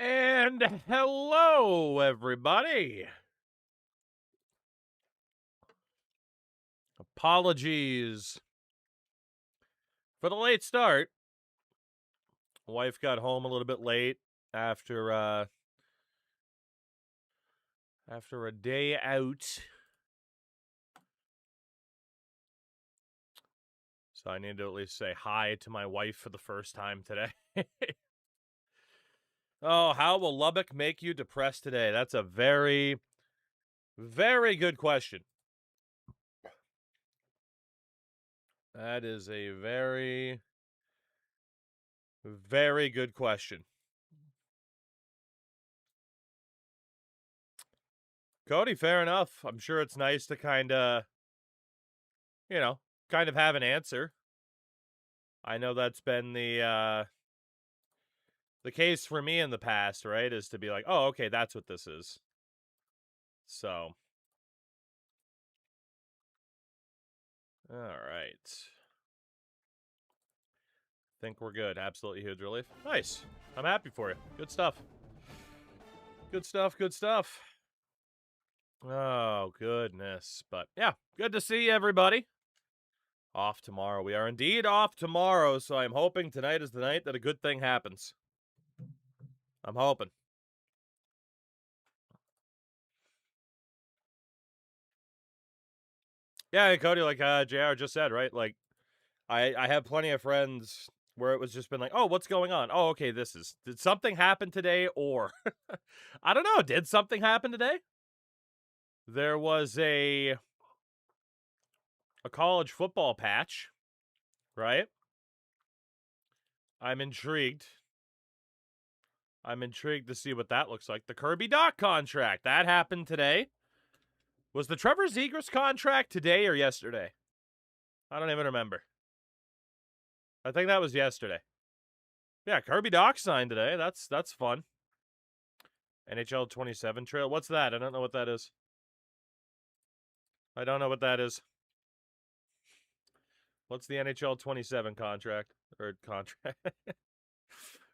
And hello, everybody. Apologies for the late start. Wife got home a little bit late after a day out. So I need to at least say hi to my wife for the first time today. Oh, how will Lubbock make you depressed today? That's a very, very good question. That is a very, very good question. Cody, fair enough. I'm sure it's nice to kind of have an answer. I know that's been the case for me in the past, right? Is to be like, oh, okay, that's what this is. So, all right. Think we're good. Absolutely huge relief. Nice. I'm happy for you. Good stuff. Good stuff. Good stuff. Oh, goodness. But yeah, good to see everybody. Off tomorrow. We are indeed off tomorrow, so I'm hoping tonight is the night that a good thing happens. I'm hoping. Yeah, Cody, like JR just said, right? Like, I have plenty of friends where it was just been like, oh, what's going on? Oh, okay, did something happen today? Or, I don't know, did something happen today? There was a college football patch, right? I'm intrigued. I'm intrigued to see what that looks like. The Kirby Doc contract, that happened today. Was the Trevor Zegras contract today or yesterday? I don't even remember. I think that was yesterday. Yeah, Kirby Doc signed today. That's fun. NHL 27 trail. What's that? I don't know what that is. I don't know what that is. What's the NHL 27 contract? Or contract?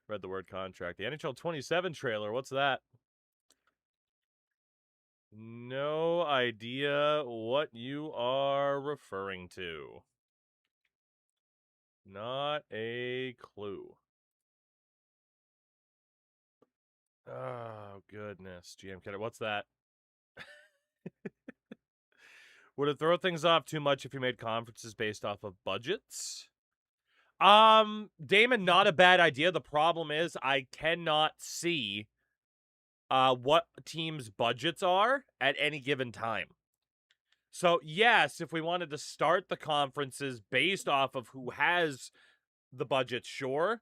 Read the word contract. The NHL 27 trailer. What's that? No idea what you are referring to. Not a clue. Oh, goodness. GM Kidder. What's that? Would it throw things off too much if you made conferences based off of budgets? Damon, not a bad idea. The problem is I cannot see what teams' budgets are at any given time. So, yes, if we wanted to start the conferences based off of who has the budget, sure.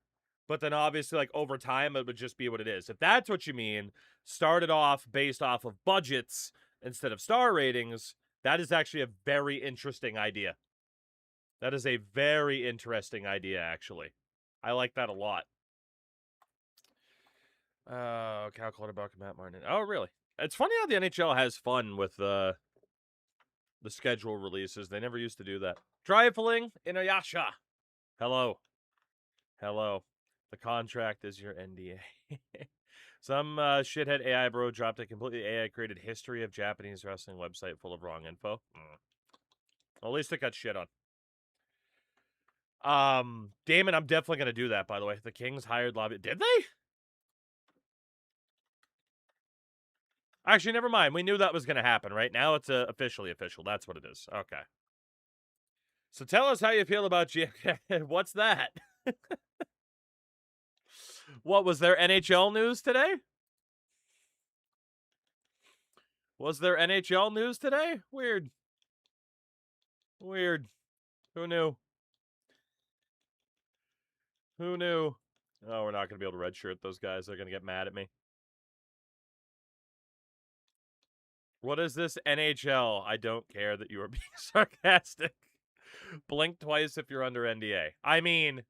But then obviously, like, over time, it would just be what it is. If that's what you mean, start it off based off of budgets instead of star ratings, that is actually a very interesting idea. That is a very interesting idea, actually. I like that a lot. Cal Clutterbuck and Matt Martin. Oh, really? It's funny how the NHL has fun with the schedule releases. They never used to do that. Trifling Inuyasha. Hello. Hello. The contract is your NDA. Some shithead AI bro dropped a completely AI-created history of Japanese wrestling website full of wrong info. Well, at least it got shit on. Damon, I'm definitely going to do that, by the way. The Kings hired lobby. Did they? Actually, never mind. We knew that was going to happen, right? Now it's officially official. That's what it is. Okay. So tell us how you feel about What's that? What, was there NHL news today? Was there NHL news today? Weird. Weird. Who knew? Who knew? Oh, we're not going to be able to redshirt those guys. They're going to get mad at me. What is this NHL? I don't care that you are being sarcastic. Blink twice if you're under NDA. I mean,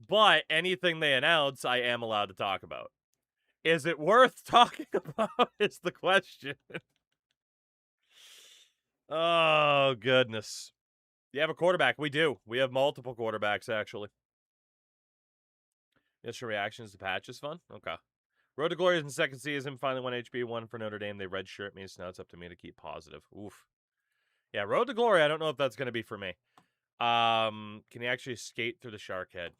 but anything they announce, I am allowed to talk about. Is it worth talking about is the question. Oh, goodness. You have a quarterback. We do. We have multiple quarterbacks, actually. Initial reactions to patch is fun? Okay. Road to Glory is in second season. Finally won HB1 for Notre Dame. They redshirt me, so now it's up to me to keep positive. Oof. Yeah, Road to Glory, I don't know if that's going to be for me. Can you actually skate through the shark head?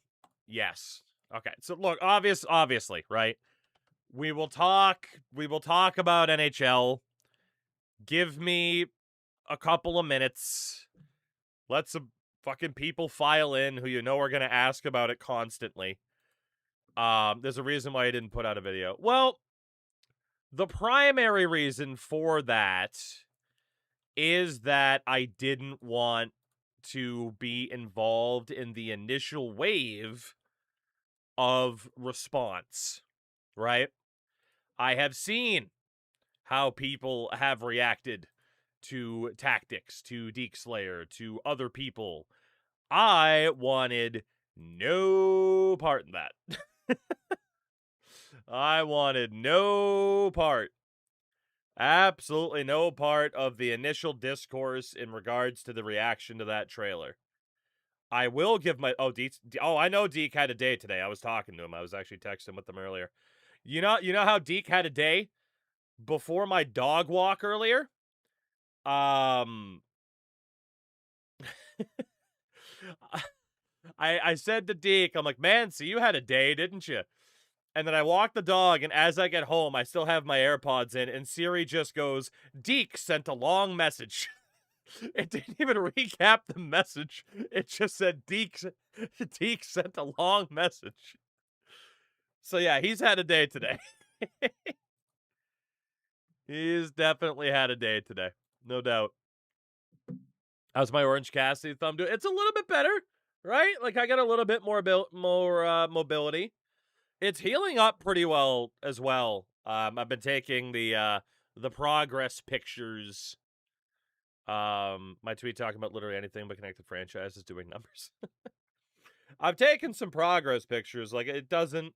Yes. Okay, so look, obviously, right? We will talk about NHL. Give me a couple of minutes. Let some fucking people file in who you know are going to ask about it constantly. There's a reason why I didn't put out a video. Well, the primary reason for that is that I didn't want to be involved in the initial wave of response, right? I have seen how people have reacted to tactics, to Deke Slayer, to other people. I wanted no part in that. I wanted no part. Absolutely no part of the initial discourse in regards to the reaction to that trailer. I will give my... I know Deke had a day today. I was talking to him. I was actually texting with him earlier. You know how Deke had a day? Before my dog walk earlier? I said to Deke, I'm like, man, so you had a day, didn't you? And then I walk the dog, and as I get home, I still have my AirPods in, and Siri just goes, Deke sent a long message. It didn't even recap the message. It just said, Deke sent a long message. So yeah, he's had a day today. He's definitely had a day today. No doubt. How's my Orange Cassidy thumb doing? It's a little bit better, right? Like, I got a little bit more mobility. It's healing up pretty well as well. I've been taking the progress pictures. My tweet talking about literally anything but connected franchises doing numbers. I've taken some progress pictures. Like, it doesn't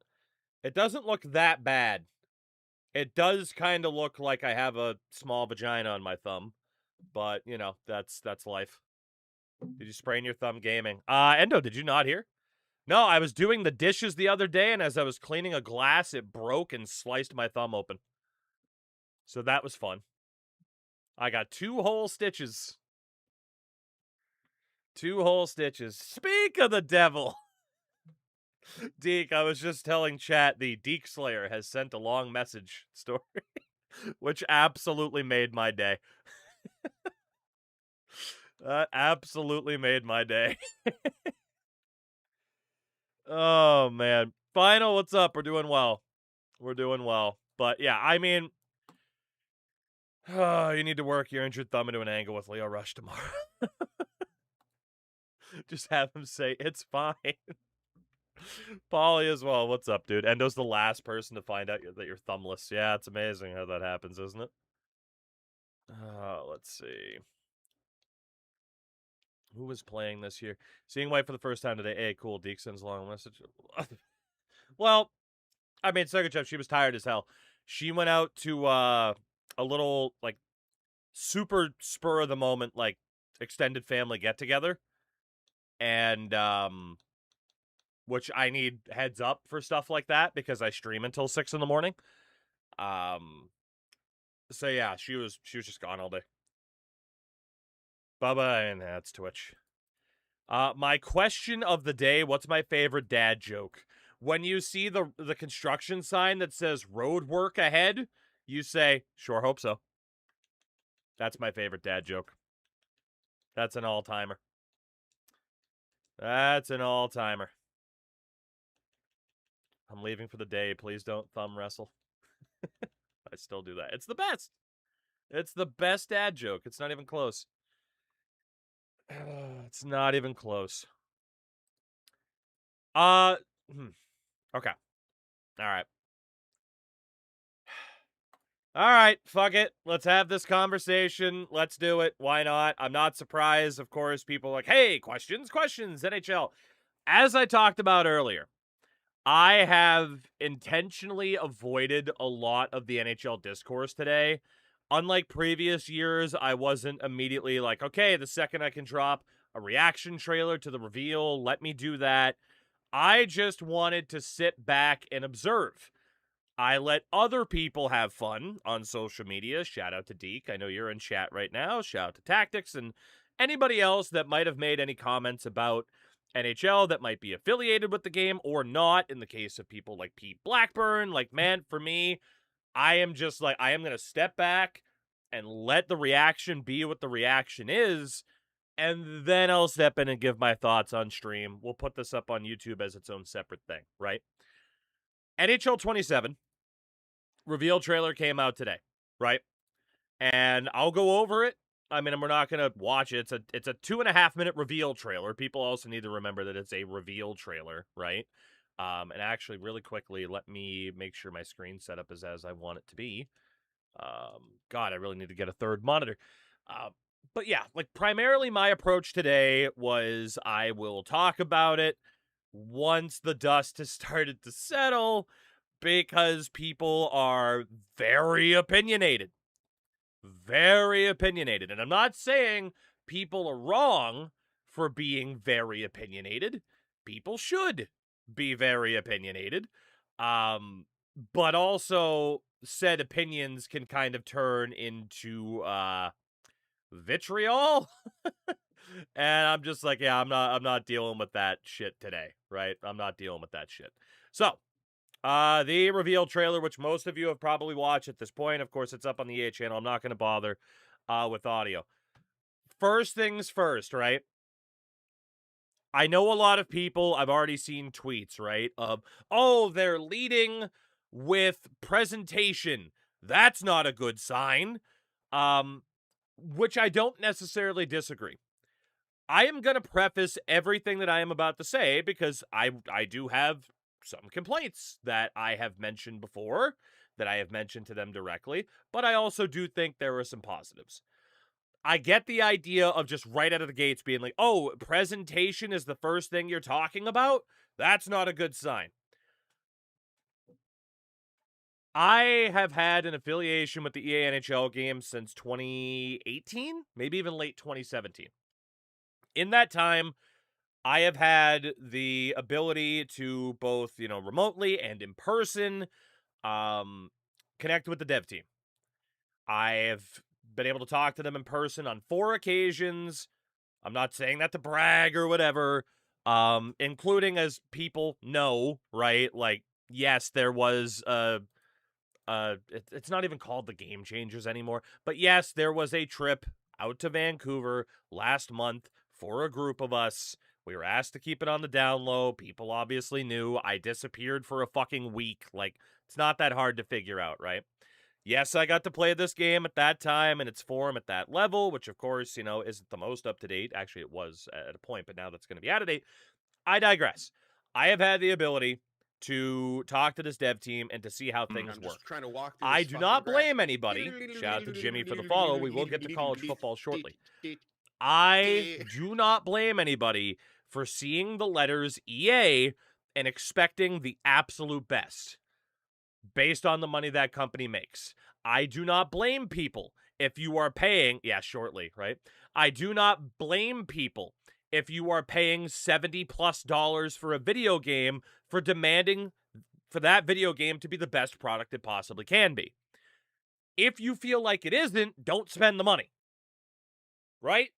look that bad. It does kind of look like I have a small vagina on my thumb, but you know, that's life. Did you sprain your thumb gaming? Endo, did you not hear? No, I was doing the dishes the other day, and as I was cleaning a glass, it broke and sliced my thumb open. So that was fun. I got 2 whole stitches. 2 whole stitches. Speak of the devil! Deke, I was just telling chat the Deke Slayer has sent a long message story, which absolutely made my day. That absolutely made my day. Oh, man. Final, what's up? We're doing well. We're doing well. But, yeah, I mean... you need to work your injured thumb into an angle with Leo Rush tomorrow. Just have him say, it's fine. Polly as well. What's up, dude? Endo's the last person to find out that you're thumbless. Yeah, it's amazing how that happens, isn't it? Let's see. Who was playing this year? Seeing White for the first time today. Hey, cool. Deke sends a long message. Well, I mean, Sergachev, she was tired as hell. She went out to a little, like, super spur of the moment, like, extended family get-together. And, which I need heads up for stuff like that because I stream until 6 in the morning. So yeah, she was just gone all day. Bubba, and that's Twitch. My question of the day, what's my favorite dad joke? When you see the construction sign that says road work ahead, you say, sure hope so. That's my favorite dad joke. That's an all-timer. That's an all-timer. I'm leaving for the day. Please don't thumb wrestle. I still do that. It's the best. It's the best dad joke. It's not even close. It's not even close. Okay. All right. All right, fuck it. Let's have this conversation. Let's do it. Why not? I'm not surprised. Of course, people are like, hey, questions, NHL. As I talked about earlier, I have intentionally avoided a lot of the NHL discourse today. Unlike previous years, I wasn't immediately like, okay, the second I can drop a reaction trailer to the reveal, let me do that. I just wanted to sit back and observe. I let other people have fun on social media. Shout out to Deke. I know you're in chat right now. Shout out to Tactics and anybody else that might have made any comments about NHL that might be affiliated with the game or not. In the case of people like Pete Blackburn, like, man, for me, I am just like, I am going to step back and let the reaction be what the reaction is. And then I'll step in and give my thoughts on stream. We'll put this up on YouTube as its own separate thing, right? NHL 27 reveal trailer came out today, right? And I'll go over it. I mean, we're not gonna watch it. It's a 2.5 minute reveal trailer. People also need to remember that it's a reveal trailer, right? And actually, really quickly, let me make sure my screen setup is as I want it to be. God, I really need to get a third monitor. But yeah, like primarily my approach today was I will talk about it once the dust has started to settle because people are very opinionated. Very opinionated. And I'm not saying people are wrong for being very opinionated. People should be very opinionated. But also said opinions can kind of turn into vitriol. And I'm just like, yeah, I'm not dealing with that shit today, right? I'm not dealing with that shit. So, the reveal trailer, which most of you have probably watched at this point. Of course, it's up on the EA channel. I'm not going to bother with audio. First things first, right? I know a lot of people, I've already seen tweets, right? Of, oh, they're leading with presentation. That's not a good sign. Which I don't necessarily disagree. I am going to preface everything that I am about to say because I do have some complaints that I have mentioned before, that I have mentioned to them directly, but I also do think there are some positives. I get the idea of just right out of the gates being like, oh, presentation is the first thing you're talking about? That's not a good sign. I have had an affiliation with the EA NHL game since 2018, maybe even late 2017. In that time, I have had the ability to both, remotely and in person, connect with the dev team. I have been able to talk to them in person on 4 occasions. I'm not saying that to brag or whatever, including as people know, right? Like, yes, there was it's not even called the Game Changers anymore, but yes, there was a trip out to Vancouver last month for a group of us. We were asked to keep it on the down low. People obviously knew. I disappeared for a fucking week. Like, it's not that hard to figure out, right? Yes, I got to play this game at that time and its form at that level, which of course, isn't the most up to date. Actually, it was at a point, but now that's going to be out of date. I digress. I have had the ability to talk to this dev team and to see how things work. Trying to walk through I this do fucking not grass. blame anybody. Shout out to Jimmy for the follow. We will get to college football shortly. I do not blame anybody for seeing the letters EA and expecting the absolute best based on the money that company makes. I do not blame people if you are paying, shortly, right? I do not blame people if you are paying $70+ for a video game for demanding for that video game to be the best product it possibly can be. If you feel like it isn't, don't spend the money. Right?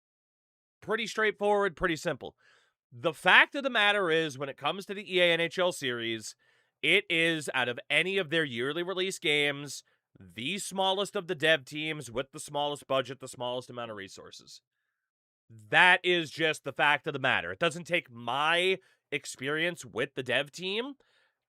Pretty straightforward, pretty simple. The fact of the matter is, when it comes to the EA NHL series, it is, out of any of their yearly release games, the smallest of the dev teams with the smallest budget, the smallest amount of resources. That is just the fact of the matter. It doesn't take my experience with the dev team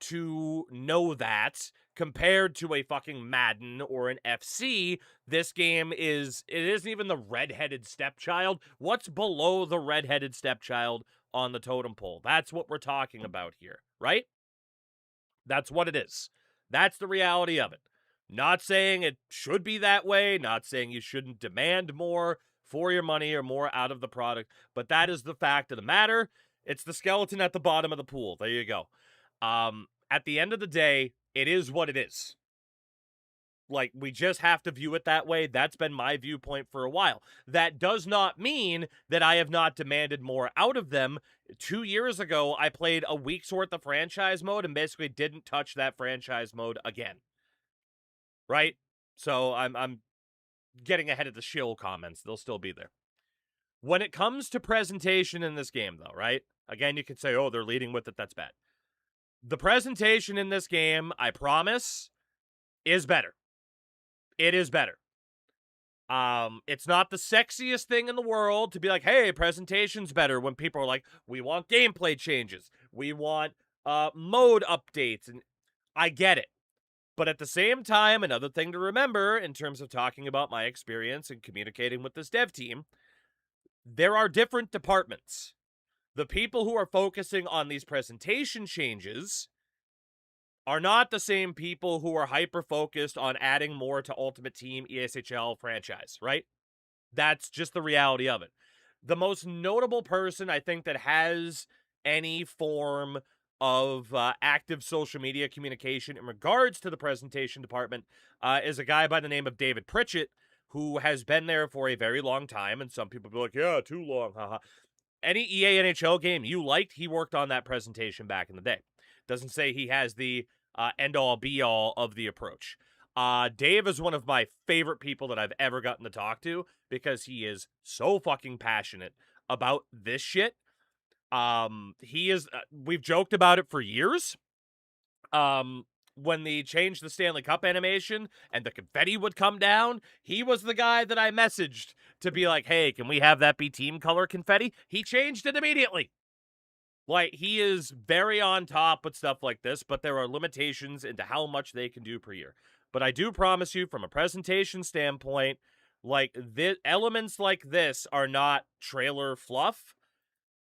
to know that. Compared to a fucking Madden or an FC, this game it isn't even the redheaded stepchild. What's below the redheaded stepchild on the totem pole? That's what we're talking about here, right? That's what it is. That's the reality of it. Not saying it should be that way, not saying you shouldn't demand more for your money or more out of the product, but that is the fact of the matter. It's the skeleton at the bottom of the pool. There you go. At the end of the day, it is what it is. Like, we just have to view it that way. That's been my viewpoint for a while. That does not mean that I have not demanded more out of them. 2 years ago, I played a week's worth of franchise mode and basically didn't touch that franchise mode again. Right? So I'm getting ahead of the shill comments. They'll still be there. When it comes to presentation in this game, though, right? Again, you could say, oh, they're leading with it. That's bad. The presentation in this game, I promise, is better. It is better. It's not the sexiest thing in the world to be like, hey, presentation's better, when people are like, we want gameplay changes. We want mode updates. And I get it. But at the same time, another thing to remember in terms of talking about my experience and communicating with this dev team, there are different departments. The people who are focusing on these presentation changes are not the same people who are hyper-focused on adding more to Ultimate Team ESHL franchise, right? That's just the reality of it. The most notable person I think that has any form of active social media communication in regards to the presentation department is a guy by the name of David Pritchett, who has been there for a very long time, and some people be like, yeah, too long, haha. Any EA NHL game you liked, he worked on that presentation back in the day. Doesn't say he has the end-all, be-all of the approach. Dave is one of my favorite people that I've ever gotten to talk to because he is so fucking passionate about this shit. He is, we've joked about it for years. When they changed the Stanley Cup animation and the confetti would come down, he was the guy that I messaged to be like, hey, can we have that be team color confetti? He changed it immediately. Like, he is very on top with stuff like this, but there are limitations into how much they can do per year. But I do promise you, from a presentation standpoint, like, elements like this are not trailer fluff.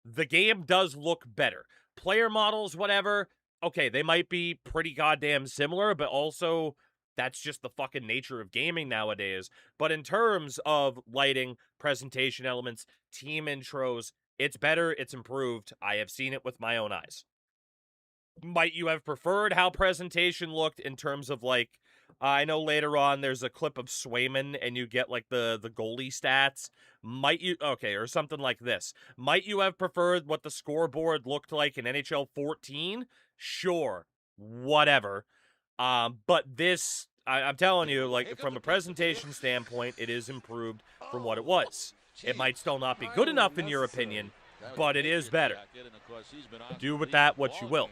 The game does look better. Player models, whatever, okay, they might be pretty goddamn similar, but also that's just the fucking nature of gaming nowadays. But in terms of lighting, presentation elements, team intros, it's better, it's improved. I have seen it with my own eyes. Might you have preferred how presentation looked in terms of, like, I know later on there's a clip of Swayman and you get, like, the goalie stats. Might you, okay, or something like this. Might you have preferred what the scoreboard looked like in NHL 14? Sure, whatever. But this, I'm telling you, like, from a presentation standpoint, it is improved from what it was. It might still not be good enough in your opinion, but it is better. Do with that what you will.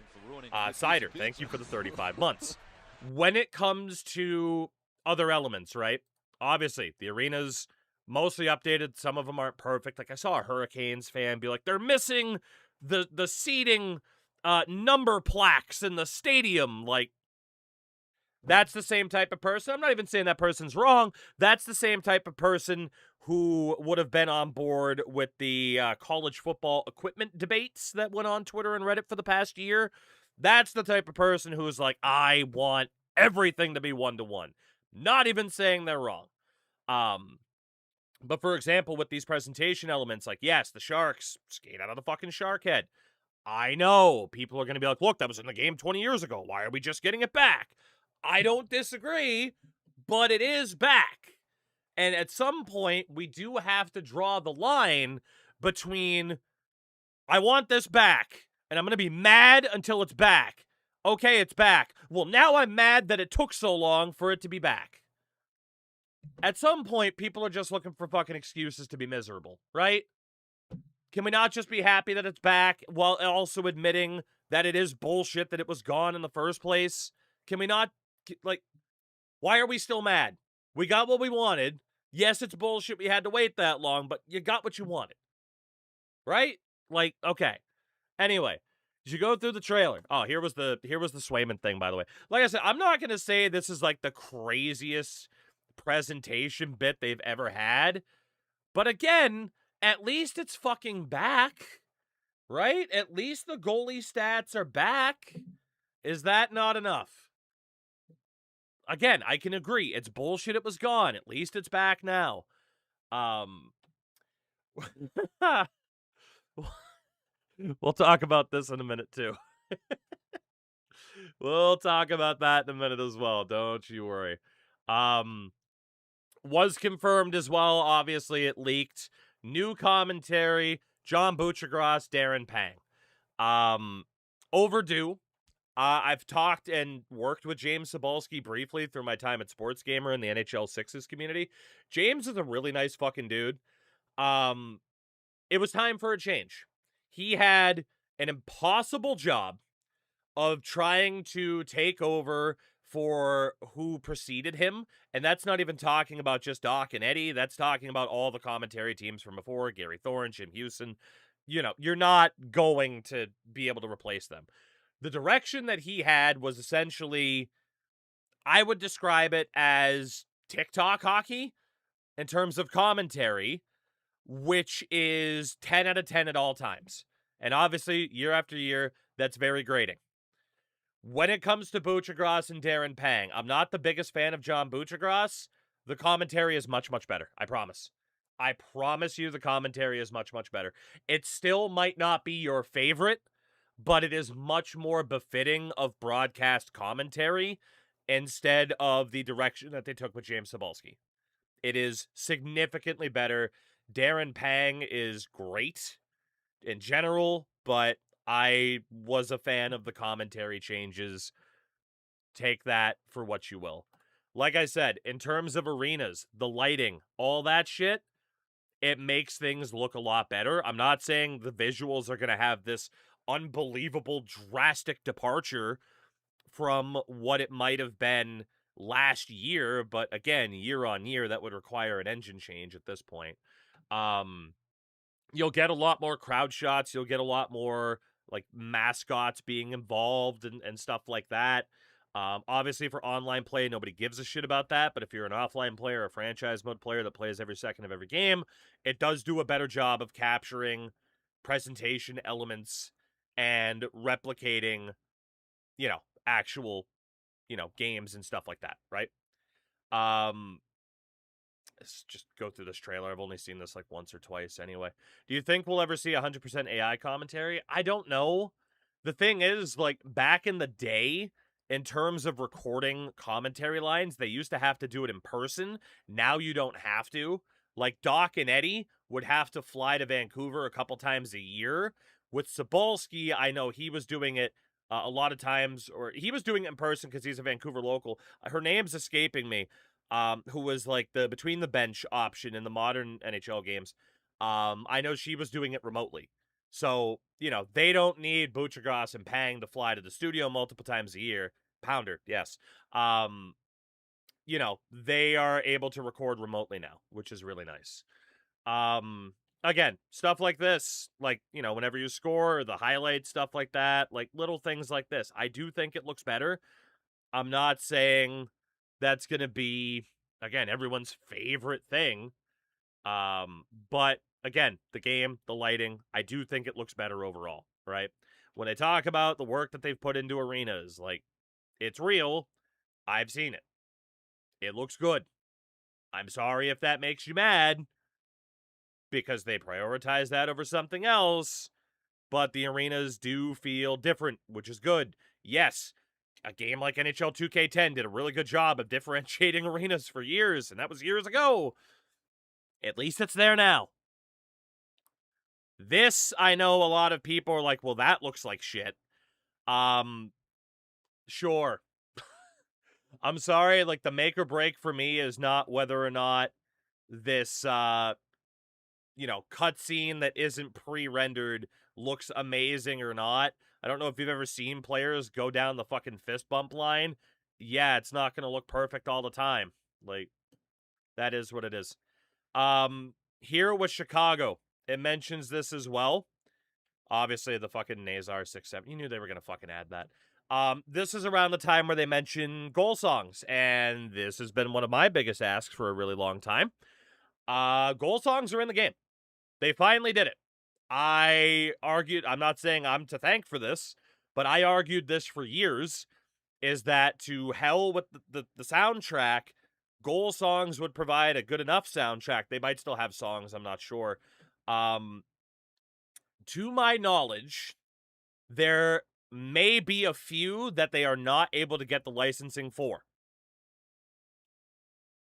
Cider, thank you for the 35 months. When it comes to other elements, right? Obviously, the arena's mostly updated. Some of them aren't perfect. Like, I saw a Hurricanes fan be like, they're missing the seating number plaques in the stadium. Like, that's the same type of person. I'm not even saying that person's wrong. That's the same type of person who would have been on board with the college football equipment debates that went on Twitter and Reddit for the past year. That's the type of person who's like, I want everything to be one-to-one. Not even saying they're wrong. But for example, with these presentation elements, like, yes, the Sharks skate out of the fucking shark head. I know. People are going to be like, look, that was in the game 20 years ago. Why are we just getting it back? I don't disagree, but it is back. And at some point, we do have to draw the line between, I want this back, and I'm going to be mad until it's back. Okay, it's back. Well, now I'm mad that it took so long for it to be back. At some point, people are just looking for fucking excuses to be miserable, right? Can we not just be happy that it's back while also admitting that it is bullshit that it was gone in the first place? Can we not, like, why are we still mad? We got what we wanted. Yes, it's bullshit we had to wait that long, but you got what you wanted. Right? Like, okay. Anyway, as you go through the trailer. Oh, here was the Swayman thing, by the way. Like I said, I'm not going to say this is like the craziest presentation bit they've ever had. But again, at least it's fucking back. Right? At least the goalie stats are back. Is that not enough? Again, I can agree. It's bullshit it was gone. At least it's back now. We'll talk about this in a minute, too. We'll talk about that in a minute as well. Don't you worry. Was confirmed as well. Obviously, it leaked. New commentary: John Buccigross, Darren Pang. Overdue. I've talked and worked with James Cebulski briefly through my time at Sports Gamer in the NHL Sixes community. James is a really nice fucking dude. It was time for a change. He had an impossible job of trying to take over for who preceded him. And that's not even talking about just Doc and Eddie. That's talking about all the commentary teams from before: Gary Thorne, Jim Houston. You know, you're not going to be able to replace them. The direction that he had was essentially, I would describe it as TikTok hockey in terms of commentary, which is 10 out of 10 at all times. And obviously, year after year, that's very grating. When it comes to Buccigross and Darren Pang, I'm not the biggest fan of John Buccigross. The commentary is much, much better. I promise. I promise you the commentary is much, much better. It still might not be your favorite, but it is much more befitting of broadcast commentary instead of the direction that they took with James Cebulski. It is significantly better. Darren Pang is great in general, but I was a fan of the commentary changes. Take that for what you will. Like I said, in terms of arenas, the lighting, all that shit, it makes things look a lot better. I'm not saying the visuals are going to have this unbelievable drastic departure from what it might have been last year, but again, year on year, that would require an engine change at this point. You'll get a lot more crowd shots. You'll get a lot more like mascots being involved and stuff like that. Obviously, for online play, nobody gives a shit about that. But if you're an offline player, a franchise mode player that plays every second of every game, it does do a better job of capturing presentation elements and replicating, actual, games and stuff like that, right? Let's just go through this trailer. I've only seen this like once or twice anyway. Do you think we'll ever see 100% AI commentary? I don't know. The thing is, like, back in the day, in terms of recording commentary lines, they used to have to do it in person. Now you don't have to. Like, Doc and Eddie would have to fly to Vancouver a couple times a year. With Cebulski, I know he was doing it a lot of times, or he was doing it in person because he's a Vancouver local. Her name's escaping me. Who was like the between the bench option in the modern NHL games. I know she was doing it remotely. So, they don't need Buccigross and Pang to fly to the studio multiple times a year. Pounder, yes. They are able to record remotely now, which is really nice. Again, stuff like this, like, whenever you score, the highlights, stuff like that, like little things like this. I do think it looks better. I'm not saying that's going to be, again, everyone's favorite thing. But again, the game, the lighting, I do think it looks better overall, right? When I talk about the work that they've put into arenas, like, it's real. I've seen it. It looks good. I'm sorry if that makes you mad because they prioritize that over something else, but the arenas do feel different, which is good. Yes, a game like NHL 2K10 did a really good job of differentiating arenas for years, and that was years ago. At least it's there now. This, I know a lot of people are like, well, that looks like shit. Sure. I'm sorry, like, the make or break for me is not whether or not this, cutscene that isn't pre-rendered looks amazing or not. I don't know if you've ever seen players go down the fucking fist bump line. Yeah, it's not going to look perfect all the time. Like, that is what it is. Here with Chicago, it mentions this as well. Obviously, the fucking Nazar 6-7. You knew they were going to fucking add that. This is around the time where they mention goal songs, and this has been one of my biggest asks for a really long time. Goal songs are in the game. They finally did it. I argued, I'm not saying I'm to thank for this, but I argued this for years, is that to hell with the soundtrack, goal songs would provide a good enough soundtrack. They might still have songs, I'm not sure. To my knowledge, there may be a few that they are not able to get the licensing for.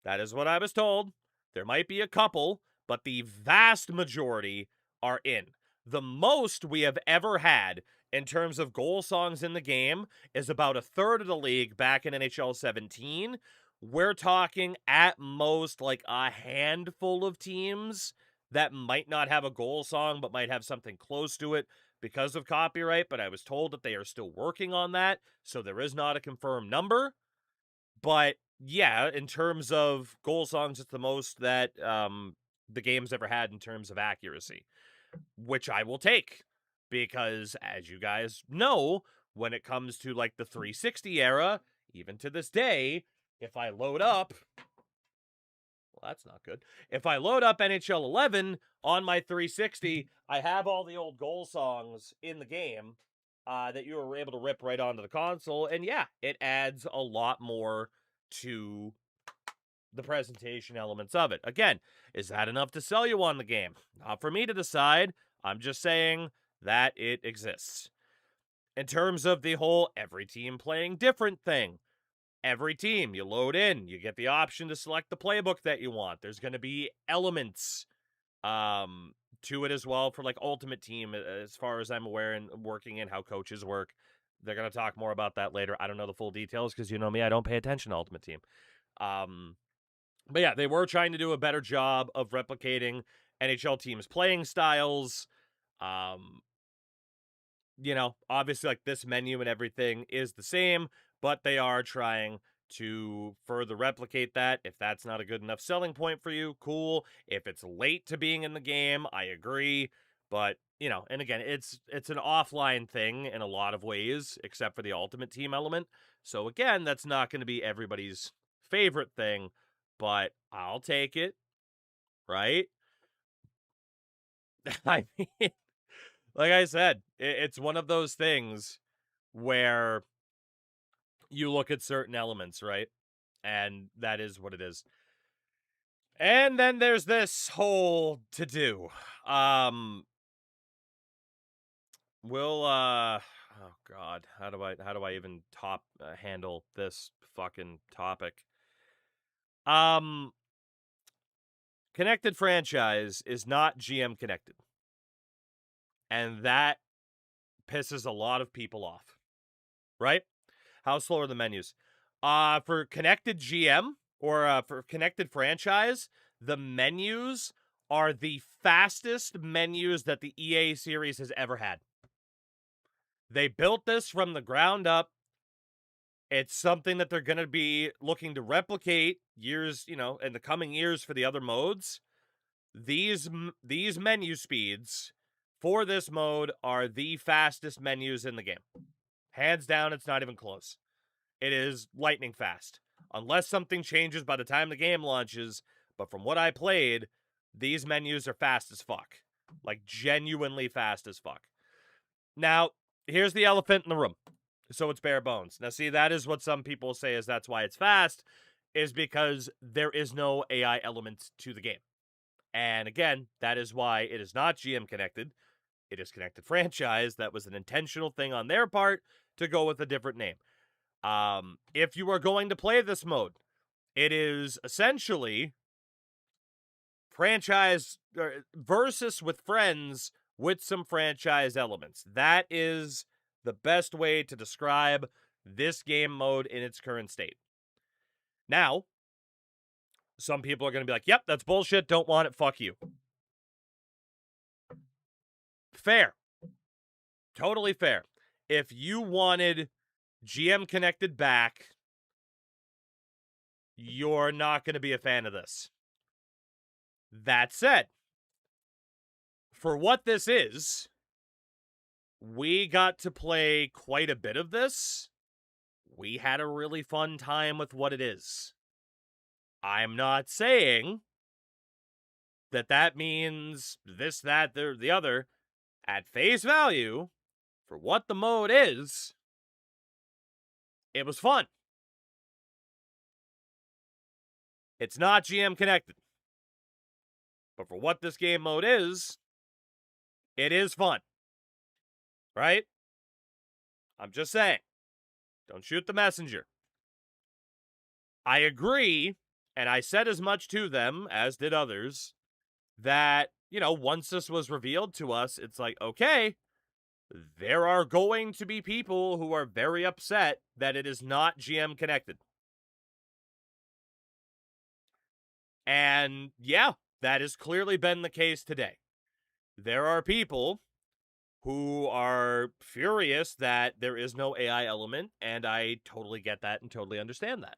That is what I was told. There might be a couple, but the vast majority are in. The most we have ever had in terms of goal songs in the game is about a third of the league back in NHL 17. We're talking at most like a handful of teams that might not have a goal song but might have something close to it because of copyright, but I was told that they are still working on that, so there is not a confirmed number. But yeah, in terms of goal songs, it's the most that the game's ever had in terms of accuracy, which I will take because, as you guys know, when it comes to like the 360 era, even to this day, if I load up, well, that's not good. If I load up NHL 11 on my 360, I have all the old goal songs in the game that you were able to rip right onto the console. And yeah, it adds a lot more to the presentation elements of it. Again, is that enough to sell you on the game? Not for me to decide. I'm just saying that it exists. In terms of the whole every team playing different thing, every team you load in, you get the option to select the playbook that you want. There's going to be elements to it as well for like Ultimate Team, as far as I'm aware, and working in how coaches work. They're going to talk more about that later. I don't know the full details because you know me, I don't pay attention to Ultimate Team. But yeah, they were trying to do a better job of replicating NHL teams' playing styles. Um, obviously, like this menu and everything is the same, but they are trying to further replicate that. If that's not a good enough selling point for you, cool. If it's late to being in the game, I agree. But, and again, it's an offline thing in a lot of ways, except for the Ultimate Team element. So again, that's not going to be everybody's favorite thing, but I'll take it, right? I mean, like I said, it's one of those things where you look at certain elements, right? And that is what it is. And then there's this whole to do. Oh god, how do I even handle this fucking topic? Connected franchise is not GM connected. And that pisses a lot of people off. Right? How slow are the menus? For connected GM or for connected franchise, the menus are the fastest menus that the EA series has ever had. They built this from the ground up. It's something that they're going to be looking to replicate years, in the coming years for the other modes. These menu speeds for this mode are the fastest menus in the game. Hands down, it's not even close. It is lightning fast. Unless something changes by the time the game launches, but from what I played, these menus are fast as fuck. Like, genuinely fast as fuck. Now, here's the elephant in the room. So it's bare bones. Now, see, that is what some people say is that's why it's fast, is because there is no AI element to the game. And again, that is why it is not GM connected. It is connected franchise. That was an intentional thing on their part to go with a different name. If you are going to play this mode, it is essentially franchise versus with friends with some franchise elements. That is the best way to describe this game mode in its current state. Now, some people are going to be like, yep, that's bullshit, don't want it, fuck you. Fair. Totally fair. If you wanted GM connected back, you're not going to be a fan of this. That said, for what this is, we got to play quite a bit of this. We had a really fun time with what it is. I'm not saying that means this, that, the other. At face value, for what the mode is, it was fun. It's not GM connected. But for what this game mode is, it is fun. Right? I'm just saying. Don't shoot the messenger. I agree And I said as much to them, as did others, that, you know, once this was revealed to us, it's like, okay, there are going to be people who are very upset that it is not GM connected. And yeah, that has clearly been the case today. There are people who are furious that there is no AI element, and I totally get that and totally understand that.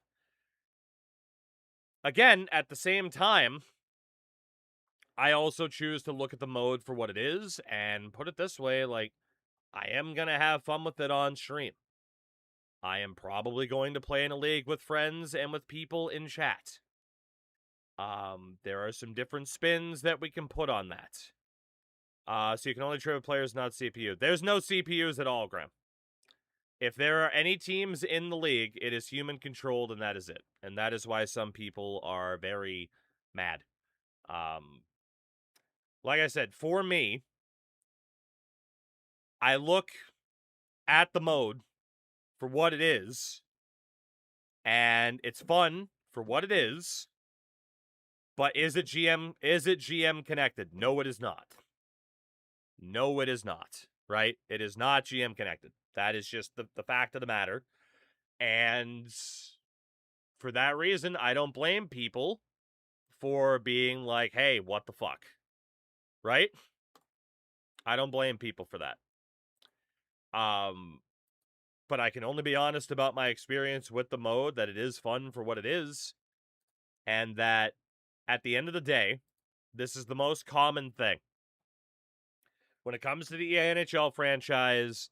Again, at the same time, I also choose to look at the mode for what it is and put it this way, like, I am going to have fun with it on stream. I am probably going to play in a league with friends and with people in chat. There are some different spins that we can put on that. So you can only trade with players, not CPU. There's no CPUs at all, Graham. If there are any teams in the league, it is human controlled, and that is it. And that is why some people are very mad. Like I said, for me, I look at the mode for what it is, and it's fun for what it is. But is it GM connected? No, it is not. No, it is not. Right? It is not GM connected. That is just the fact of the matter. And for that reason, I don't blame people for being like, hey, what the fuck? Right? I don't blame people for that. But I can only be honest about my experience with the mode, that it is fun for what it is, and that at the end of the day, this is the most common thing. When it comes to the EA NHL franchise,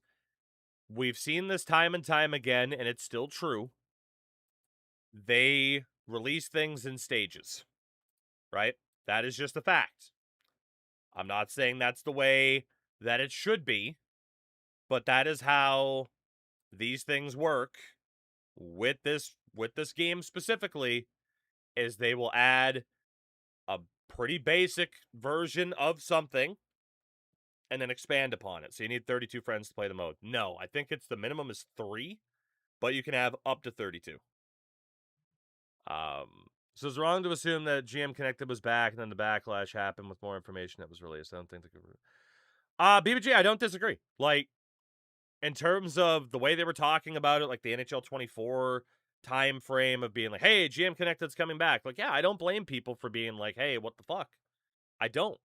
we've seen this time and time again, and it's still true. They release things in stages, right? That is just a fact. I'm not saying that's the way that it should be, but that is how these things work with this game specifically, is they will add a pretty basic version of something and then expand upon it. So you need 32 friends to play the mode. No, I think it's the minimum is 3, but you can have up to 32. So it's wrong to assume that GM Connected was back and then the backlash happened with more information that was released. I don't think they could. BBG, I don't disagree. Like, in terms of the way they were talking about it, like the NHL 24 time frame of being like, hey, GM Connected's coming back. Like, yeah, I don't blame people for being like, hey, what the fuck? I don't.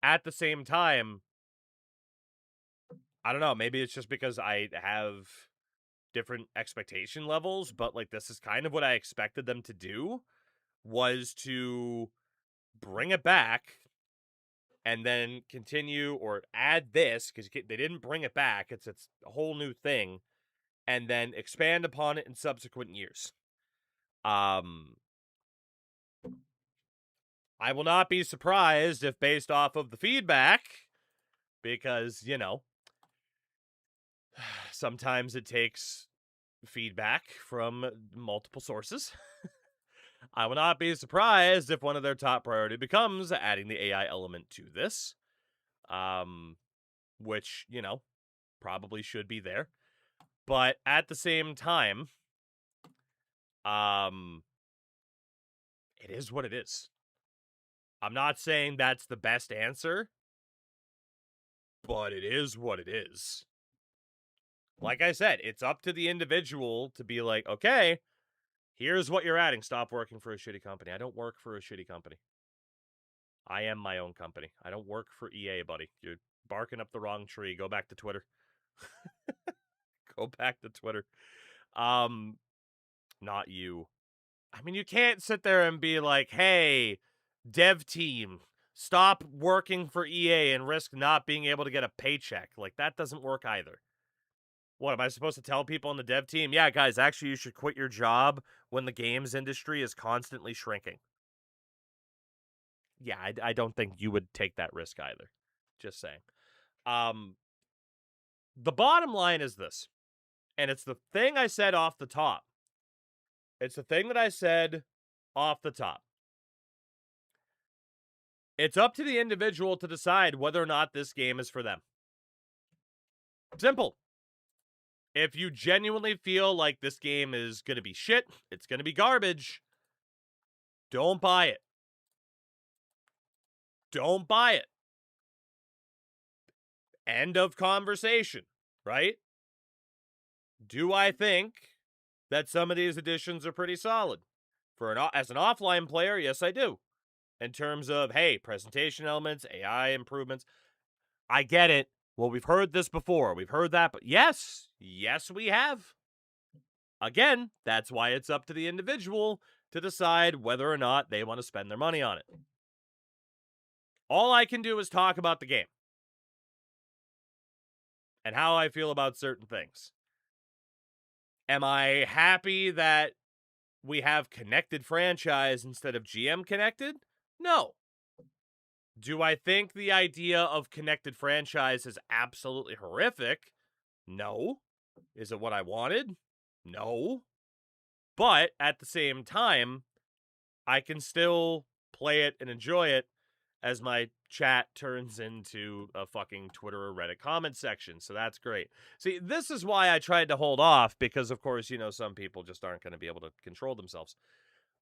At the same time, I don't know, maybe it's just because I have different expectation levels, but like this is kind of what I expected them to do, was to bring it back and then continue or add this, because they didn't bring it back. It's a whole new thing, and then expand upon it in subsequent years. I will not be surprised if, based off of the feedback, because, you know, sometimes it takes feedback from multiple sources. I will not be surprised if one of their top priority becomes adding the AI element to this, which, you know, probably should be there. But at the same time, it is what it is. I'm not saying that's the best answer, but it is what it is. Like I said, it's up to the individual to be like, okay, here's what you're adding. Stop working for a shitty company. I don't work for a shitty company. I am my own company. I don't work for EA, buddy. You're barking up the wrong tree. Go back to Twitter. Go back to Twitter. Not you. I mean, you can't sit there and be like, hey, dev team, stop working for EA and risk not being able to get a paycheck. Like, that doesn't work either. What, am I supposed to tell people on the dev team? Yeah, guys, actually, you should quit your job when the games industry is constantly shrinking. Yeah, I don't think you would take that risk either. Just saying. The bottom line is this, and it's the thing I said off the top. It's the thing that I said off the top. It's up to the individual to decide whether or not this game is for them. Simple. If you genuinely feel like this game is going to be shit, it's going to be garbage, don't buy it. Don't buy it. End of conversation, right? Do I think that some of these additions are pretty solid? As an offline player, yes, I do. In terms of, hey, presentation elements, AI improvements, I get it. Well, we've heard this before. We've heard that, but yes, we have. Again, that's why it's up to the individual to decide whether or not they want to spend their money on it. All I can do is talk about the game and how I feel about certain things. Am I happy that we have connected franchise instead of GM connected? No. Do I think the idea of connected franchise is absolutely horrific? No. Is it what I wanted? No. But at the same time, I can still play it and enjoy it as my chat turns into a fucking Twitter or Reddit comment section. So that's great. See, this is why I tried to hold off because, of course, you know, some people just aren't going to be able to control themselves.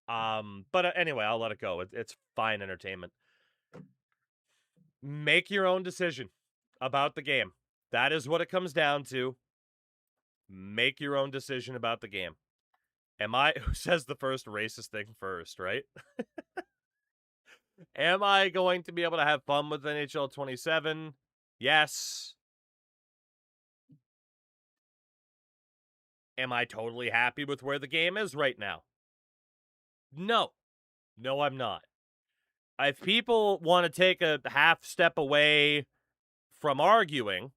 But anyway, I'll let it go. It's fine entertainment. Make your own decision about the game. That is what it comes down to. Make your own decision about the game. Who says the first racist thing first, right? Am I going to be able to have fun with NHL 27? Yes. Am I totally happy with where the game is right now? No. No, I'm not. If people want to take a half step away from arguing,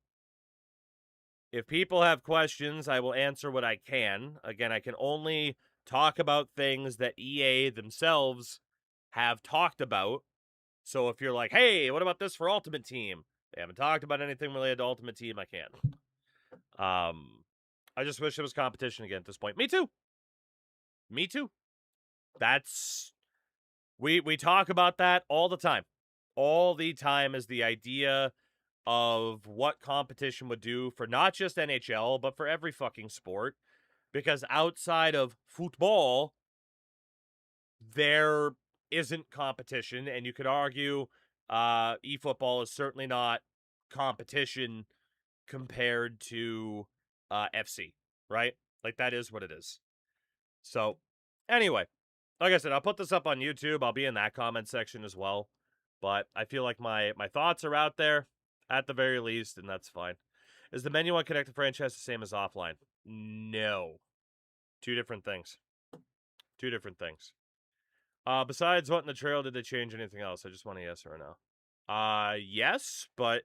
if people have questions, I will answer what I can. Again, I can only talk about things that EA themselves have talked about. So if you're like, hey, what about this for Ultimate Team? They haven't talked about anything related to Ultimate Team. I can't. I just wish it was competition again at this point. Me too. Me too. We talk about that all the time. All the time is the idea of what competition would do for not just NHL, but for every fucking sport. Because outside of football, there isn't competition, and you could argue eFootball is certainly not competition compared to FC, right? Like, that is what it is. So, anyway, like I said, I'll put this up on YouTube. I'll be in that comment section as well. But I feel like my thoughts are out there at the very least, and that's fine. Is the menu on Connected Franchise the same as offline? No. Two different things. Two different things. Besides what in the trail, did they change anything else? I just want a yes or a no. Yes, but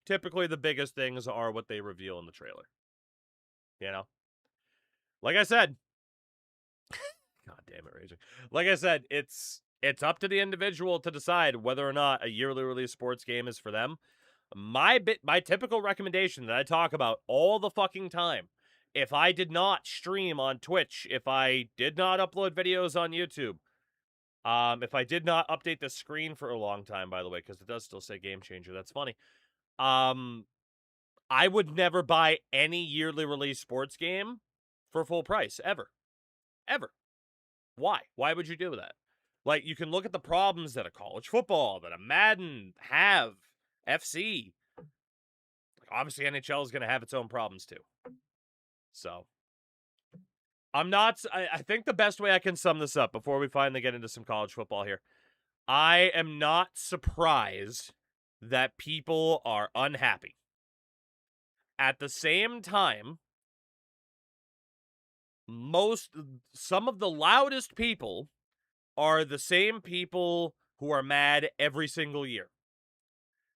typically the biggest things are what they reveal in the trailer. You know? Like I said, God damn it, Raging. Like I said, it's up to the individual to decide whether or not a yearly release sports game is for them. My typical recommendation that I talk about all the fucking time, if I did not stream on Twitch, if I did not upload videos on YouTube, if I did not update the screen for a long time, by the way, because it does still say Game Changer, that's funny. I would never buy any yearly release sports game for full price, ever. Ever. Why? Why would you do that? Like, you can look at the problems that a college football, that a Madden have, FC. Like, obviously, NHL is going to have its own problems, too. So, I think the best way I can sum this up before we finally get into some college football here, I am not surprised that people are unhappy. At the same time, some of the loudest people are the same people who are mad every single year.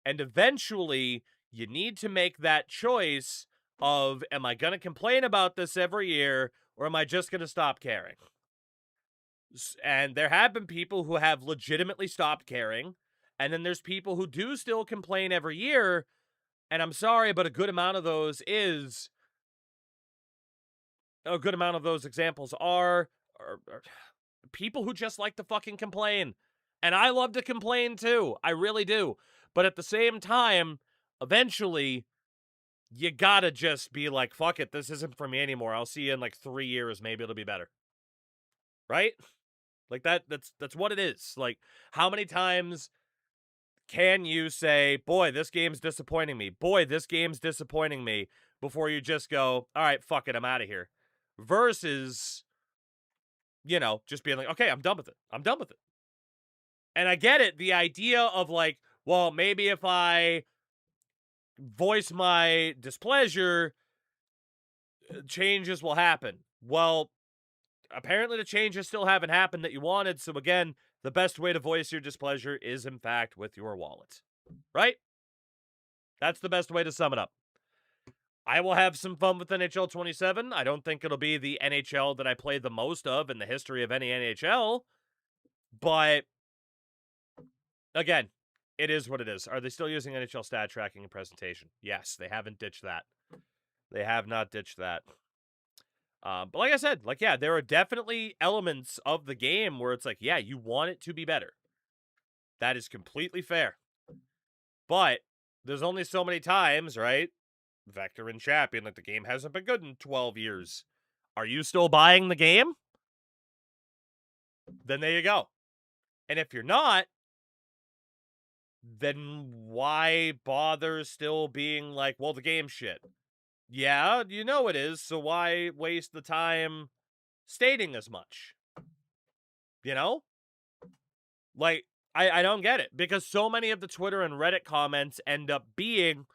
And eventually, you need to make that choice of, am I going to complain about this every year, or am I just going to stop caring? And there have been people who have legitimately stopped caring, and then there's people who do still complain every year, and I'm sorry, but a good amount of those examples are people who just like to fucking complain. And I love to complain too. I really do. But at the same time, eventually, you gotta just be like, fuck it, this isn't for me anymore. I'll see you in like 3 years. Maybe it'll be better. Right? Like that's what it is. Like, how many times can you say, boy, this game's disappointing me. Boy, this game's disappointing me, before you just go, all right, fuck it, I'm out of here. Versus, just being like, okay, I'm done with it. I'm done with it. And I get it. The idea of like, well, maybe if I voice my displeasure, changes will happen. Well, apparently the changes still haven't happened that you wanted. So again, the best way to voice your displeasure is, in fact, with your wallet. Right? That's the best way to sum it up. I will have some fun with NHL 27. I don't think it'll be the NHL that I play the most of in the history of any NHL. But, again, it is what it is. Are they still using NHL stat tracking and presentation? Yes, they haven't ditched that. They have not ditched that. But like I said, like, yeah, there are definitely elements of the game where it's like, yeah, you want it to be better. That is completely fair. But there's only so many times, right? Vector and Champion, like, the game hasn't been good in 12 years. Are you still buying the game? Then there you go. And if you're not, then why bother still being like, well, the game's shit? Yeah, you know it is, so why waste the time stating as much? Like, I don't get it, because so many of the Twitter and Reddit comments end up being,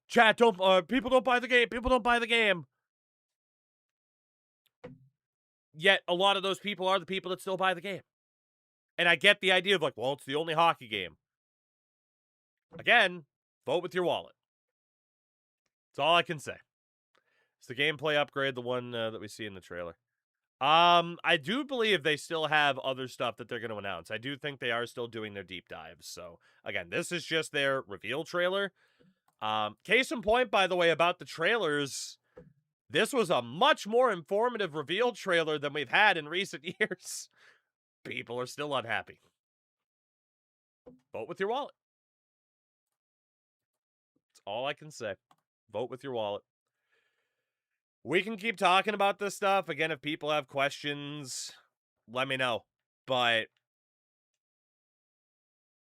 chat, people don't buy the game, people don't buy the game. Yet, a lot of those people are the people that still buy the game. And I get the idea of like, well, it's the only hockey game. Again, vote with your wallet. That's all I can say. It's the gameplay upgrade, the one that we see in the trailer. I do believe they still have other stuff that they're going to announce. I do think they are still doing their deep dives. So, again, this is just their reveal trailer. Case in point, by the way, about the trailers, this was a much more informative reveal trailer than we've had in recent years. People are still unhappy. Vote with your wallet. That's all I can say. Vote with your wallet. We can keep talking about this stuff. Again, if people have questions, let me know. But,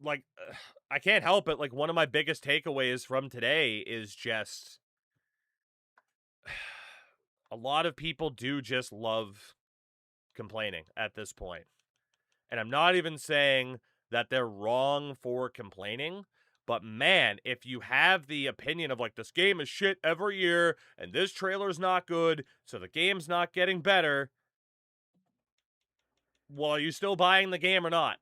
like, I can't help it. Like, one of my biggest takeaways from today is just a lot of people do just love complaining at this point. And I'm not even saying that they're wrong for complaining. But man, if you have the opinion of like, this game is shit every year, and this trailer's not good, so the game's not getting better, well, are you still buying the game or not?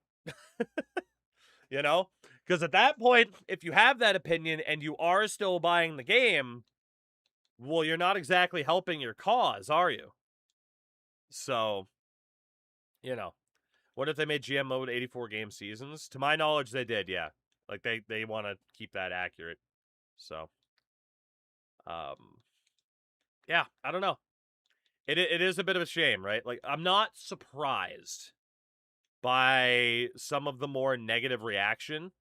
Because at that point, if you have that opinion and you are still buying the game, well, you're not exactly helping your cause, are you? So, what if they made GM mode 84 game seasons? To my knowledge, they did, yeah. Like, they want to keep that accurate. So, yeah, I don't know. It is a bit of a shame, right? Like, I'm not surprised by some of the more negative reaction.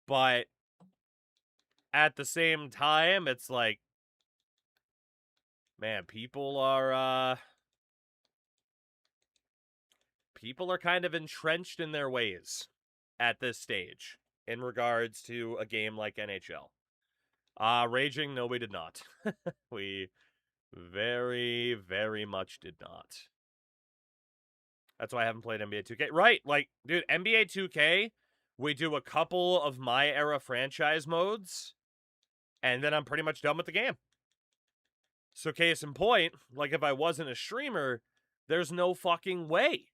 But at the same time, it's like, man, people are kind of entrenched in their ways at this stage in regards to a game like NHL. Raging, no, we did not. We very, very much did not. That's why I haven't played NBA 2K. Right, like, dude, NBA 2K, we do a couple of my era franchise modes, and then I'm pretty much done with the game. So case in point, like, if I wasn't a streamer, there's no fucking way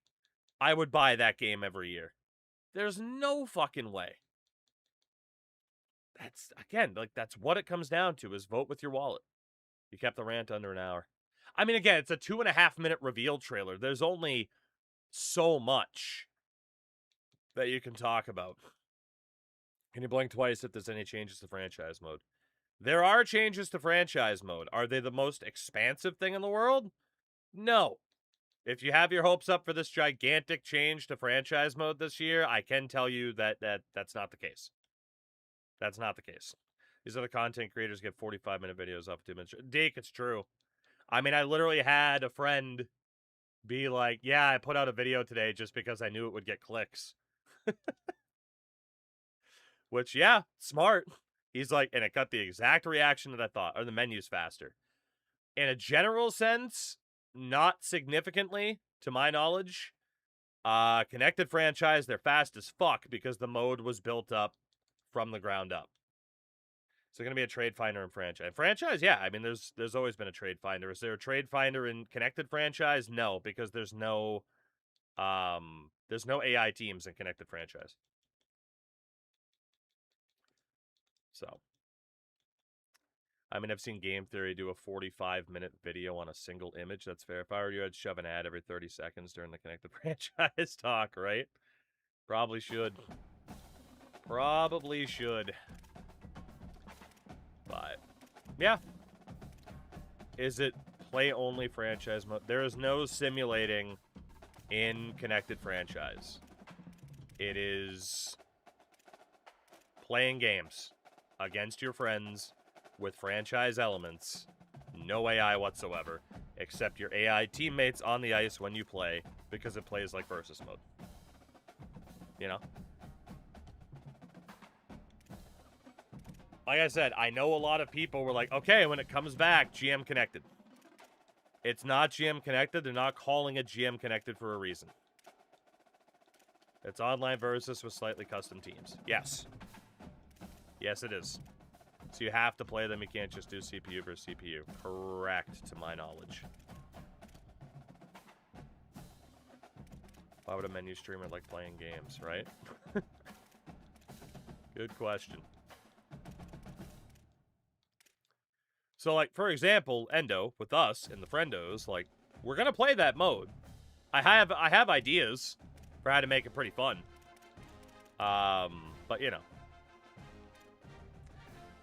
I would buy that game every year. There's no fucking way. That's, again, like, that's what it comes down to, is vote with your wallet. You kept the rant under an hour. I mean, again, it's a 2.5-minute reveal trailer. There's only so much that you can talk about. Can you blink twice if there's any changes to franchise mode? There are changes to franchise mode. Are they the most expansive thing in the world? No. If you have your hopes up for this gigantic change to franchise mode this year, I can tell you that that's not the case. That's not the case. These other content creators get 45-minute videos up 2 minutes. Dake, it's true. I mean, I literally had a friend be like, yeah, I put out a video today just because I knew it would get clicks. Which, yeah, smart. He's like, and it got the exact reaction that I thought, or the menu's faster. In a general sense, not significantly, to my knowledge. Connected franchise, they're fast as fuck because the mode was built up from the ground up. So going to be a trade finder in franchise. Franchise, yeah. I mean, there's always been a trade finder. Is there a trade finder in connected franchise? No, because there's no AI teams in connected franchise. So, I mean, I've seen Game Theory do a 45-minute video on a single image. That's fair. If I were you, I'd shove an ad every 30 seconds during the connected franchise talk, right? Probably should. Probably should. But, yeah. Is it play-only franchise mode? There is no simulating in connected franchise. It is playing games against your friends with franchise elements. No AI whatsoever, except your AI teammates on the ice when you play, because it plays like versus mode. You know? Like I said, I know a lot of people were like, okay, when it comes back, GM connected. It's not GM connected. They're not calling it GM connected for a reason. It's online versus with slightly custom teams. Yes. Yes, it is. So you have to play them. You can't just do CPU versus CPU. Correct, to my knowledge. Why would a menu streamer like playing games, right? Good question. So, like, for example, Endo, with us in the Friendos, like, we're going to play that mode. I have ideas for how to make it pretty fun. But, you know.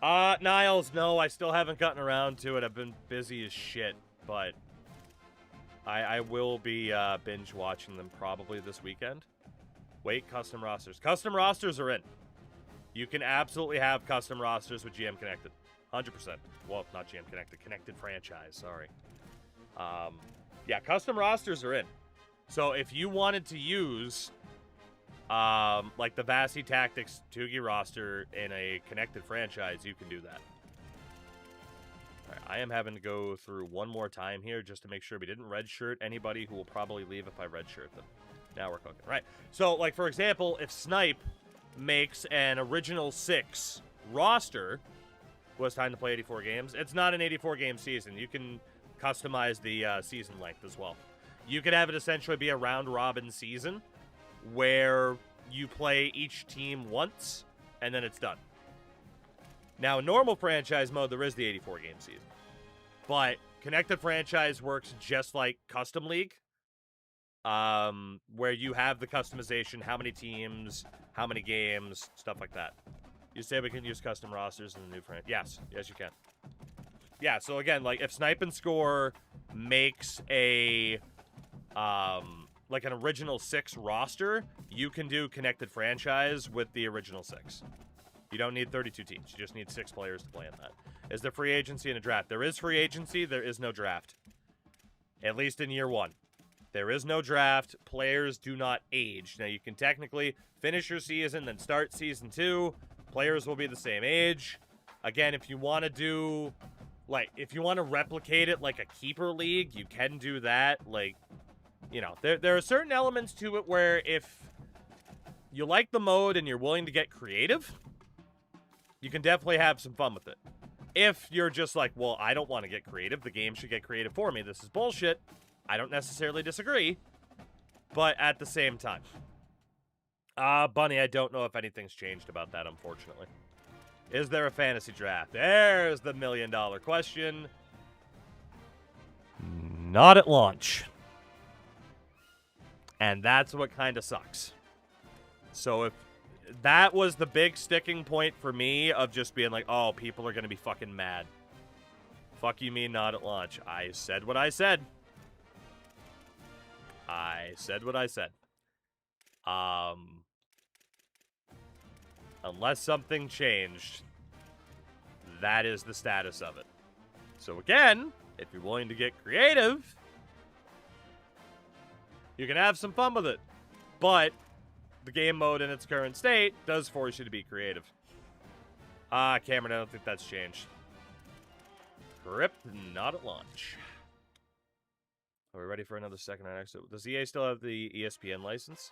Niles, no, I still haven't gotten around to it. I've been busy as shit, but I will be binge watching them probably this weekend. Wait, custom rosters. Custom rosters are in. You can absolutely have custom rosters with GM Connected. 100%. Well, not GM Connected. Connected franchise, sorry. Yeah, custom rosters are in. So if you wanted to use like the Vasi Tactics Tugi roster in a connected franchise, you can do that. All right, I am having to go through one more time here just to make sure we didn't redshirt anybody who will probably leave if I redshirt them. Now we're cooking. Right. So, like, for example, if Snipe makes an original 6 roster, was time to play 84 games. It's not an 84-game season. You can customize the season length as well. You could have it essentially be a round-robin season where you play each team once, and then it's done. Now, in normal franchise mode, there is the 84-game season. But Connected Franchise works just like Custom League, where you have the customization, how many teams, how many games, stuff like that. You say we can use custom rosters in the new franchise? Yes. Yes, you can. Yeah, so again, like, if Snipe and Score makes a, like an original 6 roster, you can do Connected Franchise with the original 6. You don't need 32 teams. You just need 6 players to play in that. Is there free agency and a draft? There is free agency. There is no draft. At least in year 1. There is no draft. Players do not age. Now, you can technically finish your season, then start season 2. Players will be the same age. Again, if you want to do, like, if you want to replicate it like a keeper league, you can do that. Like, you know, there are certain elements to it where if you like the mode and you're willing to get creative, you can definitely have some fun with it. If you're just like, well, I don't want to get creative, the game should get creative for me, this is bullshit, I don't necessarily disagree, but at the same time. Bunny, I don't know if anything's changed about that, unfortunately. Is there a fantasy draft? There's the $1 million question. Not at launch. And that's what kind of sucks. So if that was the big sticking point for me of just being like, oh, people are going to be fucking mad. Fuck you mean not at launch. I said what I said. I said what I said. Unless something changed. that is the status of it. So again, if you're willing to get creative, you can have some fun with it. But the game mode in its current state does force you to be creative. Cameron, I don't think that's changed. Crypt, not at launch. Are we ready for another second round exit? Does EA still have the ESPN license?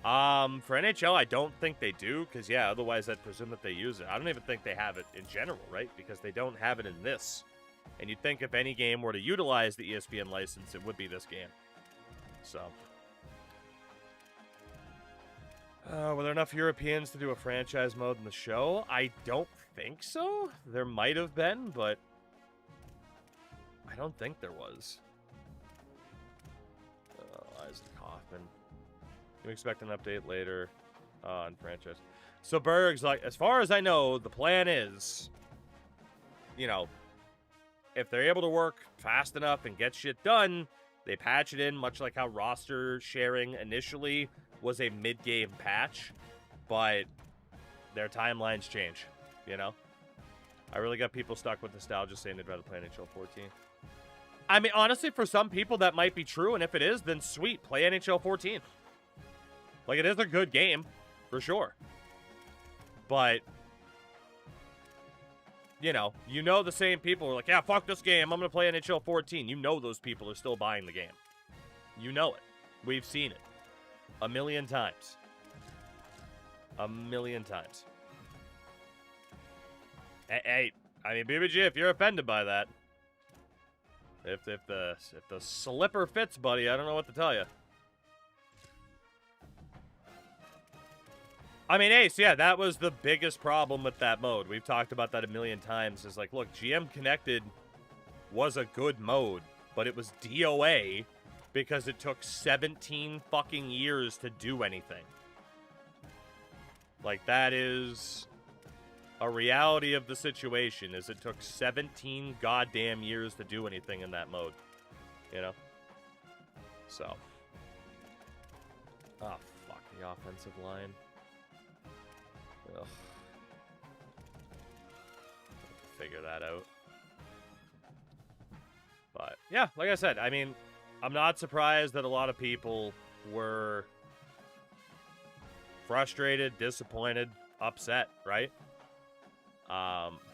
For NHL, I don't think they do, because, yeah, otherwise I'd presume that they use it. I don't even think they have it in general, right? Because they don't have it in this. And you'd think if any game were to utilize the ESPN license, it would be this game. So. Were there enough Europeans to do a franchise mode in the show? I don't think so. There might have been, but I don't think there was. Isaac Hoffman. You expect an update later on franchise. So Berg's like, as far as I know, the plan is, you know, if they're able to work fast enough and get shit done, they patch it in, much like how roster sharing initially was a mid-game patch, but their timelines change, you know? I really got people stuck with nostalgia saying they'd rather play NHL 14. I mean, honestly, for some people that might be true, and if it is, then sweet, play NHL 14. Like, it is a good game, for sure. But, you know the same people are like, yeah, fuck this game, I'm going to play NHL 14. You know those people are still buying the game. You know it. We've seen it. A million times. A million times. Hey, I mean, BBG, if you're offended by that, if the slipper fits, buddy, I don't know what to tell you. I mean, Ace, yeah, that was the biggest problem with that mode. We've talked about that a million times. Is like, look, GM Connected was a good mode, but it was DOA because it took 17 fucking years to do anything. Like, that is a reality of the situation, is it took 17 goddamn years to do anything in that mode. You know? So. Oh, fuck, the offensive line. Ugh. Figure that out. But, yeah, like I said, I mean, I'm not surprised that a lot of people were frustrated, disappointed, upset, right?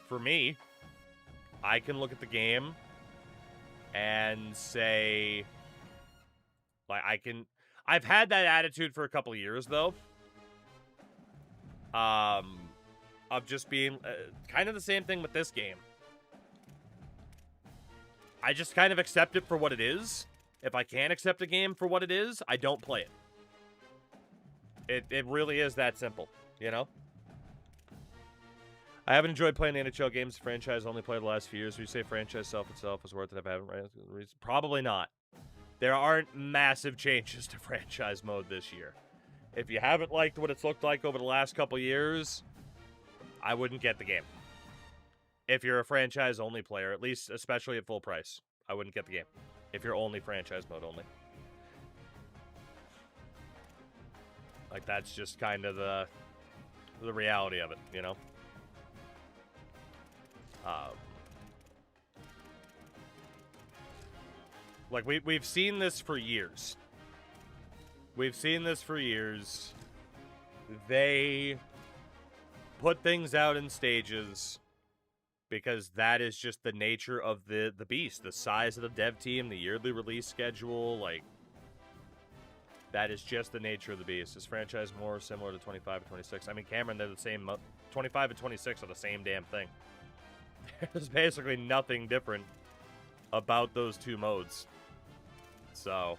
For me, I can look at the game and say, like, I've had that attitude for a couple of years, though. Of just being kind of the same thing with this game. I just kind of accept it for what it is. If I can't accept a game for what it is, I don't play it. It really is that simple, you know? I haven't enjoyed playing the NHL games. Franchise only played the last few years. Would you say franchise itself is worth it if I haven't, right? Probably not. There aren't massive changes to franchise mode this year. If you haven't liked what it's looked like over the last couple years, I wouldn't get the game. If you're a franchise-only player, at least, especially at full price, I wouldn't get the game. If you're only franchise mode only. Like, that's just kind of the reality of it, you know? Like, we've seen this for years. We've seen this for years. They put things out in stages because that is just the nature of the beast. The size of the dev team, the yearly release schedule, like, that is just the nature of the beast. Is franchise more similar to 25 and 26? I mean, Cameron, they're the same. 25 and 26 are the same damn thing. There's basically nothing different about those two modes. So,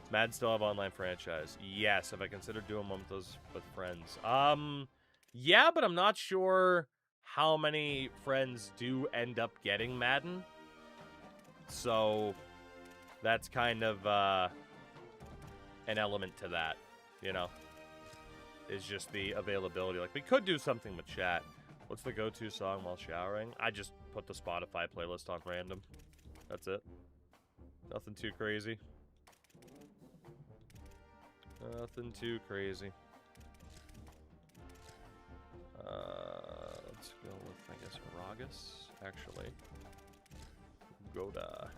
does Madden still have online franchise? Yes. Have I considered doing one with those with friends? Yeah, but I'm not sure how many friends do end up getting Madden. So, that's kind of an element to that, you know? Is just the availability. Like, we could do something with chat. What's the go-to song while showering? I just put the Spotify playlist on random. That's it. Nothing too crazy. Nothing too crazy. Let's go with I guess Ragus, actually. Goda.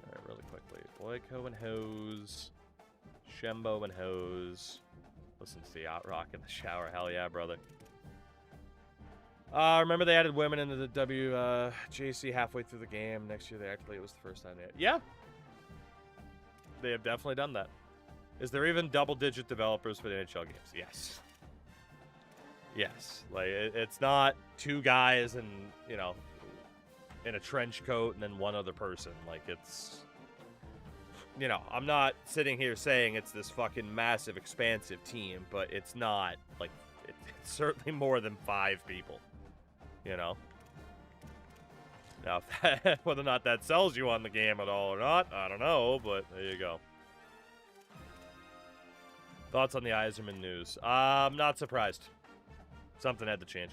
Alright, really quickly. Boyko and Hose. Shembo and Hose. Listen to the Yacht Rock in the shower. Hell yeah, brother. Remember they added women into the WJC halfway through the game. Next year they actually, it was the first time they had. Yeah. They have definitely done that. Is there even double-digit developers for the NHL games? Yes. Yes. Like, it's not two guys and, you know, in a trench coat and then one other person. Like, it's... You know, I'm not sitting here saying it's this fucking massive, expansive team, but it's not, like, it's certainly more than 5 people. You know? Now, whether or not that sells you on the game at all or not, I don't know, but there you go. Thoughts on the Yzerman news? I'm not surprised. Something had to change.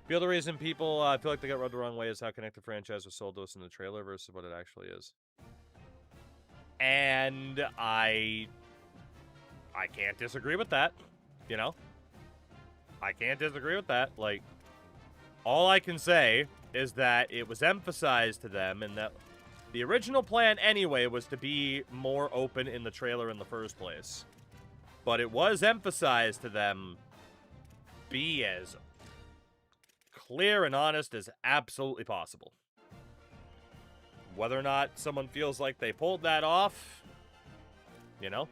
The other reason people feel like they got rubbed the wrong way is how connected franchise was sold to us in the trailer versus what it actually is. And I can't disagree with that, you know? I can't disagree with that. Like, all I can say is that it was emphasized to them and that the original plan anyway was to be more open in the trailer in the first place. But it was emphasized to them be as clear and honest as absolutely possible. Whether or not someone feels like they pulled that off, you know?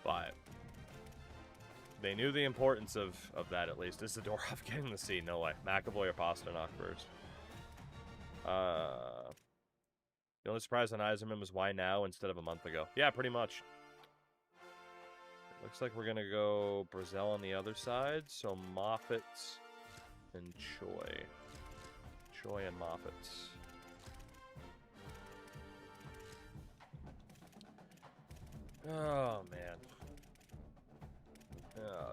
But they knew the importance of that, at least. Is Zadorov getting the seed? No way. McAvoy or Pasternak first. The only surprise on Yzerman was why now instead of a month ago. Yeah, pretty much. Looks like we're going to go Brazil on the other side. So Moffat and Choi. Choi and Moffat. Oh, man.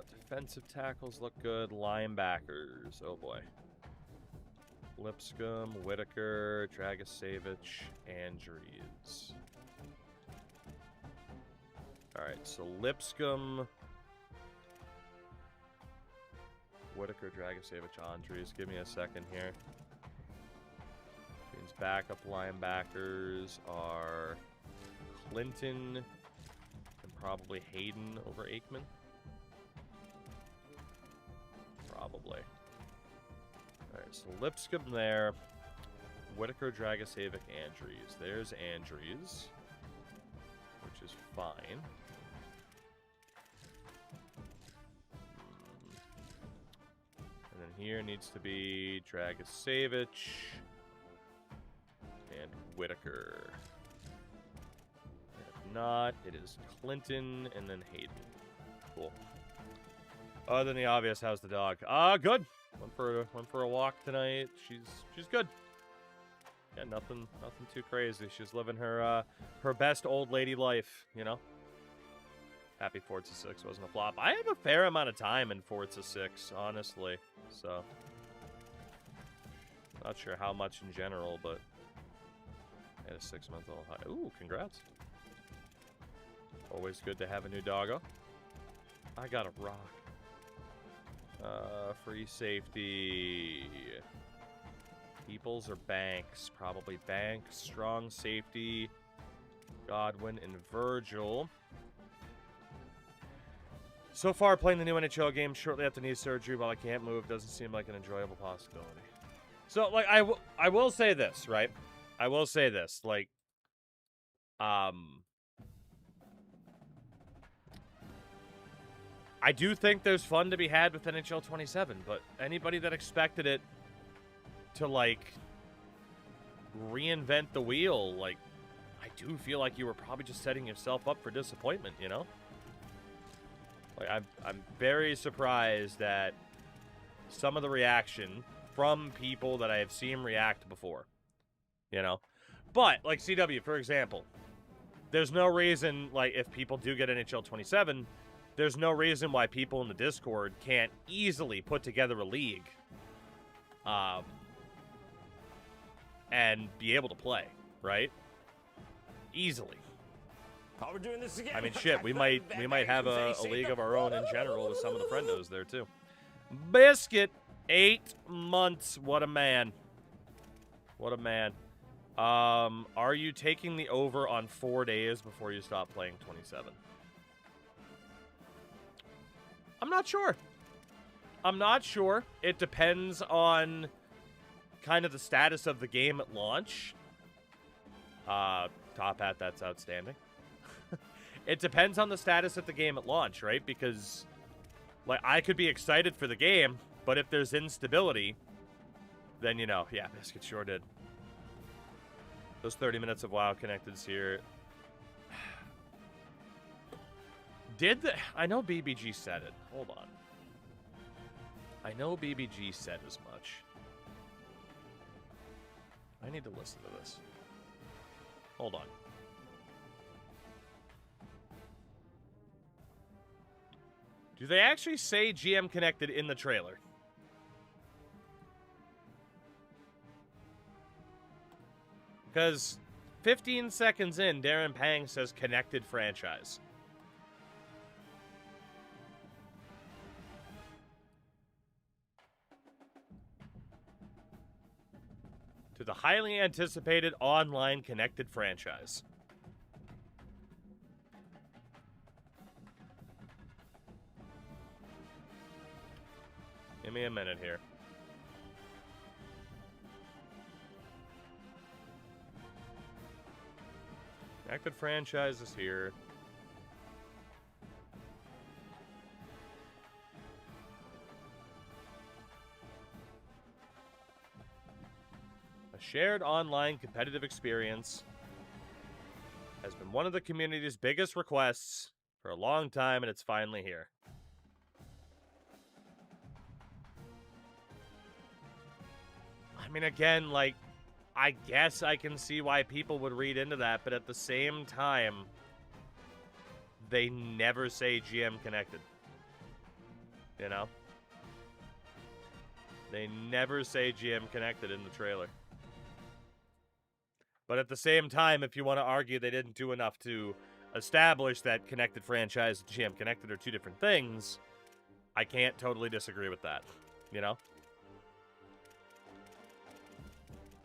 Defensive tackles look good. Linebackers. Oh, boy. Lipscomb, Whitaker, Dragisevich, Andrews. Alright, so Lipscomb, Whitaker, Dragisevich, Andrews. Give me a second here. Means backup linebackers are Clinton and probably Hayden over Aikman. Probably. Alright, so Lipscomb there. Whitaker, Dragisevic, Andrews. There's Andrews, which is fine. And then here needs to be Dragisevich and Whitaker. If not, it is Clinton and then Hayden. Cool. Other than the obvious, how's the dog? Good. Went for a walk tonight. She's good. Yeah, nothing too crazy. She's living her her best old lady life, you know. Happy Forza 6 wasn't a flop. I have a fair amount of time in Forza 6, honestly. So not sure how much in general, but I had a 6-month-old high. Ooh, congrats. Always good to have a new doggo. I got a rock. Free safety. Peoples or Banks? Probably Banks. Strong safety. Godwin and Virgil. So far, playing the new NHL game shortly after knee surgery while I can't move doesn't seem like an enjoyable possibility. So, like, I will say this, right? I will say this, like, I do think there's fun to be had with NHL 27, but anybody that expected it to, like, reinvent the wheel, like, I do feel like you were probably just setting yourself up for disappointment, you know? Like, I'm very surprised at some of the reaction from people that I have seen react before, you know? But, like, CW, for example, there's no reason, like, if people do get NHL 27... there's no reason why people in the Discord can't easily put together a league and be able to play, right? Easily. Oh, we're doing this again. I mean, shit, we might have a league of our own in general with some of the friendos there, too. Biscuit, 8 months. What a man. What a man. Are you taking the over on 4 days before you stop playing 27? I'm not sure. I'm not sure. It depends on kind of the status of the game at launch. Top hat, that's outstanding. It depends on the status of the game at launch, right? Because, like, I could be excited for the game, but if there's instability, then, you know, yeah, Biscuit sure did. Those 30 minutes of WoW Connected's here. I know BBG said it. Hold on. I know BBG said as much. I need to listen to this. Hold on. Do they actually say GM Connected in the trailer? Because 15 seconds in, Darren Pang says Connected Franchise. To the highly anticipated online Connected Franchise. Give me a minute here. Connected Franchise is here. A shared online competitive experience has been one of the community's biggest requests for a long time, and it's finally here. I mean, again, like, I guess I can see why people would read into that, but at the same time, they never say GM Connected. You know? They never say GM Connected in the trailer. But at the same time, if you want to argue they didn't do enough to establish that Connected Franchise and GM Connected are two different things, I can't totally disagree with that. You know?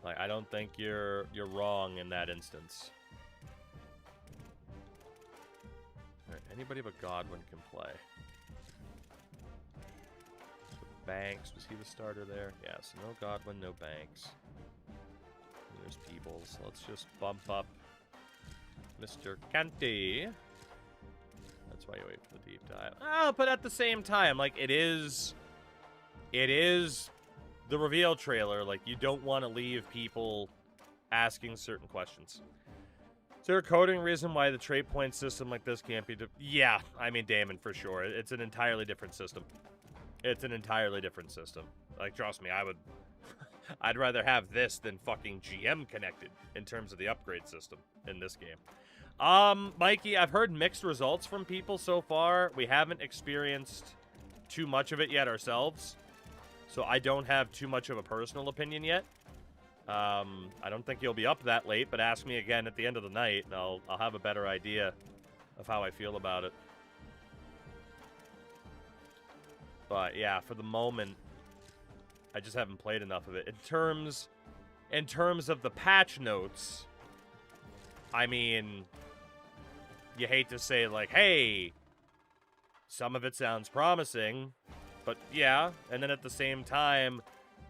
Like, I don't think you're wrong in that instance. Alright, anybody but Godwin can play. So Banks, was he the starter there? Yeah, so no Godwin, no Banks. And there's Peebles. Let's just bump up Mr. Canty. That's why you wait for the deep dive. Oh, but at the same time, like, it is the reveal trailer. Like, you don't want to leave people asking certain questions. Is there a coding reason why the trait point system like this can't be... Yeah, I mean, Damon, for sure. It's an entirely different system. It's an entirely different system. Like, trust me, I'd rather have this than fucking GM Connected in terms of the upgrade system in this game. Mikey, I've heard mixed results from people so far. We haven't experienced too much of it yet ourselves. So I don't have too much of a personal opinion yet. I don't think you'll be up that late, but ask me again at the end of the night, and I'll have a better idea of how I feel about it. But yeah, for the moment, I just haven't played enough of it. In terms of the patch notes, I mean, you hate to say, like, hey, some of it sounds promising. But yeah, and then at the same time,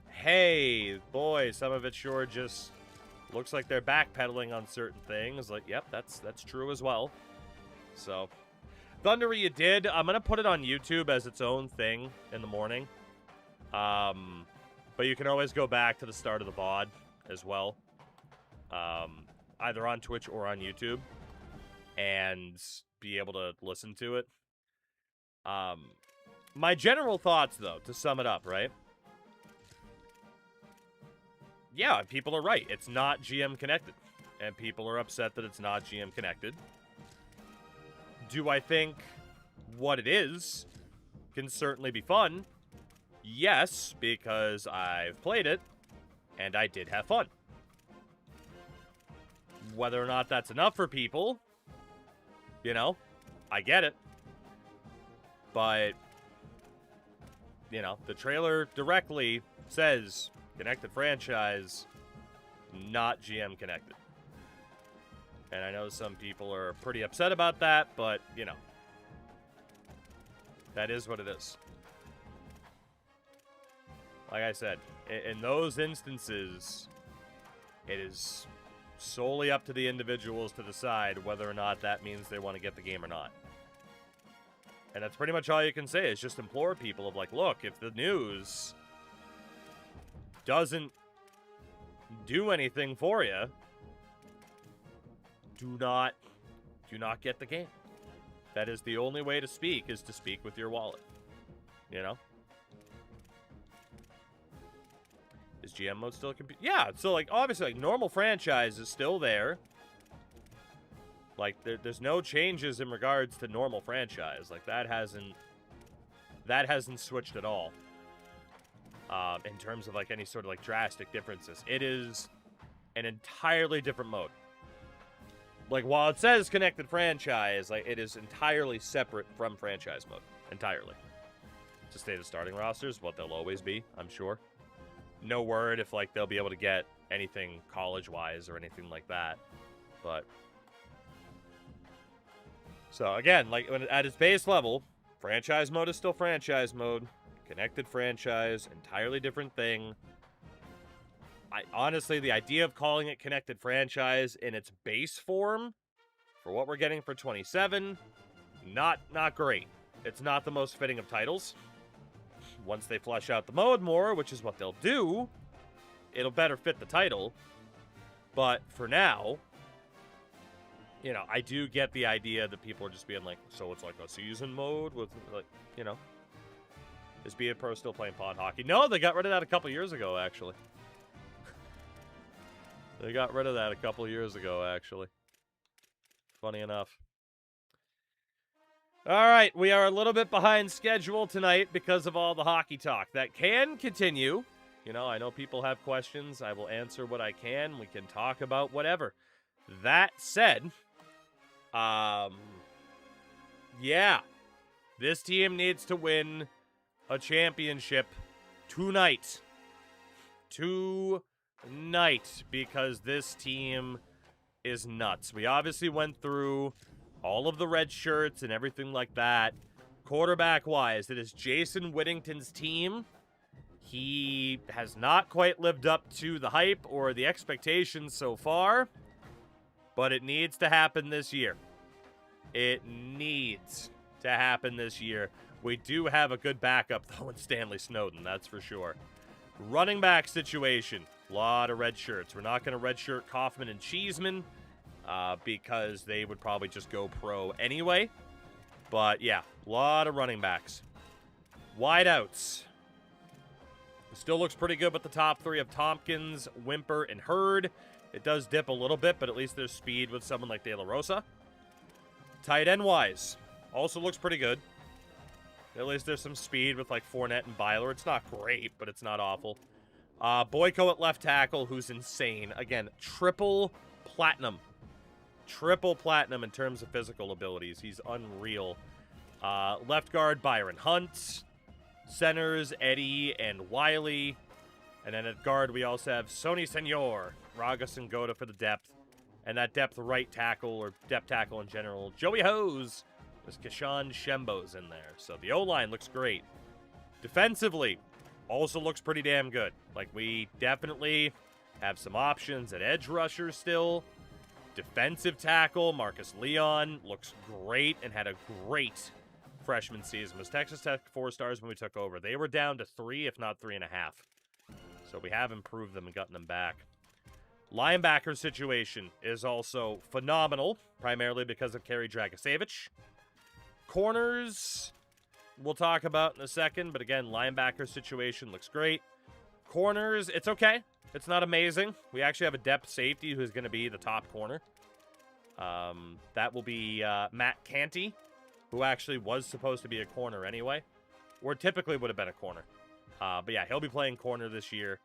hey, boy, some of it sure just looks like they're backpedaling on certain things. Like, yep, that's true as well. So, Thundery, you did. I'm gonna put it on YouTube as its own thing in the morning. But you can always go back to the start of the VOD as well, either on Twitch or on YouTube, and be able to listen to it. My general thoughts, though, to sum it up, right? Yeah, people are right. It's not GM Connected. And people are upset that it's not GM Connected. Do I think what it is can certainly be fun? Yes, because I've played it, and I did have fun. Whether or not that's enough for people, You know? I get it. But, you know, the trailer directly says connected franchise, not GM connected. And I know some people are pretty upset about that, but, you know, that is what it is. Like I said, in those instances, it is solely up to the individuals to decide whether or not that means they want to get the game or not. And that's pretty much all you can say, is just implore people of like, look, if the news doesn't do anything for you, do not get the game. That is the only way to speak, is to speak with your wallet. You know? Is GM mode still a computer? Yeah, so like obviously like normal franchise is still there. Like there's no changes in regards to normal franchise. Like that hasn't switched at all. In terms of like any sort of like drastic differences. It is an entirely different mode. Like while it says connected franchise, like it is entirely separate from franchise mode. Entirely. To stay the starting rosters, what they'll always be, I'm sure. No word if like they'll be able to get anything college-wise or anything like that. But so again, like at its base level, franchise mode is still franchise mode. Connected franchise, entirely different thing. Honestly, the idea of calling it connected franchise in its base form for what we're getting for 27, not great. It's not the most fitting of titles. Once they flesh out the mode more, which is what they'll do, it'll better fit the title. But for now, you know, I do get the idea that people are just being like, so it's like a season mode with, like, you know, is BA Pro still playing pod hockey? No, they got rid of that a couple years ago, actually. They got rid of that a couple years ago, actually. Funny enough. All right, we are a little bit behind schedule tonight because of all the hockey talk. That can continue. You know, I know people have questions. I will answer what I can. We can talk about whatever. That said, yeah, this team needs to win a championship tonight. Tonight, because this team is nuts. We obviously went through all of the red shirts and everything like that. Quarterback-wise, it is Jason Whittington's team. He has not quite lived up to the hype or the expectations so far, but it needs to happen this year. It needs to happen this year. We do have a good backup, though, in Stanley Snowden, that's for sure. Running back situation, a lot of red shirts. We're not going to redshirt Kaufman and Cheeseman, because they would probably just go pro anyway. But yeah, a lot of running backs. Wideouts. Still looks pretty good with the top three of Tompkins, Wimper, and Hurd. It does dip a little bit, but at least there's speed with someone like De La Rosa. Tight end-wise, also looks pretty good. At least there's some speed with like Fournette and Byler. It's not great, but it's not awful. Boyko at left tackle, who's insane. Again, triple platinum. Triple platinum in terms of physical abilities. He's unreal. Left guard, Byron Hunt. Centers, Eddie and Wiley. And then at guard, we also have Sony Senor, Ragas and Goda for the depth. And that depth right tackle, or depth tackle in general, Joey Hose. There's Kashan Shembo's in there. So the O-line looks great. Defensively, also looks pretty damn good. Like, we definitely have some options at edge rusher still. Defensive tackle, Marcus Leon, looks great and had a great freshman season. Was Texas Tech 4 stars when we took over. They were down to 3, if not 3.5. So we have improved them and gotten them back. Linebacker situation is also phenomenal, primarily because of Kerry Dragisevich. Corners, we'll talk about in a second, but again, linebacker situation looks great. Corners, it's okay. It's not amazing. We actually have a depth safety who's going to be the top corner. That will be Matt Canty, who actually was supposed to be a corner anyway, or typically would have been a corner. But yeah, he'll be playing corner this year.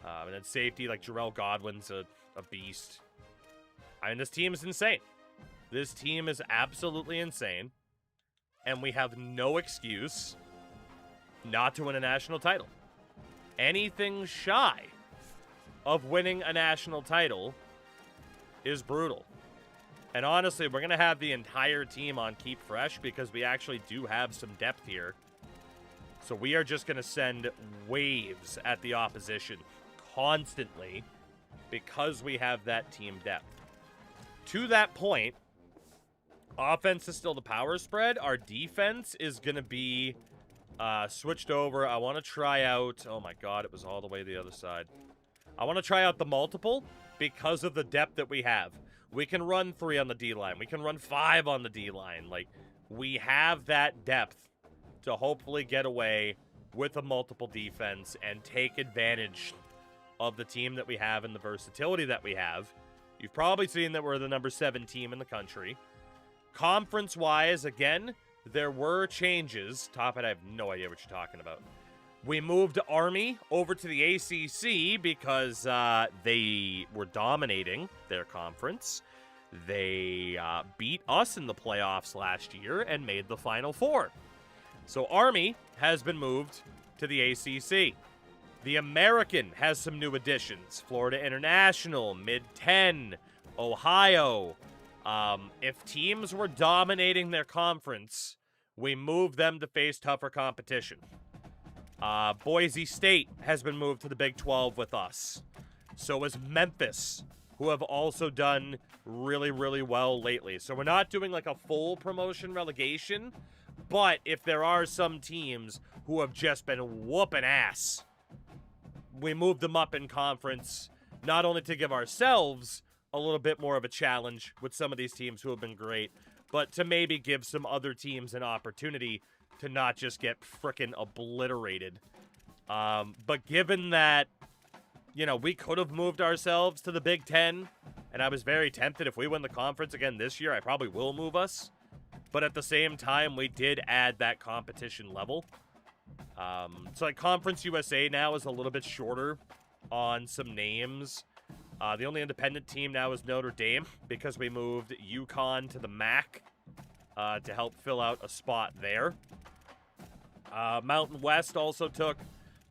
And then safety, like Jarrell Godwin's a beast. I mean, this team is insane. This team is absolutely insane, and we have no excuse not to win a national title. Anything shy of winning a national title is brutal. And honestly, we're going to have the entire team on Keep Fresh because we actually do have some depth here. So we are just going to send waves at the opposition constantly because we have that team depth. To that point, offense is still the power spread. Our defense is going to be switched over. I want to try out... Oh my god, it was all the way the other side. I want to try out the multiple because of the depth that we have. We can run 3 on the D-line. We can run 5 on the D-line. Like, we have that depth to hopefully get away with a multiple defense and take advantage of the team that we have and the versatility that we have. You've probably seen that we're the number 7 team in the country. Conference-wise, again, there were changes. Top it, I have no idea what you're talking about. We moved Army over to the ACC because they were dominating their conference. They beat us in the playoffs last year and made the Final Four. So Army has been moved to the ACC. The American has some new additions. Florida International, Mid-10, Ohio. If teams were dominating their conference, we moved them to face tougher competition. Boise State has been moved to the Big 12 with us. So is Memphis, who have also done really, really well lately. So we're not doing like a full promotion relegation, but if there are some teams who have just been whooping ass, we moved them up in conference, not only to give ourselves a little bit more of a challenge with some of these teams who have been great, but to maybe give some other teams an opportunity to not just get frickin' obliterated. But given that, you know, we could have moved ourselves to the Big 10, and I was very tempted if we win the conference again this year, I probably will move us. But at the same time, we did add that competition level. So like Conference USA now is a little bit shorter on some names. The only independent team now is Notre Dame because we moved UConn to the MAC to help fill out a spot there. Mountain West also took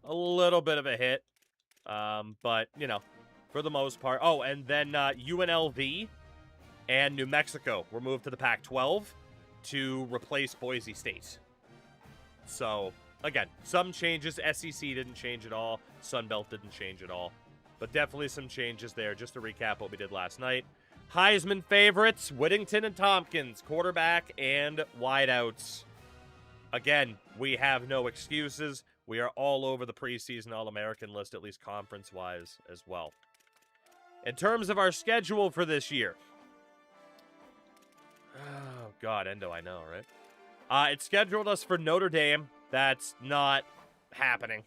a little bit of a hit, but, you know, for the most part. Oh, and then UNLV and New Mexico were moved to the Pac-12 to replace Boise State. So, again, some changes. SEC didn't change at all. Sunbelt didn't change at all. But definitely some changes there, just to recap what we did last night. Heisman favorites, Whittington and Tompkins, quarterback and wideouts. Again, we have no excuses. We are all over the preseason All-American list, at least conference-wise as well. In terms of our schedule for this year. Oh, God, Endo, I know, right? It scheduled us for Notre Dame. That's not happening.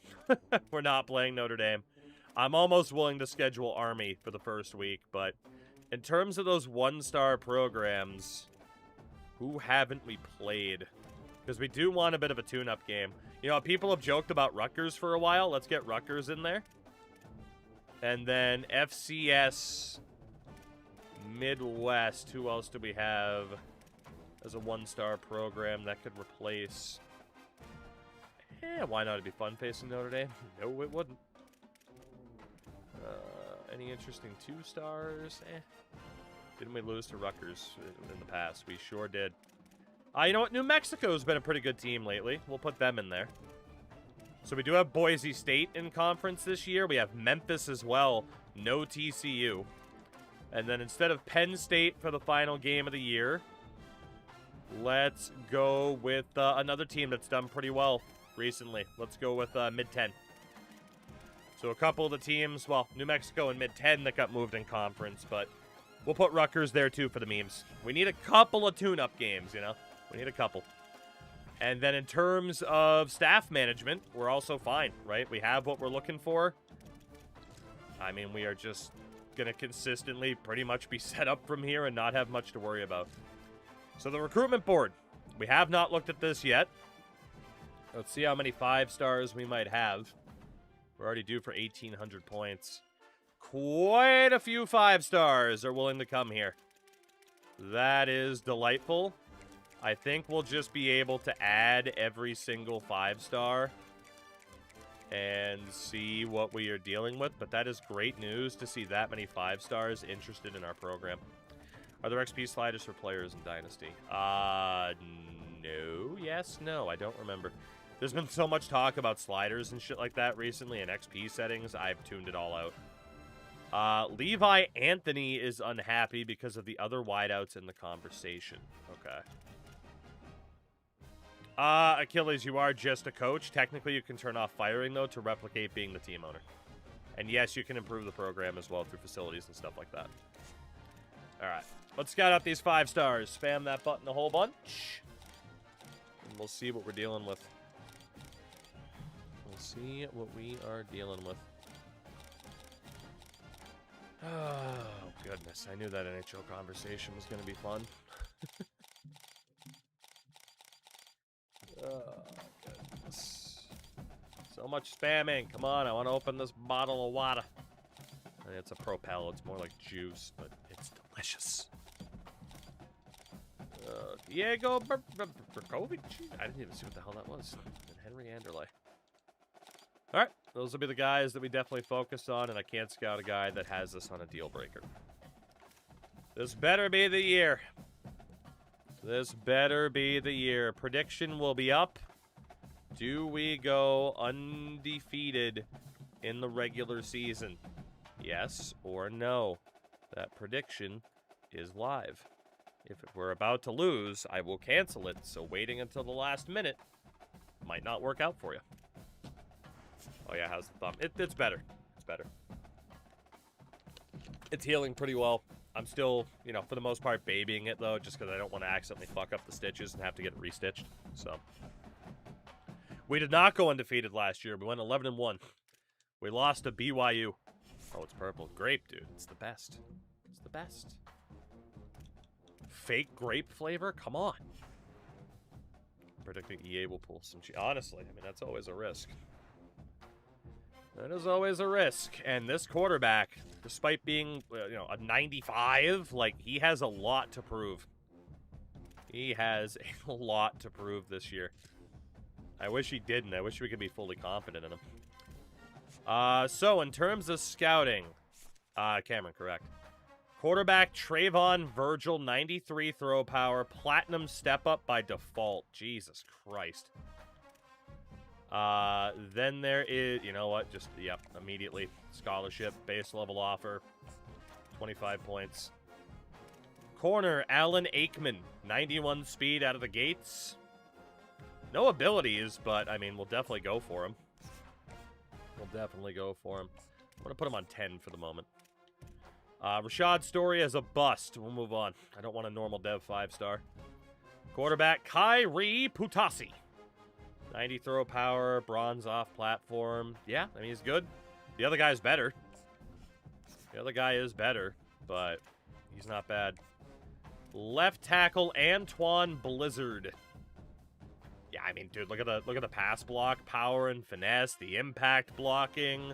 We're not playing Notre Dame. I'm almost willing to schedule Army for the first week, but in terms of those one-star programs, who haven't we played? Because we do want a bit of a tune-up game. You know, people have joked about Rutgers for a while. Let's get Rutgers in there. And then FCS Midwest. Who else do we have as a one-star program that could replace? Why not? It'd be fun facing Notre Dame. No, it wouldn't. Any interesting 2-stars? Didn't we lose to Rutgers in the past? We sure did. You know what? New Mexico's been a pretty good team lately. We'll put them in there. So we do have Boise State in conference this year. We have Memphis as well. No TCU. And then instead of Penn State for the final game of the year, let's go with another team that's done pretty well recently. Let's go with Mid-10. So a couple of the teams, well, New Mexico and Mid-10 that got moved in conference, but we'll put Rutgers there too for the memes. We need a couple of tune-up games, you know? We need a couple. And then in terms of staff management, we're also fine, right? We have what we're looking for. I mean, we are just going to consistently pretty much be set up from here and not have much to worry about. So the recruitment board. We have not looked at this yet. Let's see how many 5-stars we might have. We're already due for 1,800 points. Quite a few 5-stars are willing to come here. That is delightful. I think we'll just be able to add every single 5-star and see what we are dealing with. But that is great news to see that many 5-stars interested in our program. Are there XP sliders for players in Dynasty? No. Yes, no. I don't remember. There's been so much talk about sliders and shit like that recently in XP settings, I've tuned it all out. Levi Anthony is unhappy because of the other wideouts in the conversation. Okay. Achilles, you are just a coach. Technically, you can turn off firing, though, to replicate being the team owner. And yes, you can improve the program as well through facilities and stuff like that. All right. Let's scout out these 5-stars. Spam that button a whole bunch. And we'll see what we're dealing with. We'll see what we are dealing with. Oh, goodness. I knew that NHL conversation was going to be fun. Oh, goodness. So much spamming. Come on, I want to open this bottle of water. It's a Propel. It's more like juice, but it's delicious. Diego Berkovic? I didn't even see what the hell that was. And Henry Anderley. All right, those will be the guys that we definitely focus on, and I can't scout a guy that has this on a deal breaker. This better be the year. This better be the year. Prediction will be up. Do we go undefeated in the regular season? Yes or no? That prediction is live. If we're about to lose, I will cancel it, so waiting until the last minute might not work out for you. Oh yeah, how's the thumb? It's better. It's better. It's healing pretty well. I'm still, you know, for the most part, babying it, though, just because I don't want to accidentally fuck up the stitches and have to get it restitched. So, we did not go undefeated last year. We went 11-1. We lost to BYU. Oh, it's purple. Grape, dude. It's the best. It's the best. Fake grape flavor? Come on. Predicting EA will pull some... Honestly, I mean, that's always a risk. That is always a risk. And this quarterback, despite being, you know, a 95, like, he has a lot to prove. He has a lot to prove this year. I wish he didn't. I wish we could be fully confident in him. So, in terms of scouting, Cameron, correct. Quarterback Trayvon Virgil, 93 throw power, platinum step up by default. Jesus Christ. Then there is, you know what, just, yep, immediately. Scholarship, base level offer, 25 points. Corner, Alan Aikman, 91 speed out of the gates. No abilities, but, I mean, we'll definitely go for him. We'll definitely go for him. I'm going to put him on 10 for the moment. Rashad Story as a bust. We'll move on. I don't want a normal dev 5-star. Quarterback, Kyrie Putasi. 90 throw power, bronze off platform. Yeah, I mean, he's good. The other guy's better. The other guy is better, but he's not bad. Left tackle, Antoine Blizzard. Yeah, I mean, dude, look at the pass block, power and finesse, the impact blocking,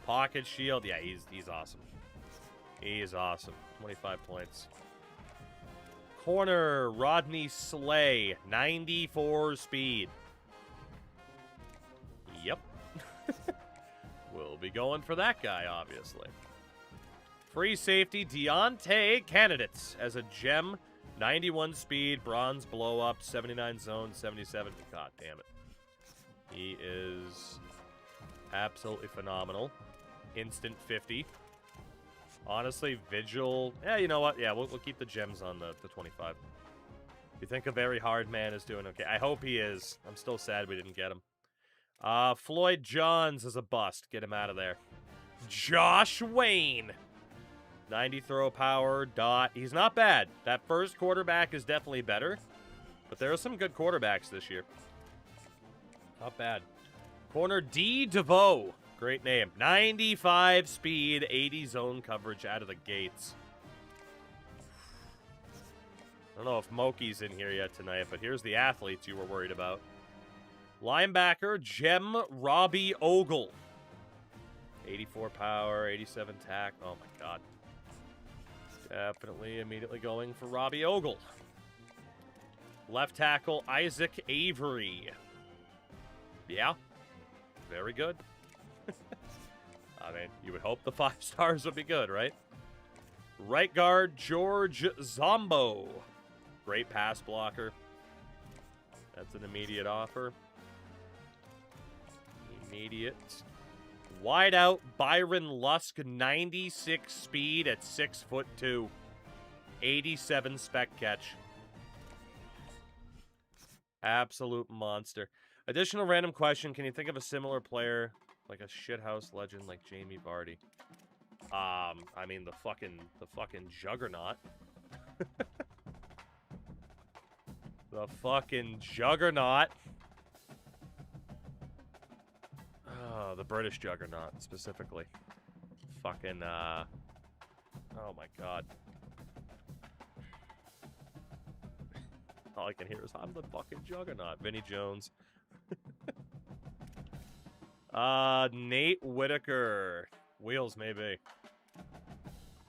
pocket shield. Yeah, he's awesome. He's awesome. 25 points. Corner, Rodney Slay, 94 speed. Yep. We'll be going for that guy, obviously. Free safety, Deontay Candidates as a gem. 91 speed, bronze blow up, 79 zone, 77. God damn it. He is absolutely phenomenal. Instant 50. Honestly, Vigil. Yeah, you know what? Yeah, we'll keep the gems on the 25. You think a very hard man is doing okay? I hope he is. I'm still sad we didn't get him. Floyd Johns is a bust. Get him out of there. Josh Wayne. 90 throw power, dot. He's not bad. That first quarterback is definitely better. But there are some good quarterbacks this year. Not bad. Corner D. DeVoe. Great name. 95 speed, 80 zone coverage out of the gates. I don't know if Moki's in here yet tonight, but here's the athletes you were worried about. Linebacker, Jem Robbie Ogle. 84 power, 87 tack. Oh, my God. Definitely immediately going for Robbie Ogle. Left tackle, Isaac Avery. Yeah, very good. I mean, you would hope the 5 stars would be good, right? Right guard, George Zombo. Great pass blocker. That's an immediate offer. Immediate. Wide out, Byron Lusk, 96 speed at 6'2". 87 spec catch. Absolute monster. Additional random question, can you think of a similar player, like a shithouse legend like Jamie Vardy? I mean, the fucking juggernaut. The fucking juggernaut. Oh, the British juggernaut, specifically. Fucking, oh my god. All I can hear is, I'm the fucking juggernaut. Vinnie Jones. Nate Whitaker. Wheels, maybe.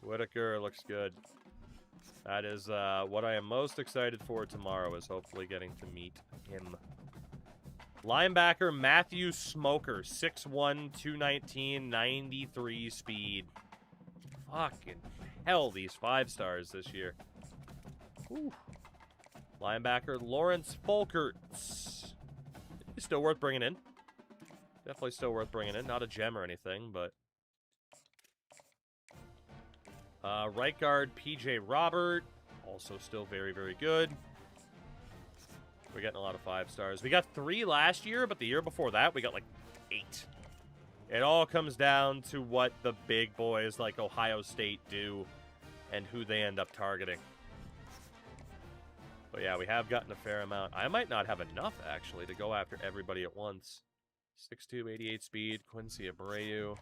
Whitaker looks good. That is what I am most excited for tomorrow, is hopefully getting to meet him. Linebacker Matthew Smoker, 6'1", 219, 93 speed. Fucking hell, these 5 stars this year. Whew. Linebacker Lawrence Folkerts. He's still worth bringing in. Definitely still worth bringing in. Not a gem or anything, but... right guard PJ Robert. Also still very, very good. We're getting a lot of 5 stars. We got 3 last year, but the year before that, we got like 8. It all comes down to what the big boys like Ohio State do and who they end up targeting. But yeah, we have gotten a fair amount. I might not have enough, actually, to go after everybody at once. 6'2", 88 speed, Quincy Abreu.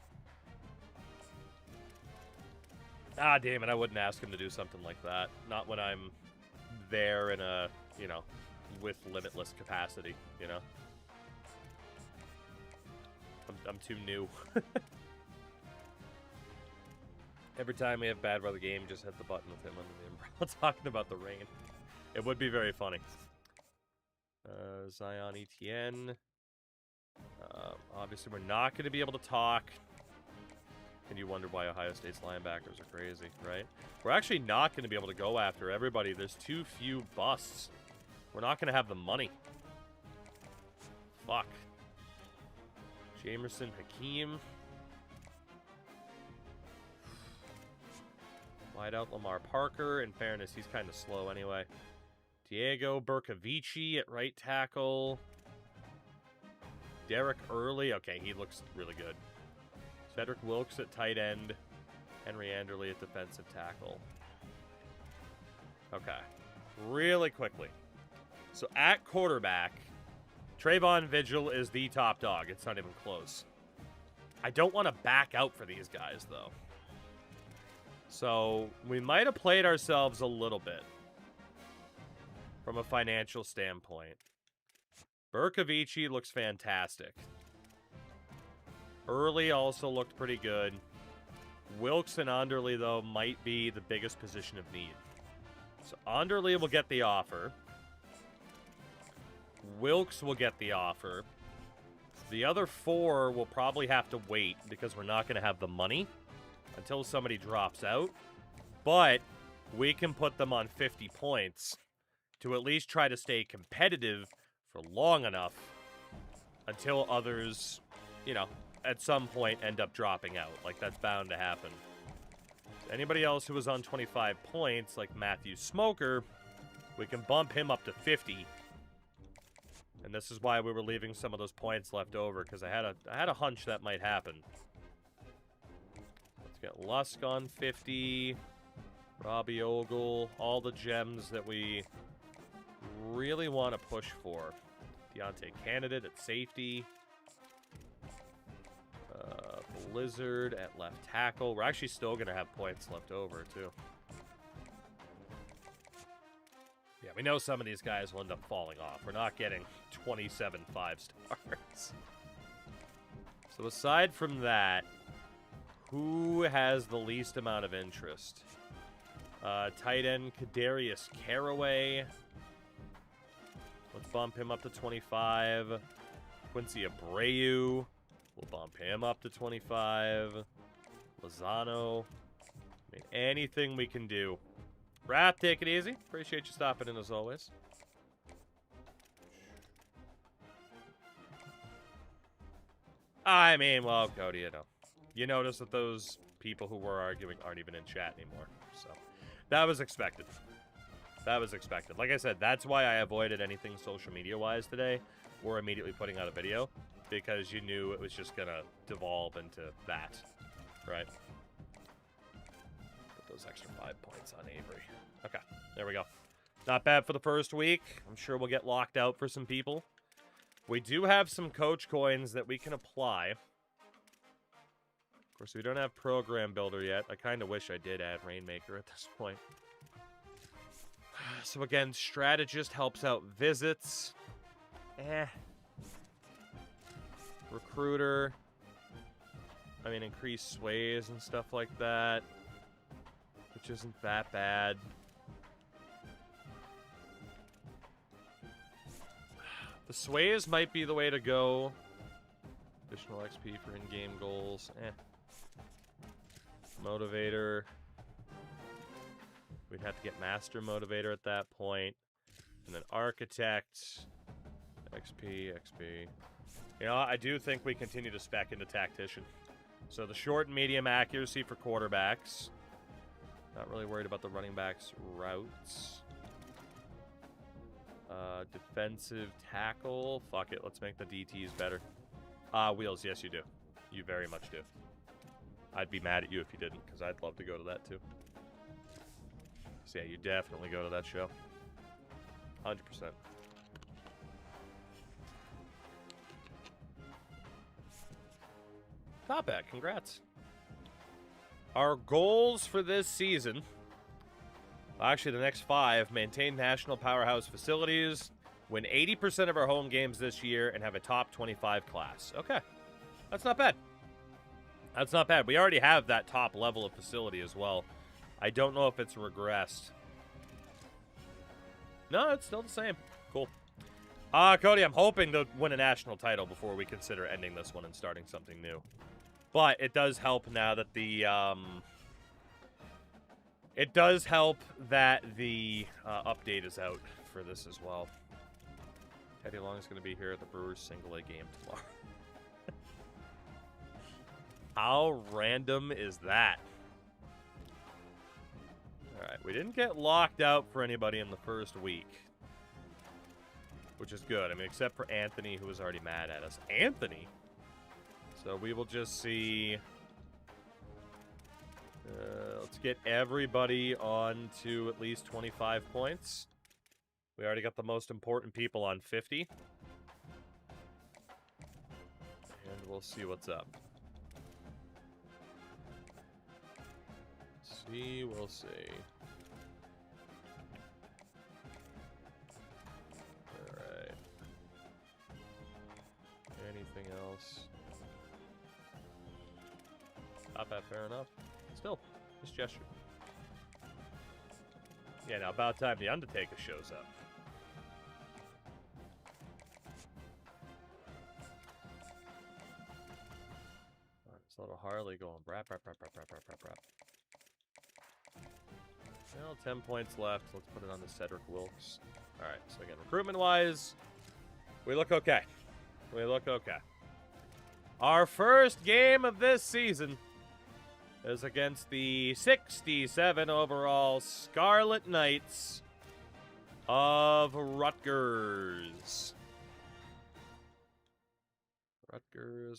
Ah, damn it, I wouldn't ask him to do something like that. Not when I'm there in a, you know, with limitless capacity, you know? I'm too new. Every time we have bad weather game, just hit the button with him under the umbrella talking about the rain. It would be very funny. Zion Etienne. Obviously, we're not going to be able to talk. And you wonder why Ohio State's linebackers are crazy, right? We're actually not going to be able to go after everybody. There's too few busts. We're not going to have the money. Fuck. Jamerson Hakeem. Wide out Lamar Parker. In fairness, he's kind of slow anyway. Diego Bercovici at right tackle. Derek Early. Okay, he looks really good. Cedric Wilkes at tight end. Henry Anderley at defensive tackle. Okay. Really quickly. So at quarterback, Trayvon Vigil is the top dog. It's not even close. I don't want to back out for these guys, though. So we might have played ourselves a little bit from a financial standpoint. Bercovici looks fantastic. Early also looked pretty good. Wilkes and Anderley, though, might be the biggest position of need. So Anderley will get the offer. Wilkes will get the offer. The other 4 will probably have to wait because we're not going to have the money until somebody drops out. But we can put them on 50 points to at least try to stay competitive for long enough until others, you know, at some point end up dropping out. Like, that's bound to happen. Anybody else who was on 25 points, like Matthew Smoker, we can bump him up to 50. And this is why we were leaving some of those points left over, because I had a hunch that might happen. Let's get Lusk on 50. Robbie Ogle. All the gems that we really want to push for. Deontay Candidate at safety. Blizzard at left tackle. We're actually still going to have points left over, too. Yeah, we know some of these guys will end up falling off. We're not getting 27 5-stars. So aside from that, who has the least amount of interest? Tight end Kadarius Caraway. Let's bump him up to 25. Quincy Abreu. We'll bump him up to 25. Lozano. I mean, anything we can do. Wrath, take it easy. Appreciate you stopping in as always. I mean, well, Cody, you notice that those people who were arguing aren't even in chat anymore. So, that was expected. That was expected. Like I said, that's why I avoided anything social media-wise today, or immediately putting out a video, because you knew it was just going to devolve into that, right? Put those extra 5 points on Avery. Okay, there we go. Not bad for the first week. I'm sure we'll get locked out for some people. We do have some coach coins that we can apply. Of course, we don't have Program Builder yet. I kind of wish I did add Rainmaker at this point. So again, Strategist helps out visits. Recruiter. I mean, increase sways and stuff like that, which isn't that bad. The sways might be the way to go. Additional XP for in-game goals. Motivator. We'd have to get Master Motivator at that point. And then Architect. XP. You know, I do think we continue to spec into Tactician. So the short and medium accuracy for quarterbacks. Not really worried about the running backs' routes. Defensive tackle. Fuck it, let's make the DTs better. Wheels, yes you do. You very much do. I'd be mad at you if you didn't, because I'd love to go to that too. So yeah, you definitely go to that show. 100%. Not bad, congrats. Our goals for this season, actually the next 5, maintain national powerhouse facilities, win 80% of our home games this year, and have a top 25 class. Okay, that's not bad. That's not bad. We already have that top level of facility as well. I don't know if it's regressed. No, it's still the same. Cool. Cody, I'm hoping to win a national title before we consider ending this one and starting something new. But it does help now that the, update is out for this as well. Teddy Long is going to be here at the Brewers single-A game tomorrow. How random is that? Alright, we didn't get locked out for anybody in the first week. Which is good. I mean, except for Anthony, who was already mad at us. Anthony? So we will just see... let's get everybody on to at least 25 points. We already got the most important people on 50. And we'll see what's up. We'll see. Alright. Anything else? Not that fair enough. Still, just gesture. Yeah, now about time the Undertaker shows up. Alright, this little Harley going brap. Well, 10 points left. Let's put it on to Cedric Wilkes. Alright, so again, recruitment-wise, we look okay. We look okay. Our first game of this season is against the 67 overall Scarlet Knights of Rutgers.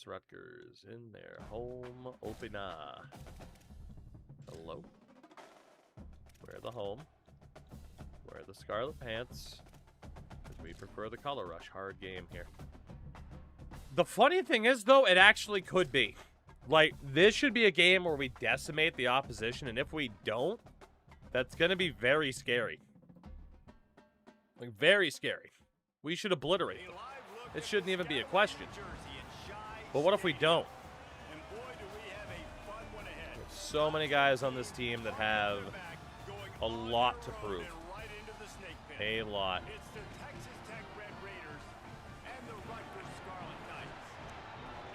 Rutgers in their home opener. Hello. Wear the home. Wear the Scarlet Pants. Because we prefer the Color Rush hard game here. The funny thing is, though, it actually could be. Like, this should be a game where we decimate the opposition, and if we don't, that's going to be very scary. Like, very scary. We should obliterate them. It shouldn't even be a question. But what if we don't? There's so many guys on this team that have A lot to prove. A lot. It's the Texas Tech Red Raiders and the Rutgers Scarlet Knights.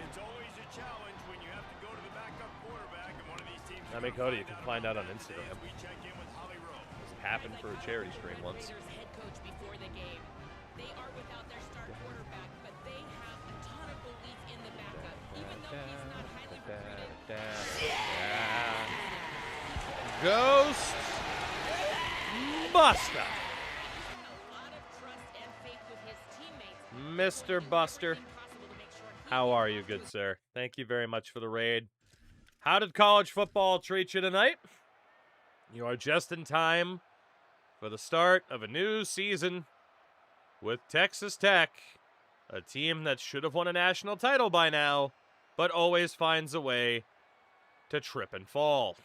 It's always a challenge when you have to go to the backup quarterback and one of these teams. I mean, Cody, you can find out on Instagram. We check in with Holly Rose. It happened for a charity stream once. Head coach before the game. They are without their star quarterback, but they have a ton of belief in the backup, even though he's not highly recruited. Ghost Buster. Mr. Buster. How are you, good sir? Thank you very much for the raid. How did college football treat you tonight? You are just in time for the start of a new season with Texas Tech, a team that should have won a national title by now, but always finds a way to trip and fall.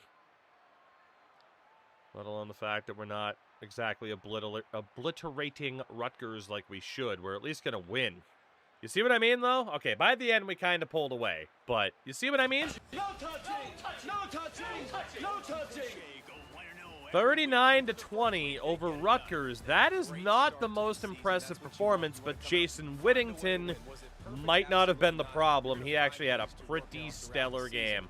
Let alone the fact that we're not exactly obliterating Rutgers like we should. We're at least going to win. You see what I mean, though? Okay, by the end, we kind of pulled away. But you see what I mean? No touching! No touching! No touching! 39-20 over Rutgers. That is not the most impressive performance, but Jason Whittington might not have been the problem. He actually had a pretty stellar game.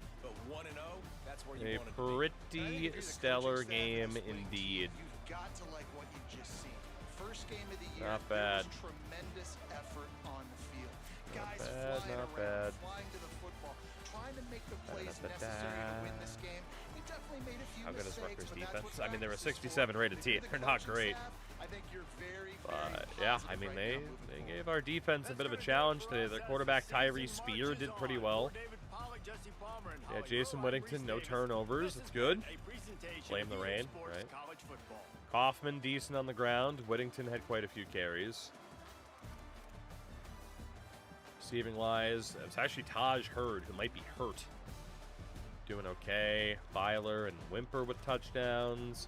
A pretty stellar game indeed. Got to like what you just seen. First game of the year, not bad. Tremendous effort on the field. Not Guys bad, flying not around, bad. flying to the football, trying to make the plays necessary to win this game. We definitely made a few How good is mistakes, Rutgers but that's defense? what I mean, they were a practice is 67 for. rated team. They're not great. I think you're very, But yeah, I mean, they gave our defense a bit of a challenge today. Their quarterback Tyree Spear did pretty well. Yeah, Jason Whittington, no turnovers. It's good. Blame the rain, right? Kaufman, decent on the ground. Whittington had quite a few carries. Receiving wise, it's actually Taj Hurd, who might be hurt. Doing okay. Byler and Wimper with touchdowns.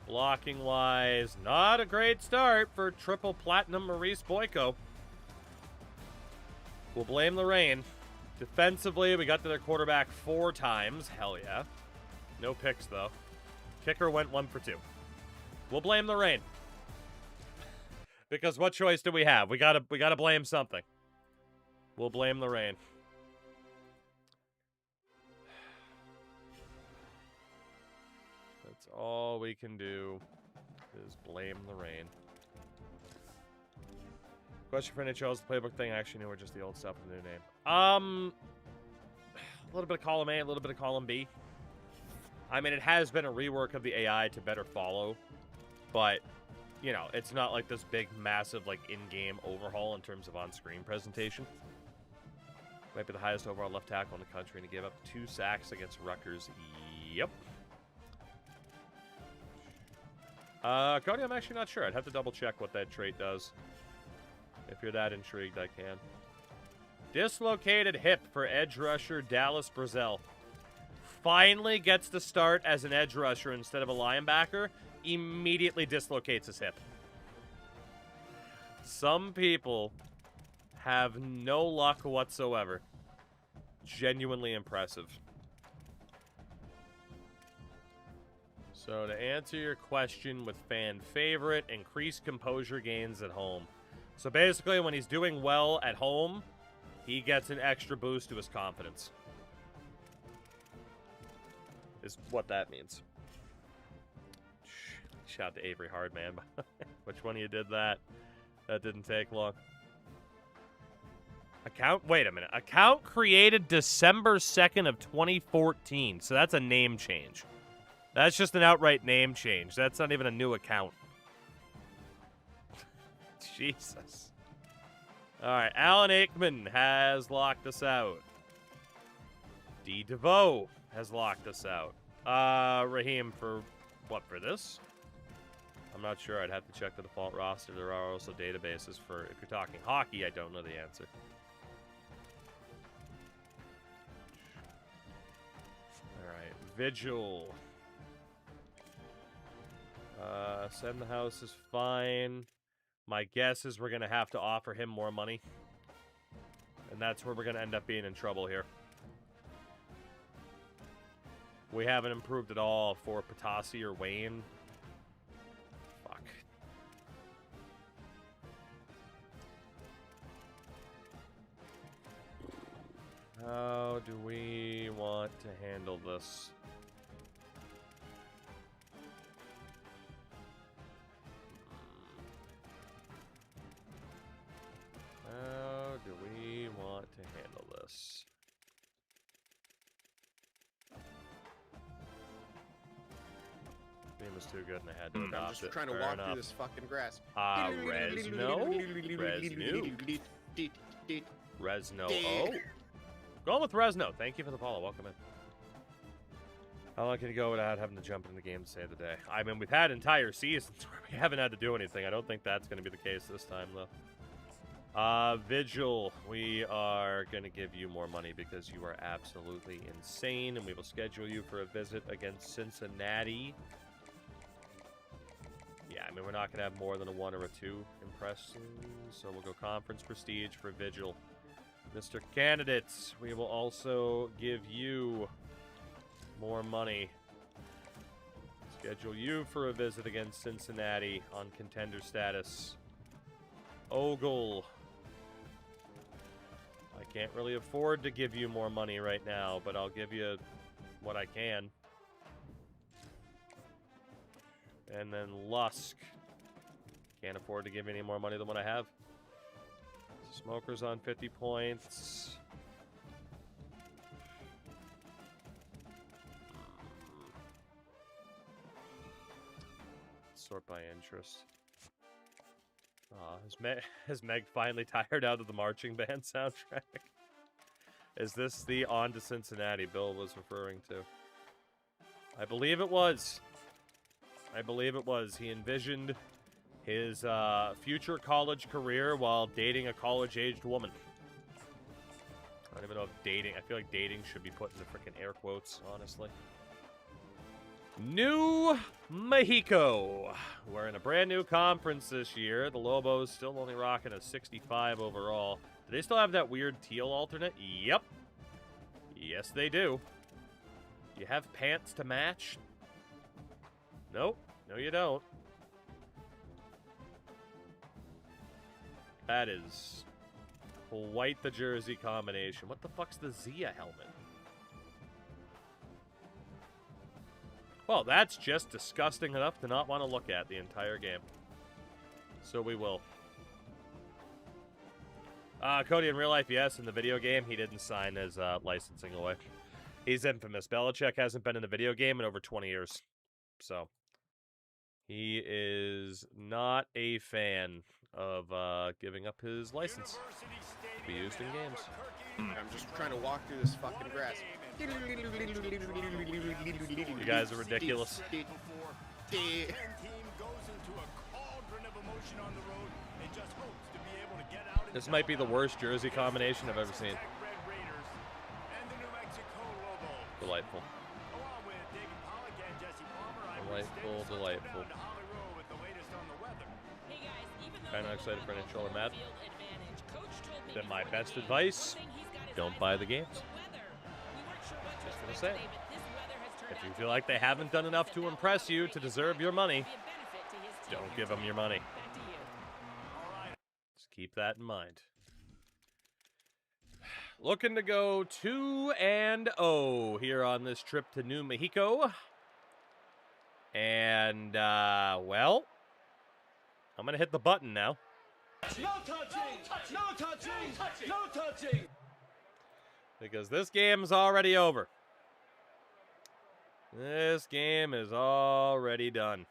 Blocking wise, not a great start for triple platinum Maurice Boyko. We'll blame the rain. Defensively, we got to their quarterback 4 times. Hell yeah. No picks, though. Kicker went 1 for 2. We'll blame the rain. Because what choice do we have? We gotta blame something. We'll blame the rain. That's all we can do is blame the rain. Question for NHL is the playbook thing. I actually knew we're just the old stuff with the new name. A little bit of column A, a little bit of column B. I mean, it has been a rework of the AI to better follow, but, you know, it's not like this big, massive, like, in-game overhaul in terms of on-screen presentation. Might be the highest overall left tackle in the country, and he gave up 2 sacks against Rutgers. Yep. Cody, I'm actually not sure. I'd have to double-check what that trait does. If you're that intrigued, I can. Dislocated hip for edge rusher Dallas Brazel. Finally gets to start as an edge rusher instead of a linebacker. Immediately dislocates his hip. Some people have no luck whatsoever. Genuinely impressive. So to answer your question with fan favorite, increased composure gains at home. So basically when he's doing well at home, he gets an extra boost to his confidence. Is what that means. Shout out to Avery Hardman. Which one of you did that? That didn't take long. Account, wait a minute. Account created December 2nd of 2014. So that's a name change. That's just an outright name change. That's not even a new account. Jesus. All right, Alan Aikman has locked us out. D. DeVoe has locked us out. Raheem, for what, for this? I'm not sure. I'd have to check the default roster. There are also databases for, if you're talking hockey, I don't know the answer. All right, Vigil. Send the house is fine. My guess is we're going to have to offer him more money. And that's where we're going to end up being in trouble here. We haven't improved at all for Patasi or Wayne. How do we want to handle this? How do we want to handle this? Game was too good and I had to adopt I'm just it. trying to Fair walk enough. through this fucking grass. Resno. Oh. Going with Resno. Thank you for the follow. Welcome in. How long can you go without having to jump into the game to save the day? I mean, we've had entire seasons where we haven't had to do anything. I don't think that's going to be the case this time, though. Vigil, we are going to give you more money because you are absolutely insane, and we will schedule you for a visit against Cincinnati. Yeah, I mean, we're not going to have more than a 1 or a 2 impressions, so we'll go Conference Prestige for Vigil. Mr. Candidates, we will also give you more money. Schedule you for a visit against Cincinnati on contender status. Ogle. I can't really afford to give you more money right now, but I'll give you what I can. And then Lusk. Can't afford to give any more money than what I have. Smokers on 50 points. Sort by interest. Has Meg finally tired out of the marching band soundtrack? Is this the On to Cincinnati Bill was referring to? I believe it was. I believe it was. He envisioned his future college career while dating a college-aged woman. I don't even know if dating... I feel like dating should be put in the freaking air quotes, honestly. New Mexico. We're in a brand new conference this year. The Lobos still only rocking a 65 overall. Do they still have that weird teal alternate? Yep. Yes, they do. Do you have pants to match? Nope. No, you don't. That is quite the jersey combination. What the fuck's the Zia helmet? Well, that's just disgusting enough to not want to look at the entire game. So we will. Cody, in real life, yes. In the video game, he didn't sign his licensing away. He's infamous. Belichick hasn't been in a video game in over 20 years. So, he is not a fan of giving up his license to be used in games. I'm just trying to walk through this fucking grass. You guys are ridiculous. This might be the worst jersey combination I've ever seen. Delightful. Delightful, delightful. Kind of excited for an intro or mad. Then my best advice, don't buy the games. Just gonna say, if you feel like they haven't done enough to impress you to deserve your money, don't give them your money. Just keep that in mind. Looking to go 2-0 here on this trip to New Mexico. And, well, I'm going to hit the button now. No touching! No touching! No touching! Because this game's already over. This game is already done.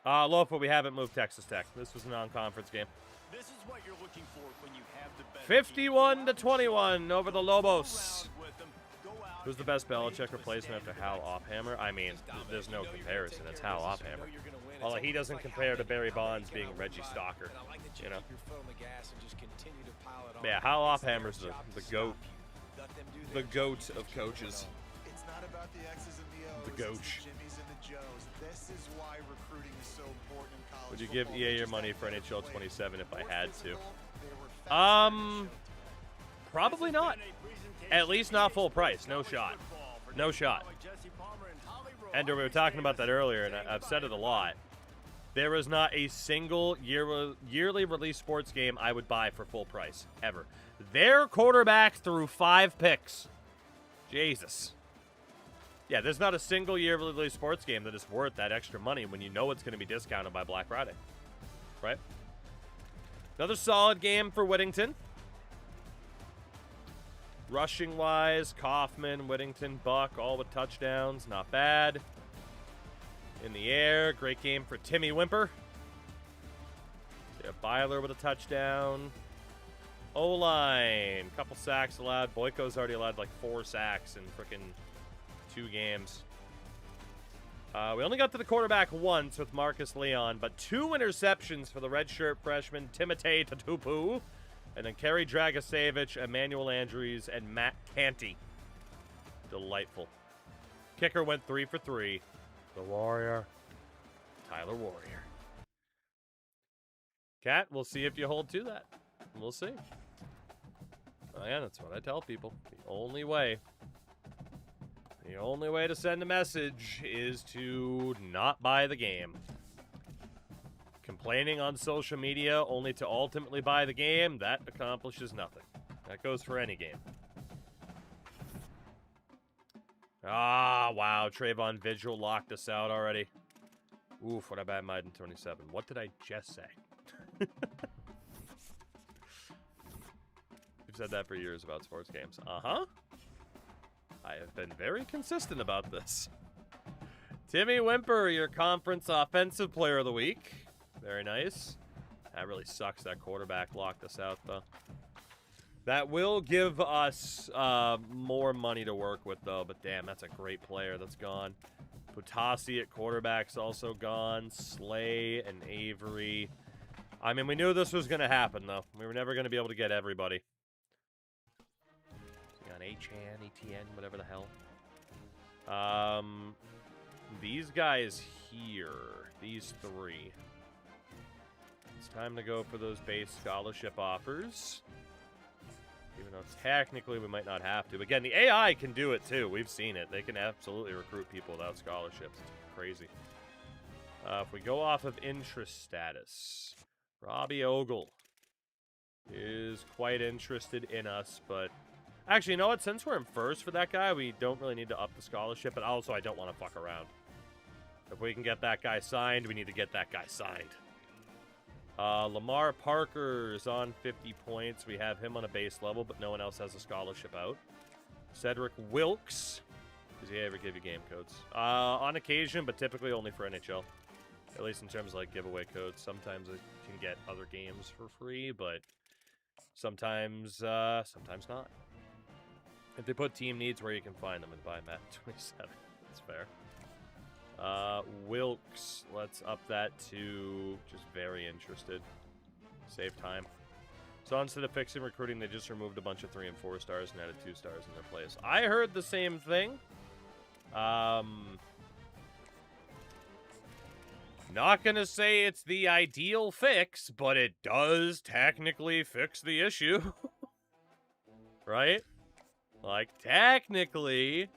Lofa, we haven't moved Texas Tech. This was a non-conference game. This is what you're looking for when you have the better 51-21 over the Lobos. Who's the best Belichick replacement after Hal Ophammer? I mean, there's no comparison. It's Hal Ophammer. Although he doesn't compare to Barry Bonds being Reggie Stalker, you know. Yeah, Hal Ophammer's the goat. The goat of coaches. It's not about the X's and the O's. The goat. It's the Jimmys and the Joes. This is why recruiting is so important in college. Would you give football. EA your money for NHL 27 if I had to? They were faster than Probably not. At least not full price. No shot. No shot. Ender, we were talking about that earlier, and I've said it a lot. There is not a single yearly release sports game I would buy for full price, ever. Their quarterback threw 5 picks. Jesus. Yeah, there's not a single yearly release sports game that is worth that extra money when you know it's going to be discounted by Black Friday. Right? Another solid game for Whittington. Rushing-wise, Kaufman, Whittington, Buck, all with touchdowns. Not bad. In the air, great game for Timmy Wimper. Yeah, Byler with a touchdown. O-line, couple sacks allowed. Boyko's already allowed like 4 sacks in frickin' 2 games. We only got to the quarterback once with Marcus Leon, but 2 interceptions for the redshirt freshman Timotei Tatupu, and then Kerry Dragasevich, Emmanuel Andrews, and Matt Canty. Delightful. Kicker went 3 for 3. The Warrior. Tyler Warrior. Cat, we'll see if you hold to that. We'll see. Oh yeah, that's what I tell people. The only way to send a message is to not buy the game. Complaining on social media only to ultimately buy the game, that accomplishes nothing. That goes for any game. Ah, wow. Trayvon Vigil locked us out already. Oof, what about Madden 27? What did I just say? We've said that for years about sports games. Uh-huh. I have been very consistent about this. Timmy Wimper, your conference offensive player of the week. Very nice. That really sucks that quarterback locked us out, though. That will give us more money to work with, though. But damn, that's a great player that's gone. Putasi at quarterback's also gone. Slay and Avery. I mean, we knew this was going to happen, though. We were never going to be able to get everybody. So on Achan, ETN, whatever the hell. These guys here. These 3. It's time to go for those base scholarship offers. Even though technically we might not have to. Again, the AI can do it too. We've seen it. They can absolutely recruit people without scholarships. It's crazy. If we go off of interest status, Robbie Ogle is quite interested in us, but actually, you know what? Since we're in first for that guy, we don't really need to up the scholarship, but also I don't want to fuck around. If we can get that guy signed, we need to get that guy signed. Lamar Parker's on 50 points. We have him on a base level, but no one else has a scholarship out. Cedric Wilkes. Does he ever give you game codes? On occasion, but typically only for NHL. At least in terms of like giveaway codes. Sometimes I can get other games for free, but sometimes not. If they put team needs where you can find them and buy Matt 27, that's fair. Wilkes, let's up that to just very interested. Save time. So instead of fixing recruiting, they just removed a bunch of 3 and 4 stars and added 2 stars in their place. I heard the same thing. Not gonna say it's the ideal fix, but it does technically fix the issue. Right? Like, technically,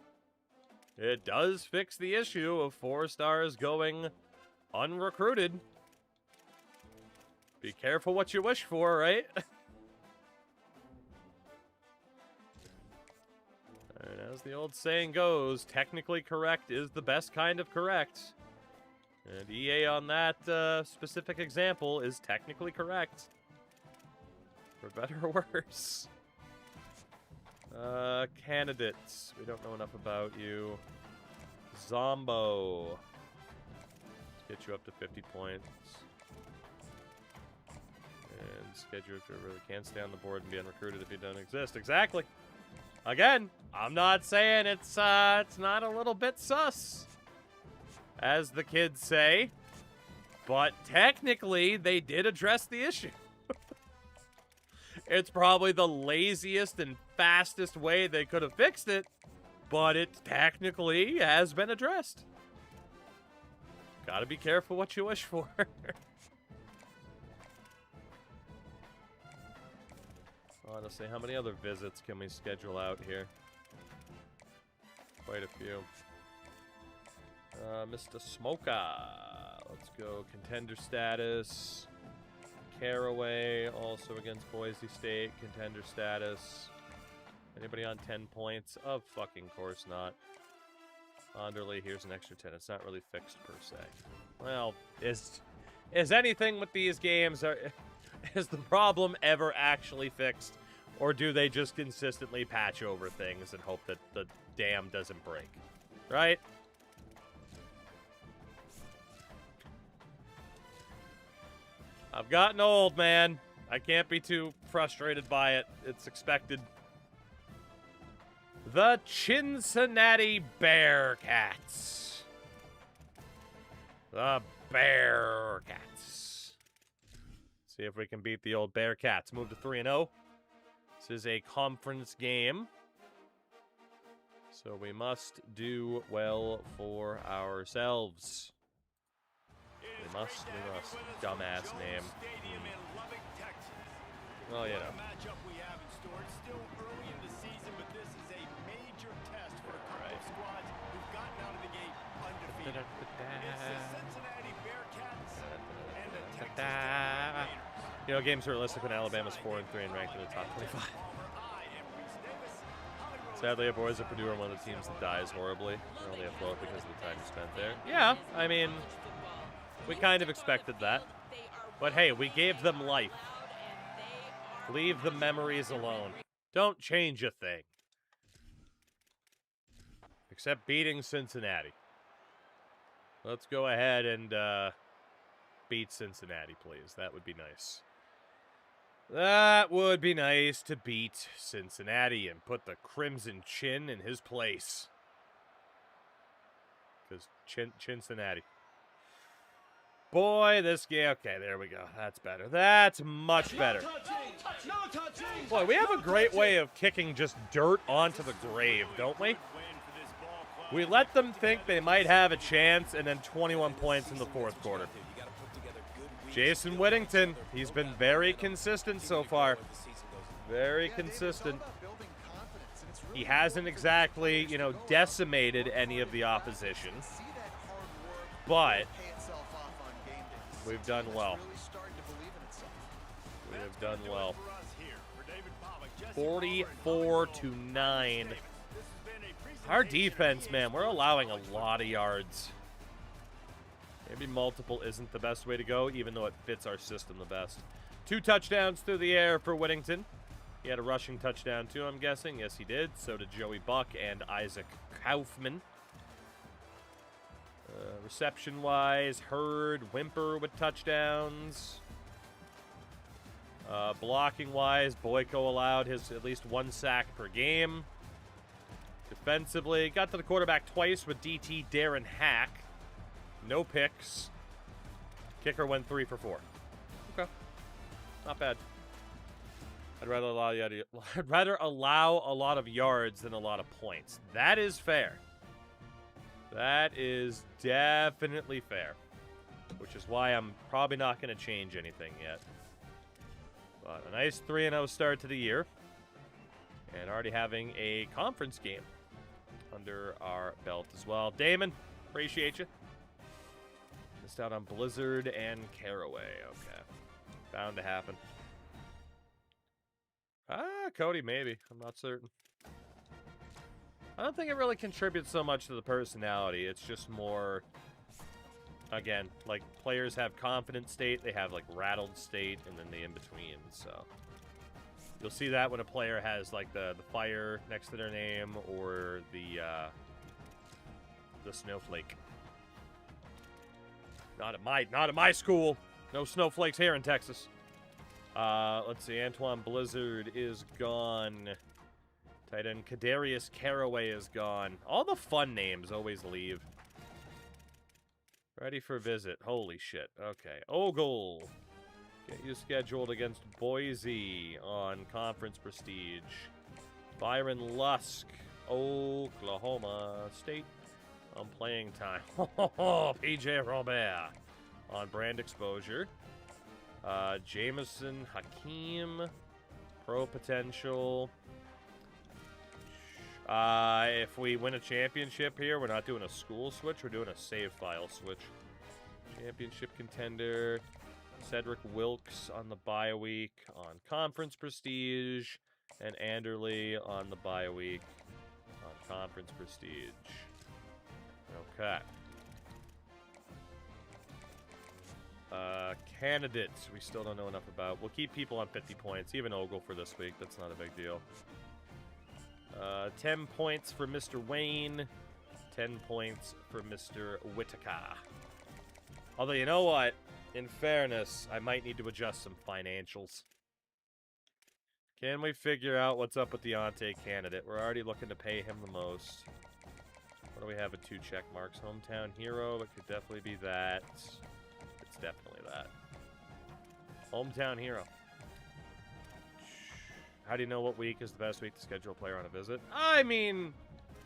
it does fix the issue of 4 stars going unrecruited. Be careful what you wish for, right? And as the old saying goes, technically correct is the best kind of correct. And EA on that specific example is technically correct. For better or worse. Candidates. We don't know enough about you. Zombo. Let's get you up to 50 points. And schedule if you really can stay on the board and be unrecruited if you don't exist. Exactly. Again, I'm not saying it's not a little bit sus, as the kids say, but technically they did address the issue. It's probably the laziest and fastest way they could have fixed it, but it technically has been addressed. Gotta be careful what you wish for. Honestly, how many other visits can we schedule out here? Quite a few. Mr. Smoker. Let's go contender status. Caraway also against Boise State, contender status. Anybody on 10 points? Of fucking course not. Onderly, here's an extra 10. It's not really fixed per se. Well, is anything with these games, is the problem ever actually fixed? Or do they just consistently patch over things and hope that the dam doesn't break? Right? I've gotten old, man. I can't be too frustrated by it. It's expected. The Cincinnati Bearcats. The Bearcats. See if we can beat the old Bearcats. Move to 3-0. This is a conference game. So we must do well for ourselves. We must. Dumbass name. Well, you know. Matchup we have in store. It's still early in the season, but this is a major test for a couple of squads who've gotten out of the gate undefeated. It's the Cincinnati Bearcats and the Texas Tech Raiders. You know, game's realistic when Alabama's 4-3 and ranked in the top 25. Sadly, our boys at Purdue are one of the teams that dies horribly. They're only afloat because of the time spent there. Yeah, I mean, we kind of expected that. But hey, we gave them life. Leave the memories alone. Don't change a thing. Except beating Cincinnati. Let's go ahead and beat Cincinnati, please. That would be nice. That would be nice to beat Cincinnati and put the Crimson Chin in his place. Because Cincinnati. Boy, this game... Okay, there we go. That's better. That's much better. Boy, we have a great way of kicking just dirt onto the grave, don't we? We let them think they might have a chance, and then 21 points in the fourth quarter. Jason Whittington, he's been very consistent so far. Very consistent. He hasn't exactly, you know, decimated any of the opposition. But we've done well. We have done well. 44-9. Our defense, man, we're allowing a lot of yards. Maybe multiple isn't the best way to go, even though it fits our system the best. 2 touchdowns through the air for Whittington. He had a rushing touchdown, too, I'm guessing. Yes, he did. So did Joey Buck and Isaac Kaufman. Reception-wise, Hurd, Whimper with touchdowns. Blocking-wise, Boyko allowed his at least 1 sack per game. Defensively, got to the quarterback twice with DT Darren Hack. No picks. Kicker went 3 for 4. Okay. Not bad. I'd rather allow a lot of yards than a lot of points. That is fair. That is definitely fair. Which is why I'm probably not going to change anything yet. But a nice 3-0 start to the year. And already having a conference game under our belt as well. Damon, appreciate you. Missed out on Blizzard and Caraway. Okay. Bound to happen. Cody, maybe. I'm not certain. I don't think it really contributes so much to the personality. It's just more, again, like players have confident state, they have like rattled state, and then the in-between, so. You'll see that when a player has like the fire next to their name or the snowflake. Not at my school. No snowflakes here in Texas. Let's see. Antoine Blizzard is gone. Tight end Kadarius Caraway is gone. All the fun names always leave. Ready for visit. Holy shit. Okay. Ogle. Get you scheduled against Boise on Conference Prestige. Byron Lusk. Oklahoma State on playing time. PJ Robert on brand exposure. Jameson Hakeem. Pro potential. If we win a championship here, we're not doing a school switch. We're doing a save file switch. Championship contender. Cedric Wilkes on the bye week on conference prestige. And Anderley on the bye week on conference prestige. Okay. Candidates we still don't know enough about. We'll keep people on 50 points. Even Ogle for this week. That's not a big deal. 10 points for Mr. Wayne. 10 points for Mr. Whitaker. Although, you know what? In fairness, I might need to adjust some financials. Can we figure out what's up with the Ante candidate? We're already looking to pay him the most. What do we have at 2 check marks? Hometown hero. It could definitely be that. It's definitely that. Hometown hero. How do you know what week is the best week to schedule a player on a visit? I mean,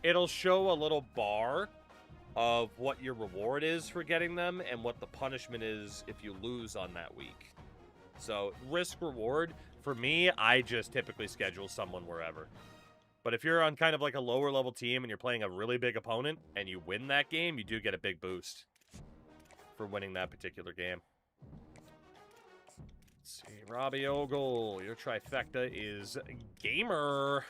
it'll show a little bar of what your reward is for getting them and what the punishment is if you lose on that week. So, risk-reward, for me, I just typically schedule someone wherever. But if you're on kind of like a lower-level team and you're playing a really big opponent and you win that game, you do get a big boost for winning that particular game. Let's see, Robbie Ogle, your trifecta is Gamer.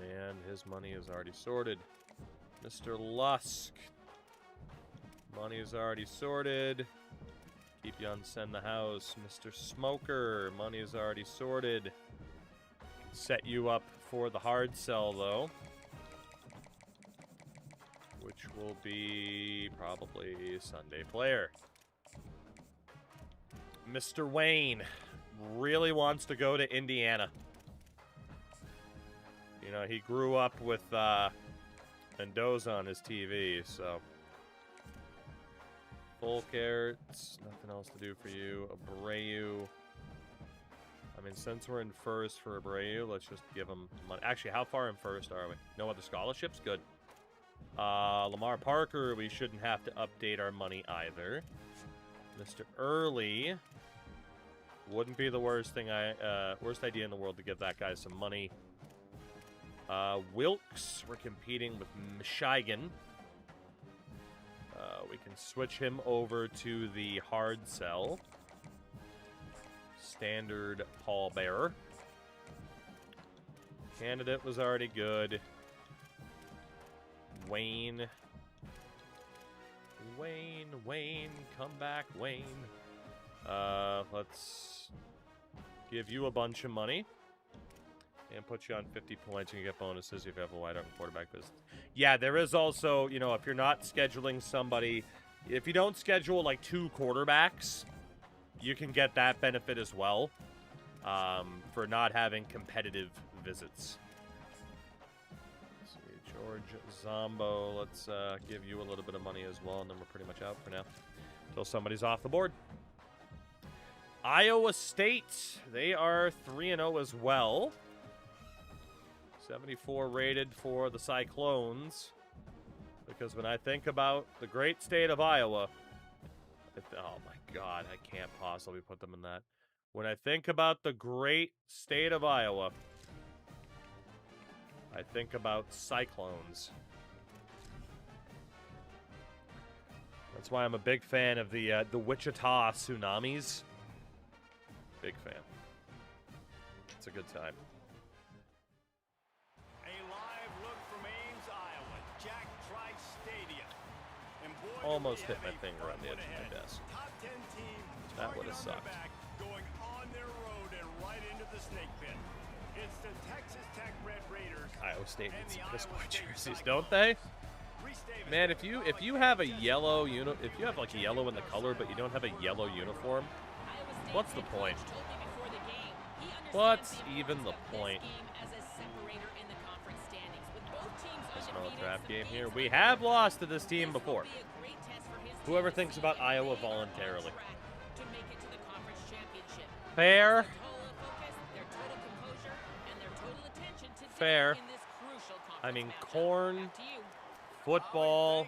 And his money is already sorted. Mr. Lusk, money is already sorted. Keep you on Send the House. Mr. Smoker, money is already sorted. Set you up for the hard sell, though. Which will be probably Sunday Player. Mr. Wayne really wants to go to Indiana. You know, he grew up with Mendoza on his TV, so... Full carrots, nothing else to do for you. Abreu. I mean, since we're in first for Abreu, let's just give him money. Actually, how far in first are we? No other scholarships? Good. Lamar Parker, we shouldn't have to update our money either. Mr. Early. Wouldn't be the worst thing worst idea in the world to give that guy some money. Wilkes, we're competing with Michigan. We can switch him over to the hard sell. Standard pallbearer. Candidate was already good. Wayne. Wayne, come back, Wayne. Let's give you a bunch of money. And put you on 50 points, and you get bonuses if you have a wide open quarterback business. Yeah, there is also, you know, if you're not scheduling somebody, if you don't schedule like 2 quarterbacks, you can get that benefit as well for not having competitive visits. Let's see, George Zombo, let's give you a little bit of money as well, and then we're pretty much out for now until somebody's off the board. Iowa State, they are 3-0 as well. 74 rated for the Cyclones. Because when I think about the great state of Iowa... oh my god, I can't possibly put them in that. When I think about the great state of Iowa, I think about Cyclones. That's why I'm a big fan of the Wichita Tsunamis. Big fan. It's a good time. Almost hit my finger on the edge of my desk. That would have sucked. Going on their road and right into the snake pit. It's the Texas Tech Red Raiders. Iowa State needs some piss boy jerseys, don't they? Man, if you have a yellow if you have like a yellow in the color, but you don't have a yellow uniform, what's the point? What's even the point? There's no trap game here. We have lost to this team before. Whoever thinks about Iowa voluntarily. Fair. Fair. I mean, corn, football,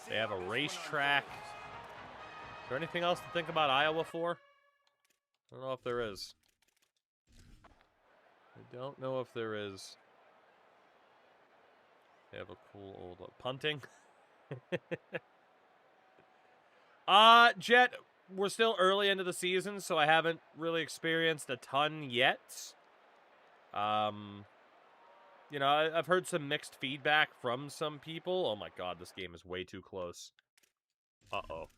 they have a racetrack. Is there anything else to think about Iowa for? I don't know if there is. I don't know if there is. They have a cool old punting. Jet, we're still early into the season, so I haven't really experienced a ton yet. You know, I've heard some mixed feedback from some people. Oh my god, this game is way too close. Uh-oh.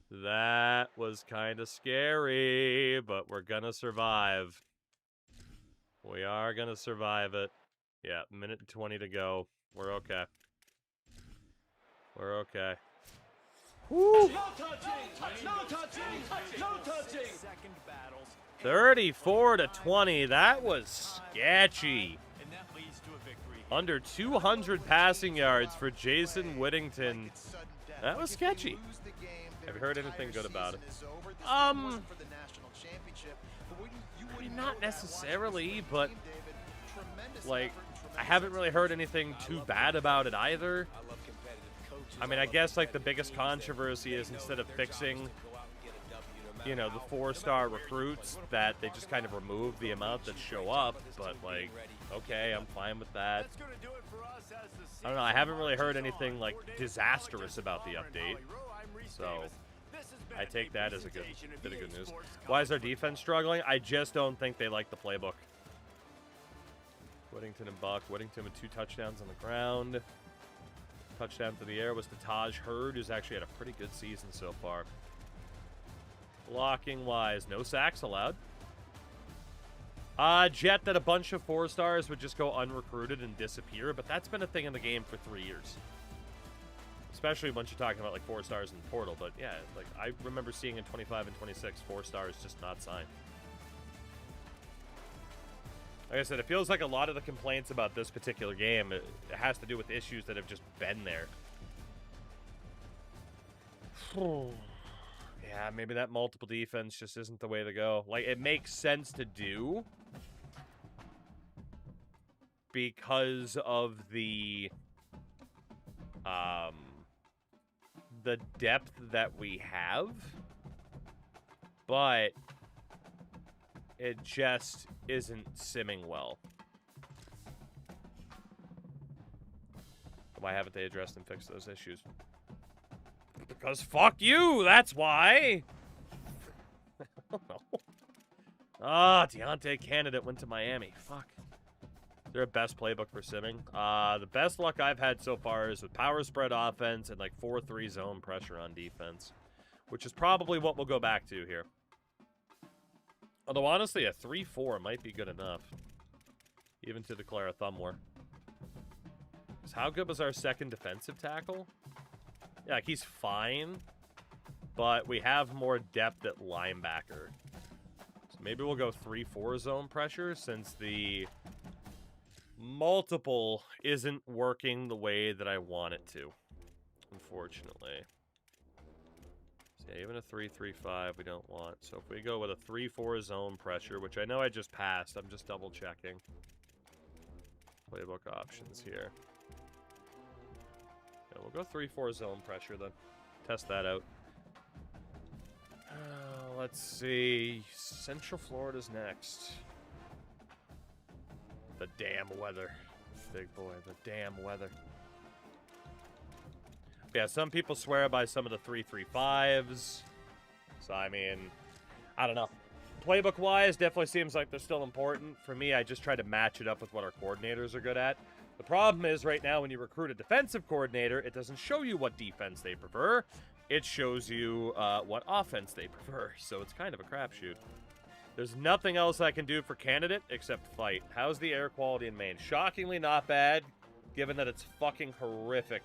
That was kind of scary, but we're gonna survive. We are gonna survive it. Yeah, minute and 20 to go. We're okay. We're okay. No touching! No touching! No touching! 34 to 20. That was sketchy. And that leads to a victory. Under 200 passing yards for Jason Whittington. That was sketchy. Have you heard anything good about it? I mean, not necessarily, but like, I haven't really heard anything too bad about it either. I mean, I guess like the biggest controversy is instead of fixing, you know, the 4-star recruits, that they just kind of remove the amount that show up. But like, okay, I'm fine with that. I don't know. I haven't really heard anything like disastrous about the update, so I take that as a good bit of good news. Why is our defense struggling? I just don't think they like the playbook. Whittington and Buck. Whittington with 2 touchdowns on the ground. Touchdown to the air was to Taj Hurd, who's actually had a pretty good season so far. Blocking wise, no sacks allowed. Jet that a bunch of 4-stars would just go unrecruited and disappear, but that's been a thing in the game for 3 years. Especially once you're talking about like 4-stars in the portal, but yeah, like I remember seeing in 25 and 26 4-stars just not signed. Like I said, it feels like a lot of the complaints about this particular game, it has to do with issues that have just been there. Yeah, maybe that multiple defense just isn't the way to go. Like, it makes sense to do because of the depth that we have, but it just isn't simming well. Why haven't they addressed and fixed those issues? Because fuck you, that's why! I don't know. Ah, Deontay Candidate went to Miami. Fuck. Is there a best playbook for simming? The best luck I've had so far is with power spread offense and like 4-3 zone pressure on defense, which is probably what we'll go back to here. Although, honestly, a 3-4 might be good enough. Even to declare a thumb war. How good was our second defensive tackle? Yeah, like, he's fine. But we have more depth at linebacker. So maybe we'll go 3-4 zone pressure since the multiple isn't working the way that I want it to. Unfortunately. Yeah, even a 3-3-5 we don't want. So if we go with a 3-4 zone pressure, which I know I just passed, I'm just double checking. Playbook options here. Yeah, we'll go 3-4 zone pressure then. Test that out. Let's see. Central Florida's next. The damn weather. Big boy, the damn weather. Yeah, some people swear by some of the 3-3-5s. So, I mean, I don't know. Playbook-wise, definitely seems like they're still important. For me, I just try to match it up with what our coordinators are good at. The problem is, right now, when you recruit a defensive coordinator, it doesn't show you what defense they prefer. It shows you what offense they prefer. So it's kind of a crapshoot. There's nothing else I can do for Candidate except fight. How's the air quality in Maine? Shockingly not bad, given that it's fucking horrific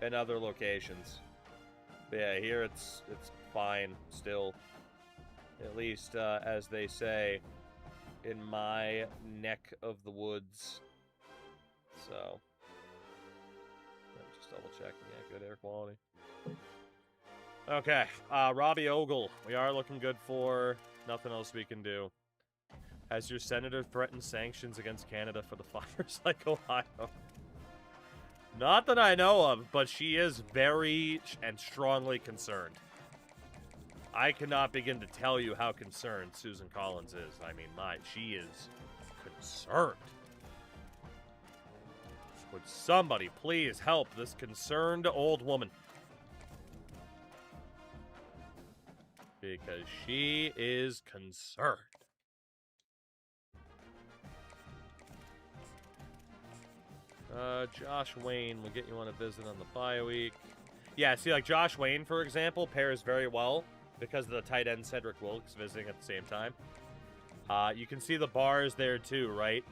in other locations. But yeah, here it's fine still. At least, as they say, in my neck of the woods. So, I'm just double checking. Yeah, good air quality. Okay, Robbie Ogle. We are looking good for. Nothing else we can do. Has your senator threatened sanctions against Canada for the fires like Ohio? Not that I know of, but she is very and strongly concerned. I cannot begin to tell you how concerned Susan Collins is. I mean, she is concerned. Would somebody please help this concerned old woman? Because she is concerned. Josh Wayne will get you on a visit on the bye week. Yeah, see, like Josh Wayne, for example, pairs very well because of the tight end Cedric Wilkes visiting at the same time. You can see the bars there too, right?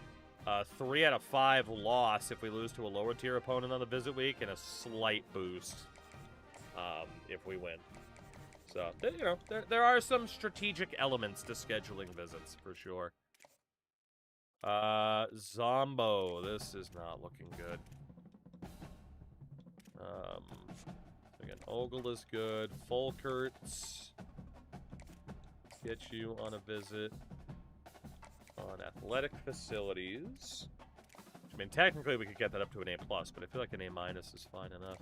3 out of 5 loss if we lose to a lower tier opponent on the visit week, and a slight boost if we win. So, you know, there are some strategic elements to scheduling visits for sure. Zombo, this is not looking good. Again, Ogle is good. Folkerts, get you on a visit on athletic facilities. I mean, technically we could get that up to an A+, but I feel like an A- is fine enough.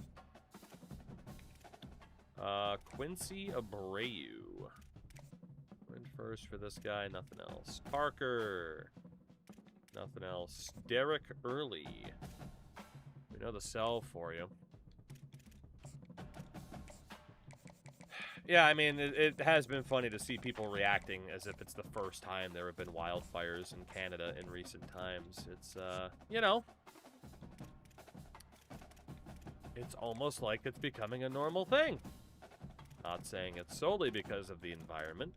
Quincy Abreu. Went first for this guy, nothing else. Parker. Nothing else. Derek Early. We know the sell for you. Yeah, I mean, it has been funny to see people reacting as if it's the first time there have been wildfires in Canada in recent times. It's, you know, it's almost like it's becoming a normal thing. Not saying it's solely because of the environment,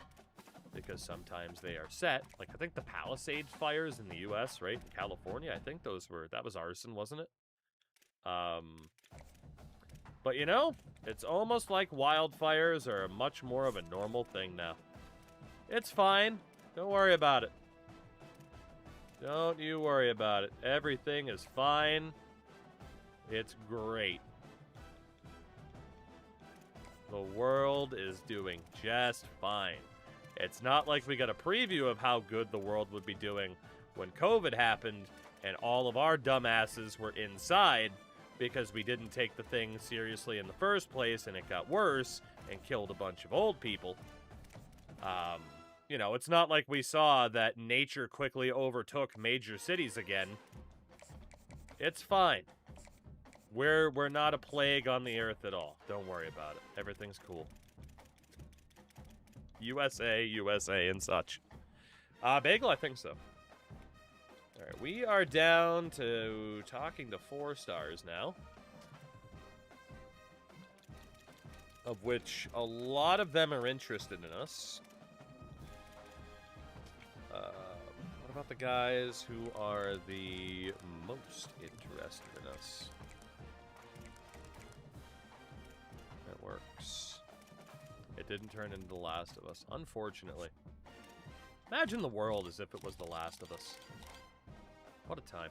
because sometimes they are set. Like, I think the Palisades fires in the U.S., right? In California, I think that was arson, wasn't it? But, you know, it's almost like wildfires are much more of a normal thing now. It's fine. Don't worry about it. Don't you worry about it. Everything is fine. It's great. The world is doing just fine. It's not like we got a preview of how good the world would be doing when COVID happened and all of our dumbasses were inside because we didn't take the thing seriously in the first place and it got worse and killed a bunch of old people. You know, it's not like we saw that nature quickly overtook major cities again. It's fine. We're not a plague on the earth at all. Don't worry about it. Everything's cool. USA, USA, and such. Bagel, I think so. Alright, we are down to talking to 4 stars now. Of which a lot of them are interested in us. What about the guys who are the most interested in us? That works. It didn't turn into The Last of Us, unfortunately. Imagine the world as if it was The Last of Us. What a time.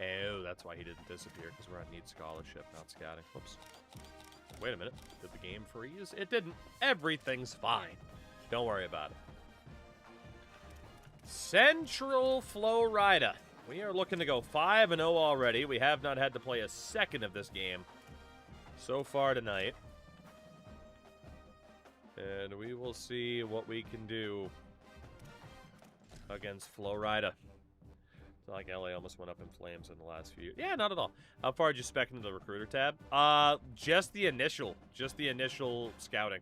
Oh, that's why he didn't disappear, because we're on need scholarship, not scouting. Whoops. Wait a minute. Did the game freeze? It didn't. Everything's fine. Don't worry about it. Central Florida. We are looking to go 5-0 already. We have not had to play a second of this game so far tonight. And we will see what we can do against Florida. It's not like LA almost went up in flames in the last few years. Yeah, not at all. How far did you spec into the recruiter tab? Just the initial scouting.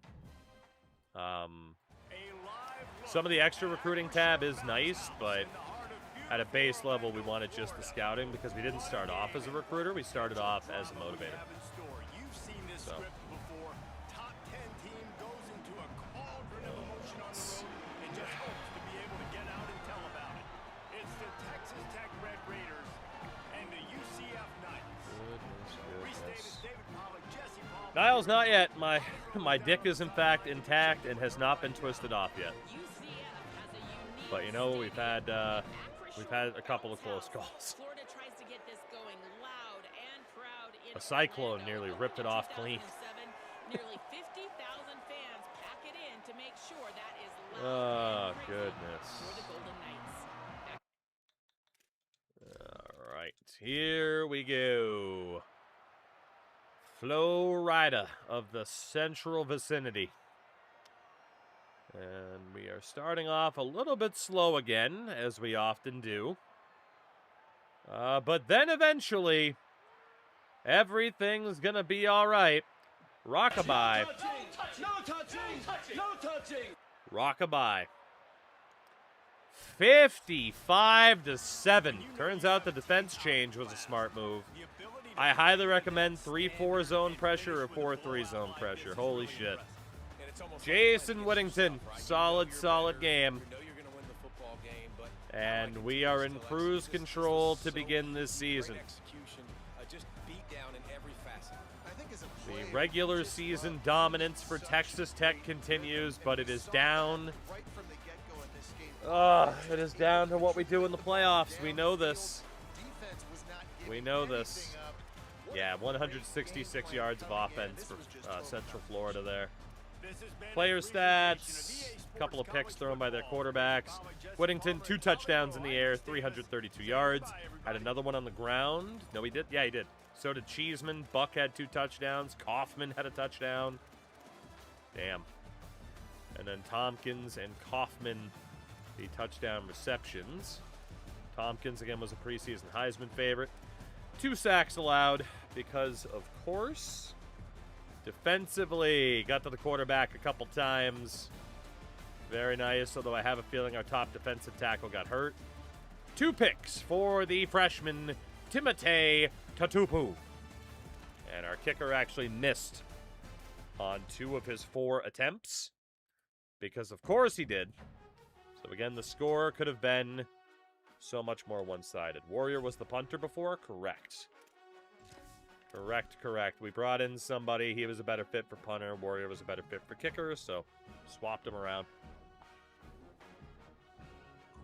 Some of the extra recruiting tab is nice, but at a base level, we wanted just the scouting because we didn't start off as a recruiter. We started off as a motivator. So. Top 10 team goes into a cauldron of emotion on the road and just hopes to be able to get out and tell about it. It's the Texas Tech Red Raiders and the UCF Knights. Restated David Pollock, Jesse Paul. Niles, not yet. My dick is in fact intact and has not been twisted off yet. But you know, we've had a couple of close calls. Florida tries to get this going loud and proud in A cyclone Orlando. nearly ripped it off clean. 2007, nearly 50,000 fans pack it in to make sure that is loud Oh, and crazy goodness. for the Golden Knights. All right, here we go. Florida of the central vicinity. And we are are starting off a little bit slow again, as we often do. But then eventually, everything's going to be all right. Rockabye. No touching! No touching! Rockabye. 55-7. Turns out the defense change was a smart move. I highly recommend 3-4 zone pressure or 4-3 zone pressure. Holy shit. Jason Whittington, solid game. And we are in cruise control to begin this season. The regular season dominance for Texas Tech continues, but it is down. It is down to what we do in the playoffs. We know this. We know this. Yeah, 166 yards of offense for Central Florida there. Player stats, a couple of picks thrown by their quarterbacks. Whittington, 2 touchdowns in the air, 332 yards. Had another one on the ground. No, he did? Yeah, he did. So did Cheeseman. Buck had 2 touchdowns. Kaufman had a touchdown. Damn. And then Tompkins and Kaufman, the touchdown receptions. Tompkins, again, was a preseason Heisman favorite. 2 sacks allowed because, of course, defensively, got to the quarterback a couple times. Very nice, although I have a feeling our top defensive tackle got hurt. 2 picks for the freshman, Timotei Tatupu. And our kicker actually missed on 2 of his 4 attempts. Because, of course, he did. So, again, the score could have been so much more one-sided. Warrior was the punter before? Correct. Correct. We brought in somebody. He was a better fit for punter. Warrior was a better fit for kicker, so swapped him around.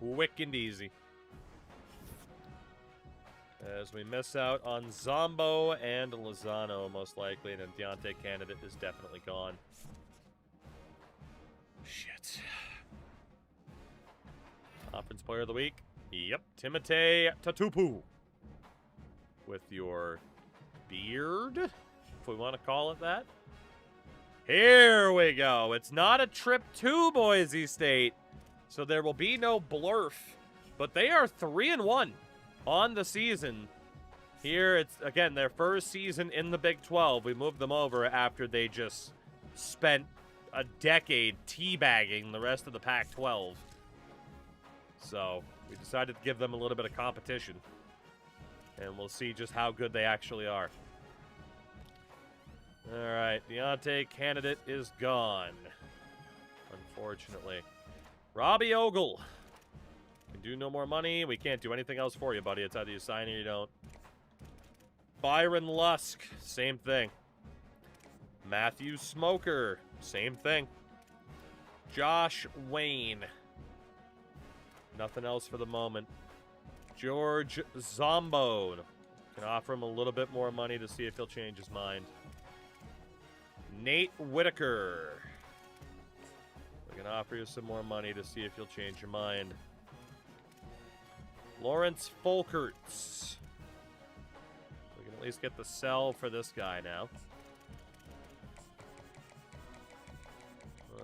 Quick and easy. As we miss out on Zombo and Lozano, most likely, and then Deontay Candidate is definitely gone. Shit. Conference Player of the Week. Yep, Timotei Tatupu. With your beard, if we want to call it that. Here we go. It's not a trip to Boise State, so there will be no blurf. But they are 3-1 on the season. Here, it's, again, their first season in the Big 12. We moved them over after they just spent a decade teabagging the rest of the Pac-12. So, we decided to give them a little bit of competition. And we'll see just how good they actually are. Alright, Deontay Candidate is gone. Unfortunately. Robbie Ogle. Can do no more money. We can't do anything else for you, buddy. It's either you sign or you don't. Byron Lusk. Same thing. Matthew Smoker. Same thing. Josh Wayne. Nothing else for the moment. George Zombo. Can offer him a little bit more money to see if he'll change his mind. Nate Whitaker. We can offer you some more money to see if you'll change your mind. Lawrence Folkerts. We can at least get the sell for this guy now.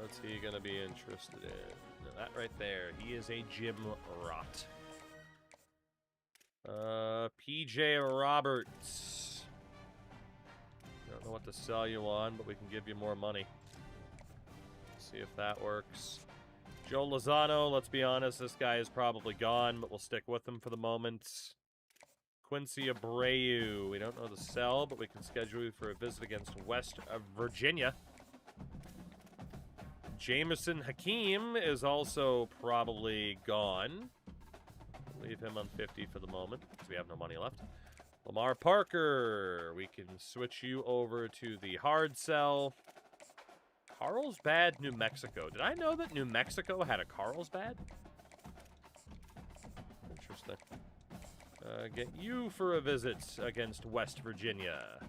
What's he going to be interested in? That right there. He is a Jim Rott. PJ Roberts. Don't know what to sell you on, but we can give you more money. See if that works. Joe Lozano, let's be honest, this guy is probably gone, but we'll stick with him for the moment. Quincy Abreu. We don't know the sell, but we can schedule you for a visit against West Virginia. Jameson Hakeem is also probably gone. Leave him on 50 for the moment, because we have no money left. Lamar Parker. We can switch you over to the hard sell. Carlsbad, New Mexico. Did I know that New Mexico had a Carlsbad? Interesting. Get you for a visit against West Virginia.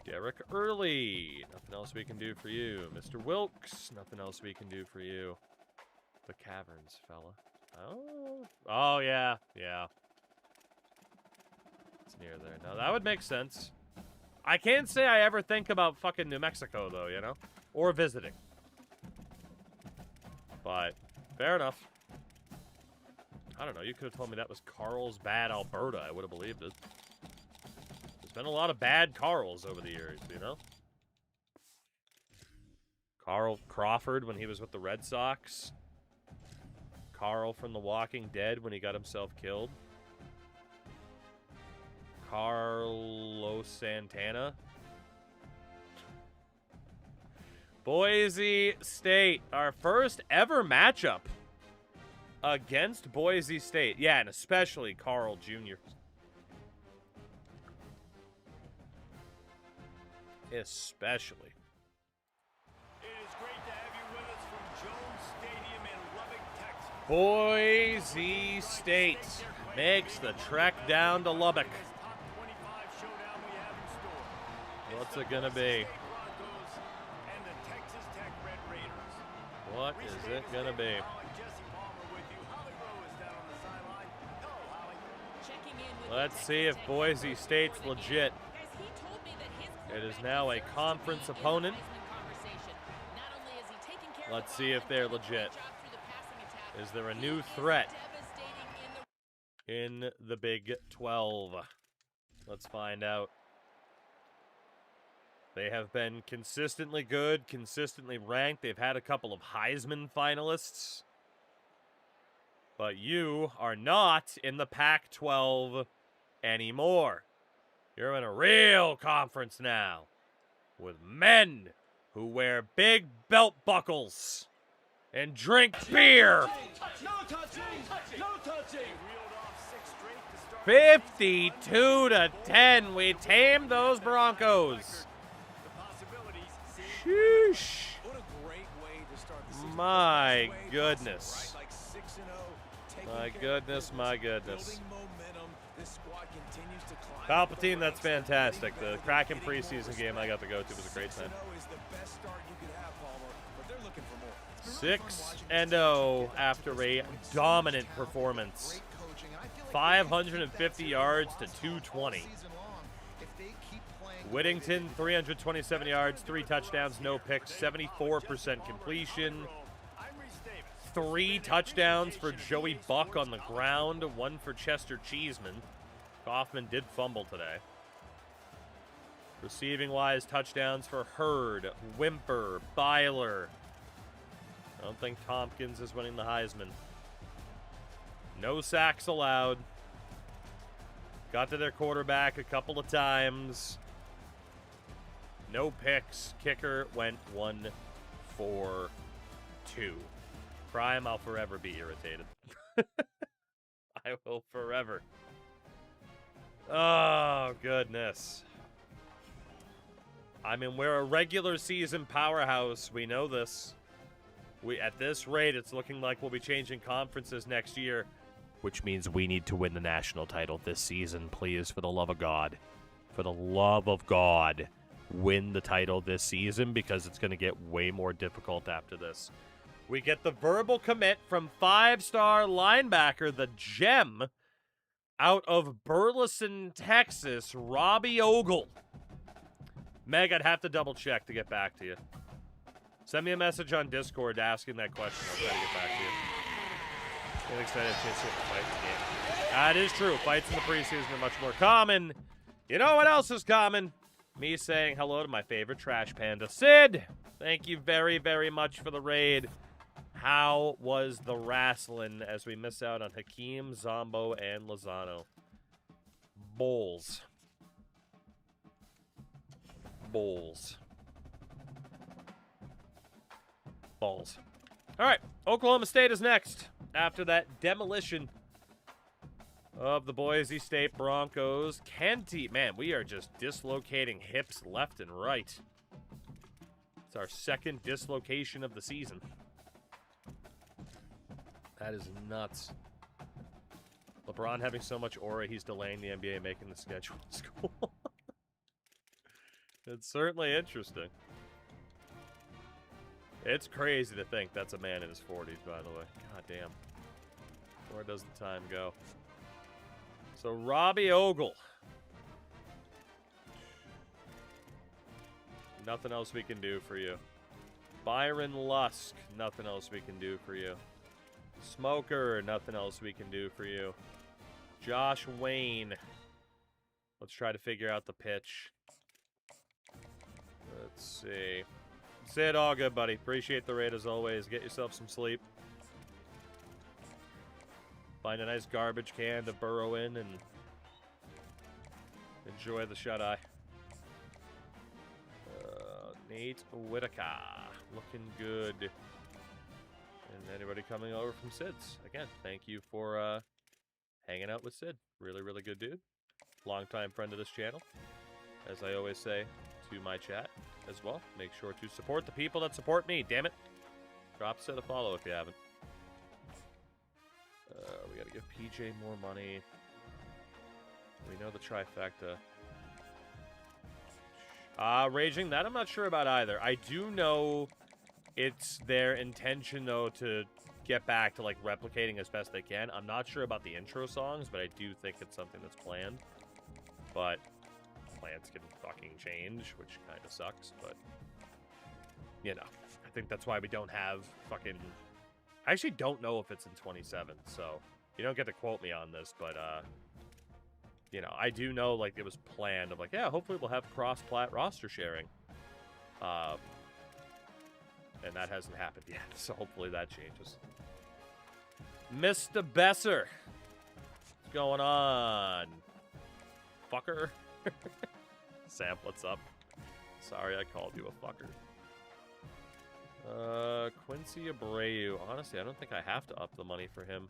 Derek Early. Nothing else we can do for you. Mr. Wilkes. Nothing else we can do for you. The Caverns, fella. Oh, yeah. It's near there. Now, that would make sense. I can't say I ever think about fucking New Mexico, though, you know? Or visiting. Fair enough. I don't know. You could have told me that was Carlsbad, Alberta. I would have believed it. There's been a lot of bad Carls over the years, you know? Carl Crawford when he was with the Red Sox. Carl from The Walking Dead when he got himself killed. Carlos Santana. Boise State, our first ever matchup against Boise State. Yeah, and especially Carl Jr. Especially. It is great to have you with us from Jones Stadium in Lubbock, Texas. Boise State makes the trek down to Lubbock. Top 25 showdown we have in store. What's it gonna be? Broncos and the Texas Tech Red Raiders. What is it gonna be? Jesse Palmer with you. Holly Rowe is down on the sideline. Hello, Holly. Checking in with Let's the see if Texas Tech Boise coach State's before the legit. game. Guys, he told me that his It is quarterback now a deserves to conference be in the opponent. Heisman conversation. Not only is he taking care of Let's the see ball if they're and doing a great legit. job through the passing attack, Is there a he new is threat devastating in the in the Big 12? Let's find out. They have been consistently good, consistently ranked. They've had a couple of Heisman finalists. But you are not in the Pac-12 anymore. You're in a real conference now with men who wear big belt buckles and drink beer. No touching! No touching! Reeled off 6 straight to start. 52-10. We tamed those Broncos. The possibilities seem Sheesh. What a great way to start the season. My Best way goodness. possible, right? Like 6-0, taking My care of goodness, business, my goodness. building momentum. This squad continues to climb Palpatine, the that's ranks, fantastic. getting The better, Kraken getting more preseason game I got to go to was a great 6-0 time. is the best start you could have, Palmer, but they're looking for more. 6-0 after a dominant performance. 550 yards to 220. Whittington, 327 yards, 3 touchdowns, no picks, 74% completion. I'm Reese Davis. 3 touchdowns for Joey Buck on the ground, 1 for Chester Cheeseman. Kaufman did fumble today. Receiving-wise, touchdowns for Hurd, Wimper, Byler. I don't think Tompkins is winning the Heisman. No sacks allowed. Got to their quarterback a couple of times. No picks. Kicker went 1 for 2. Prime, I'll forever be irritated. I will forever. Oh, goodness. I mean, we're a regular season powerhouse. We know this. At this rate, it's looking like we'll be changing conferences next year, which means we need to win the national title this season, please, for the love of God. For the love of God, win the title this season, because it's going to get way more difficult after this. We get the verbal commit from 5-star linebacker, the gem, out of Burleson, Texas, Robbie Ogle. Meg, I'd have to double check to get back to you. Send me a message on Discord asking that question. I'll try to get back to you. I'm excited to chance to fight in the game. That is true. Fights in the preseason are much more common. You know what else is common? Me saying hello to my favorite trash panda, Sid. Thank you very, very much for the raid. How was the wrestling as we miss out on Hakeem, Zombo, and Lozano? Bulls. Bulls. Balls. All right, Oklahoma State is next. After that demolition of the Boise State Broncos. Kenty, man, we are just dislocating hips left and right. It's our second dislocation of the season. That is nuts. LeBron having so much aura, he's delaying the NBA making the schedule. It's cool. It's certainly interesting. It's crazy to think that's a man in his 40s, by the way. God damn. Where does the time go? So, Robbie Ogle. Nothing else we can do for you. Byron Lusk. Nothing else we can do for you. Smoker, nothing else we can do for you. Josh Wayne. Let's try to figure out the pitch. Let's see. Sid, all good, buddy. Appreciate the raid as always. Get yourself some sleep. Find a nice garbage can to burrow in and enjoy the shut-eye. Nate Whitaker. Looking good. And anybody coming over from Sid's. Again, thank you for hanging out with Sid. Really, really good dude. Longtime friend of this channel. As I always say to my chat as well, make sure to support the people that support me, damn it. Drop Sid a follow if you haven't. We gotta give PJ more money. We know the trifecta. Raging, that I'm not sure about either. I do know it's their intention, though, to get back to, like, replicating as best they can. I'm not sure about the intro songs, but I do think it's something that's planned. But plans can fucking change, which kind of sucks, but, you know. I think that's why we don't have fucking... I actually don't know if it's in 27, so you don't get to quote me on this, but, you know, I do know, like, it was planned of, like, yeah, hopefully we'll have cross-plat roster sharing. And that hasn't happened yet, so hopefully that changes. Mr. Besser. What's going on? Fucker. Sam, what's up? Sorry I called you a fucker. Quincy Abreu. Honestly, I don't think I have to up the money for him.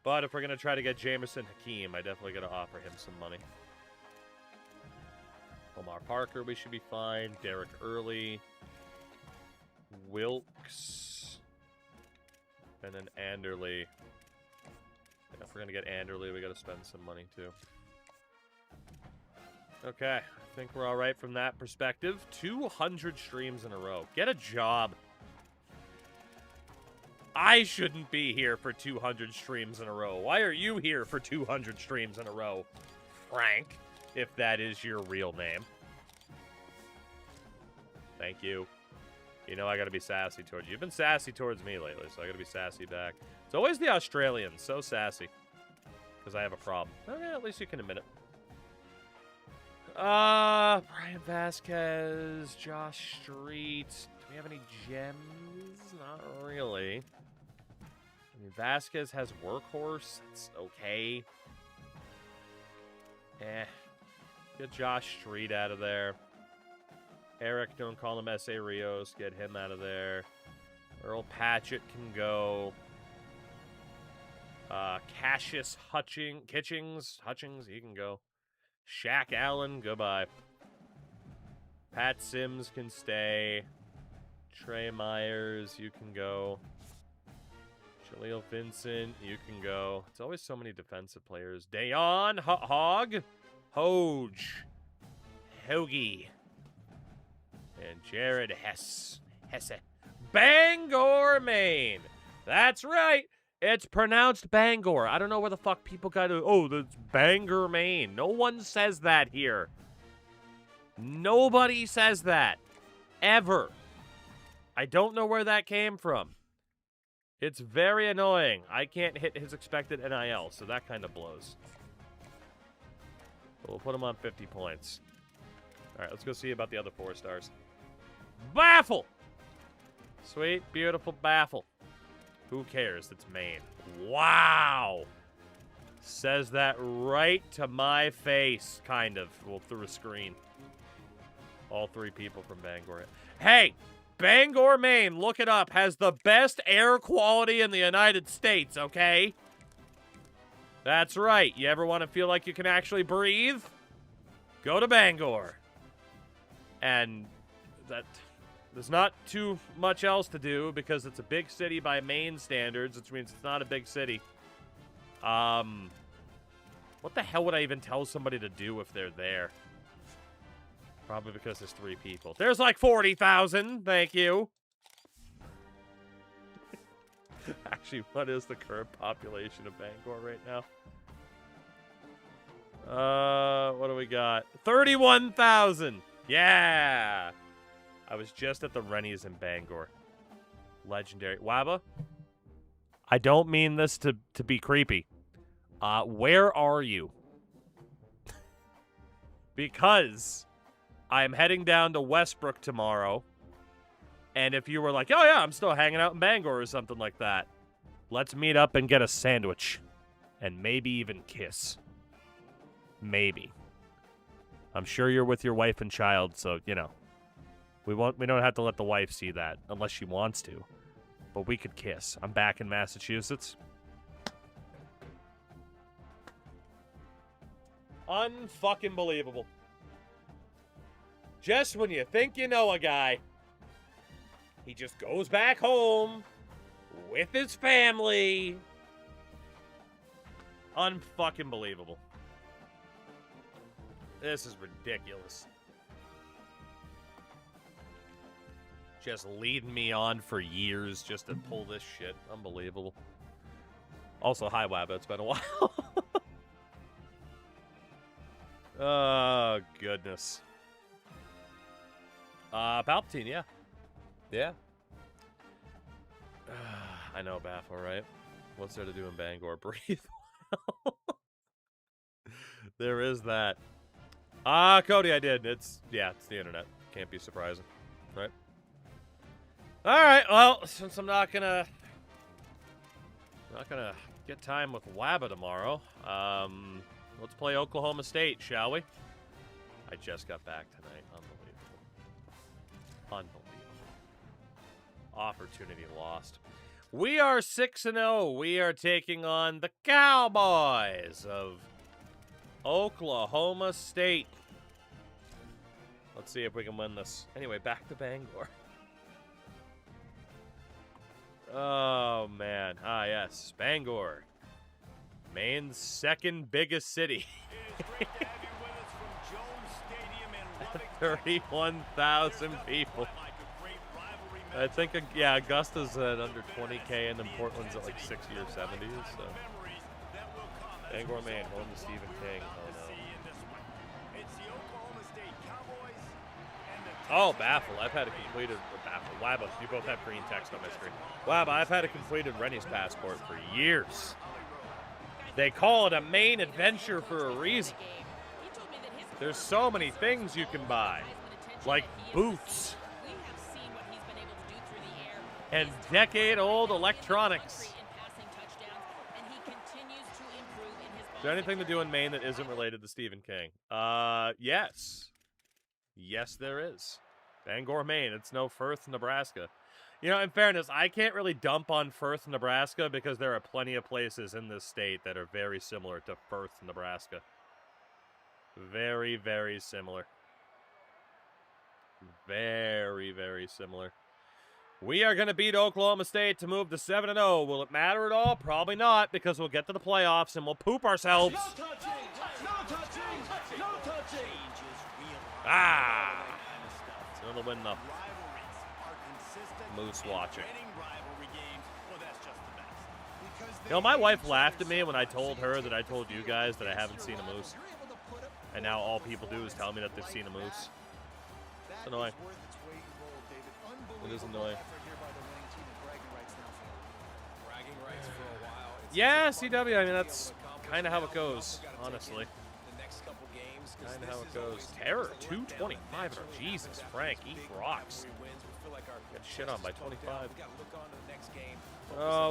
But if we're going to try to get Jameson Hakeem, I definitely got to offer him some money. Omar Parker, we should be fine. Derek Early. Wilkes. And then Anderley. And if we're going to get Anderley, we got to spend some money too. Okay, I think we're all right from that perspective. 200 streams in a row. Get a job. I shouldn't be here for 200 streams in a row. Why are you here for 200 streams in a row, Frank, if that is your real name? Thank you. You know I gotta be sassy towards you. You've been sassy towards me lately, so I gotta be sassy back. It's always the Australians, so sassy. Because I have a problem. Okay, at least you can admit it. Brian Vasquez, Josh Street. Do we have any gems? Not really. I mean, Vasquez has Workhorse. That's okay. Get Josh Street out of there. Eric, don't call him S.A. Rios. Get him out of there. Earl Patchett can go. Cassius Hutchings, he can go. Shaq Allen, goodbye. Pat Sims can stay. Trey Myers, you can go. Jaleel Vincent, you can go. It's always so many defensive players. Dayon Hogg, Hoge, Hoagie, and Jared Hesse. Bangor, Maine. That's right. It's pronounced Bangor. I don't know where the fuck people got to... Oh, that's Bangor, Maine. No one says that here. Nobody says that. Ever. I don't know where that came from. It's very annoying. I can't hit his expected NIL, so that kind of blows. We'll put him on 50 points. All right, let's go see about the other 4 stars. Baffle! Sweet, beautiful Baffle. Who cares? It's Maine. Wow! Says that right to my face, kind of. Well, through a screen. All 3 people from Bangor. Hey! Bangor, Maine, look it up, has the best air quality in the United States, okay? That's right. You ever want to feel like you can actually breathe? Go to Bangor. And that... There's not too much else to do because it's a big city by Maine standards, which means it's not a big city. What the hell would I even tell somebody to do if they're there? Probably because there's 3 people. There's like 40,000. Thank you. Actually, what is the current population of Bangor right now? What do we got? 31,000. Yeah. I was just at the Rennies in Bangor. Legendary. Waba? I don't mean this to be creepy. Where are you? Because I'm heading down to Westbrook tomorrow. And if you were like, oh yeah, I'm still hanging out in Bangor or something like that, let's meet up and get a sandwich. And maybe even kiss. Maybe. I'm sure you're with your wife and child, so, you know. We don't have to let the wife see that, unless she wants to. But we could kiss. I'm back in Massachusetts. Unfucking believable. Just when you think you know a guy, he just goes back home with his family. Unfucking believable. This is ridiculous. Just leading me on for years just to pull this shit. Unbelievable. Also, hi, Wabba. It's been a while. Oh, goodness. Palpatine, yeah. Yeah. I know, Baffle, right? What's there to do in Bangor? Breathe. There is that. Cody, I did. It's the internet. Can't be surprising, right? All right. Well, since I'm not gonna get time with Wabba tomorrow, let's play Oklahoma State, shall we? I just got back tonight. Unbelievable. Opportunity lost. We are 6-0. We are taking on the Cowboys of Oklahoma State. Let's see if we can win this. Anyway, back to Bangor. Oh, man. Ah, yes. Bangor. Maine's second biggest city. 31,000 people. I think, yeah, Augusta's at under 20K, and then Portland's at like 60 or 70. So, Bangor, Maine, home to Stephen King. Oh, Baffle. I've had a completed Baffle. Wabba, you both have green text on my screen. Wabba, I've had a completed Rennie's passport for years. They call it a Maine adventure for a reason. There's so many things you can buy, like boots and decade-old electronics. Is there anything to do in Maine that isn't related to Stephen King? Yes. Yes, there is. Bangor, Maine. It's no Firth, Nebraska. You know, in fairness, I can't really dump on Firth, Nebraska, because there are plenty of places in this state that are very similar to Firth, Nebraska. Very, very similar. Very, very similar. We are going to beat Oklahoma State to move to 7-0. Will it matter at all? Probably not, because we'll get to the playoffs and we'll poop ourselves. No touching! No touching! No touching! Ah! It's going to win the Moose watching. You know, my wife laughed at me when I told her that I told you guys that I haven't seen a moose. And now all people do is tell me that they've seen a moose. It's annoying. It is annoying. Yeah, CW, I mean, that's kind of how it goes, honestly. Kind of how it goes. Terror, 225. Jesus, Frank, eat rocks. Get shit on by 25.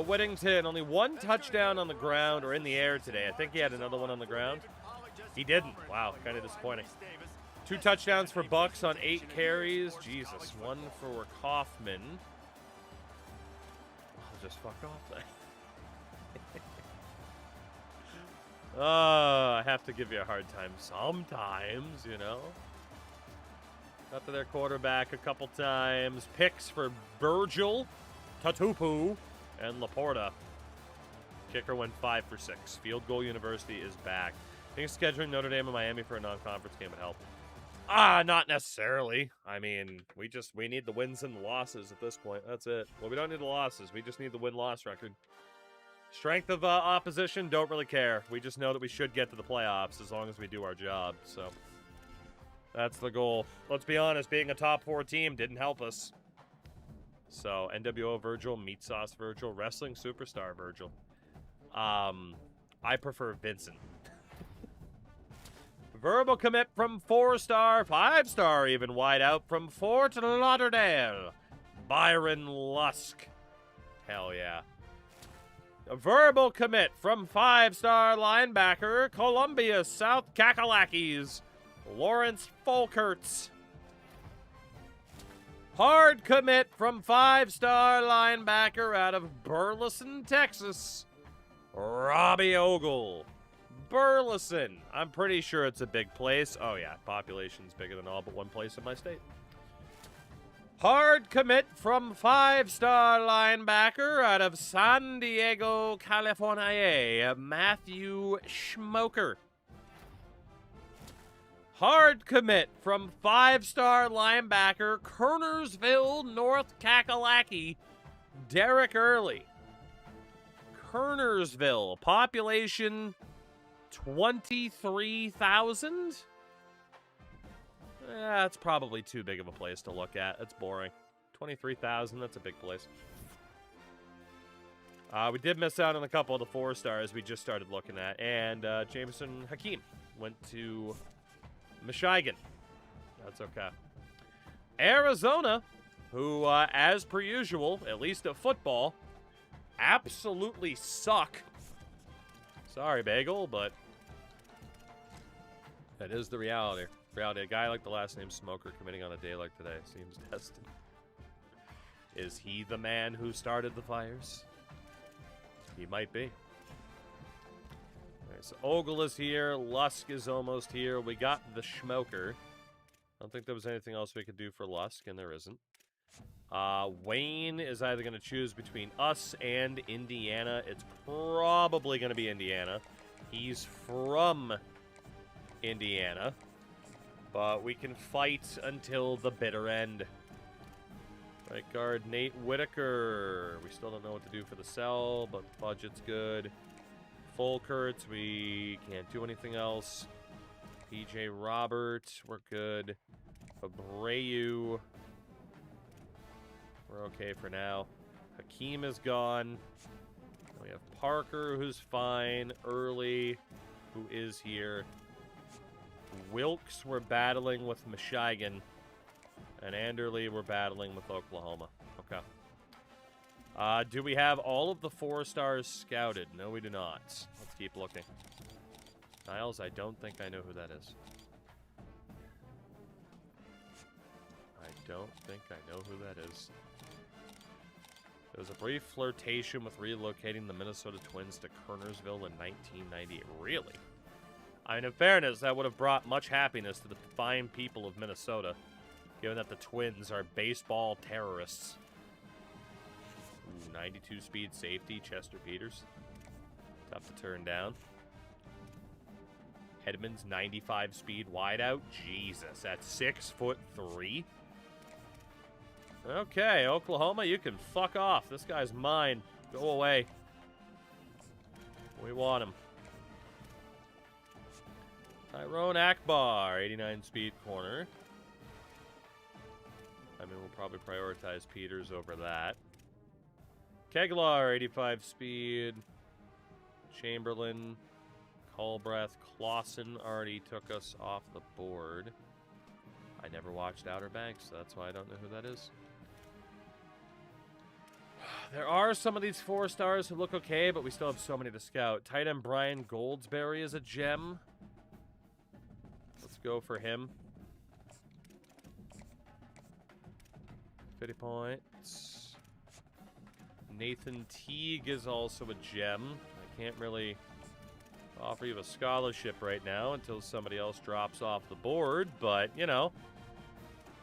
Whittington, only one touchdown on the ground or in the air today. I think he had another one on the ground. He didn't. Wow, kind of disappointing. 2 touchdowns for Bucks on 8 carries. Jesus, 1 for Kaufman. I'll just fuck off then. I have to give you a hard time sometimes, you know. Got to their quarterback a couple times. Picks for Virgil, Tatupu, and Laporta. Kicker went 5 for 6. Field Goal University is back. I think scheduling Notre Dame and Miami for a non-conference game would help. Not necessarily. I mean, we need the wins and the losses at this point. That's it. Well, we don't need the losses. We just need the win-loss record. Strength of opposition, don't really care. We just know that we should get to the playoffs as long as we do our job. So that's the goal. Let's be honest, being a top 4 team didn't help us. So, NWO Virgil, Meat Sauce Virgil, Wrestling Superstar Virgil. I prefer Vincent. Verbal commit from 4-star, 5-star even wide out from Fort Lauderdale. Byron Lusk. Hell yeah. A verbal commit from 5-star linebacker, Columbia South Kakalakis, Lawrence Folkerts. Hard commit from 5-star linebacker out of Burleson, Texas, Robbie Ogle. Burleson. I'm pretty sure it's a big place. Oh yeah, population's bigger than all but one place in my state. Hard commit from 5-star linebacker out of San Diego, California, Matthew Schmoker. Hard commit from 5-star linebacker, Kernersville, North Kakalaki, Derek Early. Kernersville, population 23,000? That's probably too big of a place to look at. That's boring. 23,000, that's a big place. We did miss out on a couple of the 4-stars we just started looking at. And Jameson Hakeem went to Michigan. That's okay. Arizona, who, as per usual, at least at football, absolutely suck. Sorry, Bagel, but that is the reality. A guy like the last name Smoker committing on a day like today seems destined. Is he the man who started the fires? He might be. All right, so Ogle is here. Lusk is almost here. We got the Schmoker. I don't think there was anything else we could do for Lusk, and there isn't. Wayne is either going to choose between us and Indiana. It's probably going to be Indiana. He's from Indiana. But we can fight until the bitter end. Right guard, Nate Whitaker. We still don't know what to do for the sell, but the budget's good. Folkerts, we can't do anything else. PJ Roberts, we're good. Abreu, we're okay for now. Hakeem is gone. We have Parker, who's fine. Early, who is here. Wilkes, we're battling with Michigan. And Anderley, we're battling with Oklahoma. Okay. Do we have all of the 4-stars scouted? No, we do not. Let's keep looking. Niles, I don't think I know who that is. I don't think I know who that is. There was a brief flirtation with relocating the Minnesota Twins to Kernersville in 1998. Really? I mean, in fairness, that would have brought much happiness to the fine people of Minnesota, given that the Twins are baseball terrorists. Ooh, 92 speed safety, Chester Peters. Tough to turn down. Edmonds, 95 speed wideout. Jesus, that's 6'3". Okay, Oklahoma, you can fuck off. This guy's mine. Go away. We want him. Tyrone Akbar, 89 speed corner. I mean, we'll probably prioritize Peters over that. Keglar, 85 speed. Chamberlain, Culbreath, Clausen already took us off the board. I never watched Outer Banks, so that's why I don't know who that is. There are some of these 4-stars who look okay, but we still have so many to scout. Tight end Brian Goldsberry is a gem. Let's go for him. 50 points. Nathan Teague is also a gem. I can't really offer you a scholarship right now until somebody else drops off the board, but, you know,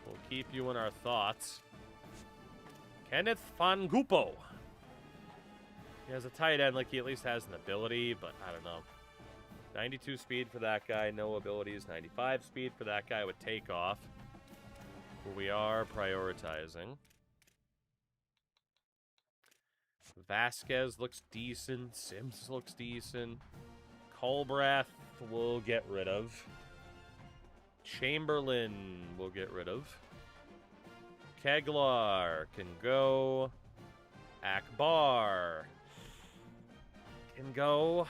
we'll keep you in our thoughts. Kenneth Fangupo. He has a tight end, like he at least has an ability, but I don't know. 92 speed for that guy, no abilities. 95 speed for that guy with takeoff. Who we are prioritizing. Vasquez looks decent. Sims looks decent. Culbreath we'll get rid of. Chamberlain we'll get rid of. Keglar can go. Akbar can go.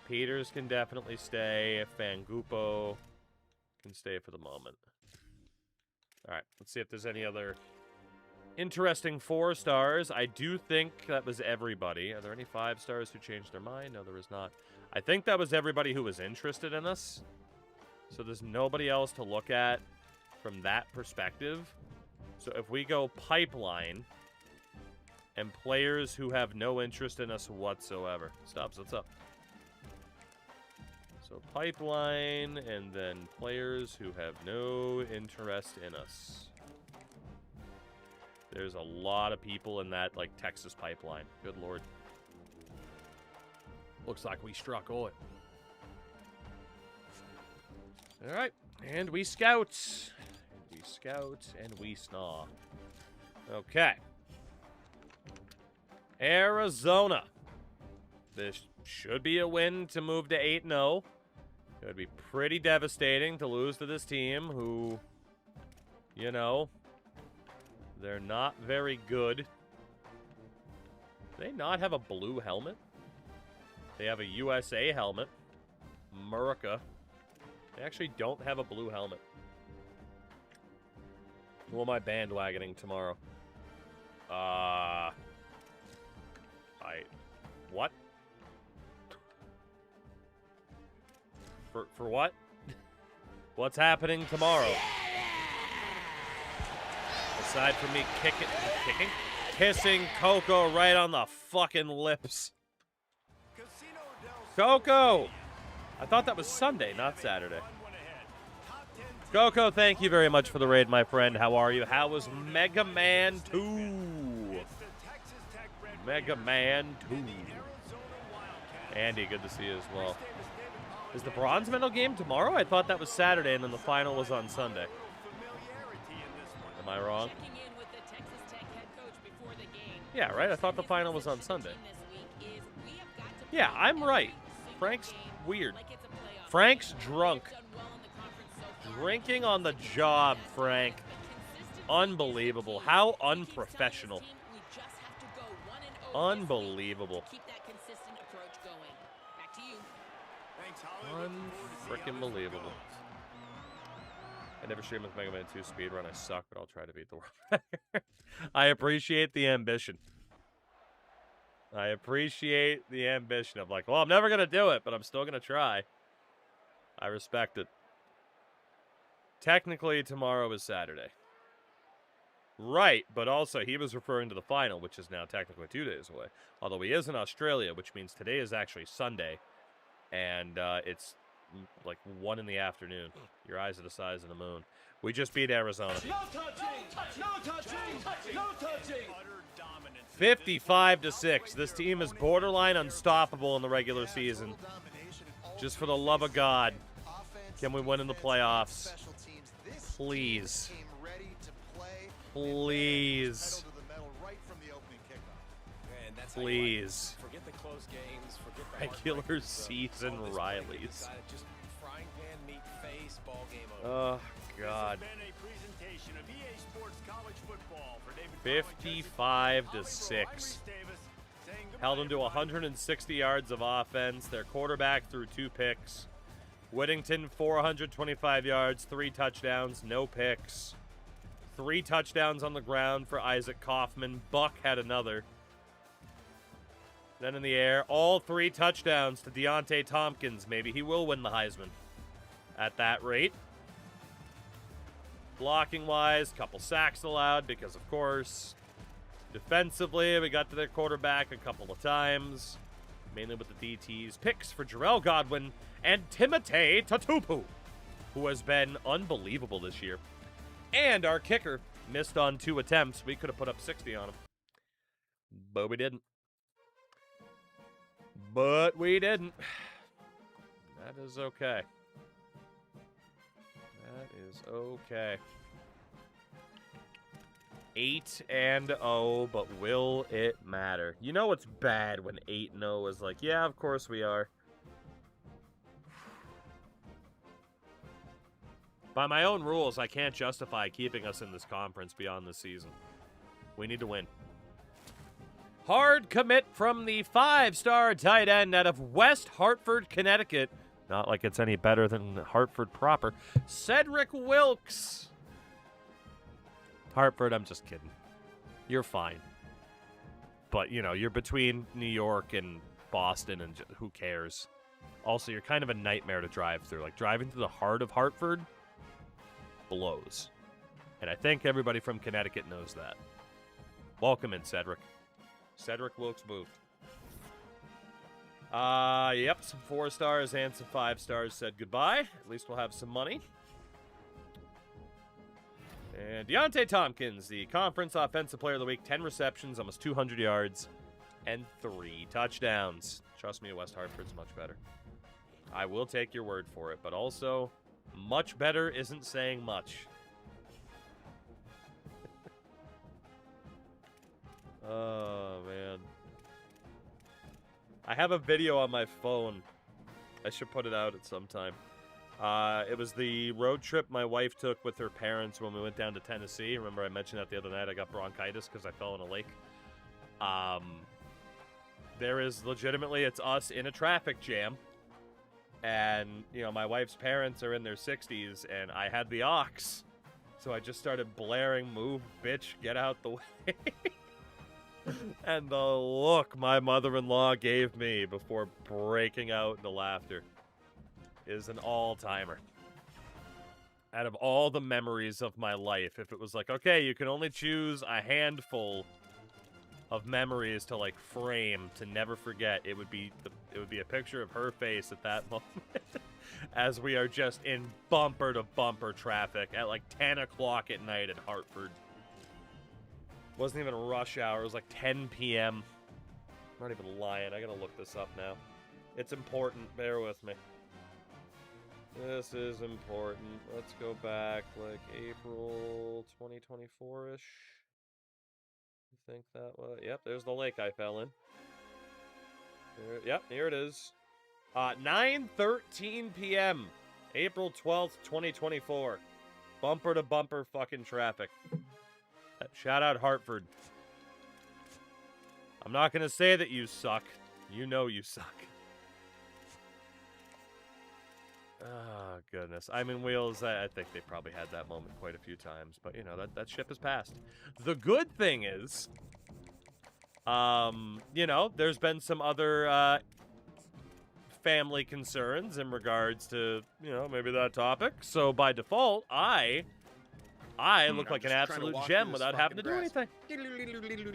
Peters can definitely stay. Fangupo can stay for the moment. All right, let's see if there's any other interesting 4 stars. I do think that was everybody. Are there any 5 stars who changed their mind? No, there is not. I think that was everybody who was interested in us. So there's nobody else to look at from that perspective. So if we go pipeline and players who have no interest in us whatsoever. Stops, what's up? So pipeline and then players who have no interest in us. There's a lot of people in that, like, Texas pipeline. Good lord. Looks like we struck oil. All right, and we scout. We scout and we snaw. Okay. Arizona. This should be a win to move to 8-0. It would be pretty devastating to lose to this team who, you know, they're not very good. Do they not have a blue helmet? They have a USA helmet. America. They actually don't have a blue helmet. Who am I bandwagoning tomorrow? What? For what? What's happening tomorrow? Aside from me kissing Coco right on the fucking lips. Coco! I thought that was Sunday, not Saturday. Coco, thank you very much for the raid, my friend. How are you? How was Mega Man 2? Mega Man 2. Andy, good to see you as well. Is the bronze medal game tomorrow? I thought that was Saturday, and then the final was on Sunday. Am I wrong? Yeah, right? I thought the final was on Sunday. Yeah, I'm right. Frank's weird. Frank's drunk. Drinking on the job, Frank. Unbelievable. How unprofessional. Unbelievable. Unfrickin' believable. I never stream with Mega Man 2 speedrun. I suck, but I'll try to beat the world. I appreciate the ambition. I appreciate the ambition of like, well, I'm never going to do it, but I'm still going to try. I respect it. Technically, tomorrow is Saturday. Right, but also he was referring to the final, which is now technically 2 days away. Although he is in Australia, which means today is actually Sunday. And it's like 1 in the afternoon. Your eyes are the size of the moon. We just beat Arizona. No touching! No touching! No touching! 55-6. This team is borderline unstoppable in the regular season. Just for the love of God, can we win in the playoffs? Please. Please. Please. Forget the close games, forget the Regular season Rileys. Just frying pan meat face, ball game over. Oh, God. 55-6. Held them to 160 yards of offense. Their quarterback threw 2 picks. Whittington, 425 yards, 3 touchdowns, no picks. 3 touchdowns on the ground for Isaac Kaufman. Buck had another. Then in the air, all 3 touchdowns to Deontay Tompkins. Maybe he will win the Heisman at that rate. Blocking-wise, couple sacks allowed because, of course. Defensively, we got to their quarterback a couple of times, mainly with the DTs. Picks for Jarrell Godwin and Timothée Tatupu, who has been unbelievable this year. And our kicker missed on 2 attempts. We could have put up 60 on him, but we didn't. But we didn't. That is okay. That is okay. 8-0, but will it matter? You know it's bad when 8-0 is like, yeah, of course we are. By my own rules, I can't justify keeping us in this conference beyond this season. We need to win. Hard commit from the 5-star tight end out of West Hartford, Connecticut. Not like it's any better than Hartford proper. Cedric Wilkes. Hartford, I'm just kidding. You're fine. But, you know, you're between New York and Boston, and who cares? Also, you're kind of a nightmare to drive through. Like, driving through the heart of Hartford blows. And I think everybody from Connecticut knows that. Welcome in, Cedric. Cedric Wilkes Booth. Yep, some 4 stars and some 5 stars said goodbye. At least we'll have some money. And Deontay Tompkins, the Conference Offensive Player of the Week, 10 receptions, almost 200 yards, and 3 touchdowns. Trust me, West Hartford's much better. I will take your word for it, but also, much better isn't saying much. Oh, man. I have a video on my phone. I should put it out at some time. It was the road trip my wife took with her parents when we went down to Tennessee. Remember I mentioned that the other night I got bronchitis because I fell in a lake. There is legitimately, it's us in a traffic jam. And, you know, my wife's parents are in their 60s, and I had the aux. So I just started blaring, "Move, bitch, get out the way." And the look my mother-in-law gave me before breaking out into laughter is an all-timer. Out of all the memories of my life, if it was like, okay, you can only choose a handful of memories to like frame to never forget, it would be a picture of her face at that moment as we are just in bumper-to-bumper traffic at like 10 o'clock at night in Hartford. Wasn't even rush hour. It was like 10 p.m. I'm not even lying. I gotta look this up now. It's important. Bear with me. This is important. Let's go back like April 2024-ish. I think that was... Yep, there's the lake I fell in. Yep, here it is. 9:13 p.m. April 12th, 2024. Bumper to bumper fucking traffic. Shout out Hartford. I'm not going to say that you suck. You know you suck. Oh, goodness. I mean, Wheels, I think they probably had that moment quite a few times. But, you know, that ship has passed. The good thing is, you know, there's been some other family concerns in regards to, you know, maybe that topic. So, by default, I look like an absolute gem without having to do anything.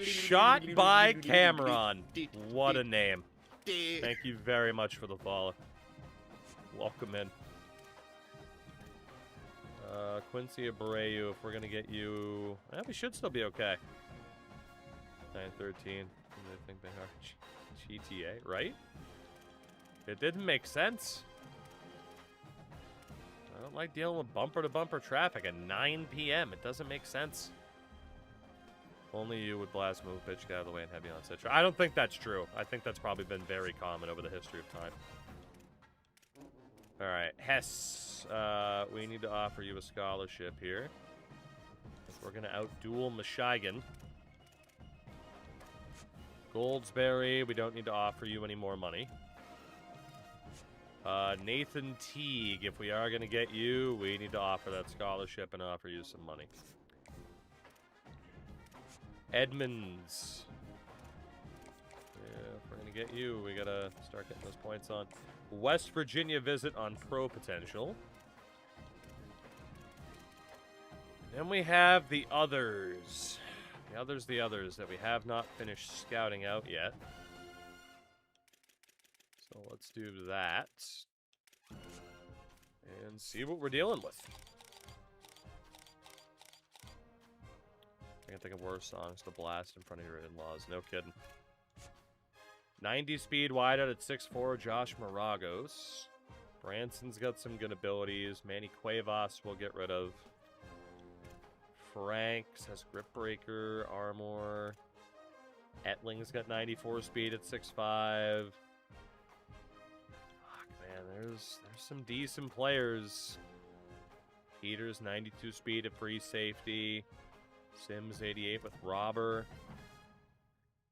Shot by Cameron. What a name. Thank you very much for the follow. Welcome in. Quincy Abreu, if we're going to get you... we should still be okay. 9:13. I think they are GTA, right? It didn't make sense. I don't like dealing with bumper-to-bumper traffic at 9 p.m. It doesn't make sense. Only you would blast, move, pitch, get out of the way, and heavy on set. I don't think that's true. I think that's probably been very common over the history of time. All right, Hess, we need to offer you a scholarship here. If we're going to outduel Michigan. Goldsberry, we don't need to offer you any more money. Nathan Teague, if we are going to get you, we need to offer that scholarship and offer you some money. Edmonds. Yeah, if we're going to get you, we got to start getting those points on. West Virginia visit on pro potential. Then we have the others. The others that we have not finished scouting out yet. So let's do that. And see what we're dealing with. I can think of worse songs to blast in front of your in-laws. No kidding. 90 speed wide out at 6'4", Josh Maragos. Branson's got some good abilities. Manny Cuevas we'll get rid of. Franks has grip breaker, armor. Etling's got 94 speed at 6'5". Fuck, man, there's some decent players. Peters, 92 speed at free safety. Sims, 88 with Robber.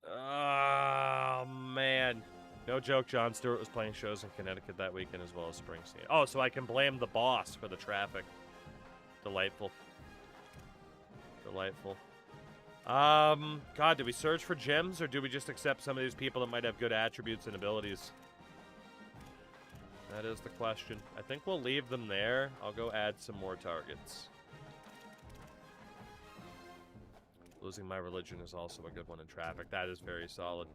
Oh, man. No joke, John Stewart was playing shows in Connecticut that weekend as well as Springsteen. Oh, so I can blame the boss for the traffic. Delightful. Delightful. God, do we search for gems, or do we just accept some of these people that might have good attributes and abilities? That is the question. I think we'll leave them there. I'll go add some more targets. Losing my religion is also a good one in traffic. That is very solid.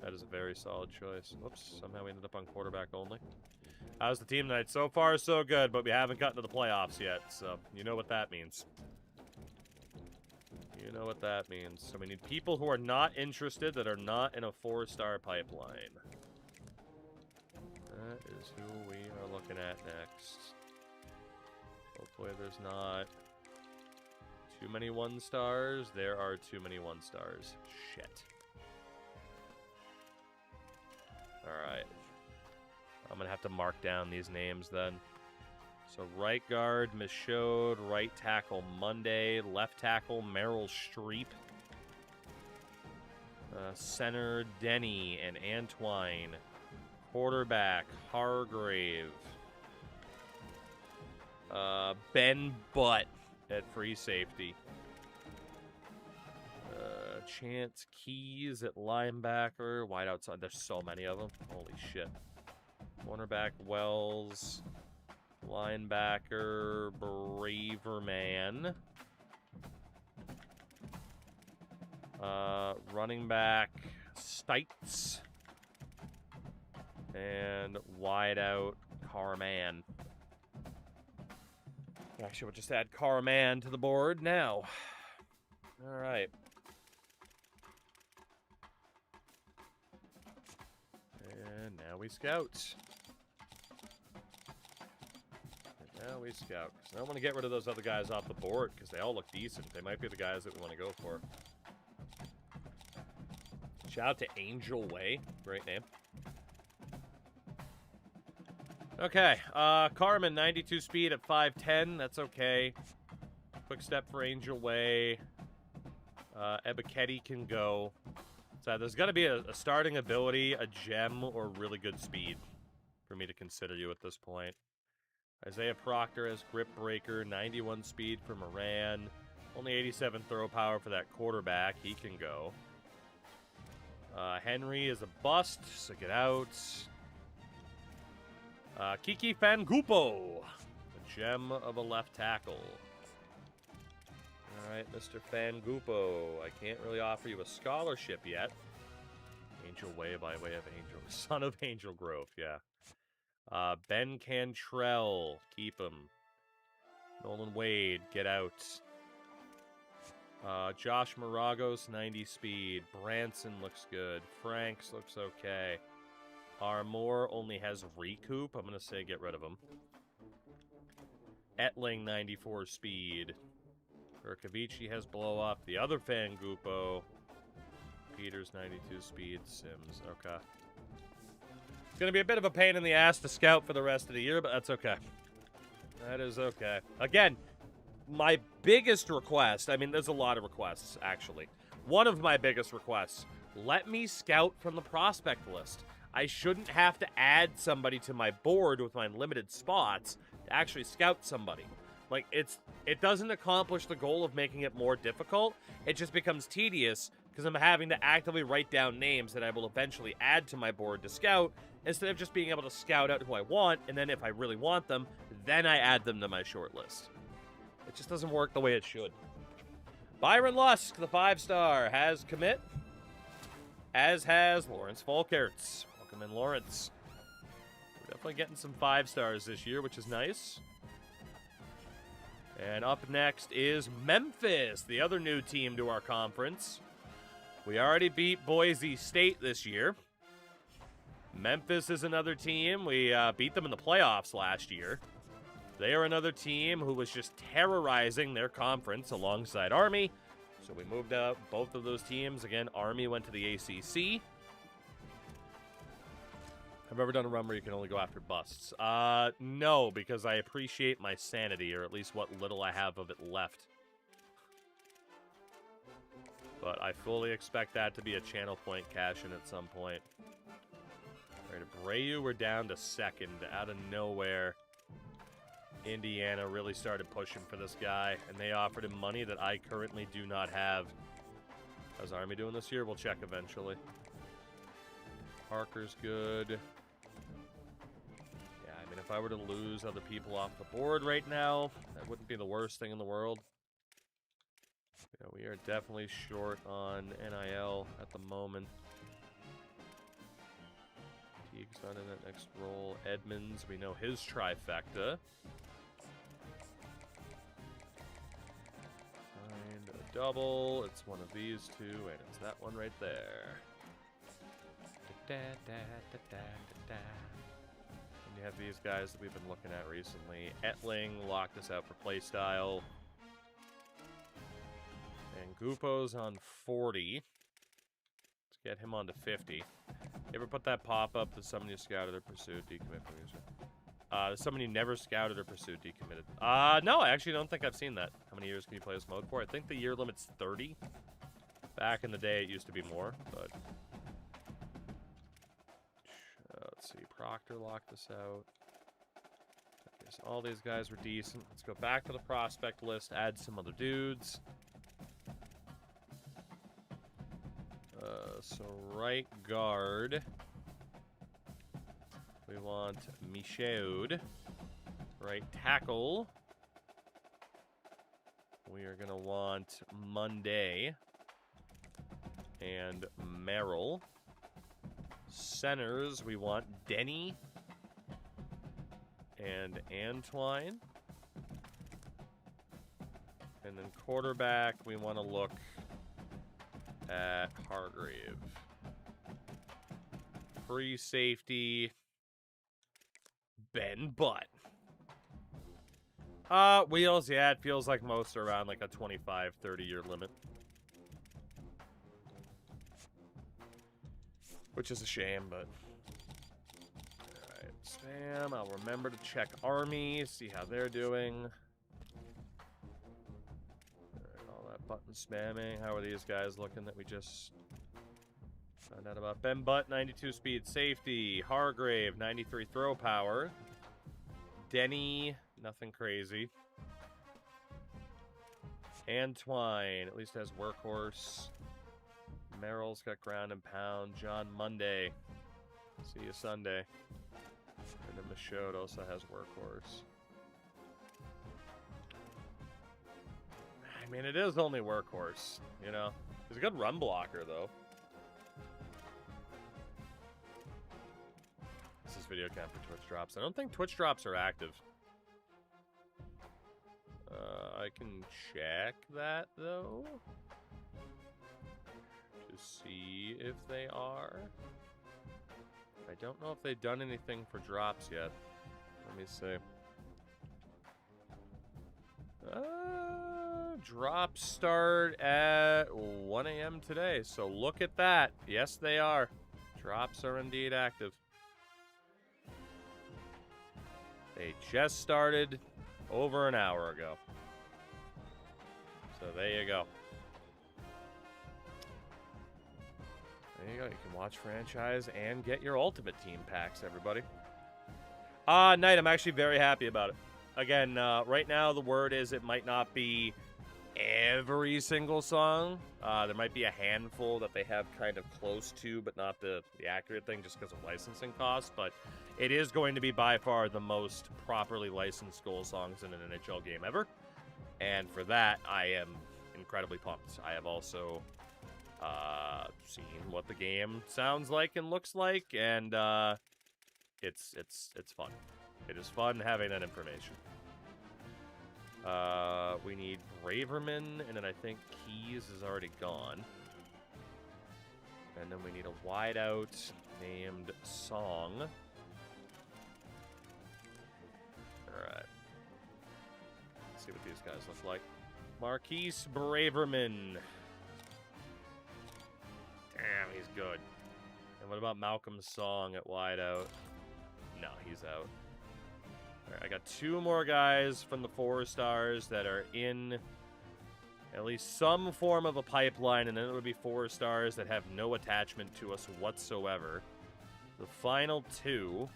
That is a very solid choice. Whoops, somehow we ended up on quarterback only. How's the team tonight? So far, so good, but we haven't gotten to the playoffs yet, so you know what that means. You know what that means. So we need people who are not interested, that are not in a 4-star pipeline. That is who we are looking at next. Hopefully there's not too many 1-stars. There are too many 1-stars. Shit. Alright. I'm going to have to mark down these names then. So right guard, Michaud. Right tackle, Monday. Left tackle, Meryl Streep. Center, Denny and Antwine. Quarterback, Hargrave. Ben Butt at free safety. Chance Keys at linebacker. Wide outside. There's so many of them. Holy shit. Cornerback, Wells. Linebacker, Braverman. Running back, Stites. And wide out, Carman. Actually, we'll just add Carman to the board now. All right. And now we scout. Now we scout. I don't want to get rid of those other guys off the board because they all look decent. They might be the guys that we want to go for. Shout out to Angel Way. Great name. Okay. Carmen, 92 speed at 5'10". That's okay. Quick step for Angel Way. Ebiketti can go. So there's got to be a starting ability, a gem, or really good speed for me to consider you at this point. Isaiah Proctor has Grip Breaker, 91 speed for Moran. Only 87 throw power for that quarterback. He can go. Henry is a bust, so get out. Kiki Fangupo, a gem of a left tackle. All right, Mr. Fangupo. I can't really offer you a scholarship yet. Angel Way by way of Angel. Son of Angel Grove, yeah. Ben Cantrell, keep him. Nolan Wade, get out. Josh Maragos, 90 speed. Branson looks good. Franks looks okay. Armour only has recoup. I'm going to say get rid of him. Etling, 94 speed. Urkavici has blow up. The other Fangupo. Peters, 92 speed. Sims, okay. It's going to be a bit of a pain in the ass to scout for the rest of the year, but that's okay. That is okay. Again, my biggest request, I mean, there's a lot of requests, actually. One of my biggest requests, let me scout from the prospect list. I shouldn't have to add somebody to my board with my limited spots to actually scout somebody. Like, it doesn't accomplish the goal of making it more difficult. It just becomes tedious because I'm having to actively write down names that I will eventually add to my board to scout instead of just being able to scout out who I want, and then if I really want them, then I add them to my short list. It just doesn't work the way it should. Byron Lusk, the 5-star, has commit, as has Lawrence Folkerts. Welcome in, Lawrence. We're definitely getting some 5-stars this year, which is nice. And up next is Memphis, the other new team to our conference. We already beat Boise State this year. Memphis is another team. We beat them in the playoffs last year. They are another team who was just terrorizing their conference alongside Army. So we moved up both of those teams. Again, Army went to the ACC. Have you ever done a run where you can only go after busts? No, because I appreciate my sanity, or at least what little I have of it left. But I fully expect that to be a channel point cash-in at some point. Alright, Abreu, we're down to second. Out of nowhere, Indiana really started pushing for this guy, and they offered him money that I currently do not have. How's Army doing this year? We'll check eventually. Parker's good. Yeah, I mean, if I were to lose other people off the board right now, that wouldn't be the worst thing in the world. Yeah, we are definitely short on NIL at the moment. Teague's not in that next role. Edmonds, we know his trifecta. Find a double. It's one of these two, and it's that one right there. And you have these guys that we've been looking at recently. Etling locked us out for playstyle. And Gupo's on 40. Let's get him on to 50. You ever put that pop-up that someone you scouted or pursued decommit from user? Someone you never scouted or pursued decommitted. No, I actually don't think I've seen that. How many years can you play this mode for? I think the year limit's 30. Back in the day, it used to be more, but... let's see, Proctor locked us out. I guess all these guys were decent. Let's go back to the prospect list, add some other dudes. So right guard, we want Michaud. Right tackle, we are gonna want Monday and Merrill. Centers, we want Denny and Antwine. And then quarterback, we want to look at Hargrave. Free safety, Ben Butt. Wheels, yeah, it feels like most are around like a 25, 30-year limit. Which is a shame, but... Alright, spam. I'll remember to check Army, see how they're doing. Alright, all that button spamming. How are these guys looking that we just found out about? Ben Butt, 92 speed safety. Hargrave, 93 throw power. Denny, nothing crazy. Antwine, at least has workhorse. Merrill's got ground and pound. John Monday. See you Sunday. And then Michaud also has workhorse. I mean, it is only workhorse, you know. He's a good run blocker, though. This is video cam for Twitch drops. I don't think Twitch drops are active. I can check that, though. See if they are. I don't know if they've done anything for drops yet. Let me see. Drops start at 1 a.m. today, so look at that. Yes, they are. Drops are indeed active. They just started over an hour ago. So there you go. There you go. You can watch franchise and get your Ultimate Team packs, everybody. Knight, I'm actually very happy about it. Again, right now the word is it might not be every single song. There might be a handful that they have kind of close to, but not the accurate thing just because of licensing costs. But it is going to be by far the most properly licensed goal songs in an NHL game ever. And for that, I am incredibly pumped. I have also... seen what the game sounds like and looks like, and it's fun. It is fun having that information. We need Braverman, and then I think Keys is already gone. And then we need a wideout named Song. Alright. Let's see what these guys look like. Marquise Braverman. Damn, he's good. And what about Malcolm's Song at wideout? No, he's out. All right, I got 2 more guys from the 4 stars that are in at least some form of a pipeline, and then it would be 4 stars that have no attachment to us whatsoever. The final 2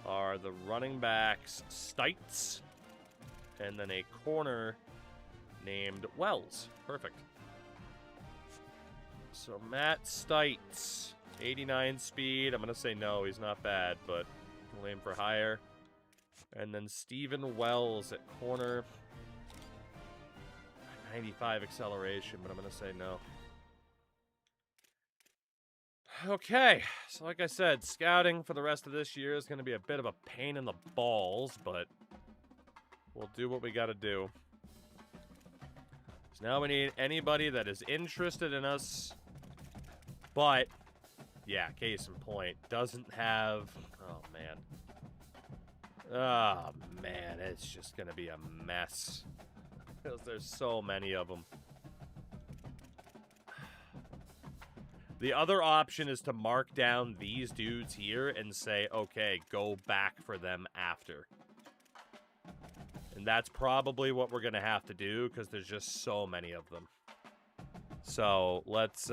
are the running backs Stites, and then a corner named Wells. Perfect. So Matt Stites, 89 speed. I'm going to say no, he's not bad, but we'll aim for higher. And then Steven Wells at corner. 95 acceleration, but I'm going to say no. Okay, so like I said, scouting for the rest of this year is going to be a bit of a pain in the balls, but we'll do what we got to do. So now we need anybody that is interested in us, but, yeah, case in point, doesn't have, oh man. Oh man, it's just going to be a mess. Because there's so many of them. The other option is to mark down these dudes here and say, okay, go back for them after. And that's probably what we're going to have to do because there's just so many of them. So let's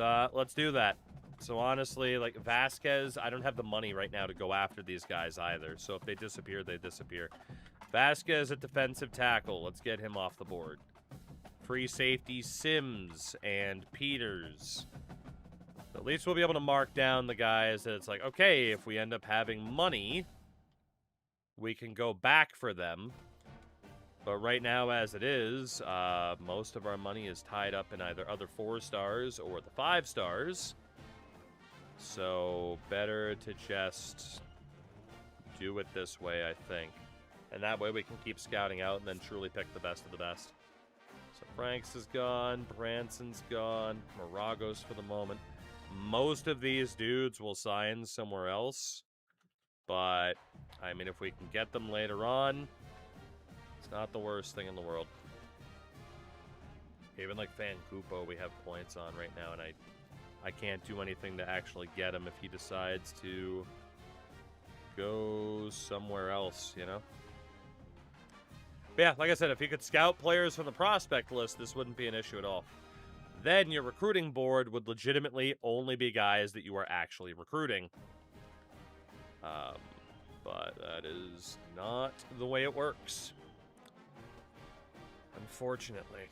do that. So honestly, like Vasquez, I don't have the money right now to go after these guys either. So if they disappear, they disappear. Vasquez at defensive tackle. Let's get him off the board. Free safety Sims and Peters. At least we'll be able to mark down the guys that it's like, okay, if we end up having money, we can go back for them. But right now, as it is, most of our money is tied up in either other 4 stars or the 5 stars. So better to just do it this way, I think. And that way we can keep scouting out and then truly pick the best of the best. So Franks is gone, Branson's gone, Maragos for the moment. Most of these dudes will sign somewhere else. But, I mean, if we can get them later on, it's not the worst thing in the world. Even like Fan Kupo we have points on right now, and I can't do anything to actually get him if he decides to go somewhere else, you know? But yeah, like I said, if you could scout players from the prospect list, this wouldn't be an issue at all. Then your recruiting board would legitimately only be guys that you are actually recruiting. But that is not the way it works. Unfortunately.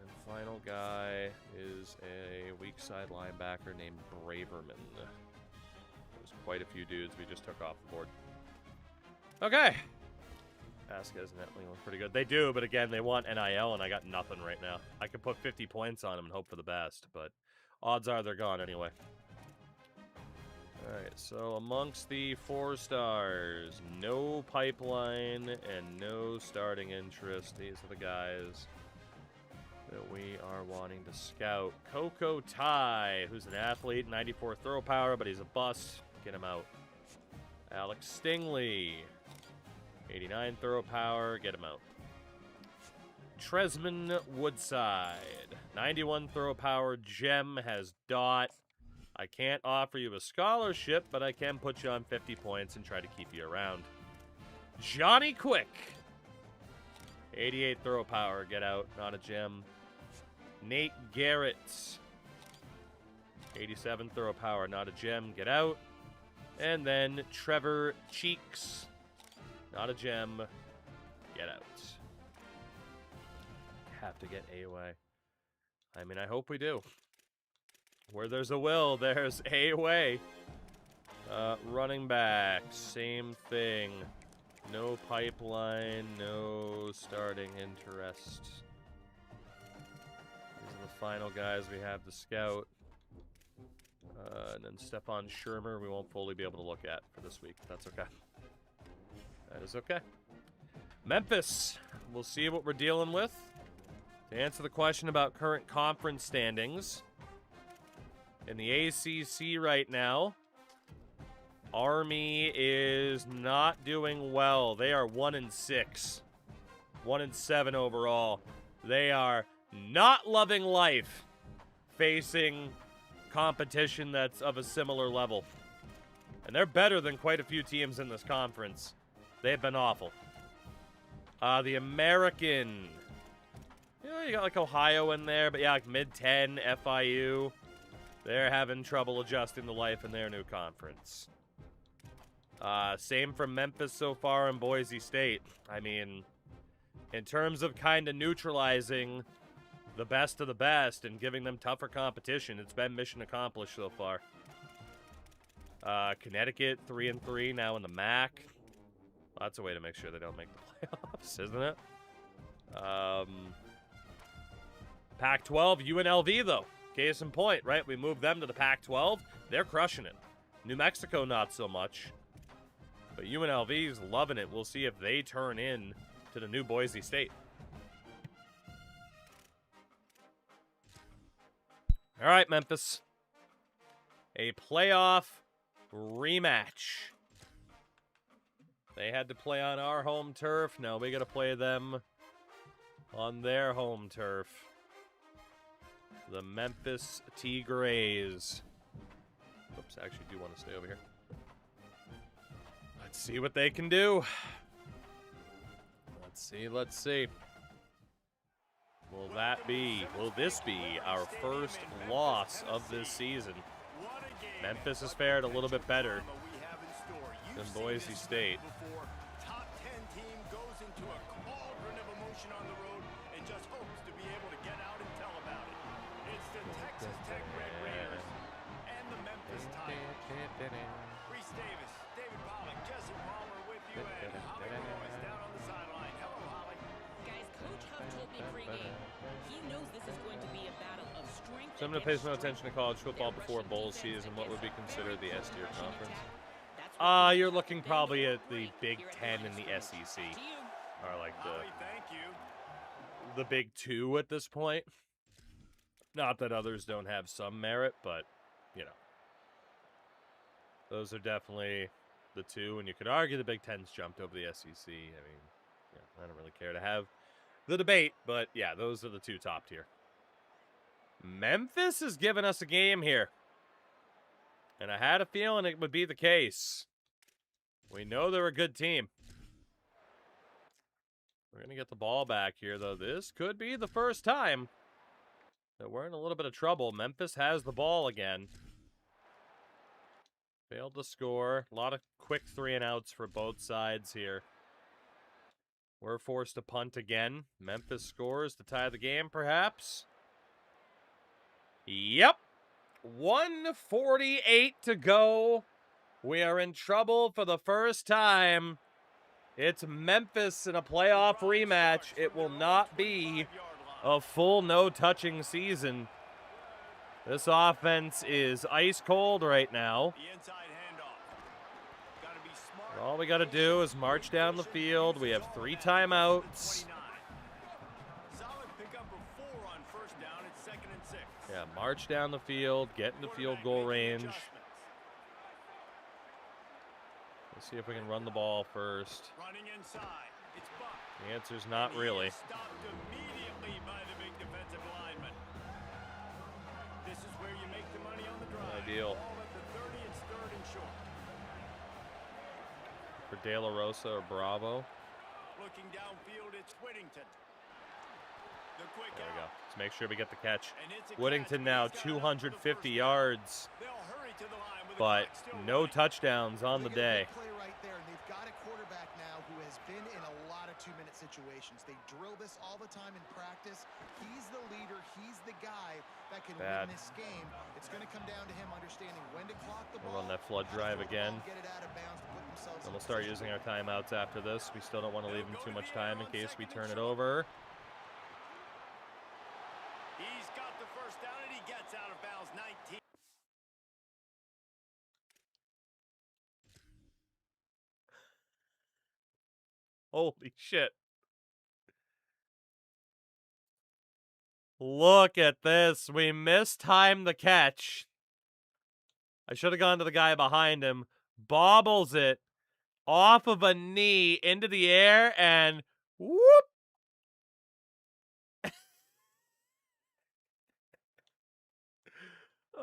And final guy is a weak side linebacker named Braverman. There's quite a few dudes we just took off the board. Okay. Vasquez and Netley look pretty good. They do, but again, they want NIL, and I got nothing right now. I could put 50 points on them and hope for the best, but odds are they're gone anyway. All right, so amongst the 4 stars, no pipeline and no starting interest. These are the guys that we are wanting to scout. Coco Tai, who's an athlete, 94 throw power, but he's a bust. Get him out. Alex Stingley, 89 throw power, get him out. Tresman Woodside, 91 throw power, gem, has dot. I can't offer you a scholarship, but I can put you on 50 points and try to keep you around. Johnny Quick, 88 throw power, get out, not a gem. Nate Garrett, 87 throw power, not a gem, get out. And then Trevor Cheeks, not a gem, get out. Have to get a way. I mean, I hope we do. Where there's a will, there's a way. Running back, same thing. No pipeline, no starting interest. These are the final guys we have to scout. And then Stephon Shermer we won't fully be able to look at for this week. That's okay. That is okay. Memphis. We'll see what we're dealing with. To answer the question about current conference standings, in the ACC right now, Army is not doing well. They are 1-6. 1-7 overall. They are not loving life, facing competition that's of a similar level. And they're better than quite a few teams in this conference. They've been awful. The American. You know, you got like Ohio in there, but yeah, like mid-10, FIU. They're having trouble adjusting to life in their new conference. Same for Memphis so far and Boise State. I mean, in terms of kind of neutralizing the best of the best and giving them tougher competition, it's been mission accomplished so far. Connecticut, 3-3 now in the MAC. Well, that's a way to make sure they don't make the playoffs, isn't it? Pac-12, UNLV, though. Case in point, right? We moved them to the Pac-12. They're crushing it. New Mexico, not so much. But UNLV's loving it. We'll see if they turn in to the new Boise State. All right, Memphis. A playoff rematch. They had to play on our home turf. No, we got to play them on their home turf. The Memphis Tigres. Oops, I actually do want to stay over here. Let's see what they can do. Let's see. Will this be our first loss of this season? Memphis has fared a little bit better than Boise State. Top 10 team goes into a cauldron of emotion on the road and just hopes to be able to get out and tell about it. It's the Texas Tech Red Raiders and the Memphis Tigers. Reese Davis, David Pollock, Jesse Palmer with you, and Holly Royce down on the sideline. Hello, Holly. Guys, Coach Huff told me pregame. He knows this is going to be a battle of strength. Someone who pays no attention to college football before bowl season, what would be considered the S-tier conference? You're looking probably at the Big Ten and the SEC. Or like Holly, thank you. the Big Two at this point. Not that others don't have some merit, but, you know. Those are definitely the two, and you could argue the Big Ten's jumped over the SEC. I mean, yeah, I don't really care to have the debate, but yeah, those are the two top tier. Memphis has given us a game here. And I had a feeling it would be the case. We know they're a good team. We're going to get the ball back here, though. This could be the first time that we're in a little bit of trouble. Memphis has the ball again. Failed to score. A lot of quick 3-and-outs for both sides here. We're forced to punt again. Memphis scores to tie the game, perhaps. Yep. 1:48 to go. We are in trouble for the first time. It's Memphis in a playoff rematch. It will not be a full no-touching season. This offense is ice cold right now. The inside handoff. Gotta be smart. All we got to do is march down the field. We have 3 timeouts. Solid pickup of 4 on first down. It's 2nd and 6. Yeah, march down the field, get into field goal range. Let's see if we can run the ball first. Running inside. It's Buck. The answer's not really. Stopped immediately by the big defensive lineman. This is where you make the money on the drive. Ideal. Ball at the 30, it's 3rd and short. For De La Rosa or Bravo. Looking downfield, it's Whittington. The quick There we go. out. Let's make sure we get the catch. And it's a Whittington catch. now He's got out for the 250 first down. yards, They'll hurry to the line with the but clock still no running. touchdowns on the They got a day. good play right there, and they've got a quarterback now who has been in a lot of 2-minute situations. They drill this all the time in practice. He's the leader. He's the guy that can Bad. win this game. It's going to come down to him understanding when to clock the We'll ball. run that flood how to drive throw the again. ball, get it out of bounds to put themselves And in we'll start position. using our timeouts after this. We still don't want to leave them too much time in case we turn it over. He's got the first down and he gets out of bounds. 19. Holy shit. Look at this. We mistimed the catch. I should have gone to the guy behind him. Bobbles it off of a knee into the air and whoop.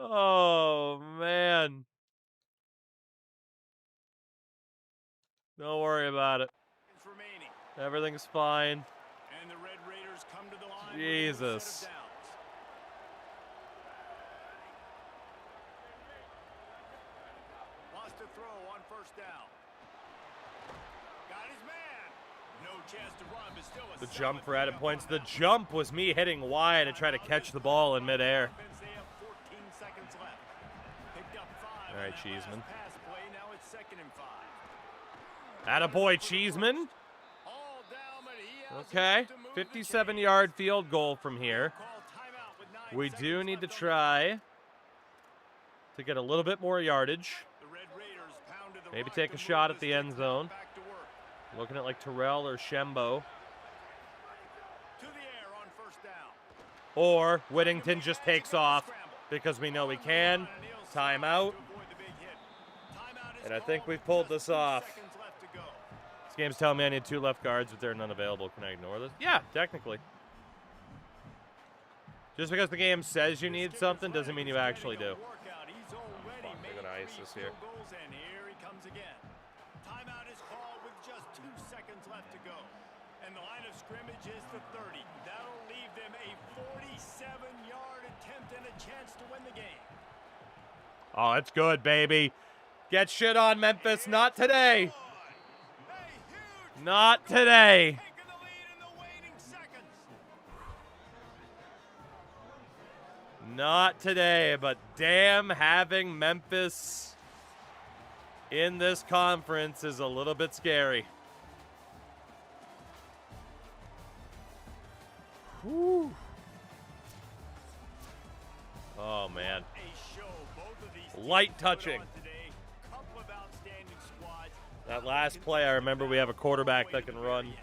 Oh, man. Don't worry about it. Remaining. Everything's fine. And the Red Raiders come to the line. Jesus. With a new set of downs. Lost a throw on first down. Got his man. No chance to run, but still a The solid jump for added pickup points. on The that. jump was me hitting Y to try to catch the ball in midair. They have 14 seconds left. Picked up 5 All right, on that Cheeseman. last pass play. Now it's 2nd and 5. Attaboy, Cheeseman. All down, but he has Okay. enough to move the 57-yard field goal from here. chains. Call timeout with 9 We seconds do need to left on the try to get a little bit more yardage. The Red Raiders pounded the Maybe rock take to a shot move at the end sticks zone. back to work. Looking at like Terrell or Shembo. To the air on first down. Or Whittington just takes off because we know we can. Timeout. And I think we've pulled this off. This game's telling me I need 2 left guards, but they're none available. Can I ignore this? Yeah, technically. Just because the game says you need something doesn't mean you actually do. They're gonna ice this here. And here he comes again. Timeout is called with just 2 seconds left to go. And the line of scrimmage is the 30. That'll leave them a 47-yard attempt and a chance to win the game. Oh, it's good, baby. Get shit on, Memphis. Not today. Not today. Taking the lead in the waning seconds. Not today, but damn, having Memphis in this conference is a little bit scary. Whew. Oh, man. A show. Both of these teams Light put touching. on today. Couple of outstanding squads. That last play, I remember we have a quarterback that can run.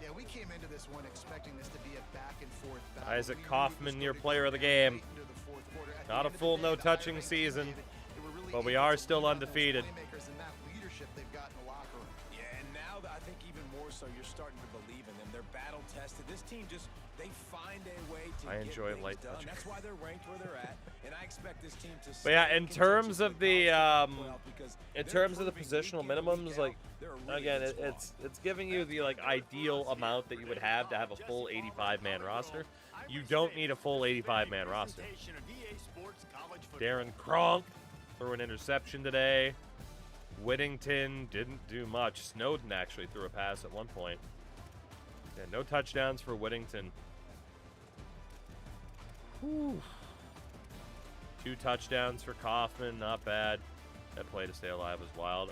Yeah, we came into this one expecting this to be a back and forth battle. Isaac We knew it was Kaufman, going your to player go of the down game. late into the fourth quarter. At the Not a end of full the day, the no-touching Irish season, did it. They were really but we able are to still lean on those undefeated. playmakers and that leadership they've got in the locker room. Yeah, and now I think even more so you're starting to believe in them. They're battle tested. This team just they find a way to I get enjoy things light done. touching. That's why they're ranked where they're at. And I expect this team to But yeah, stay in terms contention of for the college football playoff because in they're terms of the proving positional week in and week minimums, out like they're a really again, good squad. it's giving you the like ideal amount that you would have to have a full 85-man roster. You don't need a full 85-man roster. Darren Kronk threw an interception today. Whittington didn't do much. Snowden actually threw a pass at one point. Yeah, no touchdowns for Whittington. Whew. 2 touchdowns for Kaufman, not bad. That play to stay alive was wild.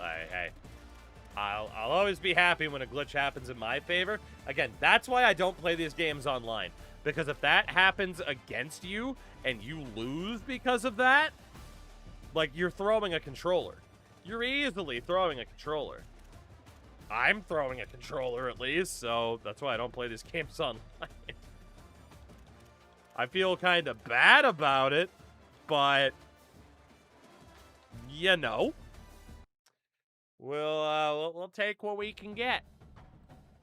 I'll always be happy when a glitch happens in my favor. Again, that's why I don't play these games online. Because if that happens against you and you lose because of that, like you're throwing a controller. You're easily throwing a controller. I'm throwing a controller at least, so that's why I don't play these games online. I feel kind of bad about it, but you know, we'll take what we can get.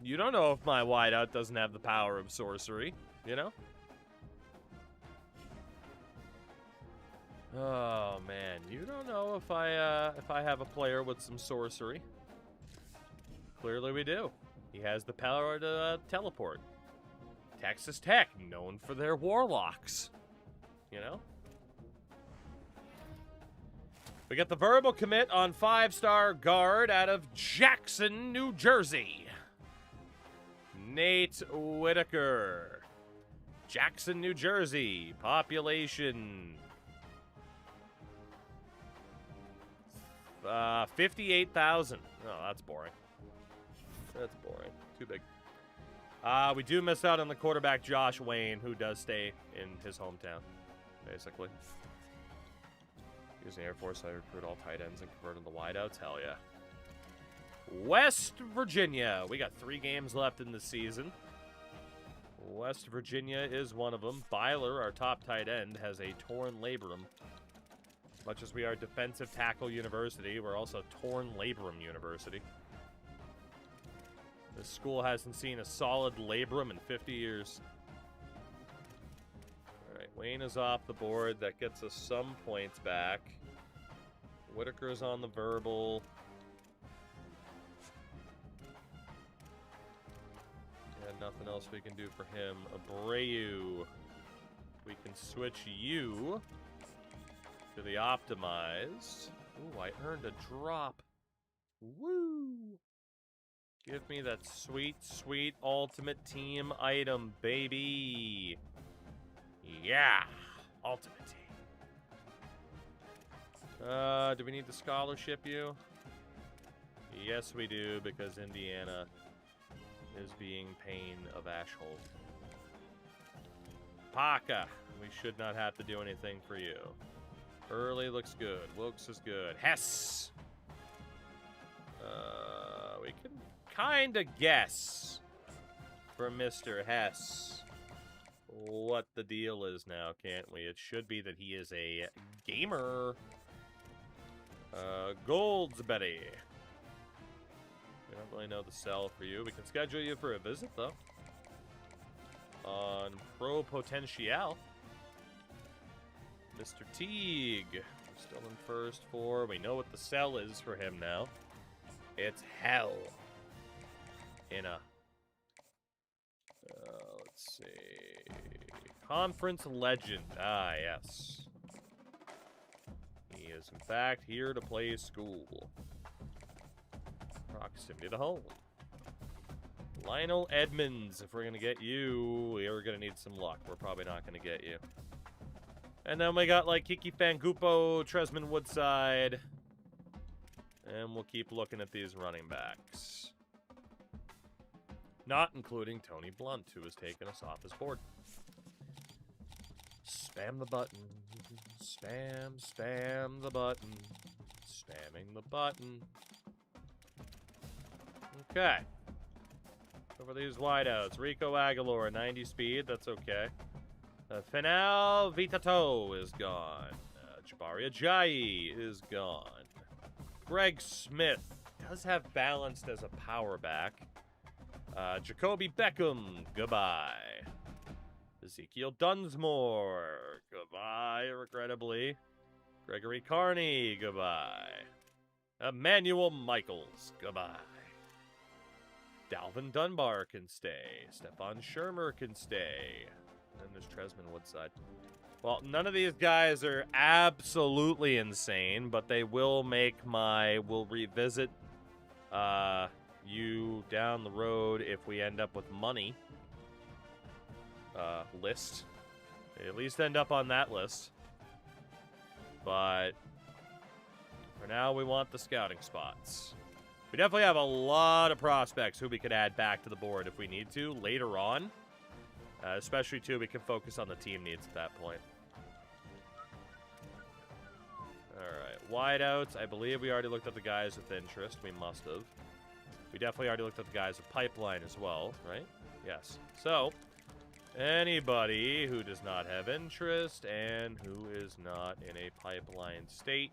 You don't know if my wideout doesn't have the power of sorcery, you know? Oh man, you don't know if I have a player with some sorcery. Clearly we do. He has the power to teleport. Texas Tech, known for their warlocks. You know? We got the verbal commit on 5-star guard out of Jackson, New Jersey. Nate Whitaker. Jackson, New Jersey. Population 58,000. Oh, that's boring. That's boring. Too big. We do miss out on the quarterback Josh Wayne, who does stay in his hometown, basically. Using Air Force, I recruit all tight ends and converted the wideouts. Hell yeah. West Virginia. We got 3 games left in the season. West Virginia is one of them. Byler, our top tight end, has a torn labrum. Much as we are defensive tackle university, we're also torn labrum university. This school hasn't seen a solid labrum in 50 years. All right, Wayne is off the board. That gets us some points back. Whitaker's on the verbal. And nothing else we can do for him. Abreu. We can switch you to the optimized. Ooh, I earned a drop. Woo! Give me that sweet, sweet ultimate team item, baby. Yeah, ultimate team. Do we need to scholarship you? Yes, we do, because Indiana is being pain of Ashhole. Paka, we should not have to do anything for you. Early looks good. Wilkes is good. Hess! We can kind of guess for Mr. Hess what the deal is now, can't we? It should be that he is a gamer. Goldsberry. We don't really know the sell for you. We can schedule you for a visit, though. On Pro Potential. Mr. Teague. We're still in first for. We know what the sell is for him now. It's hell. In a... let's see... Conference legend. Ah, yes. He is, in fact, here to play school. Proximity to home. Lionel Edmonds. If we're going to get you, we're going to need some luck. We're probably not going to get you. And then we got, like, Kiki Fangupo, Tresman Woodside. And we'll keep looking at these running backs. Not including Tony Blunt, who has taken us off his board. Spam the button. Spam, spam the button. Spamming the button. Okay. Over these wideouts. Rico Aguilar, 90 speed. That's okay. Final Vitato is gone. Jabari Ajayi is gone. Greg Smith does have balanced as a power back. Jacoby Beckham, goodbye. Ezekiel Dunsmore, goodbye, regrettably. Gregory Carney, goodbye. Emmanuel Michaels, goodbye. Dalvin Dunbar can stay. Stephon Shermer can stay. And there's Tresman Woodside. Well, none of these guys are absolutely insane, but they will make my... We'll revisit you down the road if we end up with money. List. They at least end up on that list. But for now, we want the scouting spots. We definitely have a lot of prospects who we could add back to the board if we need to later on. Especially, too, we can focus on the team needs at that point. Alright, wideouts. I believe we already looked at the guys with interest. We must have. We definitely already looked at the guys with pipeline as well, right? Yes. So, anybody who does not have interest and who is not in a pipeline state.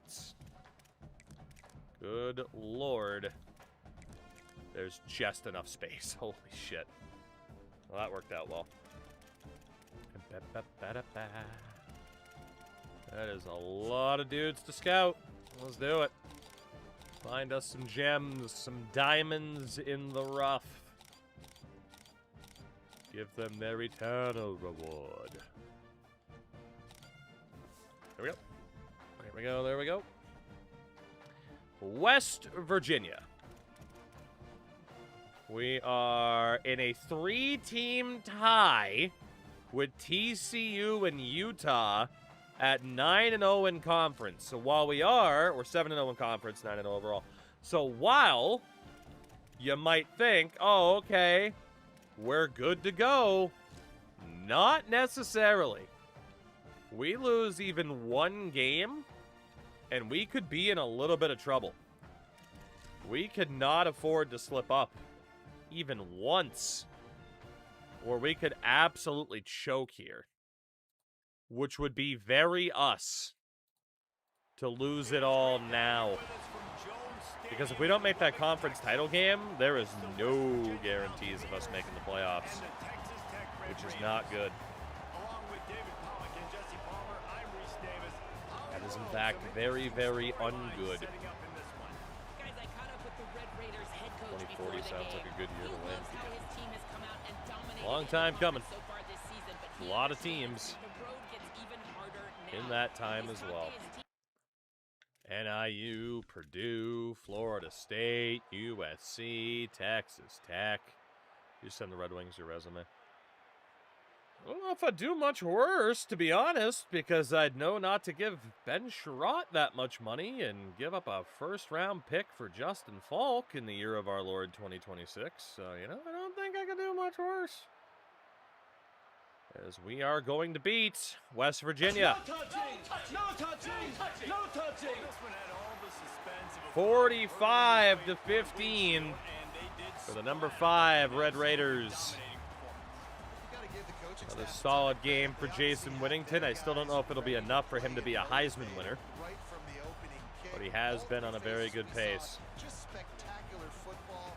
Good lord. There's just enough space. Holy shit. Well, that worked out well. That is a lot of dudes to scout. Let's do it. Find us some gems, some diamonds in the rough. Give them their eternal reward. There we go. There we go, there we go. West Virginia. We are in a 3-team tie with TCU and Utah at 9-0 in conference. So while we're 7-0 in conference, 9-0 overall. So while you might think, oh, okay, we're good to go, not necessarily. We lose even one game, and we could be in a little bit of trouble. We could not afford to slip up even once, or we could absolutely choke here, which would be very us to lose it all now. Because if we don't make that conference title game, there is no guarantees of us making the playoffs, which is not good. Along with David Pollock and just is in fact very, very ungood. Guys, I caught up with the Red Raiders head coach 2040 before the sounds like game. a good year He to win. loves how his team has come out and dominated Long in time the coming. so far this season, but he A lot of understands teams the road gets even harder now. in that time He's as talked well. to his team NIU, Purdue, Florida State, USC, Texas Tech. You send the Red Wings your resume. I don't know if I'd do much worse, to be honest, because I'd know not to give Ben Sherratt that much money and give up a first-round pick for Justin Falk in the year of our Lord 2026. So, you know, I don't think I could do much worse. As we are going to beat West Virginia. No touching! No touching! No touching! This one had all the suspense of a 45 to early fight for a week 15 and they did for the number splatter 5 Red Raiders. dominating performance. You gotta give the coaching Another staff solid credit. game for They Jason obviously Whittington. had I still don't know if it'll be guys enough for him to be a Heisman winner, right from the opening kick. but he has been on a very good pace. Just spectacular football.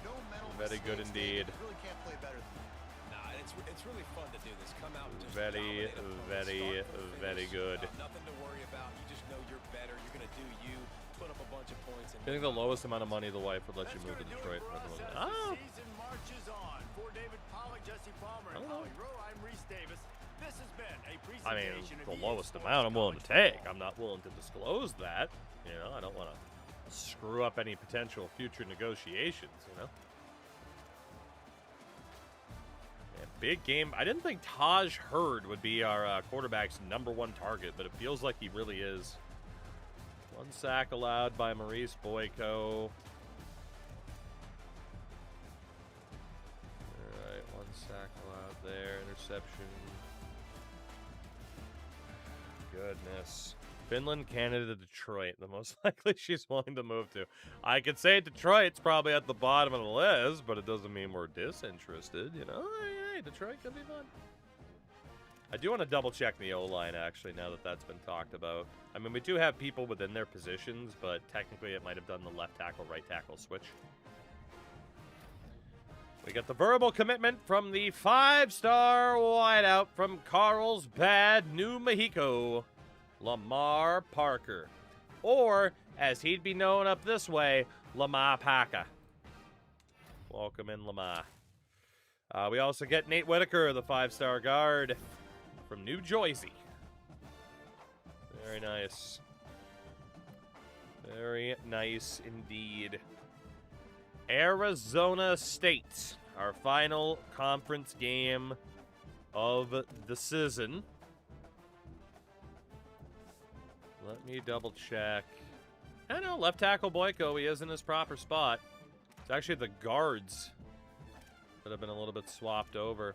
No mental Very good mistakes. indeed. They really can't play better than that. Nah, it's really fun to do this. Come out and just Very, dominate opponents, very, start to very finish. good. Nothing to worry about. You just know you're better. You're gonna do you. Put up a bunch of points. And I think the lowest amount of money the wife would let you That's move to gonna do Detroit. it for us as Oh, the season marches on. For David Pollack, Jesse Palmer, and Oh. Holly Rowe, I'm Reese Davis. This has been a I mean, presentation of the EA lowest Sports amount I'm willing to College take. I'm not willing to disclose that. You know, I don't want to screw up any potential future negotiations, you know? Yeah, big game. I didn't think Taj Hurd would be our quarterback's #1 target, but it feels like he really is. 1 sack allowed by Maurice Boyko. Alright, 1 sack allowed there. Interception. Goodness. Finland, Canada, Detroit. The most likely she's willing to move to. I could say Detroit's probably at the bottom of the list, but it doesn't mean we're disinterested, you know? Hey, Detroit could be fun. I do want to double check the O-line, actually, now that that's been talked about. I mean, we do have people within their positions, but technically it might have done the left tackle, right tackle switch. We got the verbal commitment from the 5-star wideout from Carlsbad, New Mexico, Lamar Parker. Or, as he'd be known up this way, Lamar Parker. Welcome in, Lamar. We also get Nate Whitaker, the 5-star guard from New Jersey. Very nice. Very nice indeed. Arizona State, our final conference game of the season. Let me double check. I know, left tackle Boyko, he is in his proper spot. It's actually the guards that have been a little bit swapped over.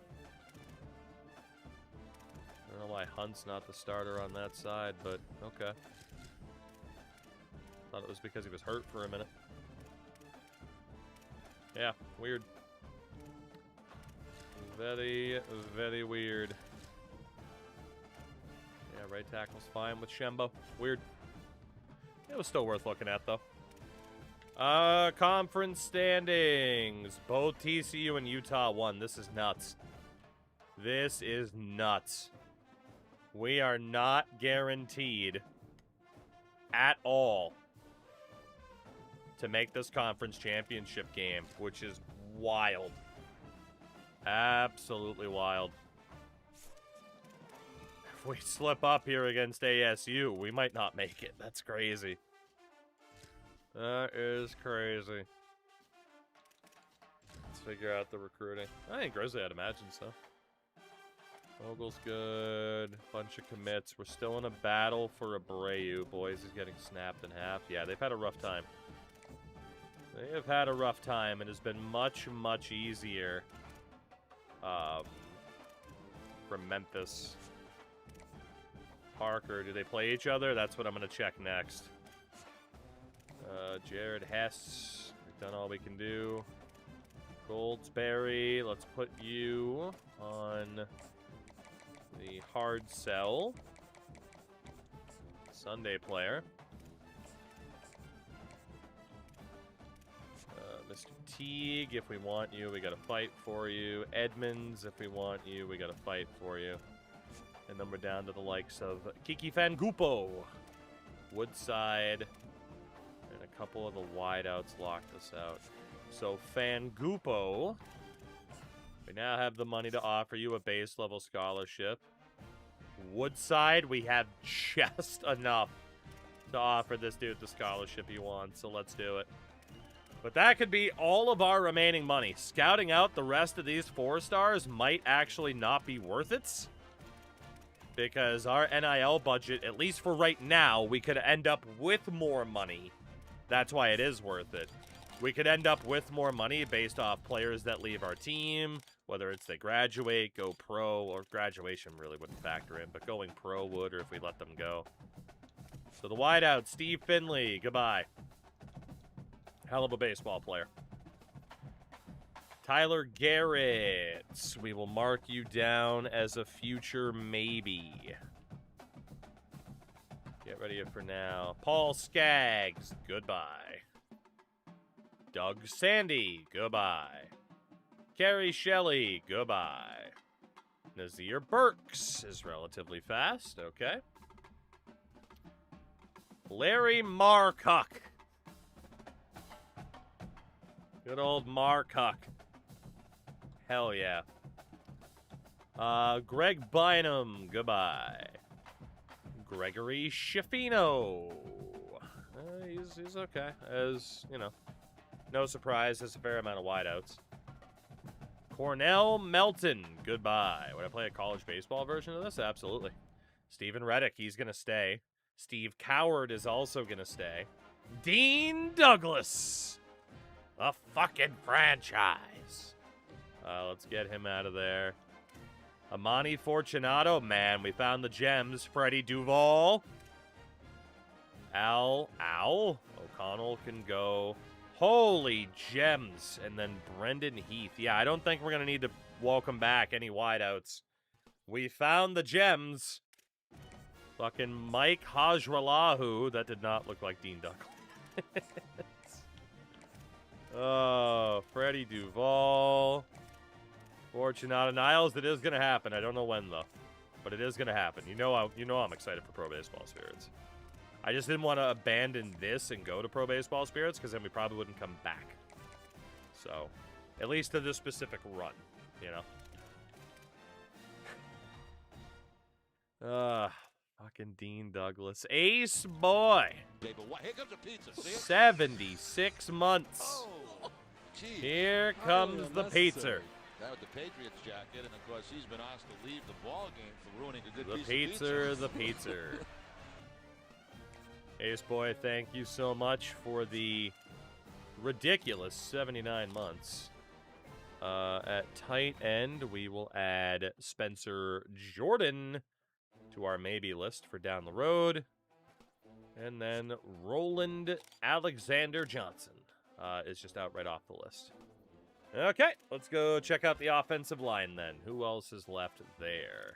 I don't know why Hunt's not the starter on that side, but okay. Thought it was because he was hurt for a minute. Yeah, weird. Very, very weird. Yeah, right tackle's fine with Shembo. Weird. It was still worth looking at, though. Conference standings. Both TCU and Utah won. This is nuts. This is nuts. We are not guaranteed at all to make this conference championship game, which is wild. Absolutely wild. If we slip up here against ASU, we might not make it. That's crazy. That is crazy. Let's figure out the recruiting. I think Grizzly, I'd imagine so. Vogel's good. Bunch of commits. We're still in a battle for Abreu. Boys is getting snapped in half. Yeah, they've had a rough time. They have had a rough time. It has been much, much easier for Memphis. Parker, do they play each other? That's what I'm going to check next. Jared Hess. We've done all we can do. Goldsberry. Let's put you on the hard sell. Sunday player. Mr. Teague, if we want you, we got to fight for you. Edmonds, if we want you, we got to fight for you. And then we're down to the likes of Kiki Fangupo. Woodside, and a couple of the wideouts locked us out. So, Fangupo, we now have the money to offer you a base level scholarship. Woodside, we have just enough to offer this dude the scholarship he wants, so let's do it. But that could be all of our remaining money. Scouting out the rest of these 4-stars might actually not be worth it, because our NIL budget, at least for right now, we could end up with more money. That's why it is worth it. We could end up with more money based off players that leave our team, whether it's they graduate, go pro, or graduation really wouldn't factor in, but going pro would, or if we let them go. So the wideout, Steve Finley, goodbye. Hell of a baseball player. Tyler Garrett, we will mark you down as a future maybe. Get ready for now. Paul Skaggs, goodbye. Doug Sandy, goodbye. Carrie Shelley, goodbye. Nazir Burks is relatively fast, okay. Larry Marcock. Good old Marcock. Hell yeah. Greg Bynum, goodbye. Gregory Schiaffino. He's okay. As, you know, no surprise, there's a fair amount of wideouts. Cornell Melton, goodbye. Would I play a college baseball version of this? Absolutely. Steven Reddick, he's going to stay. Steve Coward is also going to stay. Dean Douglas. The fucking franchise. Let's get him out of there. Amani Fortunato, man, we found the gems. Freddie Duvall. Al O'Connell can go. Holy gems. And then Brendan Heath. Yeah, I don't think we're going to need to welcome back any wideouts. We found the gems. Fucking Mike Hajralahu. That did not look like Dean Douglas. Oh, Freddie Duvall. Fortunato Niles, it is going to happen. I don't know when, though. But it is going to happen. You know I'm excited for Pro Baseball Spirits. I just didn't want to abandon this and go to Pro Baseball Spirits, because then we probably wouldn't come back. So, at least to this specific run, you know? Fucking Dean Douglas. Ace boy. Here comes a pizza. 76 months. Oh, geez. Here comes the pizza. That with the Patriots jacket, and of course he's been asked to leave the ball game for ruining a good The piece of pizza. Ace boy, thank you so much for the ridiculous 79 months. At tight end, we will add Spencer Jordan to our maybe list for down the road. And then Roland Alexander Johnson is just out right off the list. Okay, let's go check out the offensive line then. Who else is left there?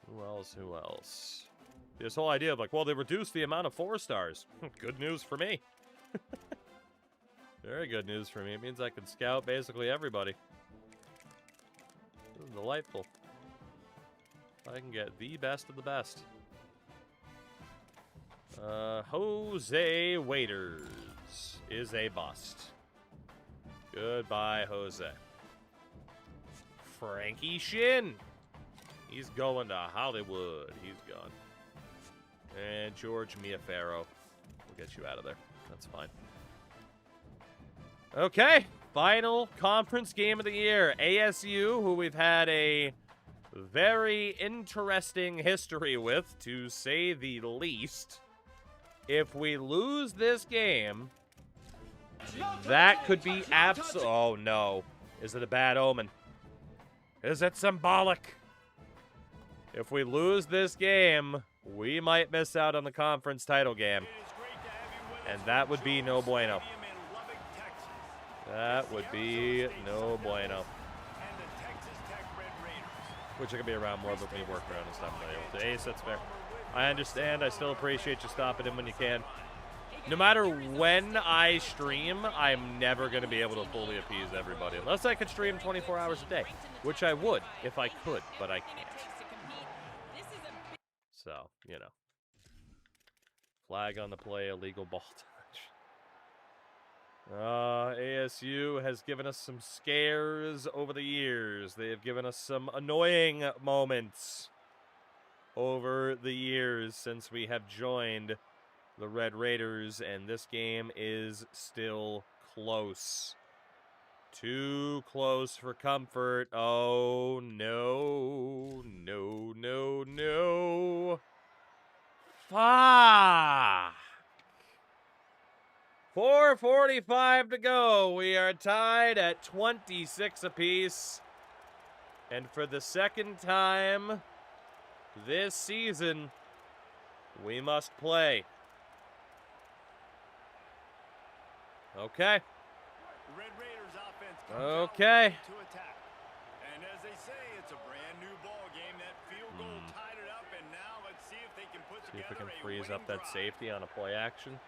Who else? This whole idea of like, well, they reduced the amount of 4-stars. Good news for me. Very good news for me. It means I can scout basically everybody. This is delightful. I can get the best of the best. Jose Waiters is a bust. Goodbye, Jose. Frankie Shin. He's going to Hollywood. He's gone. And George Miafaro. We'll get you out of there. That's fine. Okay. Final conference game of the year. ASU, who we've had a very interesting history with, to say the least. If we lose this game, that could be oh no. Is it a bad omen? Is it symbolic? If we lose this game, we might miss out on the conference title game. And that would be no bueno. That would be no bueno. Which I could be around more, but me work around and stuff. But Ace, that's fair. I understand. I still appreciate you stopping in when you can. No matter when I stream, I'm never going to be able to fully appease everybody. Unless I could stream 24 hours a day. Which I would, if I could, but I can't. So, you know. Flag on the play, illegal ball touch. ASU has given us some scares over the years. They have given us some annoying moments over the years since we have joined the Red Raiders, and this game is still close. Too close for comfort. Oh, no. No, no, no. Fuck. 4:45 to go. We are tied at 26 apiece. And for the second time this season, we must play. Okay. The Red Raiders offense comes Okay. out to attack. And as they say, it's a brand new ball game. That field goal tied it up, and now let's see if they can put See if we together can a freeze up winning that drive. safety on a play action.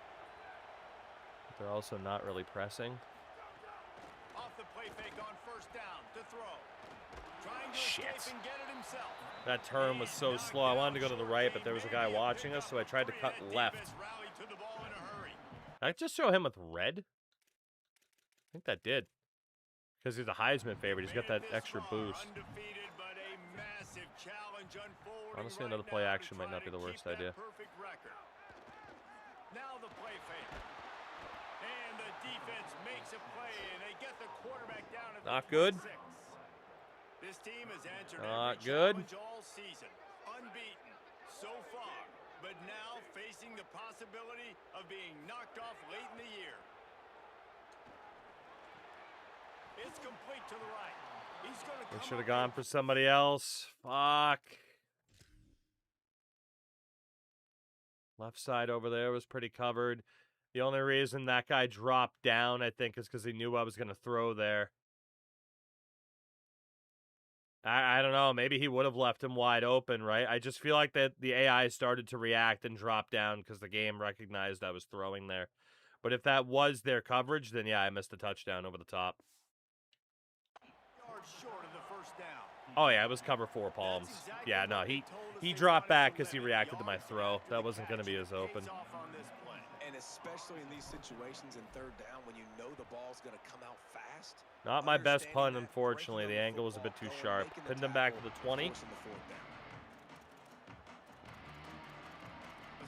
They're also not really pressing. Off the play fake on first down to throw. Trying to Shit. escape and get it himself. That turn was so slow. I wanted to go to the right, but there was a guy watching us, so I tried to cut left. Rallied to the ball in a hurry. Did I just show him with red? I think that did. Because he's a Heisman favorite. He's got that extra boost. Undefeated, but a massive challenge unfolding Honestly, right another play now to action might try not be to the worst keep that idea. perfect record. Now the play fake. And the defense makes a play, and they get the quarterback down at Not the good. 26. This team has answered Not every good. challenge all season. Unbeaten so far, but now facing the possibility of being knocked off late in the year. It's complete to the right. He's going to We come should have up gone with for somebody else. Fuck. Left side over there was pretty covered. The only reason that guy dropped down, I think, is because he knew I was going to throw there. I don't know. Maybe he would have left him wide open, right? I just feel like that the AI started to react and drop down because the game recognized I was throwing there. But if that was their coverage, then yeah, I missed a touchdown over the top. yards short of the first down. Oh yeah, it was cover 4 palms. Yeah, no, he dropped back because he reacted to my throw. That wasn't going to be as open. And especially in these situations in third down when you know the ball's going to come out fast. Not my best pun, unfortunately. The angle was a bit too sharp. Pinned him back to the 20. The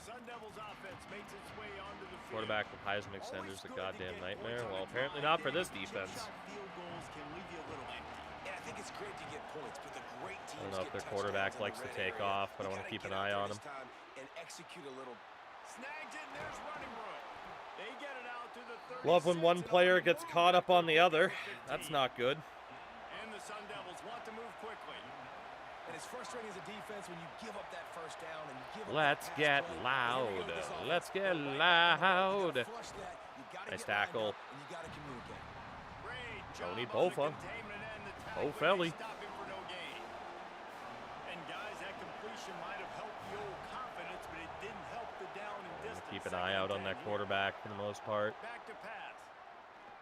Sun Devils offense makes its way onto the field. Quarterback with Heisman extenders, a goddamn nightmare. Well, apparently not for this defense. Field goals can leave you a little empty. And I think it's great to get points, but the great teams I don't know if get their quarterback touchdowns in likes the to red take area. off, but I You want to gotta keep an get out eye there on this him. time and execute a little. Snagged it, and there's running room. They get it out to the 36. Love when one player gets caught up on the other. That's 15. not good. And the Sun Devils want to move quickly. And it's frustrating as a defense when you give up that first down and you give up Let's that pass get play. loud. Here we go with this offense. Let's get Right now, loud. you gotta flush that, you gotta Nice get lined tackle. up, and you gotta communicate. Great Don't job need on the Bofa. containment and the Oh, tackling. Felly. They stop him for no gain. And guys, that completion might have helped the old confidence, but it didn't help the down and distance. Keep an eye out on that quarterback for the most part. Back to pass.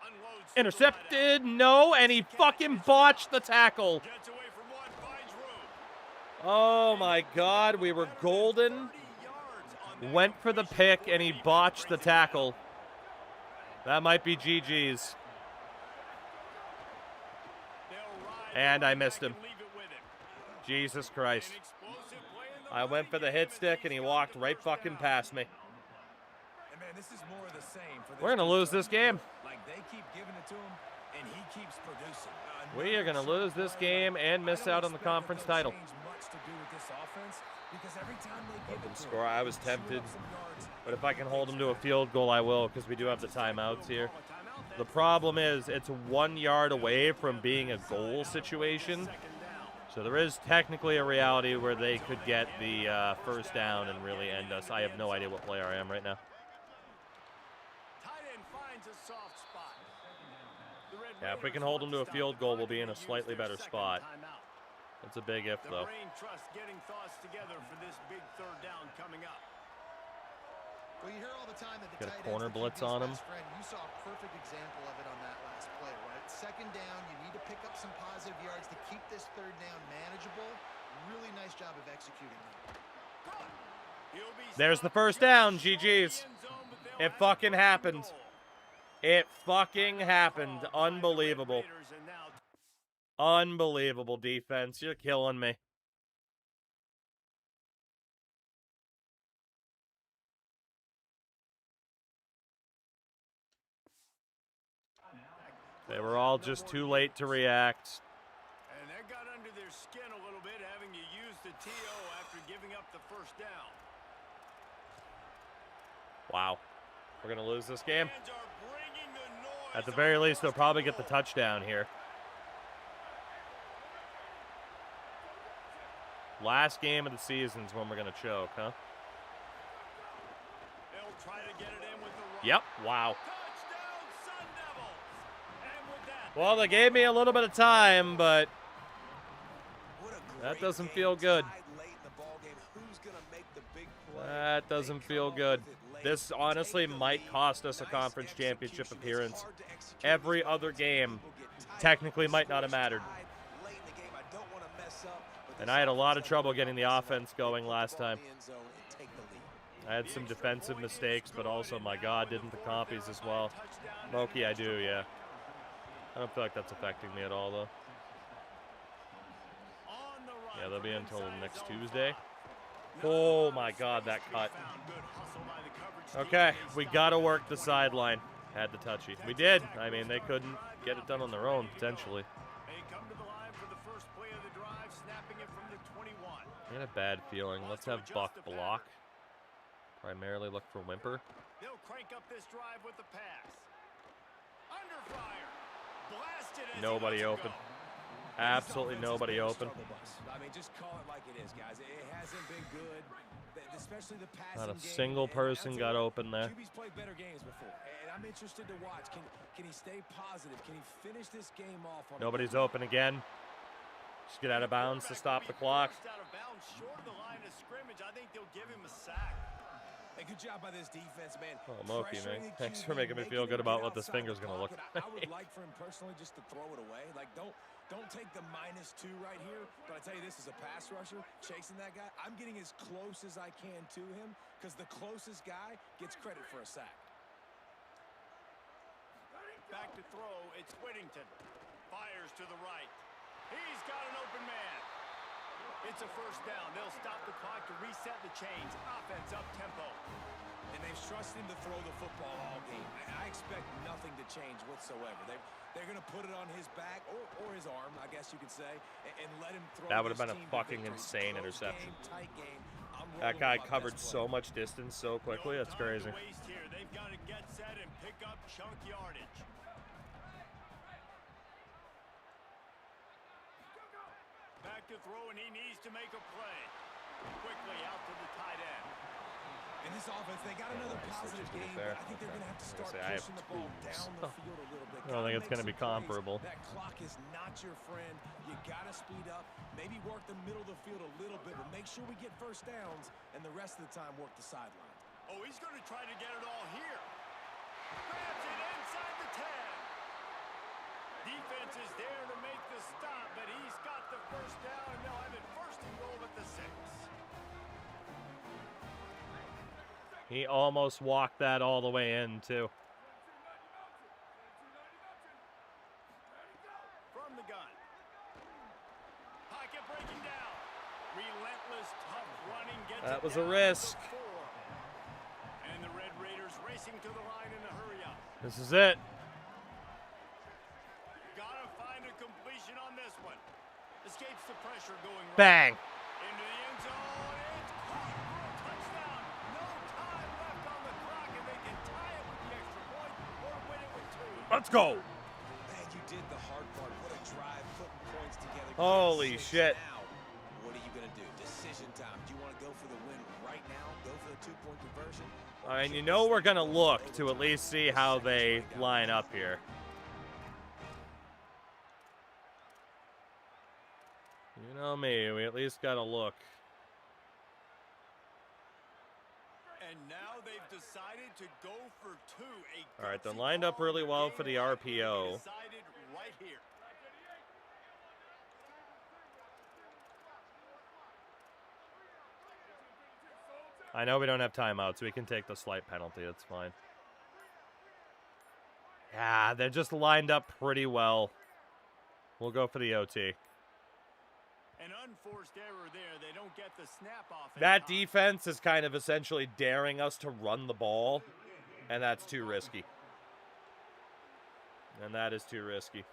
Unloads to the Intercepted. wideout. No, and he fucking botched the tackle. Gets away from one, finds room. Oh my god, we were golden. 30 yards on that Went for the completion pick before and he defense botched the brings it down. tackle. That might be GG's. They'll ride And the I running missed back him. and leave it with him. Jesus Christ. An explosive play in the I went running for the game hit as stick and he he's walked got the right first fucking down. past me. And man, this is more of the same for this We're gonna team. lose this game. Like they keep giving it to him, and he keeps producing. We are gonna lose this game and miss out on the conference title. Much to do with this offense because every time they give Open it to score. him, I was he's chewing tempted, up some yards. but if I can hold him to a field goal, I will, because we do have the timeouts here. The problem is it's 1 yard away from being a goal situation. So there is technically a reality where they could get the first down and really end us. I have no idea what player I am right now. Tight end finds a soft spot. The Red Yeah, if we Raiders can hold want them to a stop field the goal, clock we'll be and in a they use slightly their better second spot. timeout. It's a big if, The though. brain trust getting thoughts together for this big third down coming up. Well, you hear all the time that the Get a tight end's corner the blitz QB's on him. best friend. You saw a perfect example of it on that last play, right? Second down, you need to pick up some positive yards to keep this third down manageable. Really nice job of executing that. There's the first down. GG's. It fucking happened. It fucking happened. Unbelievable. Unbelievable defense. You're killing me. They were all just too late to react. And that got under their skin a little bit, having to use the TO after giving up the first down. Wow. We're going to lose this game. Fans are bringing the noise At the very on least, they'll first probably and get the goal. touchdown here. Last game of the season is when we're going to choke, huh? They'll try to get it in with the run. Yep. Wow. Touchdown, Sun Devils. And with that, Well, they gave me a little bit of time, but What a that great doesn't game, feel good. tied late in the ball game. Who's gonna make the big play? that doesn't They feel come up good. with it late, This honestly take the might lead. cost us a Nice conference championship execution. It's appearance. hard to execute Every these other moments. game People get tight. technically The might not have score's mattered. tied late in the game. I don't want to mess up, but And this I had a lot offense of trouble had getting the to offense going put the last ball in time. the end zone and take the lead. I had some defensive mistakes, but also, my God, didn't the compies as well. Loki, I do, yeah. I don't feel like that's affecting me at all, though. Yeah, they'll be until next Tuesday. Oh, my God, that cut. Okay, we got to work the sideline. Had the touchy. We did. I mean, they couldn't get it done on their own, potentially. They come to the line for the first play of the drive, snapping it from the 21. I got a bad feeling. Let's have Buck block. Primarily look for Whimper. They'll crank up this drive with the pass. Under fire. Blasted as he Nobody lets it open. go. Absolutely nobody open. I mean, just call it like it is, guys. It hasn't been good, especially the passing Not a game. single And person I'll tell got you what, open there. QB's played better games before, and I'm interested to watch. Can he stay positive? Can he finish this game off on Nobody's open again. Just get out of bounds to stop the clock. Forced out of bounds short of the line of scrimmage. I think they'll give him a sack. Hey, good job by this defense, man. Oh, Moki, man. Pressuring the Thanks for QB, making me feel him good about get what this outside finger's the gonna look pocket. I would like. like for him personally just to throw it away. Like, don't take the -2 right here. But I tell you, this is a pass rusher chasing that guy. I'm getting as close as I can to him because the closest guy gets credit for a sack. Back to throw. It's Whittington. Fires to the right. He's got an open man. It's a first down. They'll stop the clock to reset the chains. Offense up tempo. And they've trusted him to throw the football all game. I expect nothing to change whatsoever. They're going to put it on his back or his arm, I guess you could say, and let him throw. That would have this been a team to fucking victory. insane Close interception. game, tight game. I'm That rolling guy with my covered best so player. much distance so quickly. That's No time crazy. to waste here. They've got to get set and pick up chunk yardage. Back to throw, and he needs to make a play. Quickly out to the tight end. In this offense, they got another positive to be game, fair. but I think they're going to have to I was start gonna say, I have pushing the ball two, down so the field a little bit. I don't think it's Gotta gonna be make some plays. comparable. That clock is not your friend. You got to speed up, maybe work the middle of the field a little bit, but make sure we get first downs, and the rest of the time work the sideline. Oh, he's going to try to get it all here. Grabs it inside the 10. Defense is there to make the stop, but he's got the first down, and they'll have it first and goal at the 6. He almost walked that all the way in, too. From the gun. Pocket breaking down. Relentless, tough running gets That it was a down risk. to 4. And the Red Raiders racing to the line in a hurry up. This is it. Gotta find a completion on this one. Escapes the pressure going right. Bang. Into the end zone. It's caught for a touchdown. No time left on the clock, and they can tie it with the extra point or win it with 2. Let's go. Man, you did the hard part. What a drive, putting points together. Holy Six. shit. Now, what are you going to do? Decision time. Do you want to go for the win right now? Go for the 2-point conversion? I mean, you know we're going to look to at least see how they line up here. You know me, we at least got to look. And now they've decided to go for 2. All right, they're lined up really well for the RPO. Decided right here. I know we don't have timeouts. We can take the slight penalty. It's fine. Yeah, they're just lined up pretty well. We'll go for the OT. An unforced error there. They don't get the snap off. That defense is kind of essentially daring us to run the ball, and that's too risky. And that is too risky.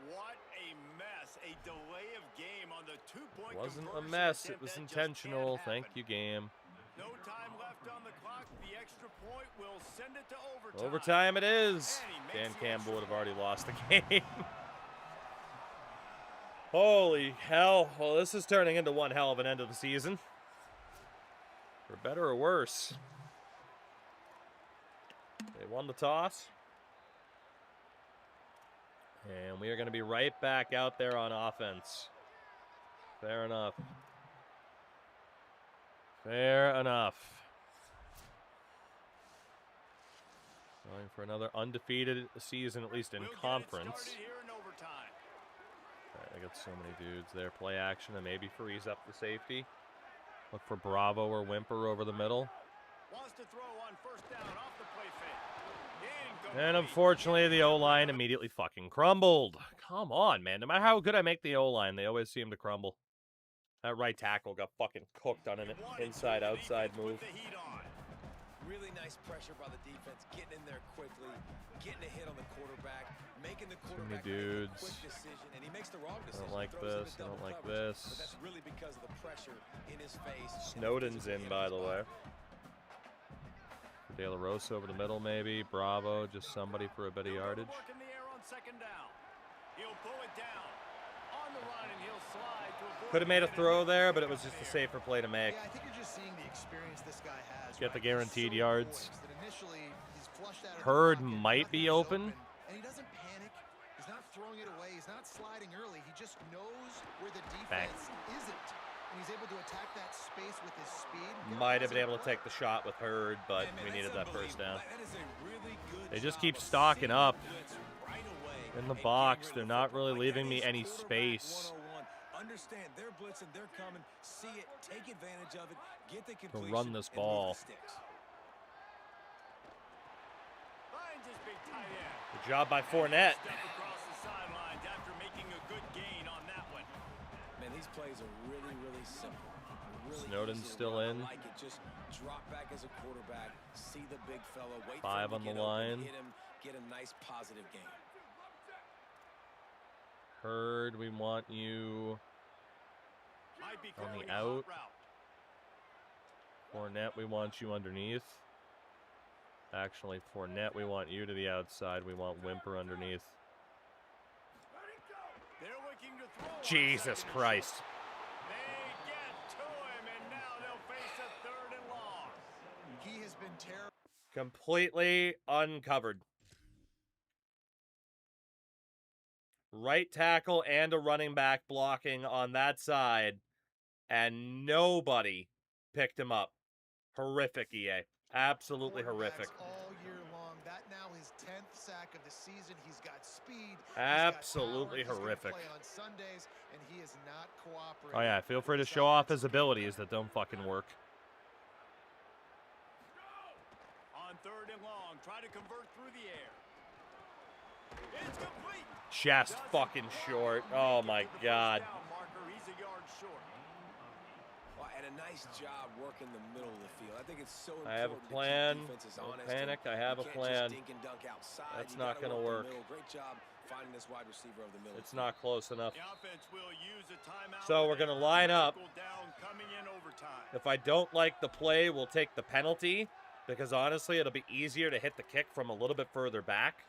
What a mess. A delay of game on the two-point Wasn't a conversion mess. It attempt. was That just intentional. can't Thank happen. you, game. No time left on the clock. The extra point will send it to overtime. Overtime it is. And he makes Dan the Campbell would extra have already lost the game. Holy hell. Well, this is turning into one hell of an end of the season. For better or worse. They won the toss. And we are going to be right back out there on offense. Fair enough. Fair enough. Going for another undefeated season, at least in We'll get it conference. started here in overtime. All right, I got so many dudes there. Play action and maybe freeze up the safety. Look for Bravo or Whimper over the middle. Wants to throw on first down off the play fake. And unfortunately, the O-line immediately fucking crumbled. Come on, man. No matter how good I make the O-line, they always seem to crumble. That right tackle got fucking cooked on an inside-outside move. Really nice pressure by the defense, getting in there quickly, getting a hit on the quarterback, making the quarterback make a dudes. quick decision, and he makes the wrong I decision. don't like throws into this. I don't double like coverage, this. But that's really because of the pressure in his face. Snowden's in, by the way. De La Rosa over the middle, maybe. Bravo, just somebody for a bit of yardage. In the air on second down. He'll pull it down. On the line and he'll slide to avoid Could have made a the throw interception. there, but it was just a safer play to make. Yeah, I think you're just seeing the experience this guy has. Get the right? He's guaranteed so yards. poised that initially he's flushed out of the Hurd pocket, might nothing be is open. And he doesn't panic. He's not throwing it away. He's not sliding early. He just knows where the Bang. defense isn't. And he's able to attack that space with his speed. Might have been able to take the shot with Hurd, but we needed that first down. That is a really good They just job keep of stocking seeing up the blitz right away in the and box. getting rid They're of not the really football. leaving Like, me that any is quarterback space 101. Understand they're blitzing, they're coming, see it, take advantage of it, get the to completion, run this and move ball. the sticks. Finds his big tight end. Good job by Fournette. Step across the sidelines after making a good gain on that one. Man, these plays are really, really simple. Really Snowden's easy to still run. in. I like it. Just drop back as a quarterback, see the big fella, wait Five for on him to the get open, line. hit him, get a nice positive game. Hurd, we want you Might be on calling the a hot out. route. Fournette, we want you underneath. Actually, Fournette, we want you to the outside. We want Whimper underneath. They're looking to throw on Jesus second and Christ. short. They get to him, and now they'll face a third and long. He has been terrible. Completely uncovered. Right tackle and a running back blocking on that side, and nobody picked him up. Horrific, EA. Absolutely horrific. All year long. That now his 10th sack of the season. He's got speed. Absolutely he's got power. horrific. He's gonna play on Sundays, and he is not cooperating. Oh yeah, feel free to show off his abilities that don't fucking work. On third and long, try to convert through the air. It's complete. Just fucking short. Oh my god. Down marker, he's a yard short. Well, and a nice job working the middle of the field. I think it's so important. I have a to keep plan. defenses Don't honest, panic. and I have you a can't plan. just dink and dunk outside. That's You not gotta gonna the work. middle. Great job finding this wide receiver of the middle. It's not close enough. The offense will use a timeout. So we're gonna line up. Down, coming in overtime. If I don't like the play, we'll take the penalty. Because honestly, it'll be easier to hit the kick from a little bit further back.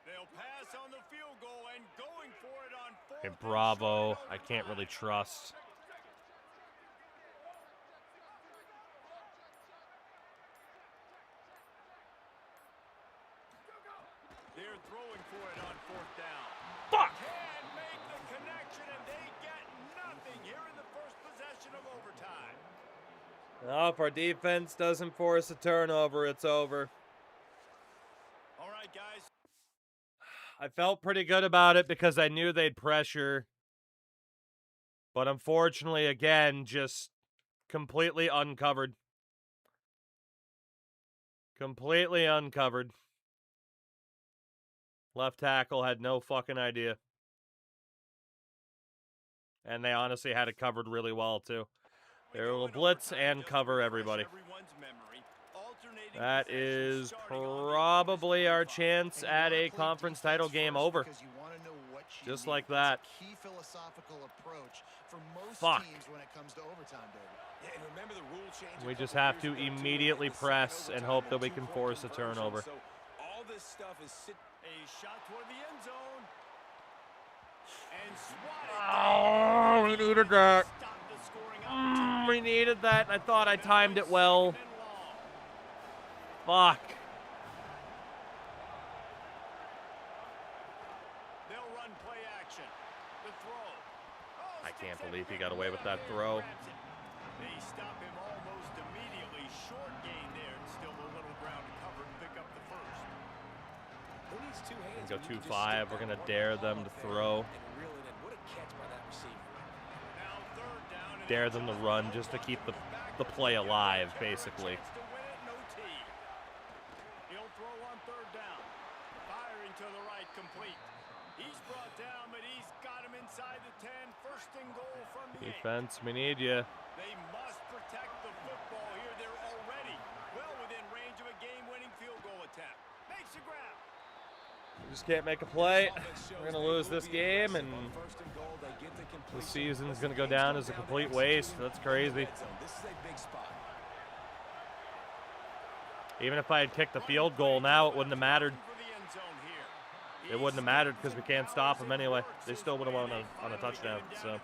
They'll pass on the field goal and going for it on fourth Okay, and Bravo. short I can't really overtime. trust. They're throwing for it on fourth down. Fuck! Can make the connection, and they get nothing here in the first possession of overtime. Oh, if our defense doesn't force a turnover, it's over. All right, guys. I felt pretty good about it because I knew they'd pressure. But unfortunately, again, just completely uncovered. Completely uncovered. Left tackle had no fucking idea. And they honestly had it covered really well, too. They were able to blitz and cover everybody. That is probably our chance at a conference title game over. Just like that. Key philosophical approach for most Fuck. teams when it comes to overtime, David. Yeah, and remember the rule change We a just couple have to years ago, too, immediately the second press and overtime hope and that we can two-point force a conversion. turnover. So all this stuff is A shot toward the end zone. And swatted. Oh, we needed that. Stop the scoring opportunity. We needed that, and I thought I timed it well. Second and long. Fuck. They'll run play action. The throw. Oh, I can't sticks it believe he right got away with that there, throw. grabs it. They stop him almost immediately. Short gain there. Still a little ground to cover and pick up the first. Who needs two hands? Go when you can just 2-5. stick We're that gonna one dare ball them up to there throw. and reel it in. What a catch by that receiver. Now third down and Dare them to run just to keep the play alive, basically. chance to win it, no tee. He'll throw on third down. Firing to the right, complete. He's brought down, but he's got him inside the 10. First and goal from the 8. Defense, we need you. They must protect the football here. They're already well within range of a game-winning field goal attempt. Makes a grab. We just can't make a play. We're going to lose this game, and the season's going to go down as a complete waste. That's crazy. This is a big spot. Even if I had kicked the field goal now, it wouldn't have mattered. For the end zone here. It wouldn't have mattered because we can't stop them anyway. They still would have won on a touchdown. So And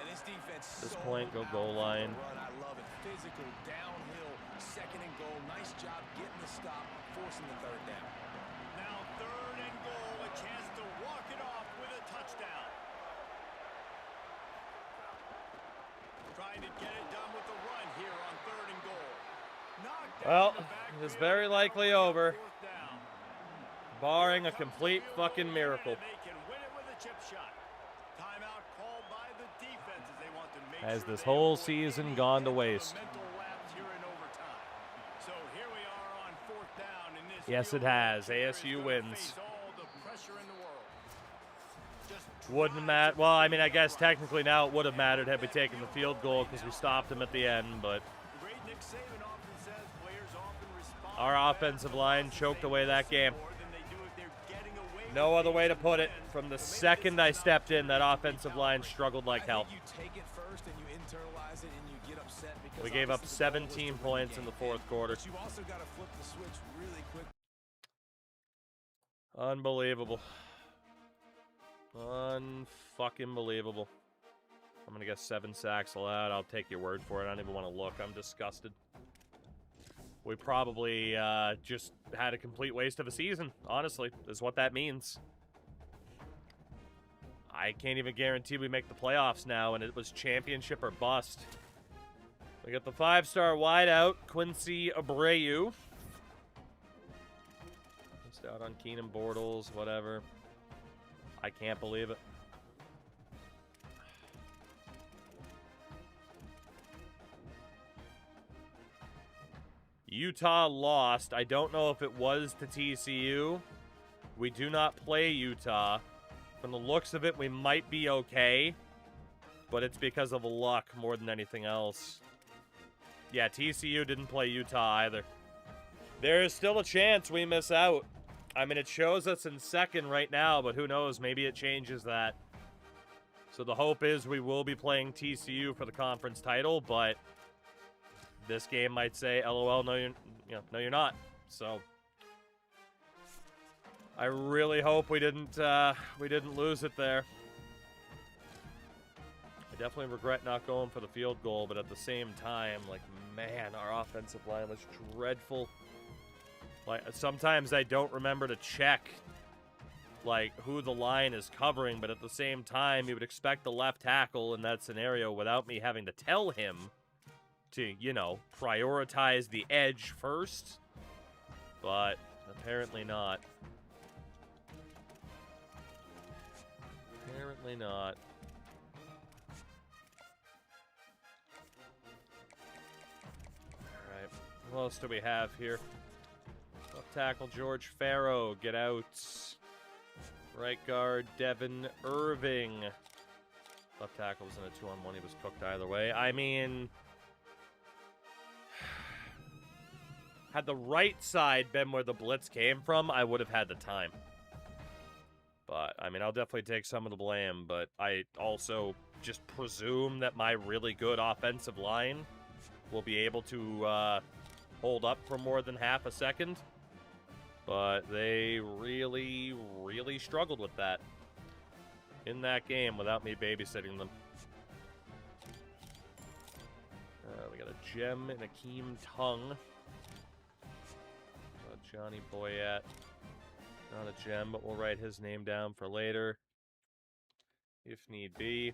this defense This so point, go goal powerful line. to run. I love it. Physical, downhill, second and goal. Nice job getting the stop, forcing the third down. Now third and goal, a chance to walk it off with a touchdown. Trying to get it done with the run here on third and goal. Knocked Well, down the it's backfield. very likely over, Fourth down. barring a complete fucking miracle. They can win it with a chip shot. Timeout called by the defense as they want to make Has sure this they whole avoid season any gone to type of waste? mental lapse here in overtime. So here we are on fourth down in this Yes, field it goal. has. Kicker is ASU gonna wins. face all the pressure in the world. Just Wouldn't drives matter. it Well, I to mean, the I guess right. technically now it would have mattered had we taken the field goal because we stopped him at the end, but The great Nick Saban often says players often respond our better offensive to line losses choked they away that game. more than they do if they're getting away No with other way to games put in it. the end. From the So maybe second this I is an stepped in, that opportunity to offensive line recalibrate. struggled like I hell. think you take it first and you internalize it and you get upset because We gave up obviously the goal was to 17 win the points in game. the fourth quarter. But you've also got to flip the switch really quick. Unbelievable. Unfucking believable. I'm gonna get 7 sacks allowed. I'll take your word for it. I don't even want to look. I'm disgusted. We probably just had a complete waste of a season, honestly, is what that means. I can't even guarantee we make the playoffs now, and it was championship or bust. We got the 5-star wideout, Quincy Abreu. Missed out on Keenan Bortles, whatever. I can't believe it. Utah lost. I don't know if it was to TCU. We do not play Utah. From the looks of it, we might be okay. But it's because of luck more than anything else. Yeah, TCU didn't play Utah either. There is still a chance we miss out. I mean, it shows us in second right now, but who knows? Maybe it changes that. So the hope is we will be playing TCU for the conference title, but this game might say, LOL, no, you're not. So I really hope we didn't lose it there. I definitely regret not going for the field goal, but at the same time, like, man, our offensive line was dreadful. Like, sometimes I don't remember to check, like, who the line is covering, but at the same time, you would expect the left tackle in that scenario without me having to tell him to, prioritize the edge first, but apparently not. Apparently not. Alright. What else do we have here? Left tackle George Farrow. Get out. Right guard Devin Irving. Left tackle was in a 2-on-1. He was cooked either way. I mean, had the right side been where the blitz came from, I would have had the time. But, I mean, I'll definitely take some of the blame, but I also just presume that my really good offensive line will be able to hold up for more than half a second. But they really, really struggled with that in that game without me babysitting them. We got a gem and Akeem Tongue. Johnny Boyette. Not a gem, but we'll write his name down for later, if need be.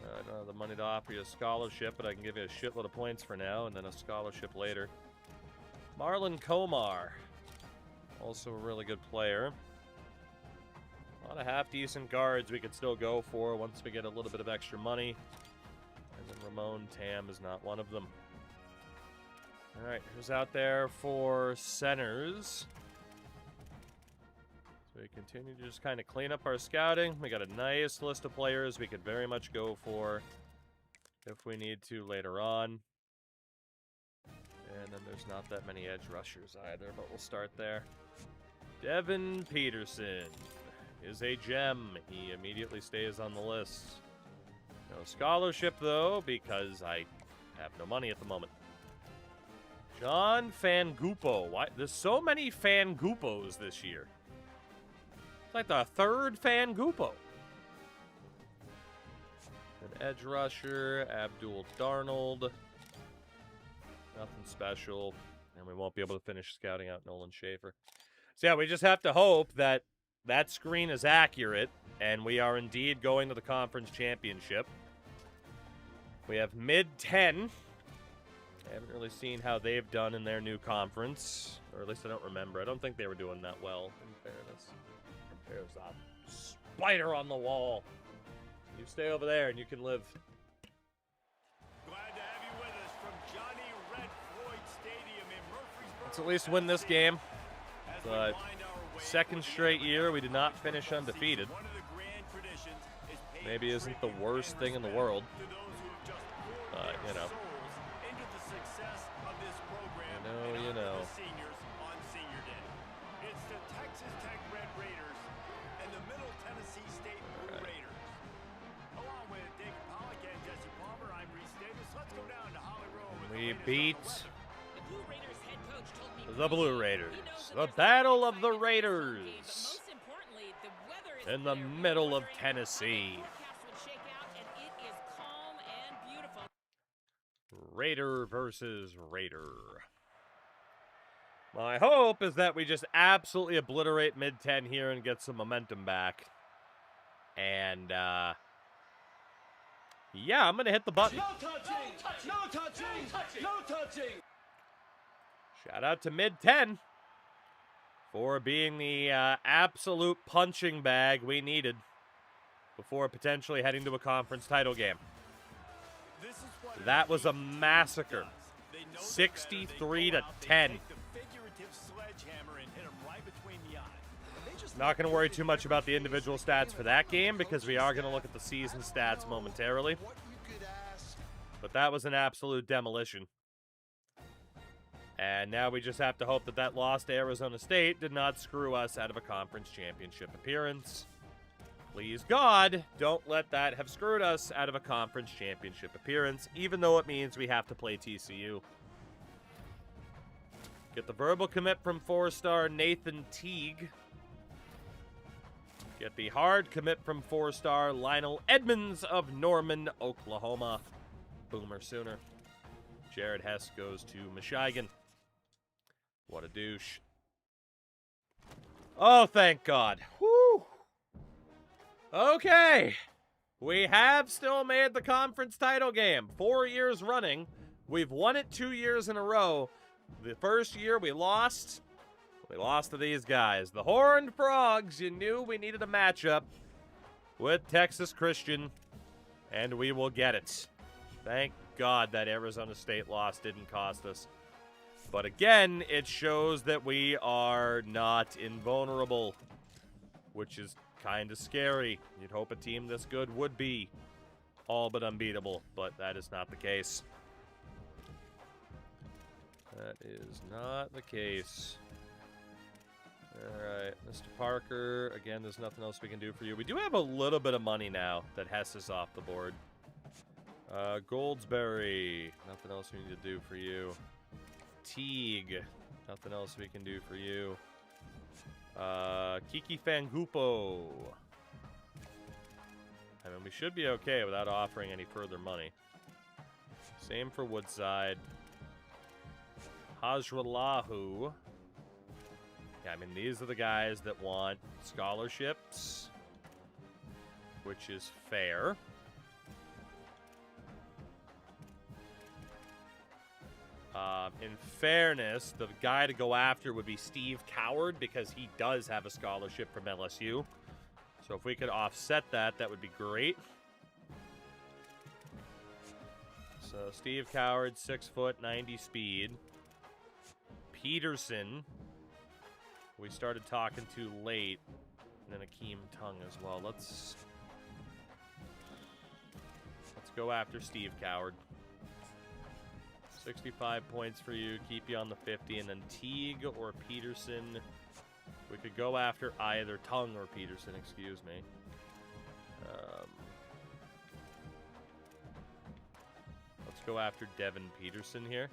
I don't have the money to offer you a scholarship, but I can give you a shitload of points for now, and then a scholarship later. Marlon Komar. Also a really good player. A lot of half-decent guards we could still go for once we get a little bit of extra money. And then Ramon Tam is not one of them. Alright, who's out there for centers? So we continue to just kind of clean up our scouting. We got a nice list of players we could very much go for if we need to later on. And then there's not that many edge rushers either, but we'll start there. Devin Peterson is a gem. He immediately stays on the list. No scholarship, though, because I have no money at the moment. John Fangupo. Why? There's so many Fangupos this year. It's like the third Fangupo. An edge rusher, Abdul Darnold. Nothing special. And we won't be able to finish scouting out Nolan Schaefer. So yeah, we just have to hope that that screen is accurate and we are indeed going to the conference championship. We have mid-10. I haven't really seen how they've done in their new conference. Or at least I don't remember. I don't think they were doing that well, in fairness. There's a spider on the wall. You stay over there and you can live. Glad to have you with us from Johnny Red Floyd Stadium in Murfreesboro. Let's at least win this game. But second straight year we did not finish undefeated. Maybe isn't the worst thing in the world. But, you know. You know. Seniors on Senior Day. It's the Texas Tech Red Raiders and the Middle Tennessee State Blue Raiders. Along with David Pollock and Jesse Palmer, I'm Reese Davis. Let's go down to Holly Rowe. We beat The Blue Raiders head coach told me the Blue Raiders. he knows that The there's Battle no of the fight in this game, but Raiders. most importantly, the weather is In the clear. We middle were of wondering Tennessee. how the forecast would shake out, and it is calm and beautiful. Raider versus Raider. My hope is that we just absolutely obliterate mid-10 here and get some momentum back. And, yeah, I'm going to hit the button. No touching! No touching! No touching! Shout out to mid-10 for being the absolute punching bag we needed before potentially heading to a conference title game. This is what That was a massacre. they know 63 better. to They go 10. out, they take the figurative sledgehammer and hit 'em right between the eyes. Not going to worry too much about the individual stats for that game because we are going to look at the season stats momentarily. What you could ask. But that was an absolute demolition. And now we just have to hope that that loss to Arizona State did not screw us out of a conference championship appearance. Please God, don't let that have screwed us out of a conference championship appearance, even though it means we have to play TCU. Get the verbal commit from 4-star Nathan Teague. Get the hard commit from 4-star Lionel Edmonds of Norman, Oklahoma. Boomer Sooner. Jared Hess goes to Michigan. What a douche. Oh, thank God. Whew. Okay. We have still made the conference title game. 4 years running. We've won it 2 years in a row. The first year we lost. We lost to these guys. The Horned Frogs. You knew we needed a matchup with Texas Christian, and we will get it. Thank God that Arizona State loss didn't cost us. But again, it shows that we are not invulnerable, which is kind of scary. You'd hope a team this good would be all but unbeatable, but that is not the case. That is not the case. Alright, Mr. Parker, again, there's nothing else we can do for you. We do have a little bit of money now that Hess is off the board. Goldsberry, nothing else we need to do for you. Teague, nothing else we can do for you. Kiki Fangupo. I mean, we should be okay without offering any further money. Same for Woodside. Hajralahu. Yeah, I mean, these are the guys that want scholarships, which is fair. In fairness, the guy to go after would be Steve Coward because he does have a scholarship from LSU. So if we could offset that, that would be great. So Steve Coward, 6 foot, 90 speed. Peterson, we started talking too late. And then Akeem Tung as well. Let's go after Steve Coward. 65 points for you, keep you on the 50, and then Teague or Peterson. We could go after either Tung or Peterson, excuse me. Let's go after Devin Peterson here.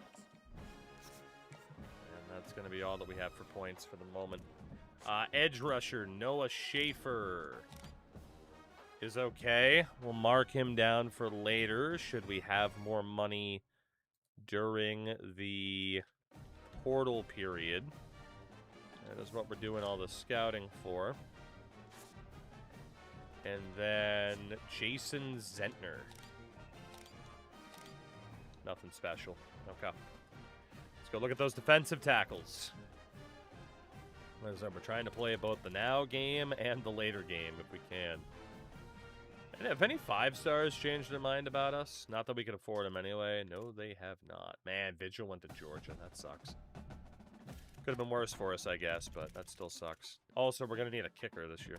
And that's going to be all that we have for points for the moment. Edge rusher Noah Schaefer is okay. We'll mark him down for later should we have more money during the portal period. That is what we're doing all the scouting for. And then Jason Zentner. Nothing special. Okay. Let's go look at those defensive tackles. As I said, we're trying to play both the now game and the later game if we can. And have any 5-stars changed their mind about us? Not that we can afford them anyway. No, they have not. Man, Vigil went to Georgia. That sucks. Could have been worse for us, I guess, but that still sucks. Also, we're going to need a kicker this year.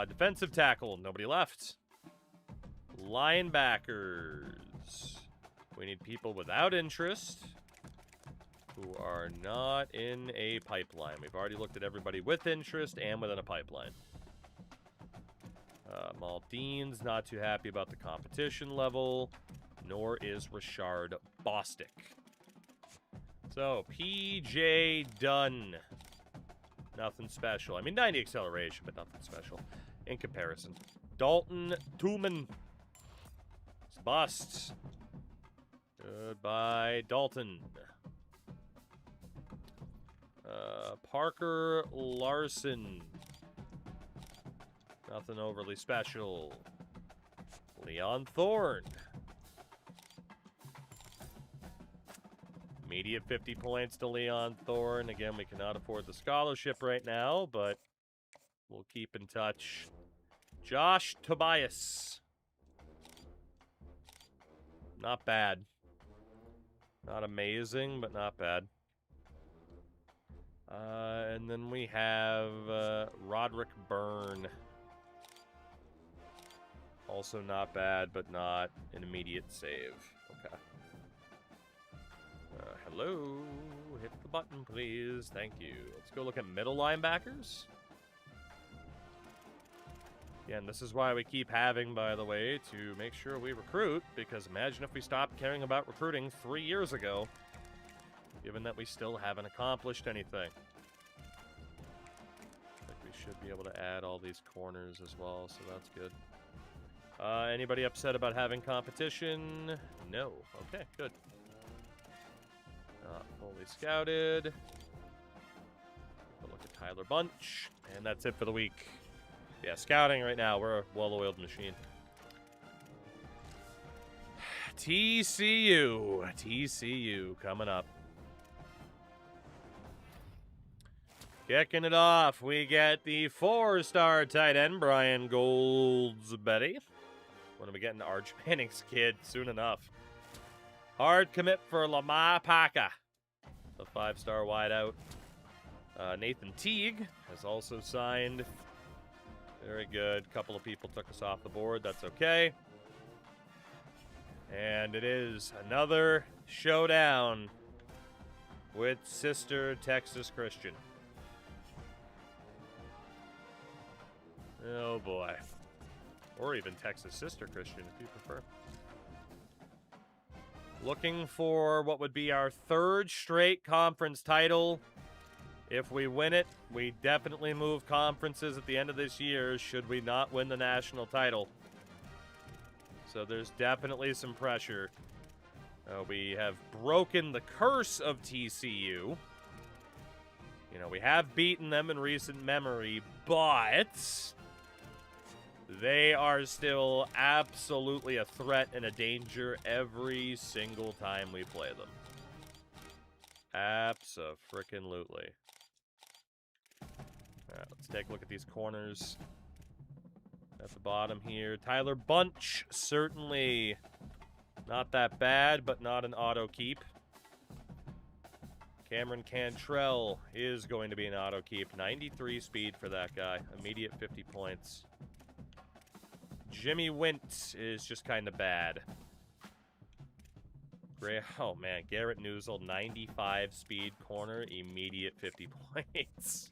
Defensive tackle. Nobody left. Linebackers. We need people without interest who are not in a pipeline. We've already looked at everybody with interest and within a pipeline. Maldine's not too happy about the competition level, nor is Rashard Bostic. So, PJ Dunn. Nothing special. I mean, 90 acceleration, but nothing special in comparison. Dalton Tuman. It's bust. Goodbye, Dalton. Parker Larson. Nothing overly special. Leon Thorne. Immediate 50 points to Leon Thorne. Again, we cannot afford the scholarship right now, but we'll keep in touch. Josh Tobias. Not bad. Not amazing, but not bad. And then we have Roderick Byrne. Also not bad, but not an immediate save. Okay. Hello. Hit the button, please. Thank you. Let's go look at middle linebackers. Again, this is why we keep having, by the way, to make sure we recruit, because imagine if we stopped caring about recruiting 3 years ago, given that we still haven't accomplished anything. I think we should be able to add all these corners as well, so that's good. Anybody upset about having competition? No. Okay, good. Not fully scouted. We'll look at Tyler Bunch, and that's it for the week. Yeah, scouting right now, we're a well-oiled machine. TCU coming up. Kicking it off, we get the 4-star tight end, Brian Goldsbetty. When are we getting Arch Manning's kid soon enough? Hard commit for Lamar Paca, the 5-star wideout. Nathan Teague has also signed. Very good. Couple of people took us off the board. That's okay. And it is another showdown with Sister Texas Christian. Oh boy. Or even Texas Sister Christian if you prefer. Looking for what would be our 3rd straight conference title. If we win it, we definitely move conferences at the end of this year should we not win the national title. So there's definitely some pressure. We have broken the curse of TCU. You know, we have beaten them in recent memory, but they are still absolutely a threat and a danger every single time we play them. Abso-frickin-lutely. Alright, let's take a look at these corners. At the bottom here, Tyler Bunch, certainly not that bad, but not an auto keep. Cameron Cantrell is going to be an auto keep. 93 speed for that guy. Immediate 50 points. Jimmy Wint is just kind of bad. Oh man, Garrett Newsel, 95 speed corner, immediate 50 points.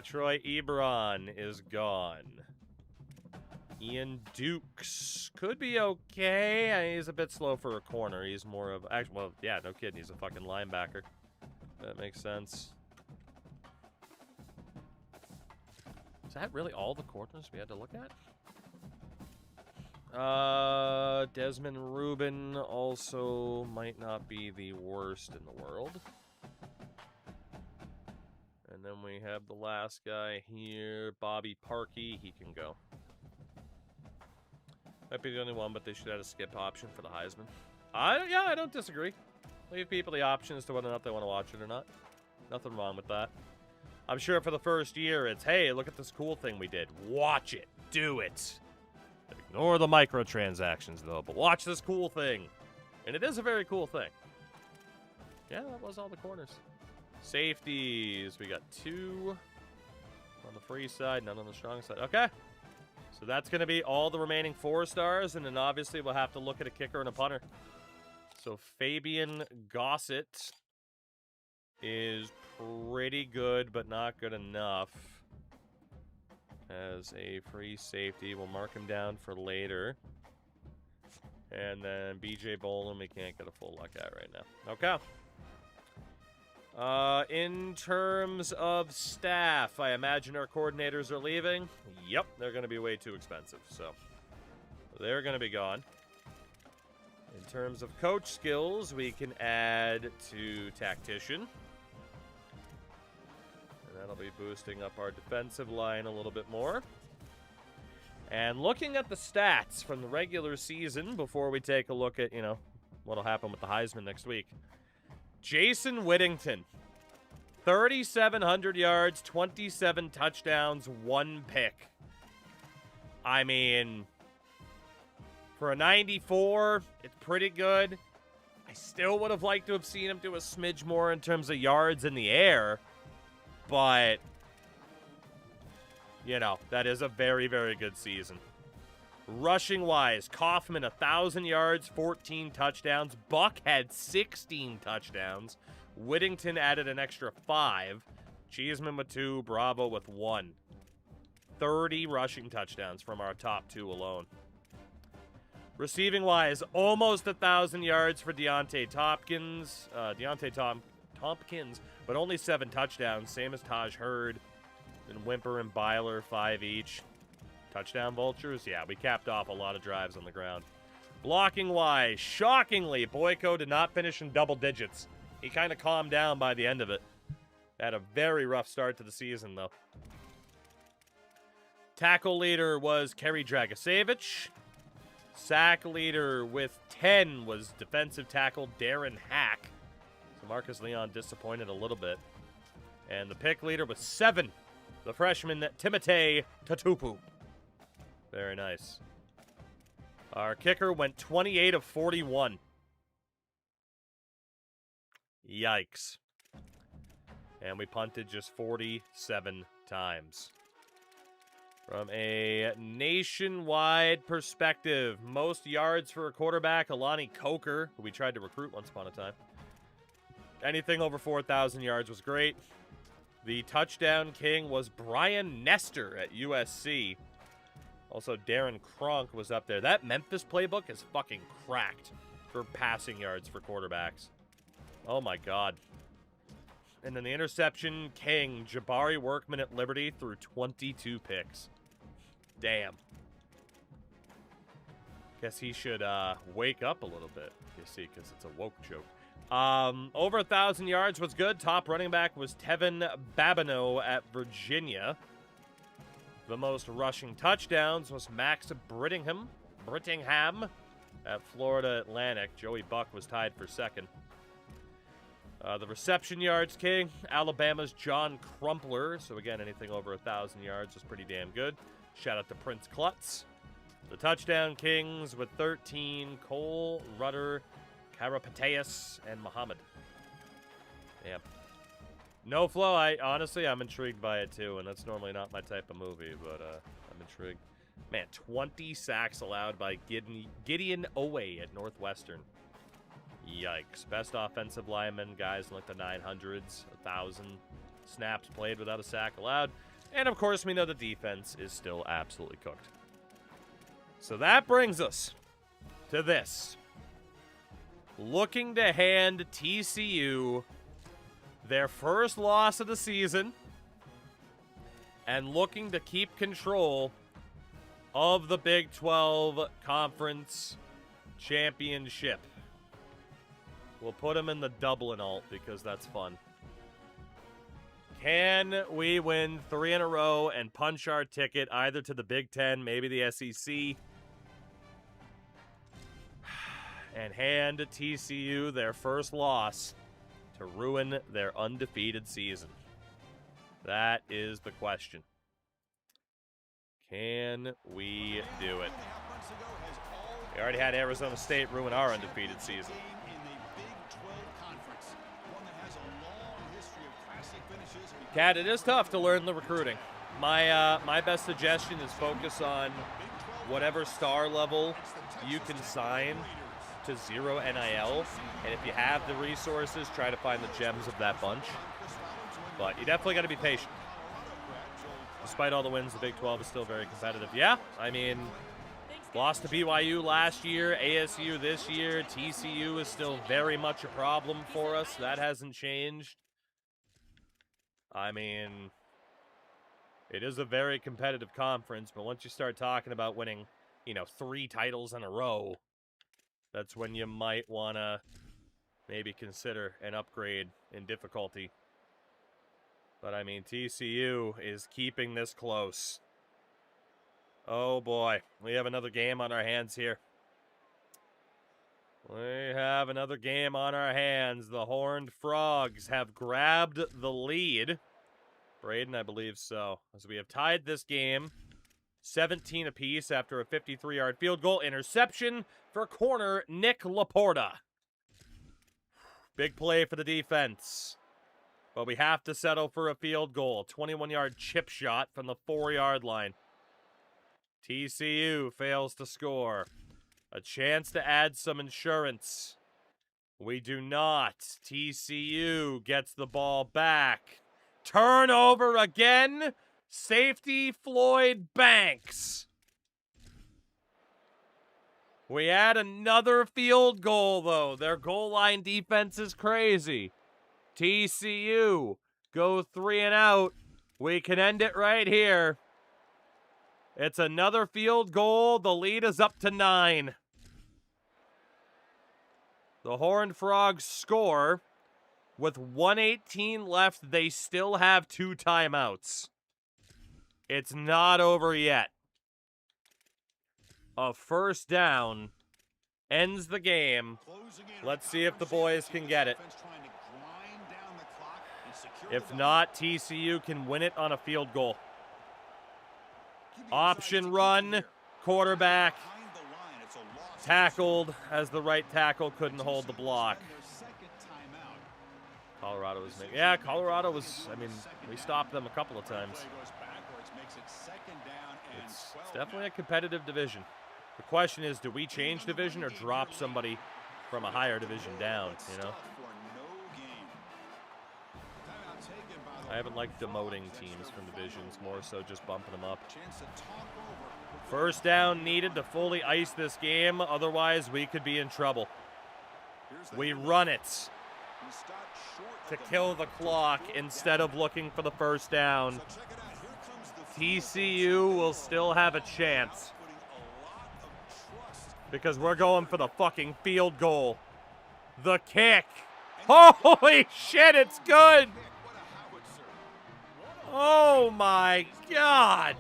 Troy Ebron is gone. Ian Dukes could be okay. He's a bit slow for a corner. He's more of... Actually, well, yeah, no kidding. He's a fucking linebacker. That makes sense. Is that really all the corners we had to look at? Desmond Rubin also might not be the worst in the world. And then we have the last guy here, Bobby Parkey. He can go. Might be the only one, but they should have a skip option for the Heisman. Yeah, I don't disagree. Leave people the option as to whether or not they want to watch it or not. Nothing wrong with that. I'm sure for the first year, it's, hey, look at this cool thing we did. Watch it. Do it. Ignore the microtransactions, though, but watch this cool thing. And it is a very cool thing. Yeah, that was all the corners. Safeties. We got 2 on the free side, none on the strong side. Okay. So that's going to be all the remaining 4 stars, and then obviously we'll have to look at a kicker and a punter. So Fabian Gossett is pretty good, but not good enough. As a free safety, we'll mark him down for later. And then BJ Boland, we can't get a full look at right now. Okay. In terms of staff, I imagine our coordinators are leaving. Yep, they're going to be way too expensive, so they're going to be gone. In terms of coach skills, we can add to tactician. And that'll be boosting up our defensive line a little bit more. And looking at the stats from the regular season before we take a look at, you know, what'll happen with the Heisman next week. Jason Whittington, 3,700 yards, 27 touchdowns, 1 pick. I mean, for a 94, it's pretty good. I still would have liked to have seen him do a smidge more in terms of yards in the air. But, you know, that is a very, very good season. Rushing-wise, Kaufman, 1,000 yards, 14 touchdowns. Buck had 16 touchdowns. Whittington added an extra 5. Cheeseman with 2. Bravo with 1. 30 rushing touchdowns from our top 2 alone. Receiving-wise, almost 1,000 yards for Deontay Tompkins. Tompkins, but only 7 touchdowns, same as Taj Hurd. And Wimper and Byler, 5 each. Touchdown vultures? Yeah, we capped off a lot of drives on the ground. Blocking-wise, shockingly, Boyko did not finish in double digits. He kind of calmed down by the end of it. Had a very rough start to the season, though. Tackle leader was Kerry Dragisevich. Sack leader with 10 was defensive tackle Darren Hack. So Marcus Leon disappointed a little bit. And the pick leader was 7. The freshman, Timothé Tatupu. Very nice. Our kicker went 28 of 41. Yikes. And we punted just 47 times. From a nationwide perspective, most yards for a quarterback, Alani Coker, who we tried to recruit once upon a time. Anything over 4,000 yards was great. The touchdown king was Brian Nestor at USC. Also, Darren Cronk was up there. That Memphis playbook is fucking cracked for passing yards for quarterbacks. Oh my god. And then the interception king, Jabari Workman at Liberty, threw 22 picks. Damn. Guess he should wake up a little bit, you see, because it's a woke joke. Over 1,000 yards was good. Top running back was Tevin Babineau at Virginia. The most rushing touchdowns was Max Brittingham at Florida Atlantic. Joey Buck was tied for second. The reception yards king, Alabama's John Crumpler. So again, anything over 1,000 yards was pretty damn good. Shout out to Prince Klutz. The touchdown kings with 13, Cole, Rudder, Karapateus, and Muhammad. Yeah. No flow. I'm intrigued by it too, and that's normally not my type of movie, but I'm intrigued. Man, 20 sacks allowed by Gideon Owe at Northwestern. Yikes. Best offensive lineman, guys in like the 900s, 1,000 snaps played without a sack allowed. And of course, we know the defense is still absolutely cooked. So that brings us to this. Looking to hand TCU their first loss of the season and looking to keep control of the Big 12 Conference Championship. We'll put them in the Dublin alt because that's fun. Can we win 3 in a row and punch our ticket either to the Big 10, maybe the SEC, and hand TCU their first loss to ruin their undefeated season? That is the question. Can we do it? We already had Arizona State ruin our undefeated season. Kat, it is tough to learn the recruiting. My best suggestion is focus on whatever star level you can sign to 0 NIL. And if you have the resources, try to find the gems of that bunch. But you definitely got to be patient. Despite all the wins, the Big 12 is still very competitive. Yeah, I mean, lost to BYU last year, ASU this year. TCU is still very much a problem for us. That hasn't changed. I mean, it is a very competitive conference, but once you start talking about winning, 3 titles in a row, that's when you might want to maybe consider an upgrade in difficulty. But, I mean, TCU is keeping this close. Oh, boy. We have another game on our hands here. We have another game on our hands. The Horned Frogs have grabbed the lead. Braden, I believe so. As we have tied this game 17 apiece after a 53-yard field goal. Interception for corner Nick Laporta. Big play for the defense. But we have to settle for a field goal. 21-yard chip shot from the 4-yard line. TCU fails to score. A chance to add some insurance. We do not. TCU gets the ball back. Turnover again. Safety Floyd Banks. We add another field goal, though. Their goal line defense is crazy. TCU go 3 and out. We can end it right here. It's another field goal. The lead is up to 9. The Horned Frogs score. With 1:18 left, they still have 2 timeouts. It's not over yet. A first down ends the game. Let's see if the boys can get it. If not, TCU can win it on a field goal. Option run, quarterback tackled as the right tackle couldn't hold the block. Colorado was making, yeah, Colorado was, I mean, we stopped them a couple of times. It's definitely a competitive division. The question is, do we change division or drop somebody from a higher division down, you know? I haven't liked demoting teams from divisions, more so just bumping them up. First down needed to fully ice this game, otherwise we could be in trouble. We run it to kill the clock instead of looking for the first down. TCU will still have a chance because we're going for the fucking field goal. The kick. Holy shit, it's good. Oh my God.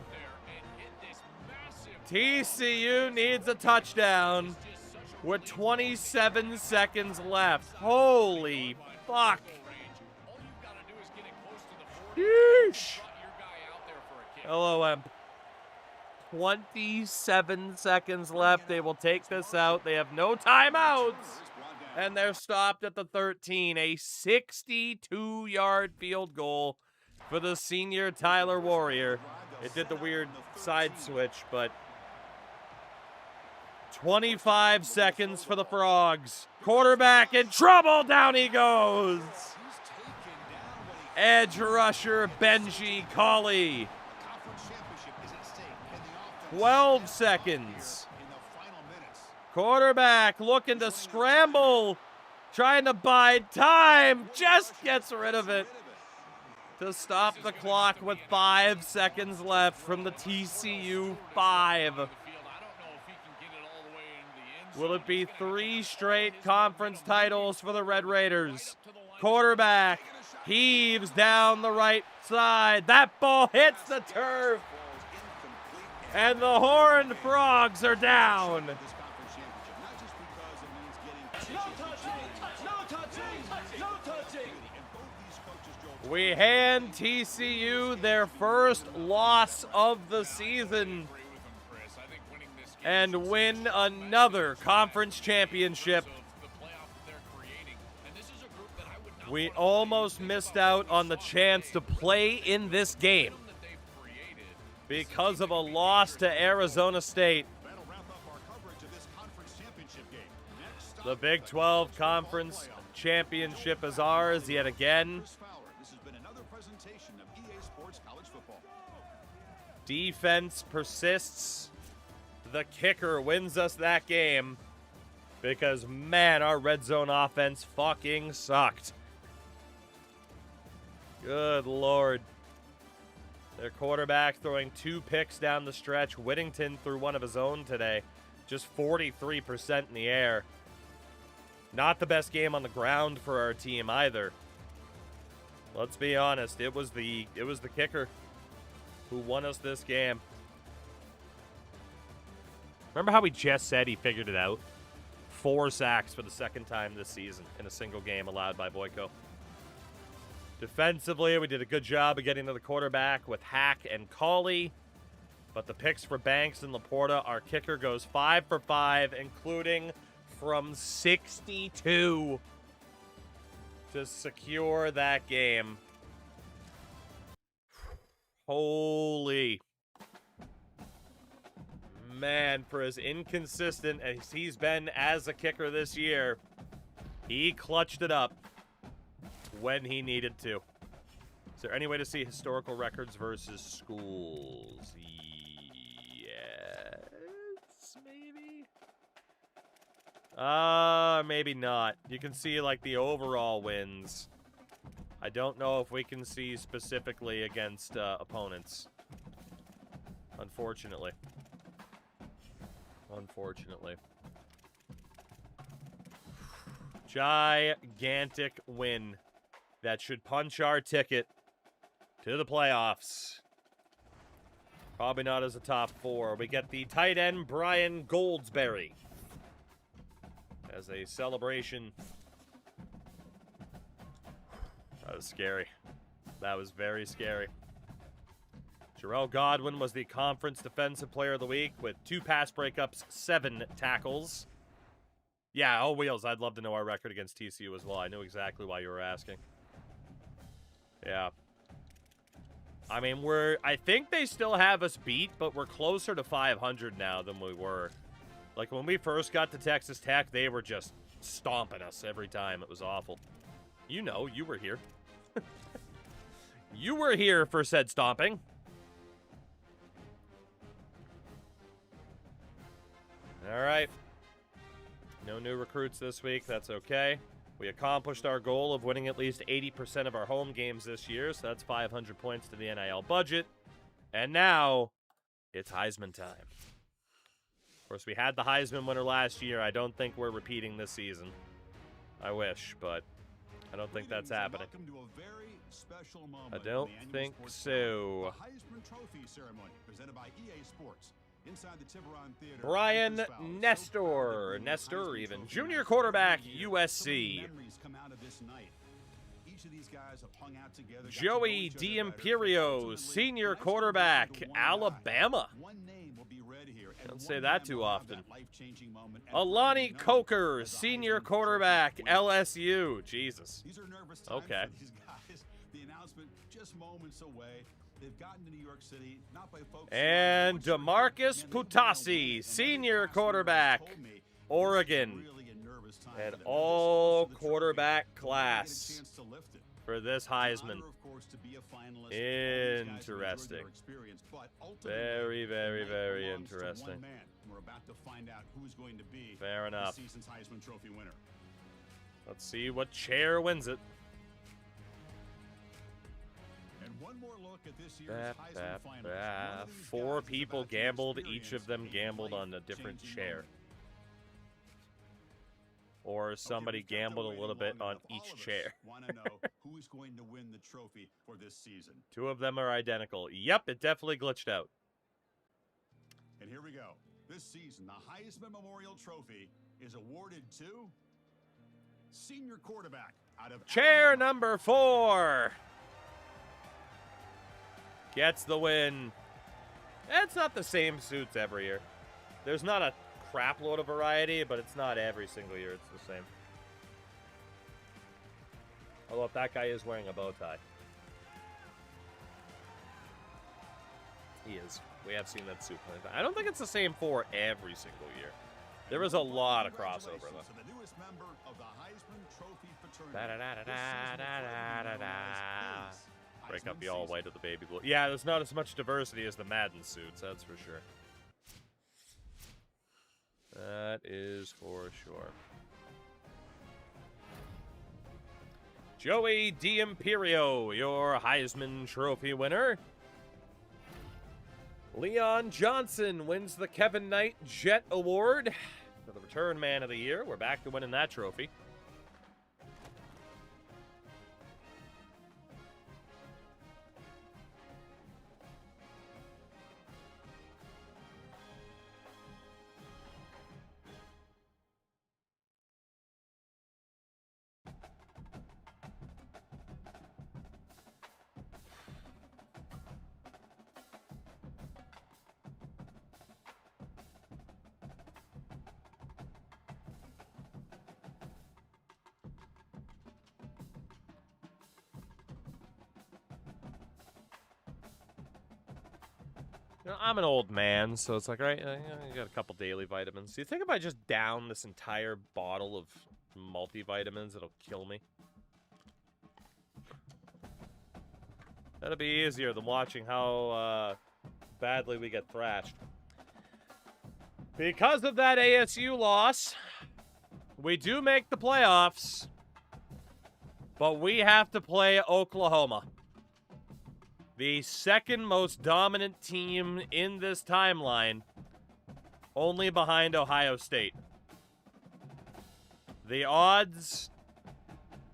TCU needs a touchdown with 27 seconds left. Holy fuck. Yeesh. LOM. 27 seconds left. They will take this out. They have no timeouts. And they're stopped at the 13. A 62-yard field goal for the senior Tyler Warrior. It did the weird side switch, but 25 seconds for the Frogs. Quarterback in trouble. Down he goes. Edge rusher Benji Colley. 12 seconds. Quarterback looking to scramble. Trying to bide time. Just gets rid of it. To stop the clock with 5 seconds left from the TCU 5. Will it be 3 straight conference titles for the Red Raiders? Quarterback heaves down the right side. That ball hits the turf. And the Horned Frogs are down. No touching! No touching! No touching! We hand TCU their first loss of the season and win another conference championship. We almost missed out on the chance to play in this game because of a loss to Arizona State. The Big 12 Conference Championship is ours yet again. Defense persists. The kicker wins us that game because, man, our red zone offense fucking sucked. Good Lord. Their quarterback throwing 2 picks down the stretch. Whittington threw one of his own today. Just 43% in the air. Not the best game on the ground for our team either. Let's be honest, it was the kicker who won us this game. Remember how we just said he figured it out? 4 sacks for the second time this season in a single game allowed by Boyko. Defensively, we did a good job of getting to the quarterback with Hack and Colley. But the picks for Banks and Laporta, our kicker goes 5 for 5, including from 62 to secure that game. Holy. Man, for as inconsistent as he's been as a kicker this year, he clutched it up when he needed to. Is there any way to see historical records versus schools? Yes, maybe? Maybe not. You can see, like, the overall wins. I don't know if we can see specifically against opponents. Unfortunately. Unfortunately. Gigantic win that should punch our ticket to the playoffs. Probably not as a top 4. We get the tight end Brian Goldsberry as a celebration. That was scary. That was very scary. Jarrell Godwin was the Conference Defensive Player of the Week with 2 pass breakups, 7 tackles. Yeah, oh, Wheels, I'd love to know our record against TCU as well. I knew exactly why you were asking. Yeah. I mean, I think they still have us beat, but we're closer to 500 now than we were. Like, when we first got to Texas Tech, they were just stomping us every time. It was awful. You know, you were here. You were here for said stomping. All right. No new recruits this week. That's okay. We accomplished our goal of winning at least 80% of our home games this year, so that's 500 points to the NIL budget. And now, it's Heisman time. Of course, we had the Heisman winner last year. I don't think we're repeating this season. I wish, but I don't think that's happening. I don't think so. Heisman Trophy ceremony presented by EA Sports. Inside the Tiburon Theater, Brian Nestor even. Junior quarterback, USC. Joey D'Imperio, senior quarterback, Alabama. Don't say that too often. Alani Coker, senior quarterback, LSU. Jesus. Okay. The announcement just moments away. They've gotten to New York City, not by folks. And DeMarcus Putassi, senior quarterback, Oregon. An all quarterback class for this Heisman. Interesting. Very, very, very interesting. Fair enough. Let's see what chair wins it. One more look at this year's Heisman finals. 4 people gambled. Each of them gambled on a different chair. Or somebody gambled a little bit on each chair. Want to know who's going to win the trophy for this season? 2 of them are identical. Yep, it definitely glitched out. And here we go. This season, the Heisman Memorial Trophy is awarded to senior quarterback out of chair number 4. Gets the win. It's not the same suits every year. There's not a crap load of variety, but it's not every single year it's the same. Although if that guy is wearing a bow tie. He is. We have seen that suit plenty of times. I don't think it's the same for every single year. There is a lot of crossover, though. The newest member of the Heisman Trophy Break up the all white of the baby blue. Yeah, there's not as much diversity as the Madden suits, that's for sure. That is for sure. Joey D'Imperio, your Heisman Trophy winner. Leon Johnson wins the Kevin Knight Jet Award for the Return Man of the Year. We're back to winning that trophy. You know, I'm an old man, so it's like, right, you got a couple daily vitamins. Do you think if I just down this entire bottle of multivitamins, it'll kill me? That'll be easier than watching how badly we get thrashed. Because of that ASU loss, we do make the playoffs, but we have to play Oklahoma. The second most dominant team in this timeline, only behind Ohio State. The odds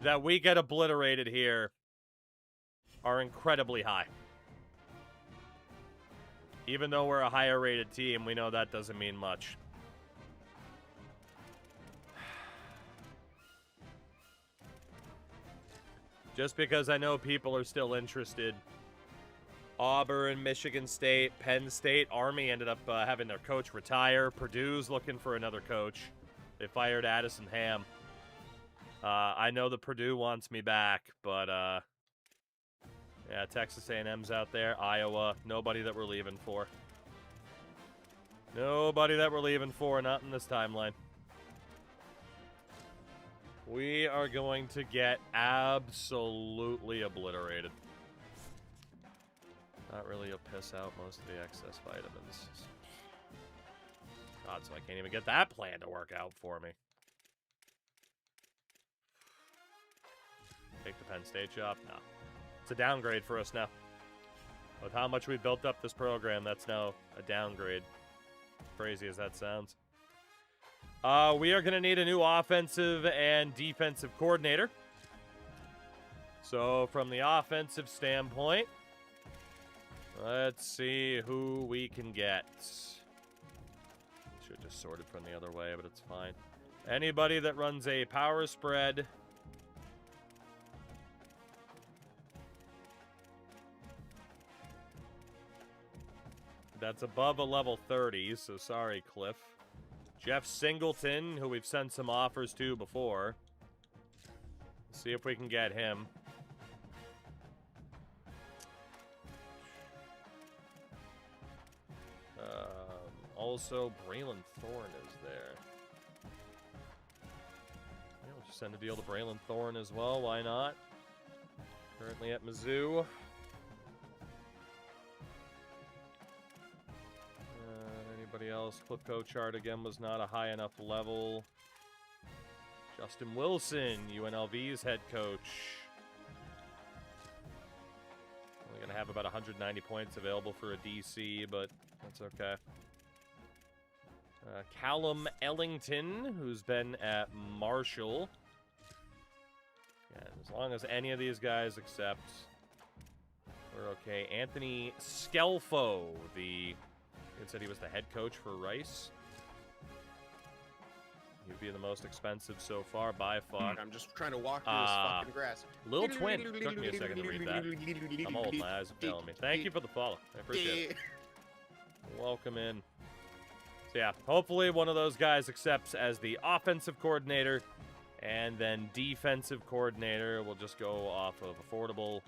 that we get obliterated here are incredibly high. Even though we're a higher rated team, we know that doesn't mean much. Just because I know people are still interested. Auburn, Michigan State, Penn State, Army ended up having their coach retire. Purdue's looking for another coach. They fired Addison Ham. I know that Purdue wants me back, but yeah, Texas A&M's out there. Iowa, nobody that we're leaving for. Nobody that we're leaving for, not in this timeline. We are going to get absolutely obliterated. Not really a piss out most of the excess vitamins. God, so I can't even get that plan to work out for me. Take the Penn State job? No. It's a downgrade for us now. With how much we built up this program, that's now a downgrade. Crazy as that sounds. We are going to need a new offensive and defensive coordinator. So, from the offensive standpoint, let's see who we can get. Should have just sorted from the other way, but it's fine. Anybody that runs a power spread. That's above a level 30, so sorry, Cliff. Jeff Singleton, who we've sent some offers to before. See if we can get him. Also, Braylon Thorne is there. Yeah, we'll just send a deal to Braylon Thorne as well. Why not? Currently at Mizzou. Anybody else? Cliff Coachard again was not a high enough level. Justin Wilson, UNLV's head coach. Only going to have about 190 points available for a DC, but that's okay. Callum Ellington, who's been at Marshall. Yeah, as long as any of these guys accept, we're okay. Anthony Scelfo, it said he was the head coach for Rice. He'd be the most expensive so far by far. I'm just trying to walk through this fucking grass. Little Twin. Took me a second to read that. I'm old. My eyes are failing me. Thank you for the follow. I appreciate it. Welcome in. So yeah, hopefully one of those guys accepts as the offensive coordinator, and then defensive coordinator will just go off of affordable.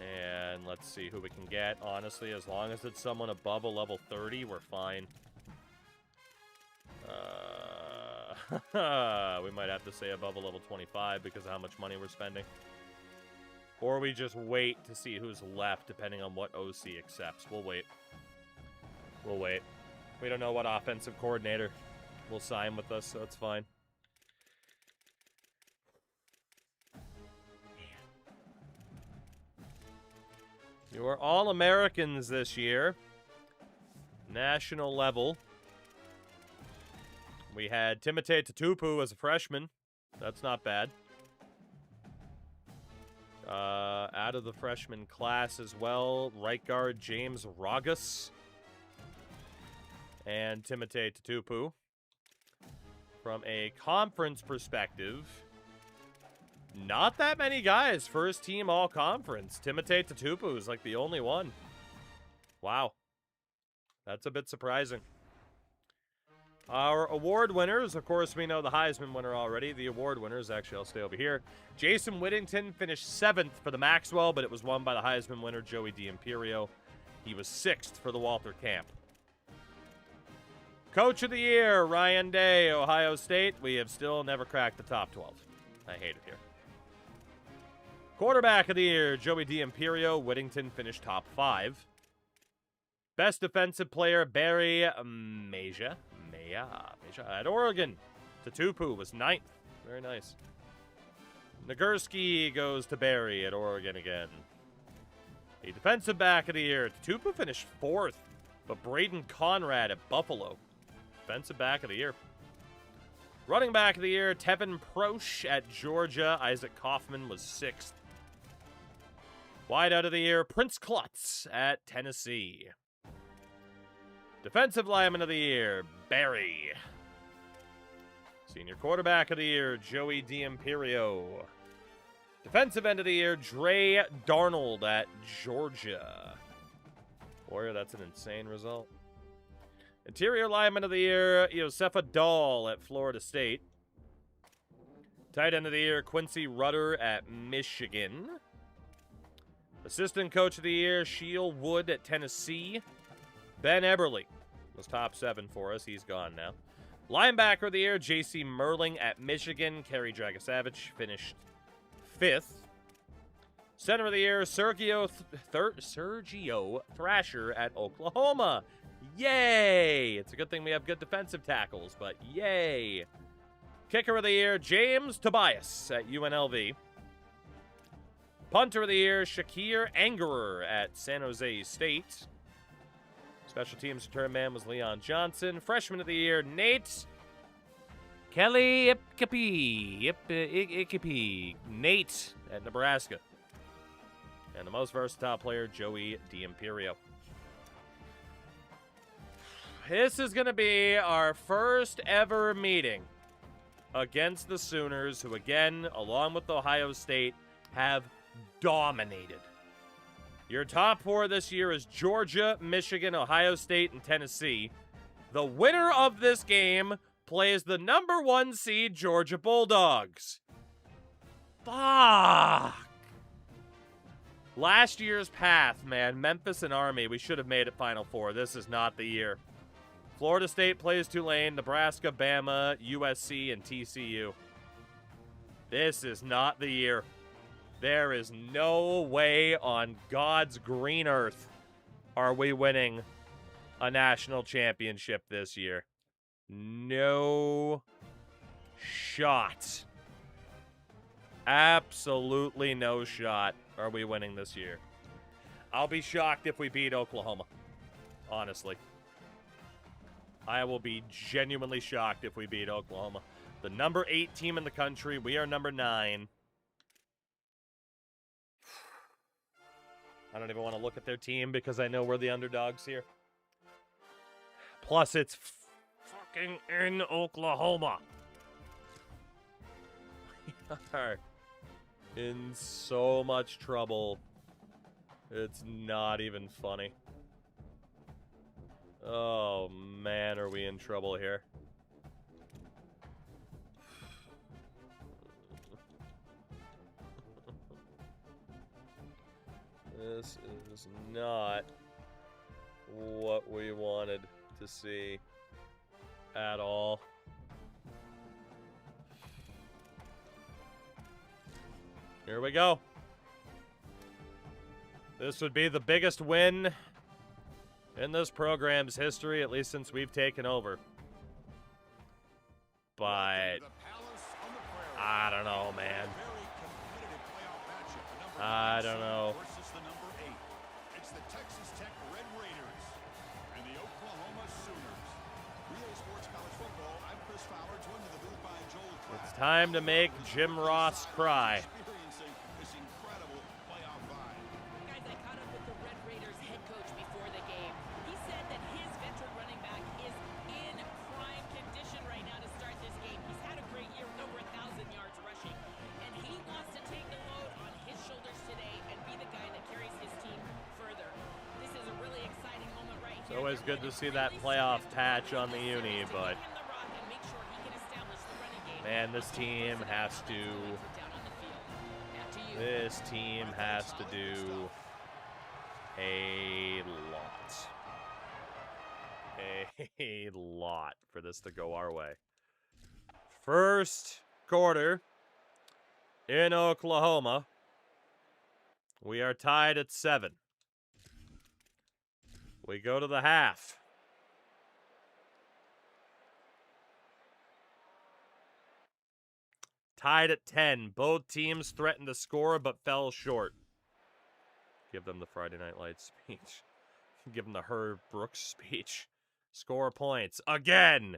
And let's see who we can get. Honestly, as long as it's someone above a level 30, we're fine. We might have to say above a level 25 because of how much money we're spending. Or we just wait to see who's left, depending on what OC accepts. We'll wait. We'll wait. We don't know what offensive coordinator will sign with us, so it's fine. You are all Americans this year. National level. We had Timothée Tutupu as a freshman. That's not bad. Out of the freshman class as well, right guard James Ragus and Timothée Tutupu. From a conference perspective, not that many guys first team all conference. Timothée Tutupu is like the only one. Wow. That's a bit surprising. Our award winners, of course, we know the Heisman winner already. The award winners, actually, I'll stay over here. Jason Whittington finished 7th for the Maxwell, but it was won by the Heisman winner, Joey D'Imperio. He was 6th for the Walter Camp. Coach of the Year, Ryan Day, Ohio State. We have still never cracked the top 12. I hate it here. Quarterback of the Year, Joey D'Imperio. Whittington finished top 5. Best defensive player, Barry Meja at Oregon. Tutupu was 9th. Very nice. Nagurski goes to Barry at Oregon again. The defensive back of the year, Tutupu finished 4th, but Braden Conrad at Buffalo. Defensive back of the year. Running back of the year, Tevin Proche at Georgia. Isaac Kaufman was 6th. Wide out of the year, Prince Klutz at Tennessee. Defensive lineman of the year, Barry. Senior quarterback of the year, Joey D'Imperio. Defensive end of the year, Dre Darnold at Georgia. Boy, that's an insane result. Interior lineman of the year, Josefa Dahl at Florida State. Tight end of the year, Quincy Rudder at Michigan. Assistant coach of the year, Sheil Wood at Tennessee. Ben Eberle was top 7 for us. He's gone now. Linebacker of the year, J.C. Merling at Michigan. Kerry Dragosavich finished 5th. Center of the year, Sergio Thrasher at Oklahoma. Yay! It's a good thing we have good defensive tackles, but yay! Kicker of the year, James Tobias at UNLV. Punter of the year, Shakir Angerer at San Jose State. Special teams return man was Leon Johnson. Freshman of the year, Nate Kelly Ikipi. Nate at Nebraska. And the most versatile player, Joey D'Imperio. This is going to be our first ever meeting against the Sooners, who again, along with Ohio State, have dominated. Your top 4 this year is Georgia, Michigan, Ohio State, and Tennessee. The winner of this game plays the number 1 seed Georgia Bulldogs. Fuck. Last year's path, man. Memphis and Army, we should have made it Final Four. This is not the year. Florida State plays Tulane, Nebraska, Bama, USC, and TCU. This is not the year. There is no way on God's green earth are we winning a national championship this year. No shot. Absolutely no shot are we winning this year. I'll be shocked if we beat Oklahoma. Honestly. I will be genuinely shocked if we beat Oklahoma. The number 8 team in the country. We are number 9. I don't even want to look at their team because I know we're the underdogs here. Plus, it's fucking in Oklahoma. We are in so much trouble. It's not even funny. Oh, man, are we in trouble here? This is not what we wanted to see at all. Here we go. This would be the biggest win in this program's history, at least since we've taken over. But I don't know, man. I don't know. It's the Texas Tech Red Raiders and the Oklahoma Sooners. Relay Sports College Football. I'm Chris Fowler, joined in the booth by Joel Klatt. It's time to make Jim Ross cry. Experiencing this incredible playoff vibe. Guys, I caught up with the Red Raiders head coach before the game. He said that his veteran running back is in prime condition right now to start this game. He's had a great year with over 1,000 yards rushing, and he wants to take the load on his shoulders today and be the guy that carries his team further. This is a really exciting moment right here. It's always good to see that playoff patch on the uni, but man, this team has to do a lot for this to go our way. First quarter in Oklahoma. We are tied at 7. We go to the half. Tied at 10. Both teams threatened to score but fell short. Give them the Friday Night Lights speech. Give them the Herb Brooks speech. Score points. Again,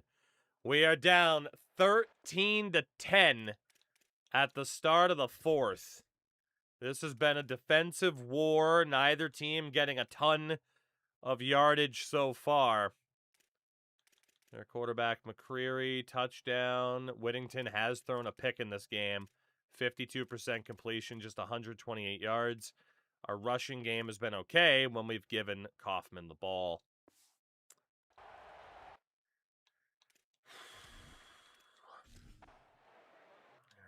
we are down 13-10 at the start of the 4th. This has been a defensive war. Neither team getting a ton of yardage so far. Their quarterback, McCreary, touchdown. Whittington has thrown a pick in this game. 52% completion, just 128 yards. Our rushing game has been okay when we've given Kaufman the ball.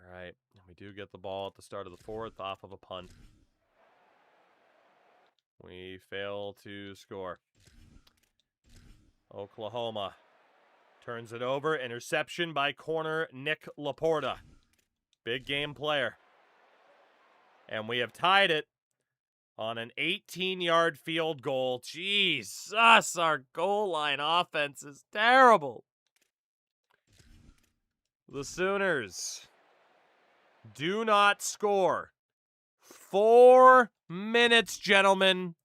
All right, we do get the ball at the start of the fourth off of a punt. We fail to score. Oklahoma turns it over. Interception by corner Nick Laporta. Big game player. And we have tied it on an 18-yard field goal. Jesus, our goal line offense is terrible. The Sooners do not score. 4 minutes, gentlemen.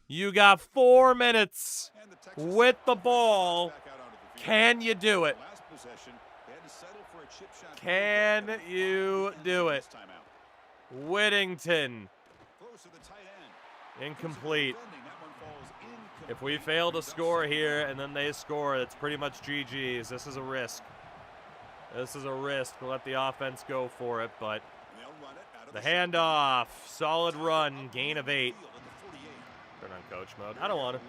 You got 4 minutes with the ball. Can you do it? Can you do it? Whittington. Incomplete. If we fail to score here and then they score, it's pretty much GG's. This is a risk. This is a risk. We'll let the offense go for it, but the handoff. Solid run. Gain of 8. Turn on coach mode. I don't want to.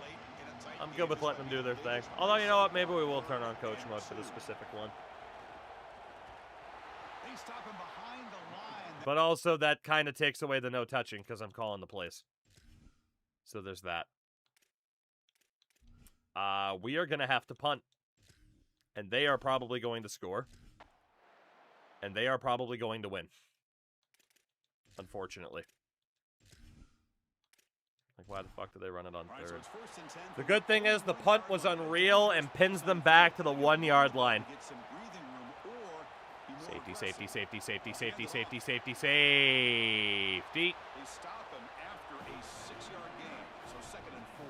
I'm good with letting them do their thing. Although, you know what? Maybe we will turn on coach mode for this specific one. But also, that kind of takes away the no touching because I'm calling the plays. So there's that. We are going to have to punt. And they are probably going to score. And they are probably going to win. Unfortunately. Like, why the fuck did they run it on third? The good thing is the punt was unreal and pins them back to the 1-yard line. Safety, safety, safety, safety, safety, safety, safety, safety.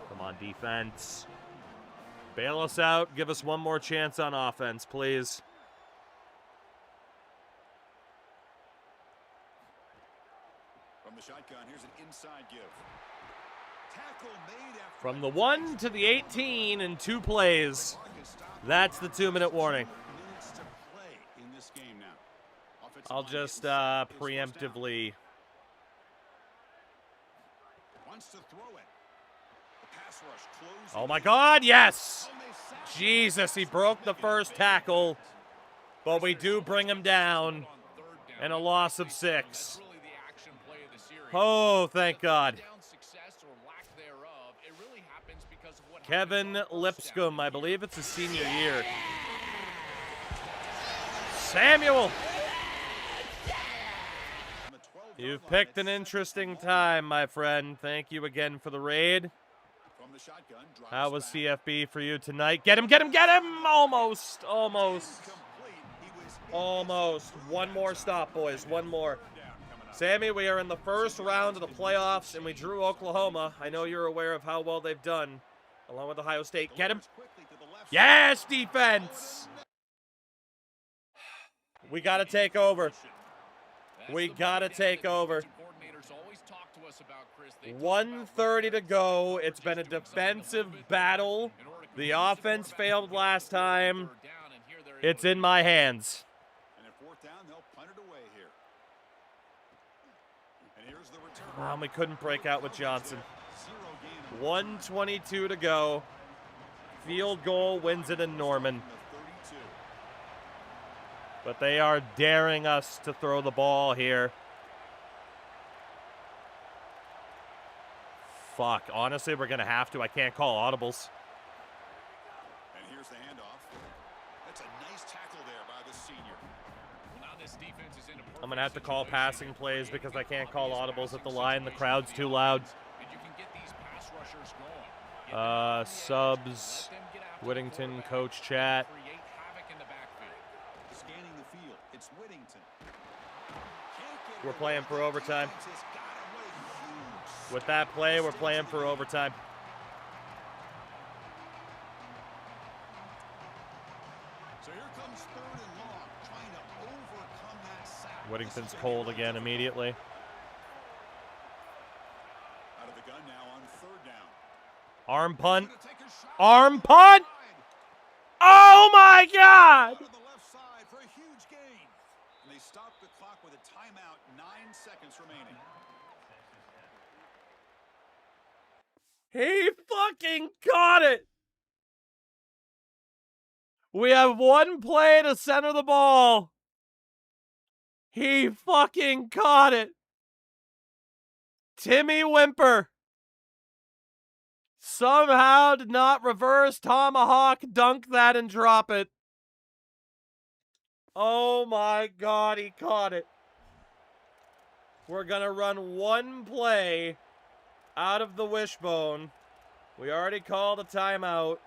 Come on, defense. Bail us out. Give us one more chance on offense, please. From the shotgun, here's an inside give. From the 1 to the 18 in 2 plays. That's the 2-minute warning. I'll just preemptively. Oh my God, yes! Jesus, he broke the first tackle. But we do bring him down. And a loss of 6. Oh, thank God. Kevin Lipscomb, I believe it's his senior year. Samuel! You've picked an interesting time, my friend. Thank you again for the raid. How was CFB for you tonight? Get him, get him, get him! Almost, almost. Almost. One more stop, boys. One more. Sammy, we are in the first round of the playoffs, and we drew Oklahoma. I know you're aware of how well they've done, along with Ohio State. Get him. Yes, defense! We got to take over. We got to take over. 1:30 to go. It's been a defensive battle. The offense failed last time. It's in my hands. We couldn't break out with Johnson. 1:22 to go. Field goal wins it in Norman. But they are daring us to throw the ball here. Fuck. Honestly, we're going to have to. I can't call audibles. And here's the handoff. That's a nice tackle there by the senior. Well, now this defense is in a I'm going to have to call passing plays because I can't call audibles at the line. The crowd's too loud. And you can get these pass rushers going. Subs. Whittington, coach chat. scanning the field. It's Whittington. We're playing for overtime. With that play, we're playing for overtime. So here comes 3rd and long, trying to overcome that sack. Whittington's cold again immediately. Out of the gun now on 3rd down. Arm punt. Arm punt! Oh my God! Out of the left side for a huge gain. And they stop the clock with a timeout, 9 seconds remaining. He fucking caught it! We have one play to center the ball. He fucking caught it. Timmy Wimper somehow did not reverse tomahawk dunk that and drop it. Oh my God, he caught it. We're going to run one play out of the wishbone. We already called a timeout.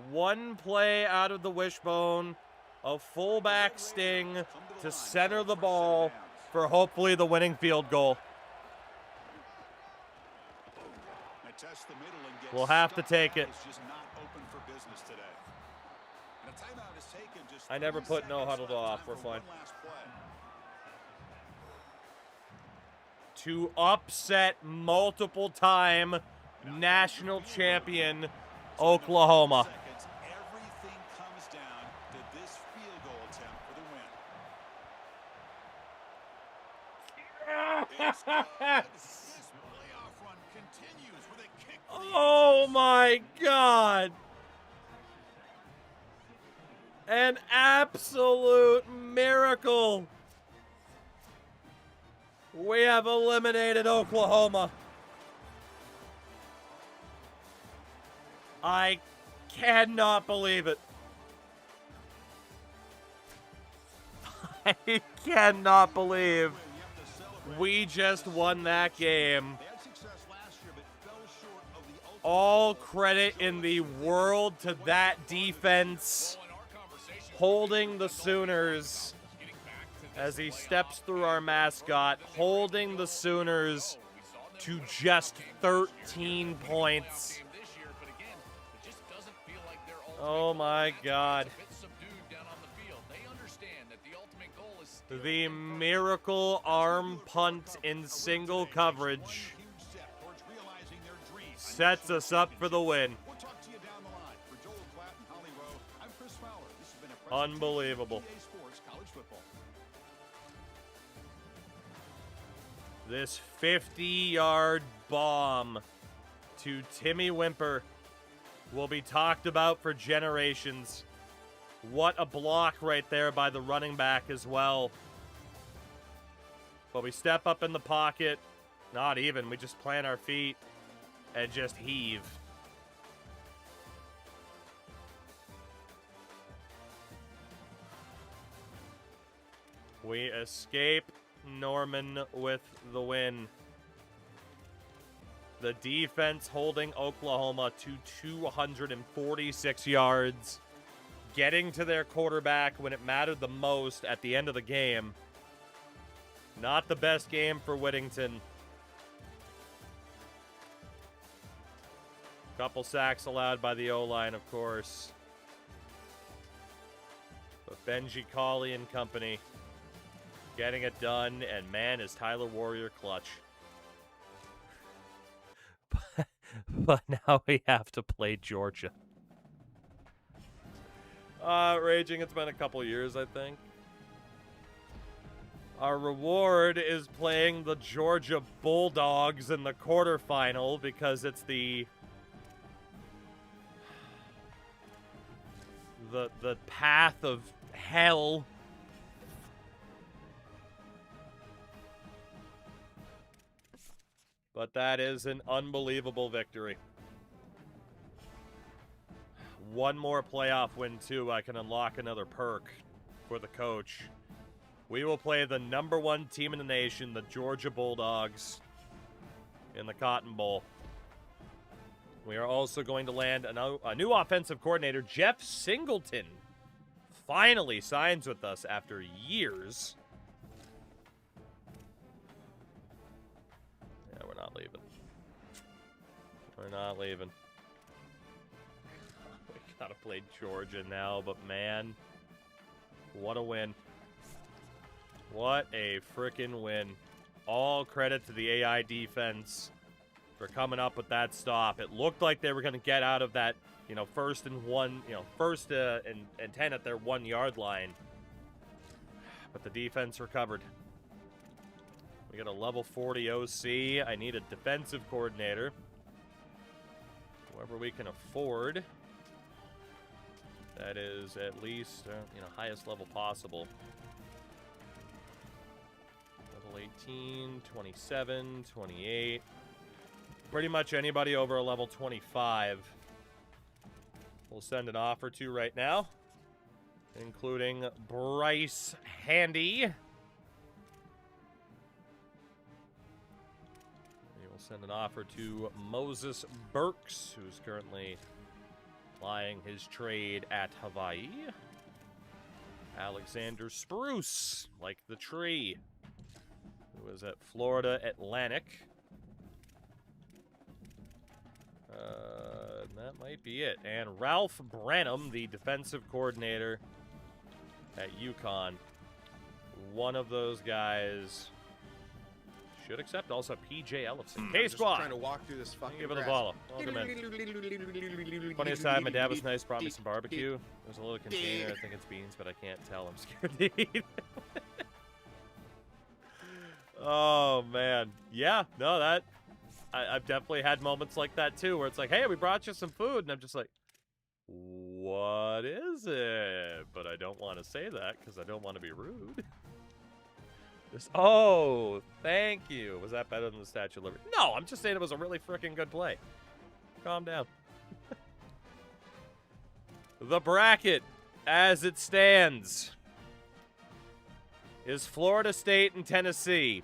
One play out of the wishbone. A fullback sting to center the ball for hopefully the winning field goal. We'll have to take it. I never put no huddled off. We're fine. To upset multiple-time national champion Oklahoma. Everything comes down to this field goal attempt for the win. This playoff run continues with a kick. Oh my God. An absolute miracle. We have eliminated Oklahoma. I cannot believe it. I cannot believe we just won that game. All credit in the world to that defense holding the Sooners as he steps through our mascot, holding the Sooners to just 13 points. Oh my God. The miracle arm punt in single coverage sets us up for the win. Unbelievable. This 50-yard bomb to Timmy Wimper will be talked about for generations. What a block right there by the running back as well. But we step up in the pocket. Not even. We just plant our feet and just heave. We escape Norman with the win. The defense holding Oklahoma to 246 yards. Getting to their quarterback when it mattered the most at the end of the game. Not the best game for Whittington. Couple sacks allowed by the O-line, of course. But Benji Cawley and company getting it done, and man, is Tyler Warrior clutch. But now we have to play Georgia. Raging, it's been a couple years, I think. Our reward is playing the Georgia Bulldogs in the quarterfinal because it's the path of hell. But that is an unbelievable victory. One more playoff win, too. I can unlock another perk for the coach. We will play the #1 team in the nation, the Georgia Bulldogs, in the Cotton Bowl. We are also going to land a new offensive coordinator, Jeff Singleton. Finally signs with us after years. Yeah, we're not leaving. We're not leaving. Gotta play Georgia now, but man, what a win. What a freaking win. All credit to the AI defense for coming up with that stop. It looked like they were going to get out of that, first and 10 at their 1 yard line. but the defense recovered. We got a level 40 OC. I need a defensive coordinator. Whoever we can afford. That is at least, highest level possible. Level 18, 27, 28. Pretty much anybody over a level 25. We'll send an offer to right now. Including Bryce Handy. We will send an offer to Moses Burks, who's currently plying his trade at Hawaii. Alexander Spruce, like the tree, who is at Florida Atlantic. That might be it. And Ralph Branham, the defensive coordinator at UConn. One of those guys should accept. Also, PJ Ellison. K-Squad! Trying to walk through this fucking Give it a grass. follow. Welcome in. Funniest time, my dad was nice, brought me some barbecue. There's a little container, I think it's beans, but I can't tell. I'm scared to eat. Oh, man. Yeah, no, that... I've definitely had moments like that, too, where it's like, hey, we brought you some food, and I'm just like, what is it? But I don't want to say that, because I don't want to be rude. Oh, thank you. Was that better than the Statue of Liberty? No, I'm just saying it was a really freaking good play. Calm down. The bracket, as it stands, is Florida State and Tennessee,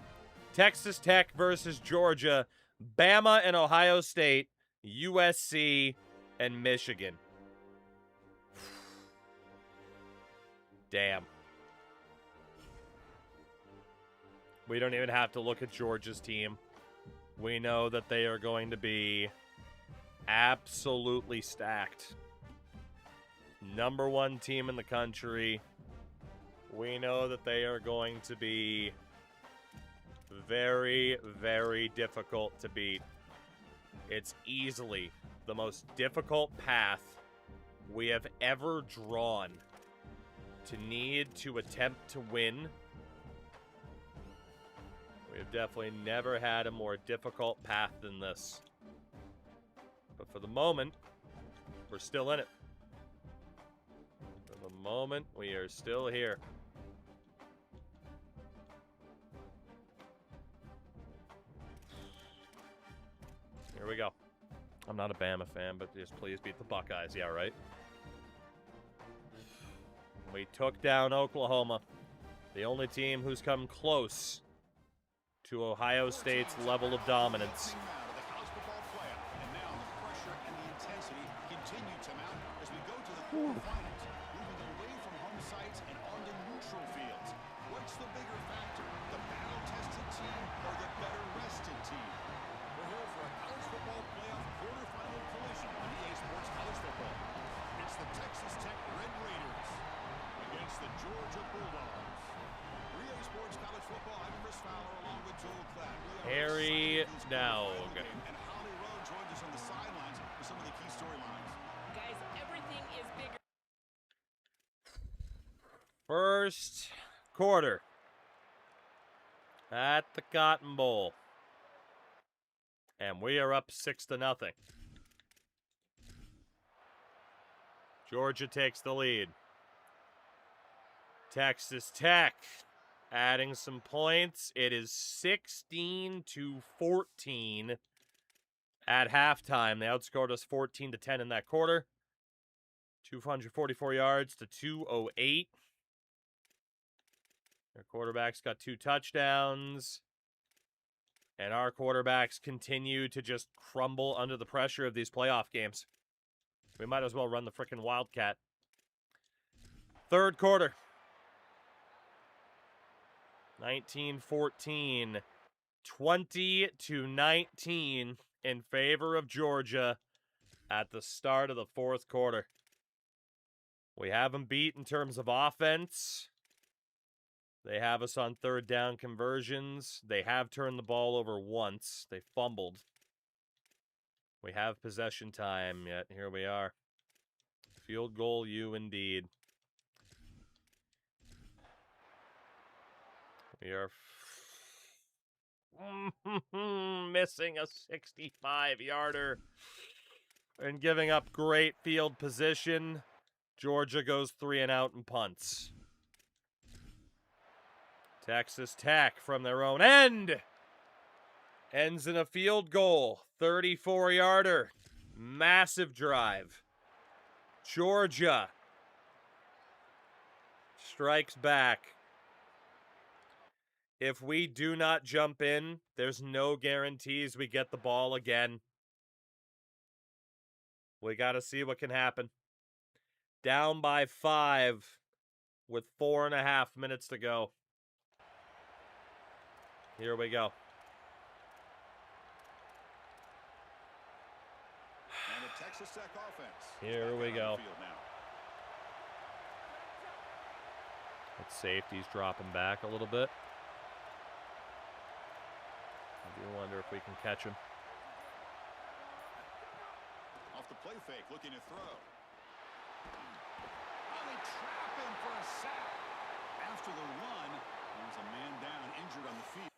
Texas Tech versus Georgia, Bama and Ohio State, USC, and Michigan. Damn. We don't even have to look at Georgia's team. We know that they are going to be absolutely stacked. Number one team in the country. We know that they are going to be very, very difficult to beat. It's easily the most difficult path we have ever drawn to need to attempt to win. We have definitely never had a more difficult path than this. But for the moment, we're still in it. For the moment, we are still here. Here we go. I'm not a Bama fan, but just please beat the Buckeyes. Yeah, right? We took down Oklahoma. The only team who's come close to Ohio State's level of dominance. Harry Dowg. Guys, everything is bigger. First quarter at the Cotton Bowl. And we are up 6-0. Georgia takes the lead. Texas Tech adding some points. It is 16-14 at halftime. They outscored us 14-10 in that quarter. 244 yards to 208. Their quarterbacks got 2 touchdowns. And our quarterbacks continue to just crumble under the pressure of these playoff games. We might as well run the frickin' Wildcat. Third quarter. 19-14. 20-19 in favor of Georgia at the start of the fourth quarter. We have them beat in terms of offense. They have us on third down conversions. They have turned the ball over once. They fumbled. We have possession time, yet here we are. Field goal, you indeed. We are missing a 65-yarder and giving up great field position. Georgia goes 3 and out and punts. Texas Tech from their own end ends in a field goal. 34-yarder. Massive drive. Georgia strikes back. If we do not jump in, there's no guarantees we get the ball again. We got to see what can happen. Down by 5 with 4.5 minutes to go. Here we go. And the Texas Tech offense. Here we go. That safety's dropping back a little bit. I do wonder if we can catch him. Off the play fake, looking to throw. Oh, they trap him for a sack. After the run, there's a man down, injured on the field.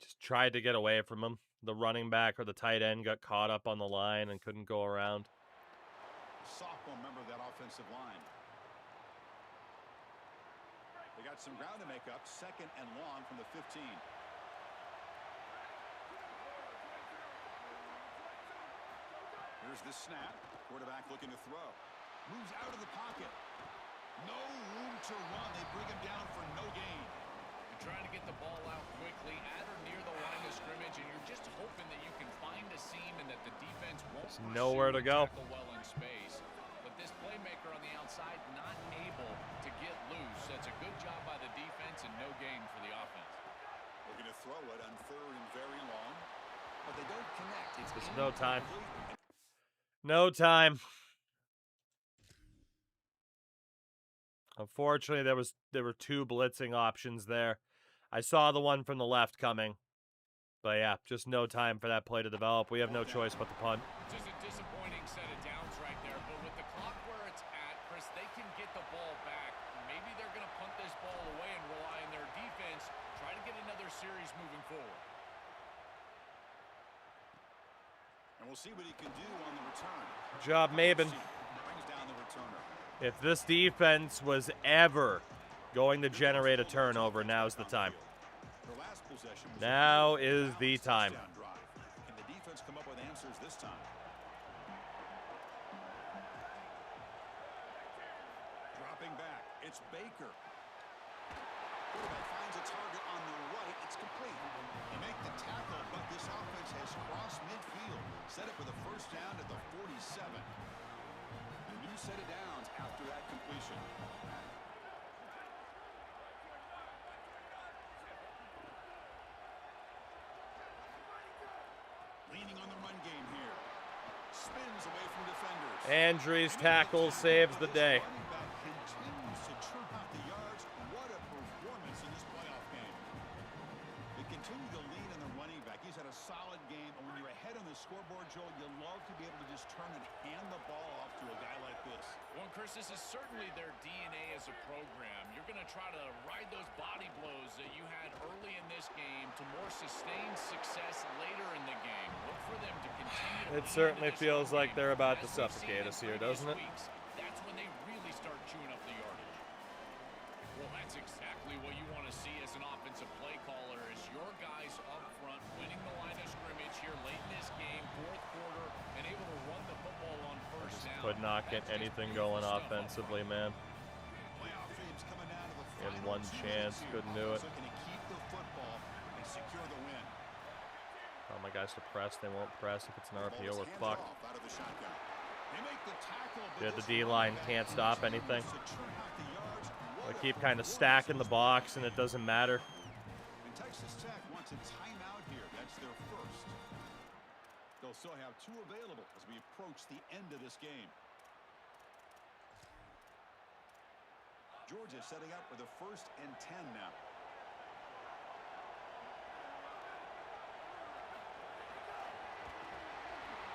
Just tried to get away from him. The running back or the tight end got caught up on the line and couldn't go around. Sophomore member of that offensive line. They got some ground to make up. 2nd and long from the 15. Here's the snap. Quarterback looking to throw. Moves out of the pocket. No room to run. They bring him down for no gain. You're trying to get the ball out quickly at or near the line of scrimmage, and you're just hoping that you can find a seam and that the defense won't There's nowhere to go. tackle well in space. But this playmaker on the outside not able to get loose. That's a good job by the defense and no gain for the offense. Looking to throw it on 3rd and very long. But they don't connect. There's no time. No time. Unfortunately, there were 2 blitzing options there. I saw the one from the left coming. But yeah, just no time for that play to develop. We have no choice but to punt. Just a disappointing set of downs right there. But with the clock where it's at, Chris, they can get the ball back. Maybe they're going to punt this ball away and rely on their defense. Try to get another series moving forward. And we'll see what he can do on the return. Good job, Maben. Brings down the returner. If this defense was ever going to generate a turnover, now's the time. Their last possession was Now is the time. touchdown drive. Can the defense come up with answers this time? Dropping back, it's Baker. Quarterback finds a target on the right. It's complete. They make the tackle, but this offense has crossed midfield. Set up with a first down at the 47. A new set of downs after that completion. Leaning on the run game here. Spins away from defenders. Andrews' tackle saves the day. Running back continues to churn out the yards. What a performance in this playoff game. They continue to lean on the running back. He's had a solid game. And when you're ahead on the scoreboard, Joel, you love to be able to just turn and hand the ball off to a guy like this. Well, Chris, this is certainly their DNA as a program. You're going to try to ride those body blows that you had early in this game to more sustained success later in the game. Look for them to continue to It certainly feels like they're about to suffocate us here, doesn't it? That's when they really start chewing up the yardage. Well, that's exactly what you want to see as an offensive play caller, is your guys up front winning the line of scrimmage here late in this game, 4th quarter, and able to run the football on first down. Could not get anything going offensively, man. Playoff teams coming down to the In final one 2 chance, minutes here. couldn't do it. Looking to keep the football and secure the win. Tell my guys to press. They won't press. If it's an Ball RPO, is we're handed fucked. off out of the shotgun. They make the tackle, but Yeah, the this D-line running back can't stop anything. continues to churn out the yards. We What a keep kind of performance stacking the in this box, and it doesn't matter. And Texas Tech wants a timeout here. That's their first. They'll still have 2 available as we approach the end of this game. Georgia setting up with a 1st and 10 now.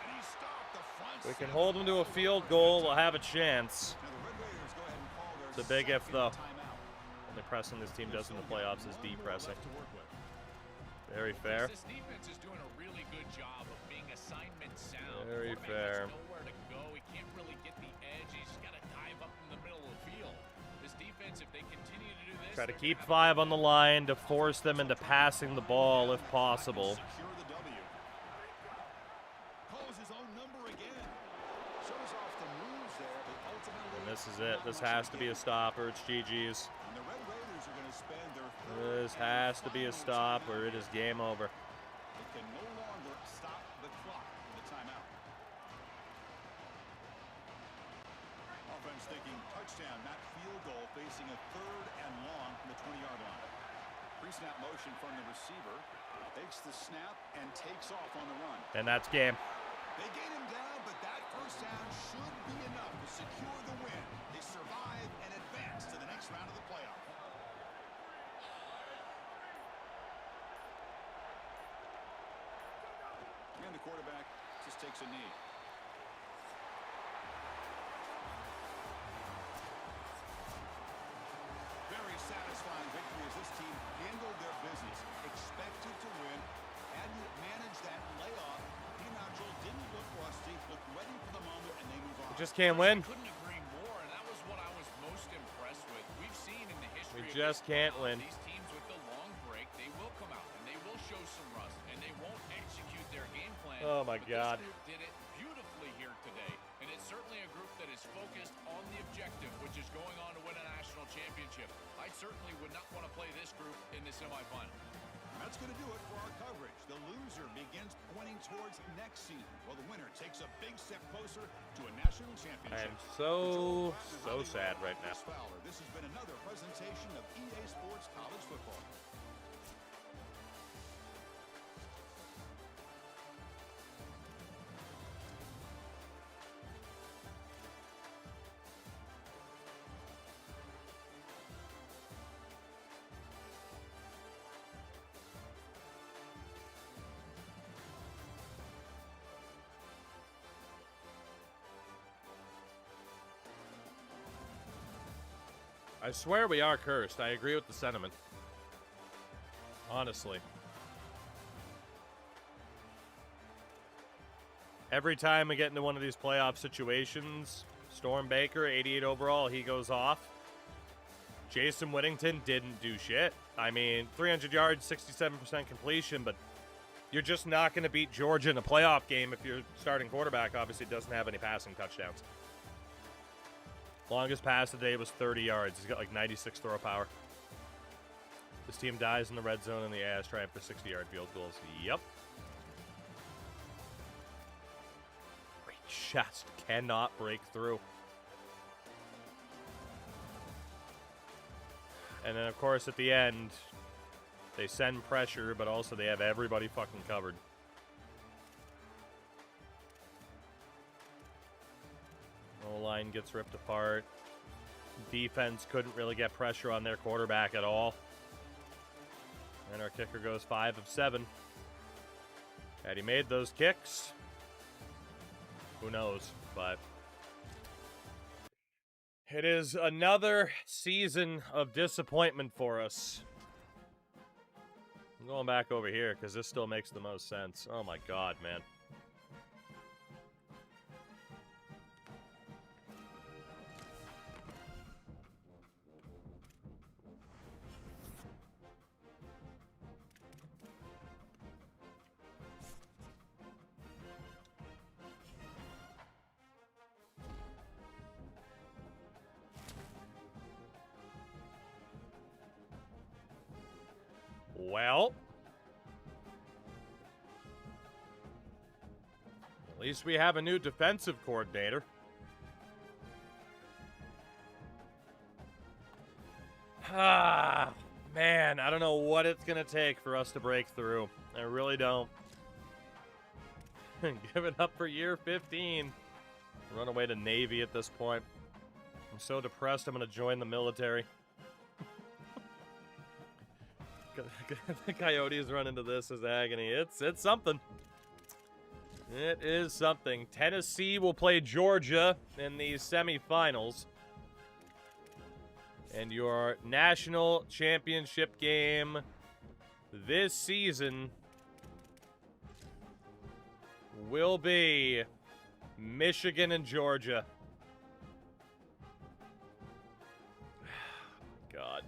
And he stopped the front We can hold them to a field goal. We'll have a chance. It's a big if, though. The pressing this team does in the playoffs is deep pressing. Very fair. This defense is doing a really good job of being assignment sound. Very fair. Nowhere to go. He can't really get the edge. He's just got to dive up in the middle of the field. This defense, if they continue to do this, Try to keep 5 on the line to force them into passing the ball if possible. And this is it. This has to be a stopper. It's GG's. This has to be a stop or it is game over. It can no longer stop the clock with a timeout. Offense thinking touchdown, not field goal, facing a 3rd and long from the 20-yard line. Pre-snap motion from the receiver. Takes the snap and takes off on the run. And that's game. They gain him down, but that first down should be enough to secure the win. They survive and advance to the next round of the playoff. And the quarterback just takes a knee. Very satisfying victory as this team handled their business. Expected to win. Had you managed that layoff, Joel didn't look rusty, looked ready for the moment, and they move on. We just can't win. Couldn't agree more, and that was what I was most impressed with. We've seen in the history We just can't win. These teams with the long break, they will come out and they will show some rust and they won't execute their game plan. Oh my God. This group did it beautifully here today, and it's certainly a group that is focused on the objective, which is going on to win a national championship. I certainly would not want to play this group in the semifinal. That's going to do it for our coverage. The loser begins pointing towards next season, while the winner takes a big step closer to a national championship. I am so sad right now. This has been another presentation of EA Sports College Football. I swear we are cursed. I agree with the sentiment. Honestly. Every time we get into one of these playoff situations, Storm Baker, 88 overall, he goes off. Jason Whittington didn't do shit. I mean, 300 yards, 67% completion, but you're just not going to beat Georgia in a playoff game if your starting quarterback obviously doesn't have any passing touchdowns. Longest pass today was 30 yards. He's got like 96 throw power. This team dies in the red zone in the ass trying for 60-yard field goals. Yep. We just cannot break through. And then, of course, at the end, they send pressure, but also they have everybody fucking covered. O-line gets ripped apart. Defense couldn't really get pressure on their quarterback at all. And our kicker goes 5 of 7. Had he made those kicks, who knows, but it is another season of disappointment for us. I'm going back over here because this still makes the most sense. Oh my God, man. Well, at least we have a new defensive coordinator. Ah, man, I don't know what it's going to take for us to break through. I really don't. Give it up for year 15. Run away to Navy at this point. I'm so depressed I'm going to join the military. The Coyotes run into this as agony. It's something. It is something. Tennessee will play Georgia in the semifinals. And your national championship game this season will be Michigan and Georgia. God.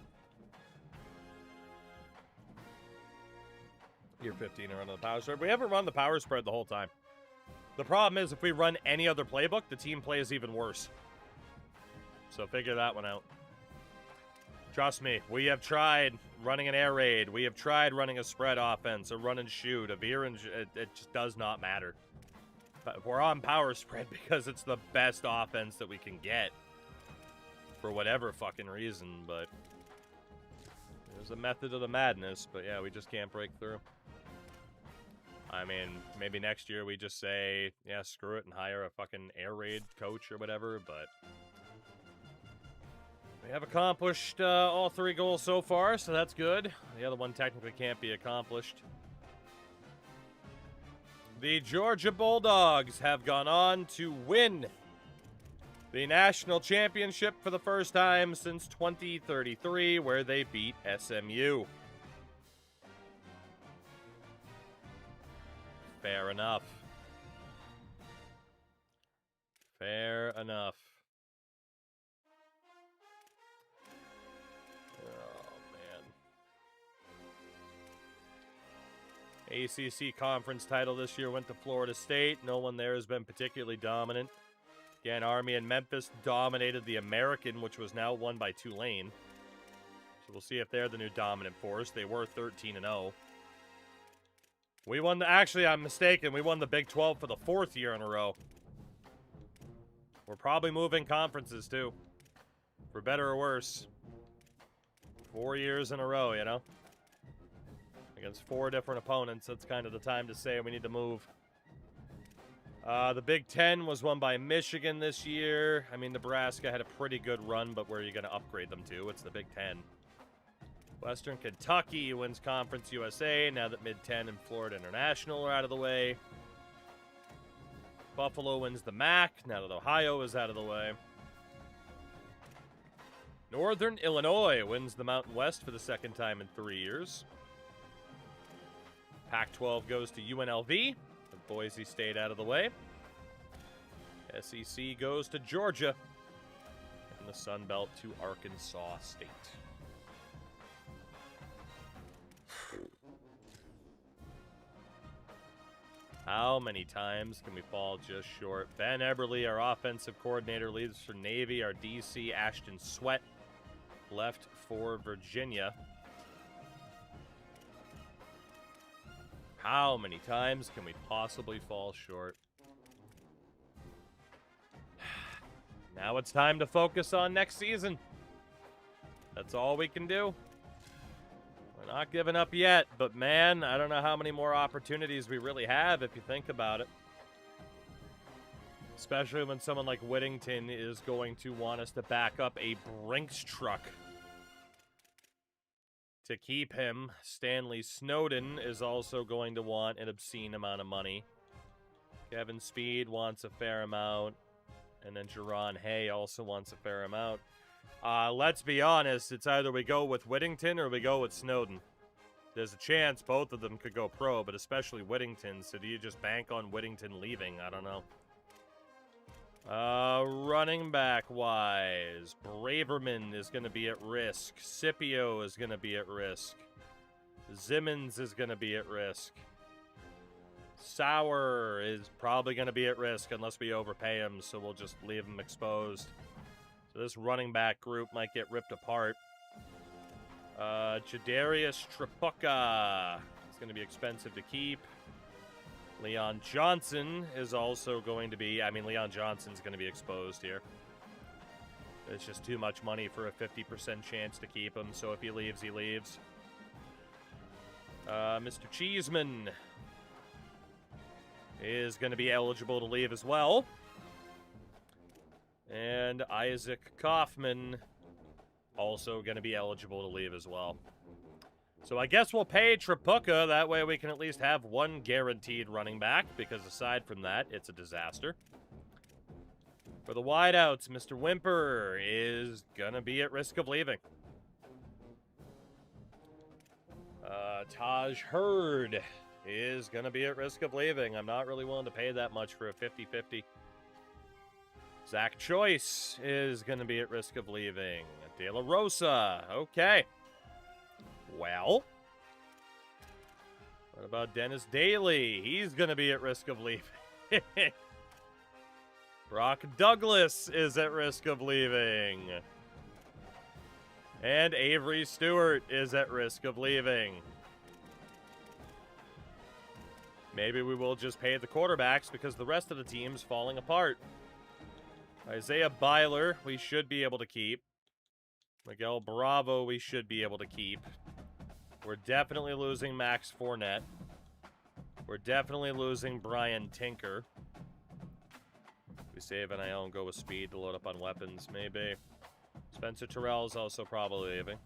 Year 15 to run the power spread. We haven't run the power spread the whole time. The problem is if we run any other playbook, the team plays even worse. So figure that one out. Trust me, we have tried running an air raid. We have tried running a spread offense, a run and shoot, a veer and it just does not matter. But we're on power spread because it's the best offense that we can get. For whatever fucking reason, but there's a method of the madness, but yeah, we just can't break through. I mean, maybe next year we just say, yeah, screw it and hire a fucking air raid coach or whatever, but we have accomplished all 3 goals so far, so that's good. The other one technically can't be accomplished. The Georgia Bulldogs have gone on to win the national championship for the first time since 2033, where they beat SMU. Fair enough. Fair enough. ACC conference title this year went to Florida State. No one there has been particularly dominant. Again, Army and Memphis dominated the American, which was now won by Tulane. So we'll see if they're the new dominant force. They were 13-0. We won the... Actually, I'm mistaken. We won the Big 12 for the 4th year in a row. We're probably moving conferences, too. For better or worse. 4 years in a row, you know? Against 4 different opponents, that's kind of the time to say we need to move. The Big 10 was won by Michigan this year. I mean, Nebraska had a pretty good run, but where are you going to upgrade them to? It's the Big 10. Western Kentucky wins Conference USA now that Mid-10 and Florida International are out of the way. Buffalo wins the MAC now that Ohio is out of the way. Northern Illinois wins the Mountain West for the 2nd time in 3 years. Pac-12 goes to UNLV, with Boise State out of the way. SEC goes to Georgia, and the Sun Belt to Arkansas State. How many times can we fall just short? Ben Eberle, our offensive coordinator, leaves for Navy. Our DC, Ashton Sweat, left for Virginia. How many times can we possibly fall short? Now it's time to focus on next season. That's all we can do. We're not giving up yet, but man, I don't know how many more opportunities we really have if you think about it. Especially when someone like Whittington is going to want us to back up a Brinks truck to keep him. Stanley Snowden is also going to want an obscene amount of money. Kevin Speed wants a fair amount. And then Jerron Hay also wants a fair amount. Let's be honest, it's either we go with Whittington or we go with Snowden. There's a chance both of them could go pro, but especially Whittington. So do you just bank on Whittington leaving? I don't know. Running back wise, Braverman is going to be at risk. Scipio is going to be at risk. Zimmons is going to be at risk. Sauer is probably going to be at risk unless we overpay him, so we'll just leave him exposed. So this running back group might get ripped apart. Jadarius Trapuka is going to be expensive to keep. Leon Johnson is also going to be... I mean, Leon Johnson's going to be exposed here. It's just too much money for a 50% chance to keep him, so if he leaves, he leaves. Mr. Cheeseman is going to be eligible to leave as well. And Isaac Kaufman also going to be eligible to leave as well. So I guess we'll pay Tripucka. That way we can at least have one guaranteed running back, because aside from that, it's a disaster. For the wideouts, Mr. Whymper is going to be at risk of leaving. Taj Hurd is going to be at risk of leaving. I'm not really willing to pay that much for a 50-50. Zach Choice is going to be at risk of leaving. De La Rosa. Okay. Well. What about Dennis Daly? He's going to be at risk of leaving. Brock Douglas is at risk of leaving. And Avery Stewart is at risk of leaving. Maybe we will just pay the quarterbacks because the rest of the team's falling apart. Isaiah Byler, we should be able to keep. Miguel Bravo, we should be able to keep. We're definitely losing Max Fournette. We're definitely losing Brian Tinker. We save NIL and go with speed to load up on weapons, maybe. Spencer Terrell is also probably leaving.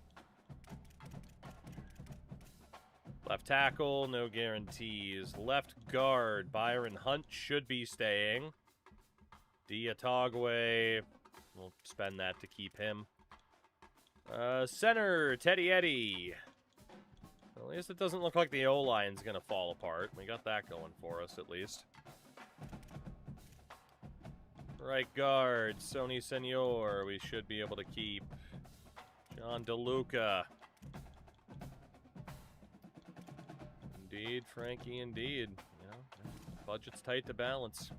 Left tackle, no guarantees. Left guard, Byron Hunt should be staying. Diatagwe, we'll spend that to keep him. Center, Teddy Eddy. At least it doesn't look like the O-line's going to fall apart. We got that going for us, at least. Right guard, Sony Senor, we should be able to keep. John DeLuca. Indeed, Frankie, indeed. You know, budget's tight to balance.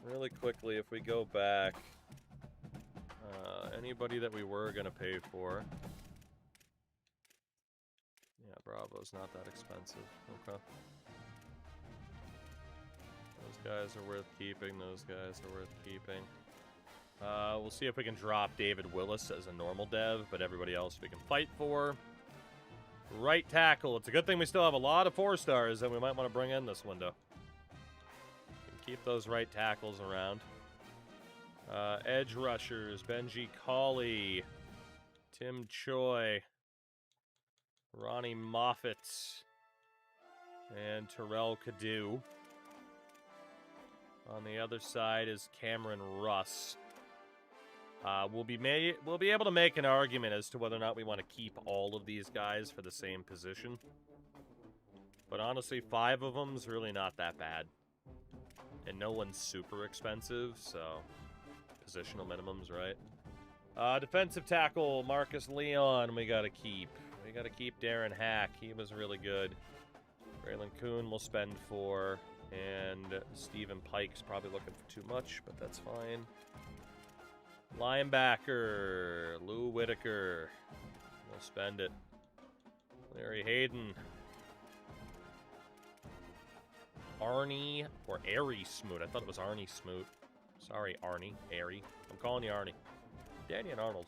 Really quickly, if we go back, anybody that we were going to pay for. Yeah, Bravo's not that expensive. Okay. Those guys are worth keeping. Those guys are worth keeping. We'll see if we can drop David Willis as a normal dev, but everybody else we can fight for. Right tackle. It's a good thing we still have a lot of 4-stars that we might want to bring in this window. Keep those right tackles around. Edge rushers, Benji Cawley, Tim Choi, Ronnie Moffitt, and Terrell Cadu. On the other side is Cameron Russ. We'll be able to make an argument as to whether or not we want to keep all of these guys for the same position. But honestly, 5 of them is really not that bad. And no one's super expensive, so positional minimums, right? Defensive tackle, Marcus Leon, we got to keep. We got to keep Darren Hack. He was really good. Braylon Kuhn we'll spend for. And Stephen Pike's probably looking for too much, but that's fine. Linebacker, Lou Whitaker. We'll spend it. Larry Hayden. Arnie, or Airy Smoot. I thought it was Arnie Smoot. Sorry, Arnie. Airy. I'm calling you Arnie. Danny and Arnold.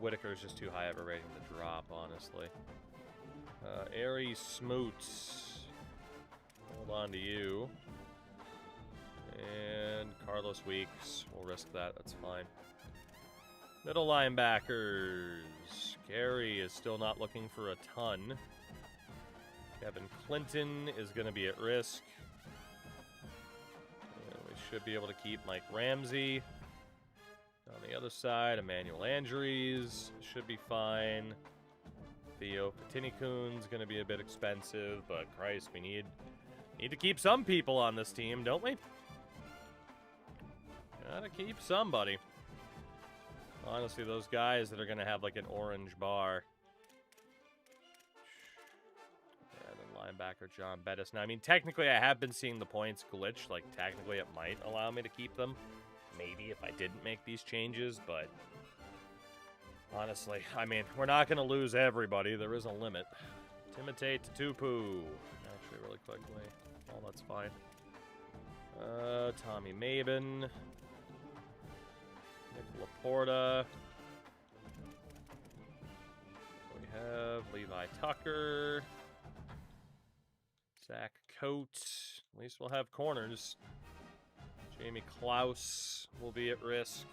Whitaker's just too high of a rating to drop, honestly. Airy Smoot. Hold on to you. And Carlos Weeks. We'll risk that. That's fine. Middle linebackers. Gary is still not looking for a ton. Kevin Clinton is going to be at risk. And we should be able to keep Mike Ramsey. On the other side, Emmanuel Andrews should be fine. Theo Patinikun's going to be a bit expensive, but Christ, we need to keep some people on this team, don't we? Gotta keep somebody. Honestly, those guys that are going to have like an orange bar. Yeah, then linebacker John Bettis. Now, I mean, technically I have been seeing the points glitch. Like, technically it might allow me to keep them. Maybe if I didn't make these changes, but honestly, I mean, we're not going to lose everybody. There is a limit. Timothée Tupu. Actually, really quickly. Oh, that's fine. Tommy Maben. Nick Laporta. We have Levi Tucker. Zach Coates. At least we'll have corners. Jamie Klaus will be at risk.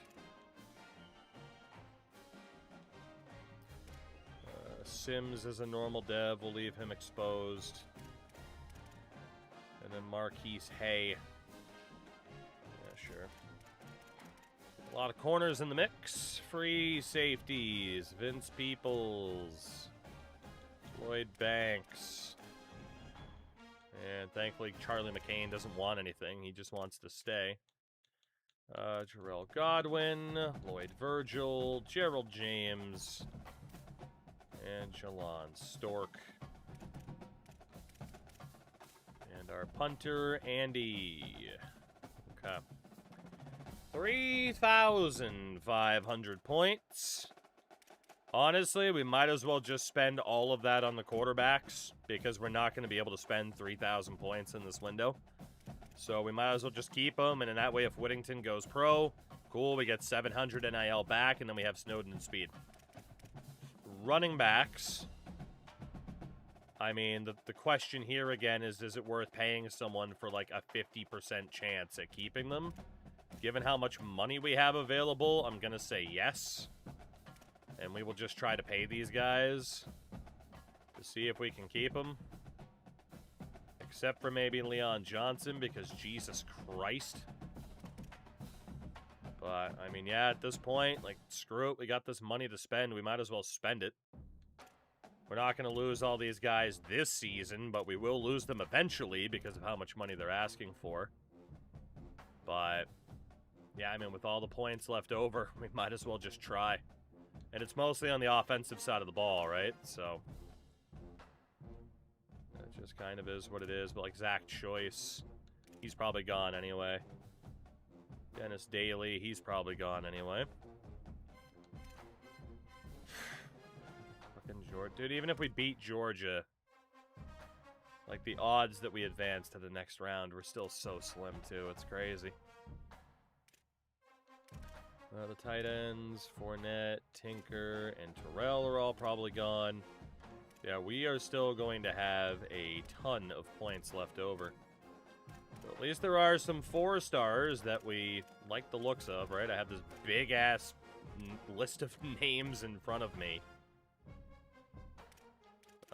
Sims is a normal dev. We'll leave him exposed. And then Marquise Hay. Yeah, sure. A lot of corners in the mix. Free safeties. Vince Peoples. Lloyd Banks. And thankfully, Charlie McCain doesn't want anything. He just wants to stay. Jarrell Godwin, Lloyd Virgil, Gerald James, and Jalon Stork. And our punter, Andy. Okay. 3,500 points. Honestly, we might as well just spend all of that on the quarterbacks because we're not going to be able to spend 3,000 points in this window. So we might as well just keep them, and in that way, if Whittington goes pro, cool, we get 700 NIL back, and then we have Snowden and Speed. Running backs. I mean, the question here again is it worth paying someone for like a 50% chance at keeping them? Given how much money we have available, I'm going to say yes. And we will just try to pay these guys to see if we can keep them. Except for maybe Leon Johnson, because Jesus Christ. But, I mean, yeah, at this point, like, screw it. We got this money to spend. We might as well spend it. We're not going to lose all these guys this season, but we will lose them eventually because of how much money they're asking for. But, yeah, I mean, with all the points left over, we might as well just try. And it's mostly on the offensive side of the ball, right? So it just kind of is what it is. But like Zach Choice, he's probably gone anyway. Dennis Daly, he's probably gone anyway. Fucking Georgia. Dude, even if we beat Georgia, like the odds that we advance to the next round were still so slim too. It's crazy. The tight ends, Fournette, Tinker, and Terrell are all probably gone. Yeah, we are still going to have a ton of points left over. So at least there are some 4-stars that we like the looks of, right? I have this big-ass list of names in front of me.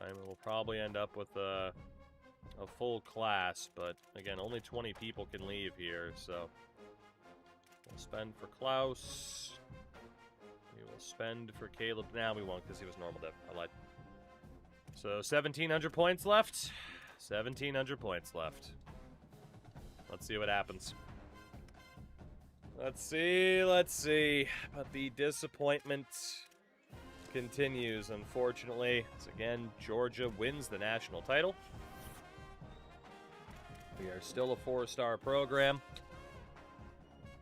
I mean, we'll probably end up with a full class, but again, only 20 people can leave here, so... We'll spend for Klaus. We will spend for Caleb. Now we won't because he was normal dev. I lied. So 1,700 points left. 1,700 points left. Let's see what happens. Let's see. But the disappointment continues, unfortunately. As again, Georgia wins the national title. We are still a 4-star program.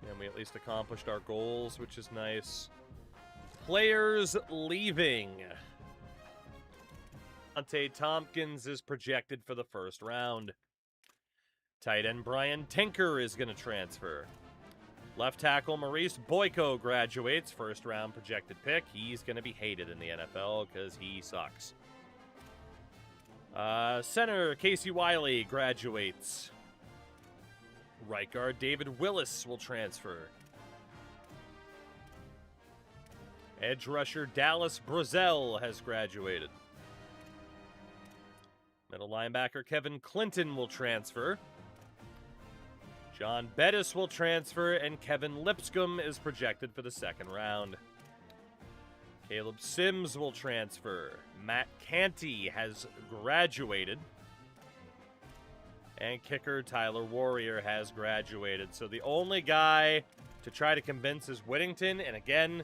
And we at least accomplished our goals, which is nice. Players leaving. Dante Tompkins is projected for the first round. Tight end Brian Tinker is going to transfer. Left tackle Maurice Boyko graduates, first round projected pick. He's going to be hated in the NFL because he sucks. Center Casey Wiley graduates. Right guard David Willis will transfer. Edge rusher Dallas Brazel has graduated. Middle linebacker Kevin Clinton will transfer. John Bettis will transfer, and Kevin Lipscomb is projected for the second round. Caleb Sims will transfer. Matt Canty has graduated. And kicker Tyler Warrior has graduated. So the only guy to try to convince is Whittington. And again,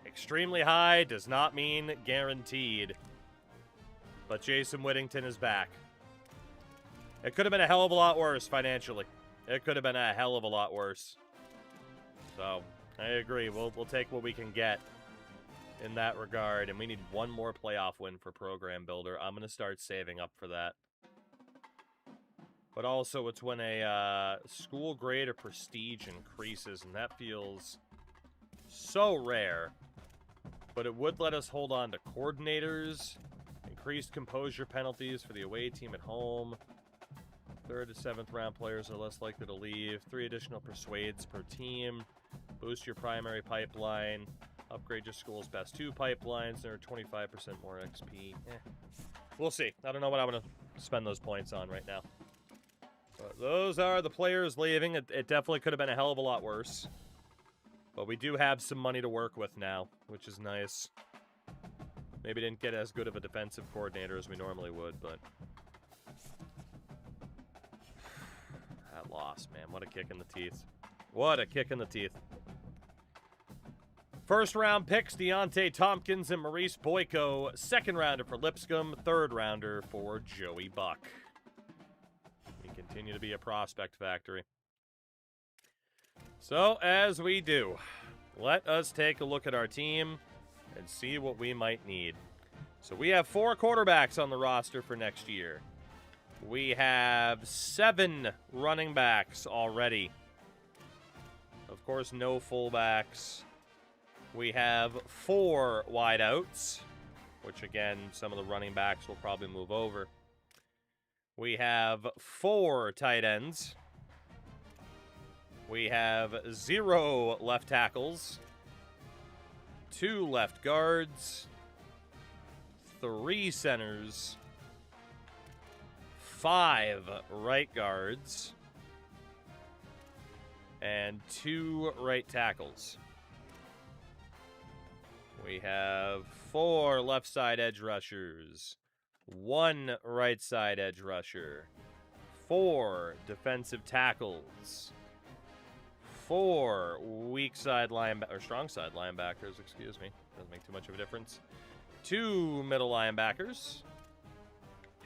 extremely high does not mean guaranteed. But Jason Whittington is back. It could have been a hell of a lot worse financially. It could have been a hell of a lot worse. So, I agree. We'll take what we can get in that regard. And we need one more playoff win for Program Builder. I'm going to start saving up for that. But also, it's when a school grade or prestige increases, and that feels so rare. But it would let us hold on to coordinators, increased composure penalties for the away team at home. 3rd to 7th round players are less likely to leave. 3 additional persuades per team. Boost your primary pipeline. Upgrade your school's best 2 pipelines. They're 25% more XP. We'll see. I don't know what I'm going to spend those points on right now. But those are the players leaving. It definitely could have been a hell of a lot worse. But we do have some money to work with now, which is nice. Maybe didn't get as good of a defensive coordinator as we normally would, but... that loss, man. What a kick in the teeth. What a kick in the teeth. First round picks, Deontay Tompkins and Maurice Boyko. Second rounder for Lipscomb. Third rounder for Joey Buck. We continue to be a prospect factory. So, as we do, let us take a look at our team and see what we might need. So we have 4 quarterbacks on the roster for next year. We have 7 running backs already. Of course, no fullbacks. We have 4 wideouts, which again, some of the running backs will probably move over. We have 4 tight ends. We have 0 left tackles. 2 left guards, 3 centers, 5 right guards, and 2 right tackles. We have 4 left side edge rushers, 1 right side edge rusher, 4 defensive tackles, 4 weak side linebackers, or strong side linebackers, excuse me. Doesn't make too much of a difference. 2 middle linebackers.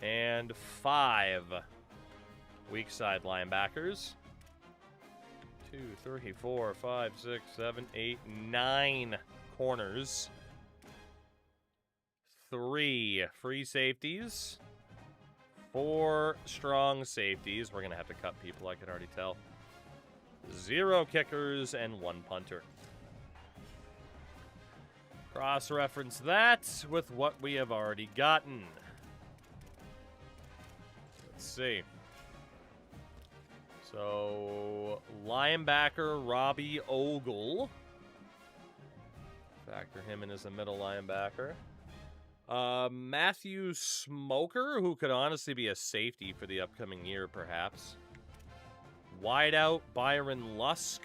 And 5 weak side linebackers. 2, 3, 4, 5, 6, 7, 8, 9 corners. 3 free safeties. 4 strong safeties. We're going to have to cut people, I can already tell. 0 kickers and 1 punter. Cross-reference that with what we have already gotten. Let's see. So, linebacker Robbie Ogle. Factor him in as a middle linebacker. Matthew Smoker, who could honestly be a safety for the upcoming year, perhaps. Wideout Byron Lusk.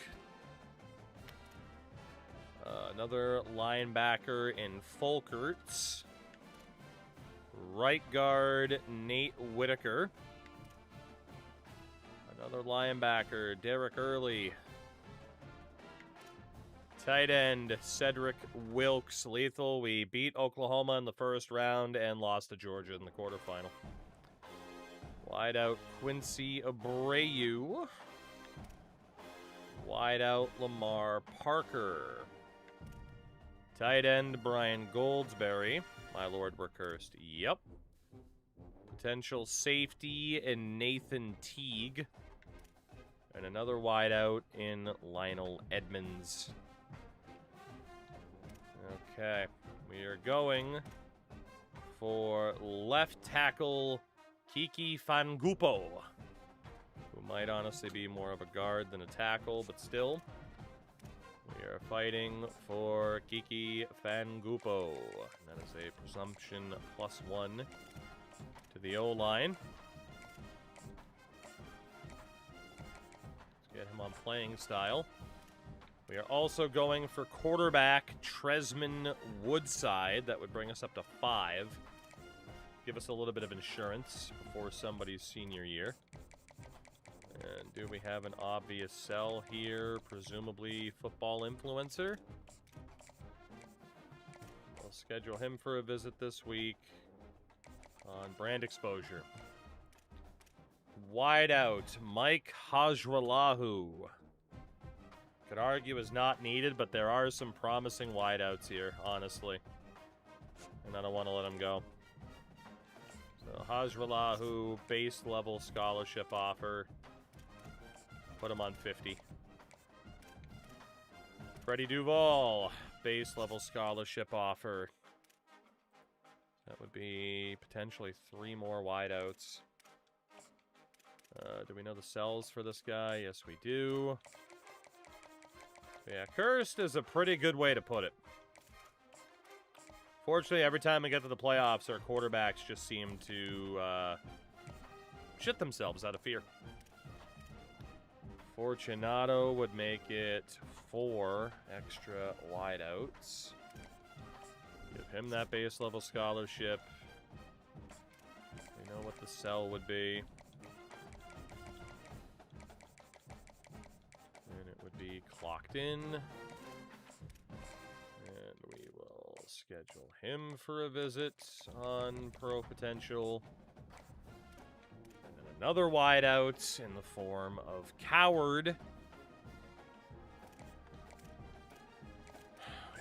Another linebacker in Folkerts. Right guard Nate Whitaker. Another linebacker Derek Early. Tight end Cedric Wilkes. Lethal. We beat Oklahoma in the first round and lost to Georgia in the quarterfinal. Wideout Quincy Abreu. Wideout Lamar Parker. Tight end Brian Goldsberry. My lord, we're cursed. Yep. Potential safety in Nathan Teague. And another wideout in Lionel Edmonds. Okay. We are going for left tackle Kiki Fangupo, who might honestly be more of a guard than a tackle, but still. We are fighting for Kiki Fangupo. That is a presumption +1 to the O-line. Let's get him on playing style. We are also going for quarterback Tresman Woodside. That would bring us up to 5. Give us a little bit of insurance before somebody's senior year. And do we have an obvious sell here? Presumably football influencer. I'll schedule him for a visit this week on brand exposure. Wideout Mike Hajralahu. Could argue is not needed, but there are some promising wideouts here, honestly. And I don't want to let him go. So Hajralahu, base level scholarship offer. Put him on 50. Freddie Duval, base level scholarship offer. That would be potentially 3 more wideouts. Do we know the sells for this guy? Yes, we do. Yeah, cursed is a pretty good way to put it. Unfortunately, every time we get to the playoffs, our quarterbacks just seem to shit themselves out of fear. Fortunato would make it 4 extra wideouts. Give him that base level scholarship. We know what the sell would be. And it would be clocked in. And we will schedule him for a visit on Pro Potential. And then another wideout in the form of Coward.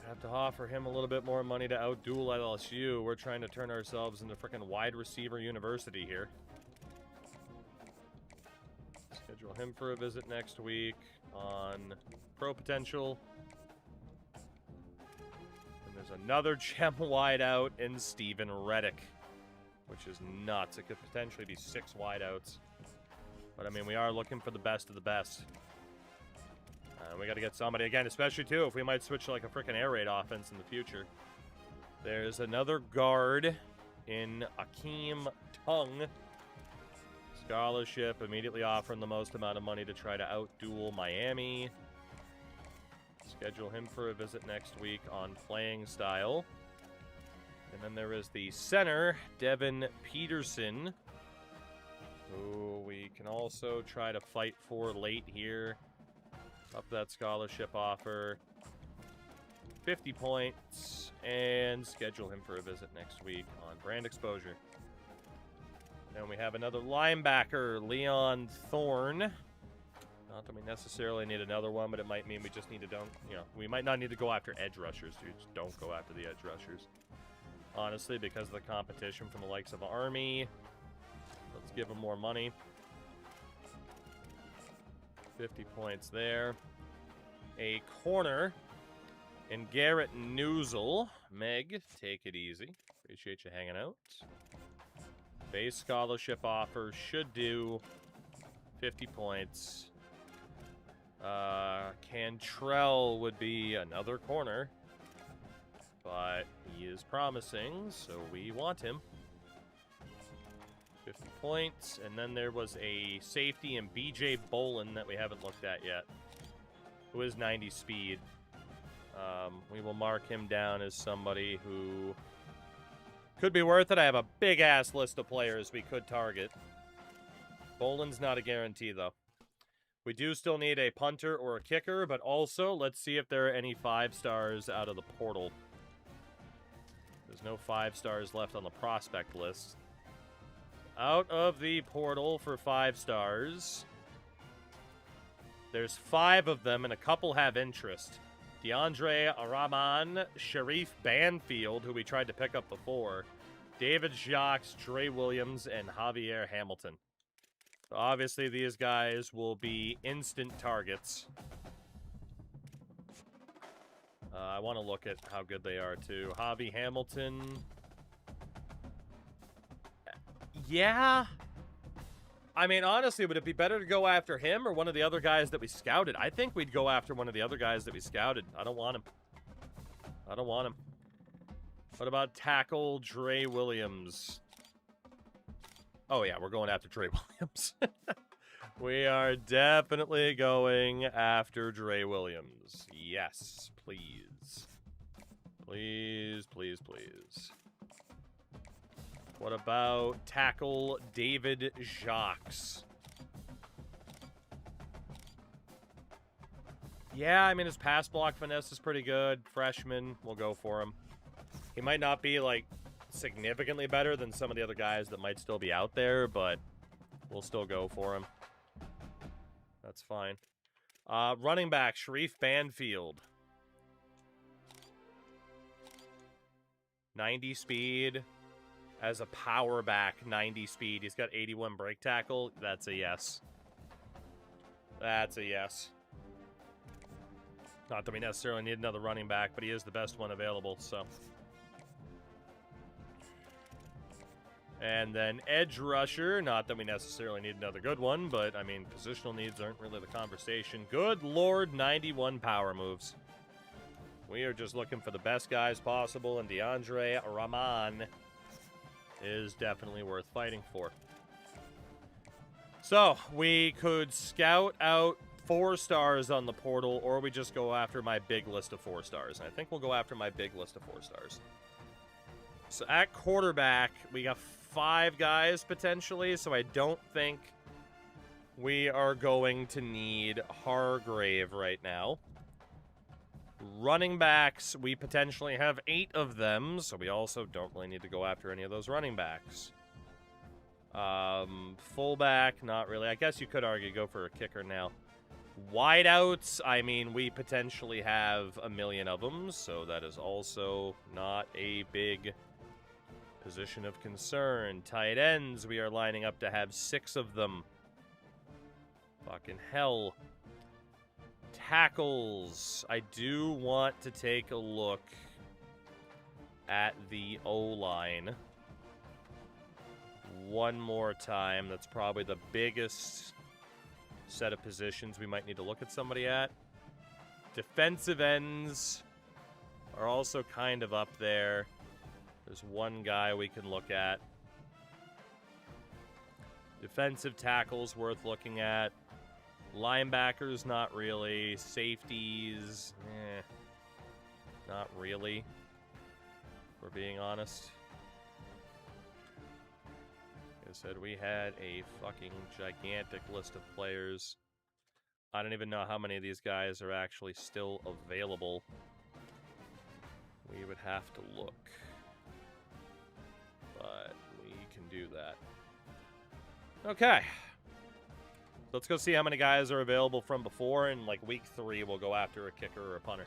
Have to offer him a little bit more money to outduel LSU. We're trying to turn ourselves into freaking wide receiver university here. Schedule him for a visit next week on Pro Potential. And there's another gem wideout in Steven Reddick, which is nuts. It could potentially be 6 wideouts. But I mean, we are looking for the best of the best. We got to get somebody, again, especially, too, if we might switch to, like, a freaking air raid offense in the future. There's another guard in Akeem Tung. Scholarship, immediately offering the most amount of money to try to outduel Miami. Schedule him for a visit next week on Playing Style. And then there is the center, Devin Peterson, who we can also try to fight for late here. Up that scholarship offer. 50 points. And schedule him for a visit next week on Brand Exposure. And we have another linebacker, Leon Thorne. Not that we necessarily need another one, but it might mean we just need to we might not need to go after edge rushers. We just don't go after the edge rushers. Honestly, because of the competition from the likes of Army. Let's give them more money. 50 points there. A corner in Garrett Newsel. Meg, take it easy. Appreciate you hanging out. Base scholarship offer should do 50 points. Cantrell would be another corner, but he is promising, so we want him. 50 points, and then there was a safety in BJ Bolin that we haven't looked at yet, who is 90 speed. We will mark him down as somebody who could be worth it. I have a big-ass list of players we could target. Bolin's not a guarantee, though. We do still need a punter or a kicker, but also let's see if there are any 5 stars out of the portal. There's no 5 stars left on the prospect list. Out of the portal for 5 stars. There's 5 of them, and a couple have interest. DeAndre Araman, Sharif Banfield, who we tried to pick up before, David Jacques, Trey Williams, and Javier Hamilton. So obviously, these guys will be instant targets. I want to look at how good they are, too. Javi Hamilton... Yeah. I mean, honestly, would it be better to go after him or one of the other guys that we scouted? I think we'd go after one of the other guys that we scouted. I don't want him. I don't want him. What about tackle Dre Williams? Oh, yeah, we're going after Dre Williams. We are definitely going after Dre Williams. Yes, please. Please, please, please. What about tackle David Jacques? Yeah, I mean, his pass block finesse is pretty good. Freshman, we'll go for him. He might not be, like, significantly better than some of the other guys that might still be out there, but we'll still go for him. That's fine. Running back, Sharif Banfield. 90 speed. As a power back, 90 speed. He's got 81 break tackle. That's a yes. That's a yes. Not that we necessarily need another running back, but he is the best one available, so. And then edge rusher. Not that we necessarily need another good one, but, I mean, positional needs aren't really the conversation. Good Lord, 91 power moves. We are just looking for the best guys possible, and DeAndre Rahman is definitely worth fighting for. So, we could scout out 4 stars on the portal, or we just go after my big list of 4 stars. And I think we'll go after my big list of 4 stars. So, at quarterback, we got 5 guys, potentially, so I don't think we are going to need Hargrave right now. Running backs, we potentially have 8 of them, so we also don't really need to go after any of those running backs. Fullback, not really. I guess you could argue go for a kicker now. Wideouts, I mean, we potentially have a million of them, so that is also not a big position of concern. Tight ends, we are lining up to have 6 of them. Fucking hell. Tackles. I do want to take a look at the O-line one more time. That's probably the biggest set of positions we might need to look at somebody at. Defensive ends are also kind of up there. There's one guy we can look at. Defensive tackles worth looking at. Linebackers, not really. Safeties, not really, if we're being honest. Like I said, we had a fucking gigantic list of players. I don't even know how many of these guys are actually still available. We would have to look. But we can do that. Okay. Let's go see how many guys are available from before, and like week 3, we'll go after a kicker or a punter.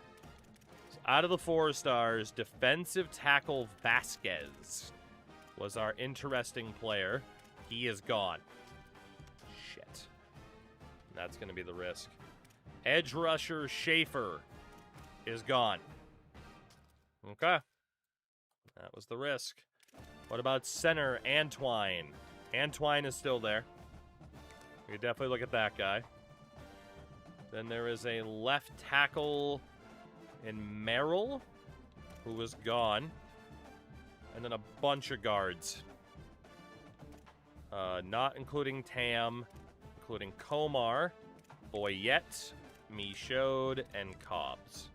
So out of the 4 stars, defensive tackle Vasquez was our interesting player. He is gone. Shit. That's going to be the risk. Edge rusher Schaefer is gone. Okay. That was the risk. What about center Antwine? Antwine is still there. We could definitely look at that guy. Then there is a left tackle in Merrill, who was gone. And then a bunch of guards. Not including Tam, including Komar, Boyette, Michaud, and Cobbs.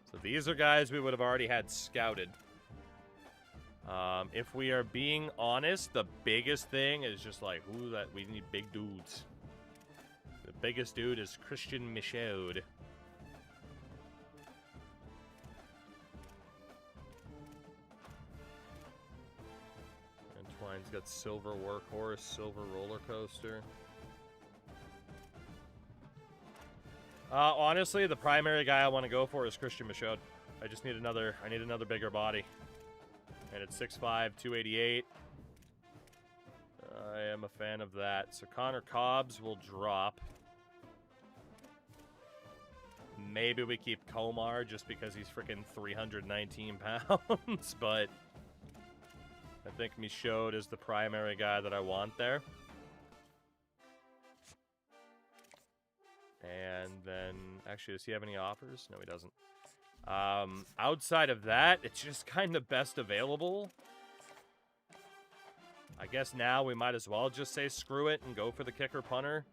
So these are guys we would have already had scouted. If we are being honest, the biggest thing is just like, we need big dudes. The biggest dude is Christian Michaud. Antwine's got silver workhorse, silver roller coaster. Honestly, the primary guy I want to go for is Christian Michaud. I just need another bigger body. And it's 6'5", 288. I am a fan of that. So Connor Cobbs will drop. Maybe we keep Komar just because he's freaking 319 pounds. But I think Michaud is the primary guy that I want there. And then, actually, does he have any offers? No, he doesn't. Outside of that, it's just kind of best available. I guess now we might as well just say screw it and go for the kicker punter.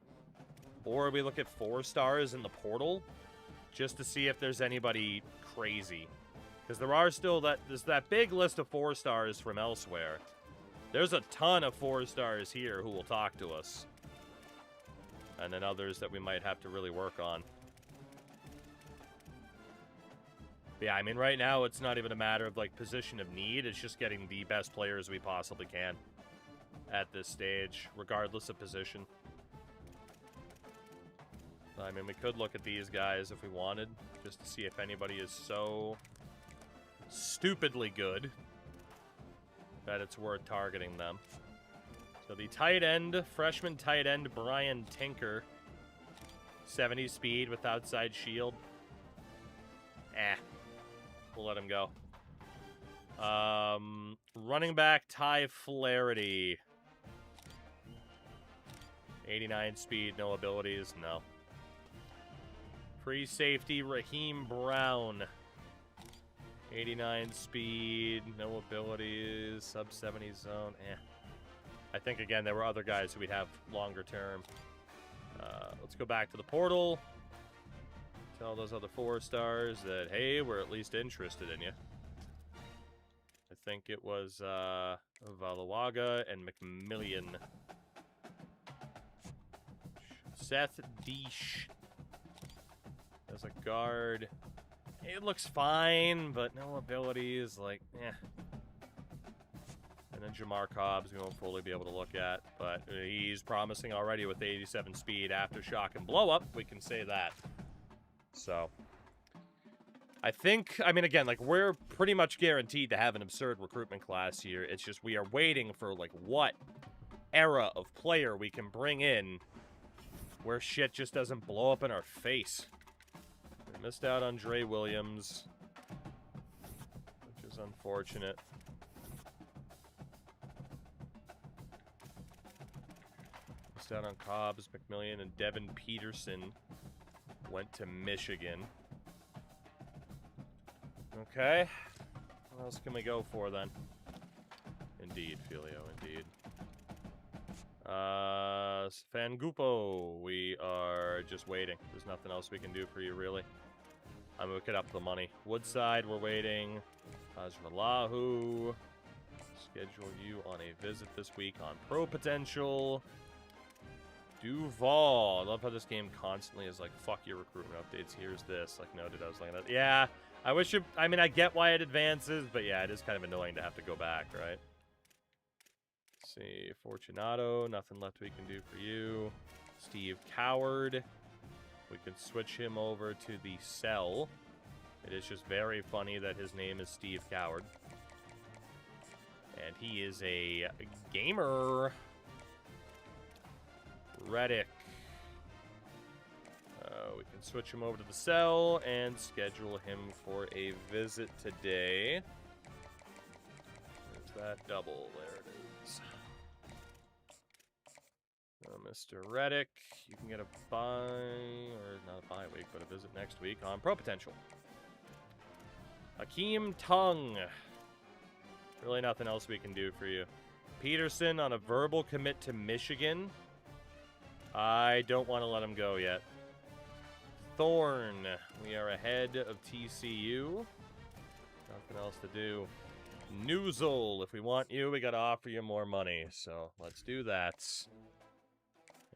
Or we look at 4 stars in the portal just to see if there's anybody crazy. Because there's that big list of 4 stars from elsewhere. There's a ton of 4 stars here who will talk to us. And then others that we might have to really work on. Yeah, I mean, right now, it's not even a matter of, like, position of need. It's just getting the best players we possibly can at this stage, regardless of position. I mean, we could look at these guys if we wanted, just to see if anybody is so stupidly good that it's worth targeting them. So the tight end, freshman tight end, Brian Tinker. 70 speed with outside shield. We'll let him go. Running back, Ty Flaherty. 89 speed, no abilities, no. Free safety, Raheem Brown. 89 speed, no abilities, sub 70 zone. I think, again, there were other guys who we'd have longer term. Let's go back to the portal. Tell those other 4-stars that, hey, we're at least interested in you. I think it was Valawaga and McMillian. Seth Deesh as a guard. It looks fine, but no abilities, like, And then Jamar Cobb's we won't fully be able to look at, but he's promising already with 87 speed after shock and blow up. We can say that. So, I think, I mean, again, like, we're pretty much guaranteed to have an absurd recruitment class here. It's just we are waiting for, like, what era of player we can bring in where shit just doesn't blow up in our face. We missed out on Dre Williams, which is unfortunate. Missed out on Cobbs, McMillian, and Devin Peterson went to Michigan. Okay. What else can we go for then? Indeed, Filio, indeed. Fangupo, we are just waiting. There's nothing else we can do for you, really. I'm gonna get up the money. Woodside, we're waiting. Azralahu. Schedule you on a visit this week on Pro Potential. Duval. I love how this game constantly is like, fuck your recruitment updates. Here's this. Like, noted, I was looking at. Yeah, I wish it. I mean, I get why it advances, but yeah, it is kind of annoying to have to go back, right? Let's see. Fortunato. Nothing left we can do for you. Steve Coward. We can switch him over to the cell. It is just very funny that his name is Steve Coward. And he is a gamer. Reddick. We can switch him over to the cell and schedule him for a visit today. There's that double. There it is. Mr. Reddick, you can get a bye, or not a bye week, but a visit next week on Pro Potential. Hakeem Tung. Really nothing else we can do for you. Peterson on a verbal commit to Michigan. I don't want to let him go yet. Thorn. We are ahead of TCU. Nothing else to do. Noozle. If we want you, we got to offer you more money. So let's do that.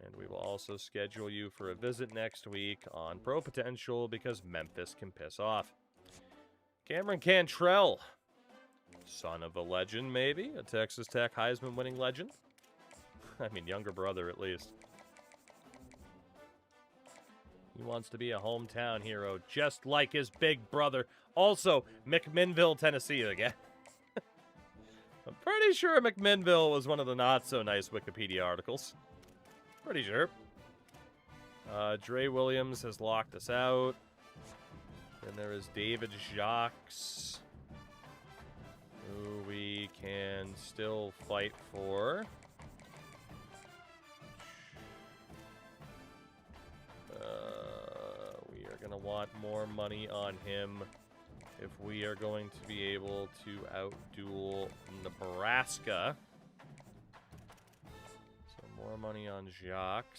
And we will also schedule you for a visit next week on Pro Potential because Memphis can piss off. Cameron Cantrell. Son of a legend, maybe? A Texas Tech Heisman winning legend? I mean, younger brother at least. He wants to be a hometown hero, just like his big brother. Also, McMinnville, Tennessee again. I'm pretty sure McMinnville was one of the not-so-nice Wikipedia articles. Pretty sure. Dre Williams has locked us out. And there is David Jacques, who we can still fight for. We are going to want more money on him if we are going to be able to outduel Nebraska. More money on Jacques.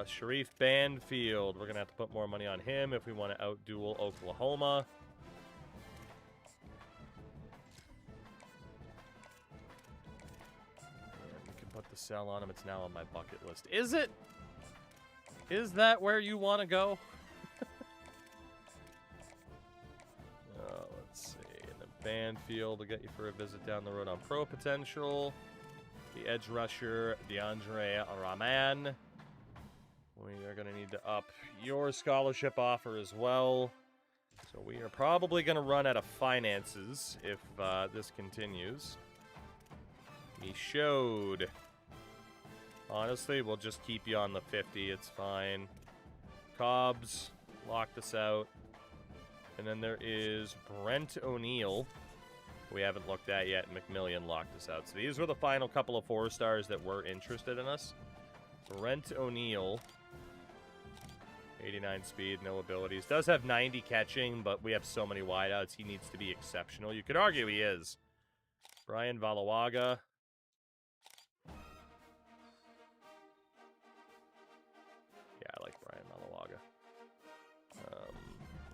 Sharif Banfield. We're going to have to put more money on him if we want to outduel Oklahoma. And we can put the sell on him. It's now on my bucket list. Is it? Is that where you want to go? Let's see. Banfield will get you for a visit down the road on Pro Potential. The edge rusher, DeAndre Rahman. We are going to need to up your scholarship offer as well. So we are probably going to run out of finances if this continues. He showed. Honestly, we'll just keep you on the 50. It's fine. Cobbs, lock this out. And then there is Brent O'Neill, we haven't looked at yet. McMillian locked us out. So these were the final couple of 4-stars that were interested in us. Brent O'Neill 89 speed, no abilities. Does have 90 catching, but we have so many wideouts. He needs to be exceptional. You could argue he is. Brian Valawaga. Yeah, I like Brian Valawaga.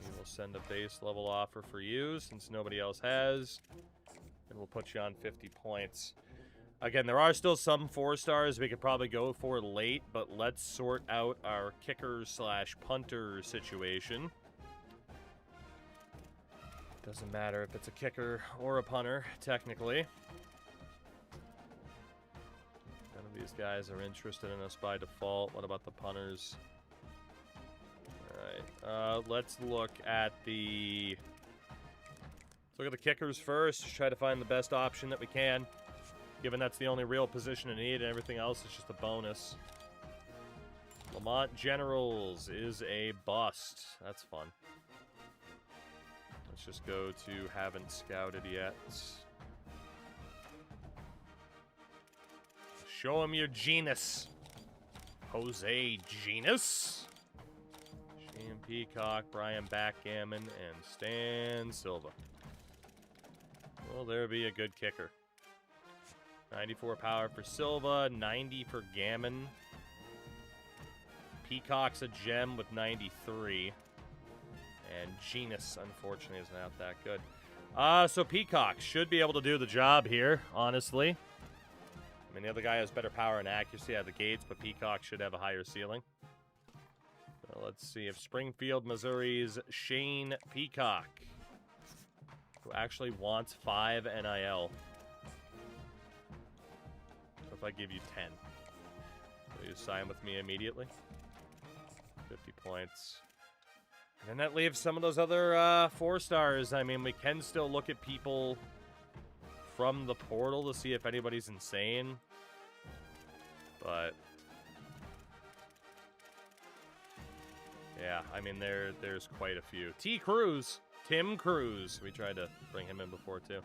We will send a base level offer for you since nobody else has. And we'll put you on 50 points. Again, there are still some 4-stars we could probably go for late, but let's sort out our kicker/punter situation. Doesn't matter if it's a kicker or a punter, technically. None of these guys are interested in us by default. What about the punters? Alright, let's look at the... Let's look at the kickers first. Just try to find the best option that we can. Given that's the only real position to need, and everything else is just a bonus. Lamont Generals is a bust. That's fun. Let's just go to haven't scouted yet. Show him your genus. Jose Genus. Shane Peacock, Brian Backgammon, and Stan Silva. Will there be a good kicker? 94 power for Silva, 90 for Gammon. Peacock's a gem with 93. And Genus, unfortunately, is not that good. So Peacock should be able to do the job here, honestly. I mean, the other guy has better power and accuracy out of the gates, but Peacock should have a higher ceiling. So let's see if Springfield, Missouri's Shane Peacock, who actually wants 5 NIL. So if I give you 10, will you sign with me immediately? 50 points. And that leaves some of those other 4-stars. I mean, we can still look at people from the portal to see if anybody's insane. But yeah, I mean, there's quite a few. Tim Cruz. We tried to bring him in before, too.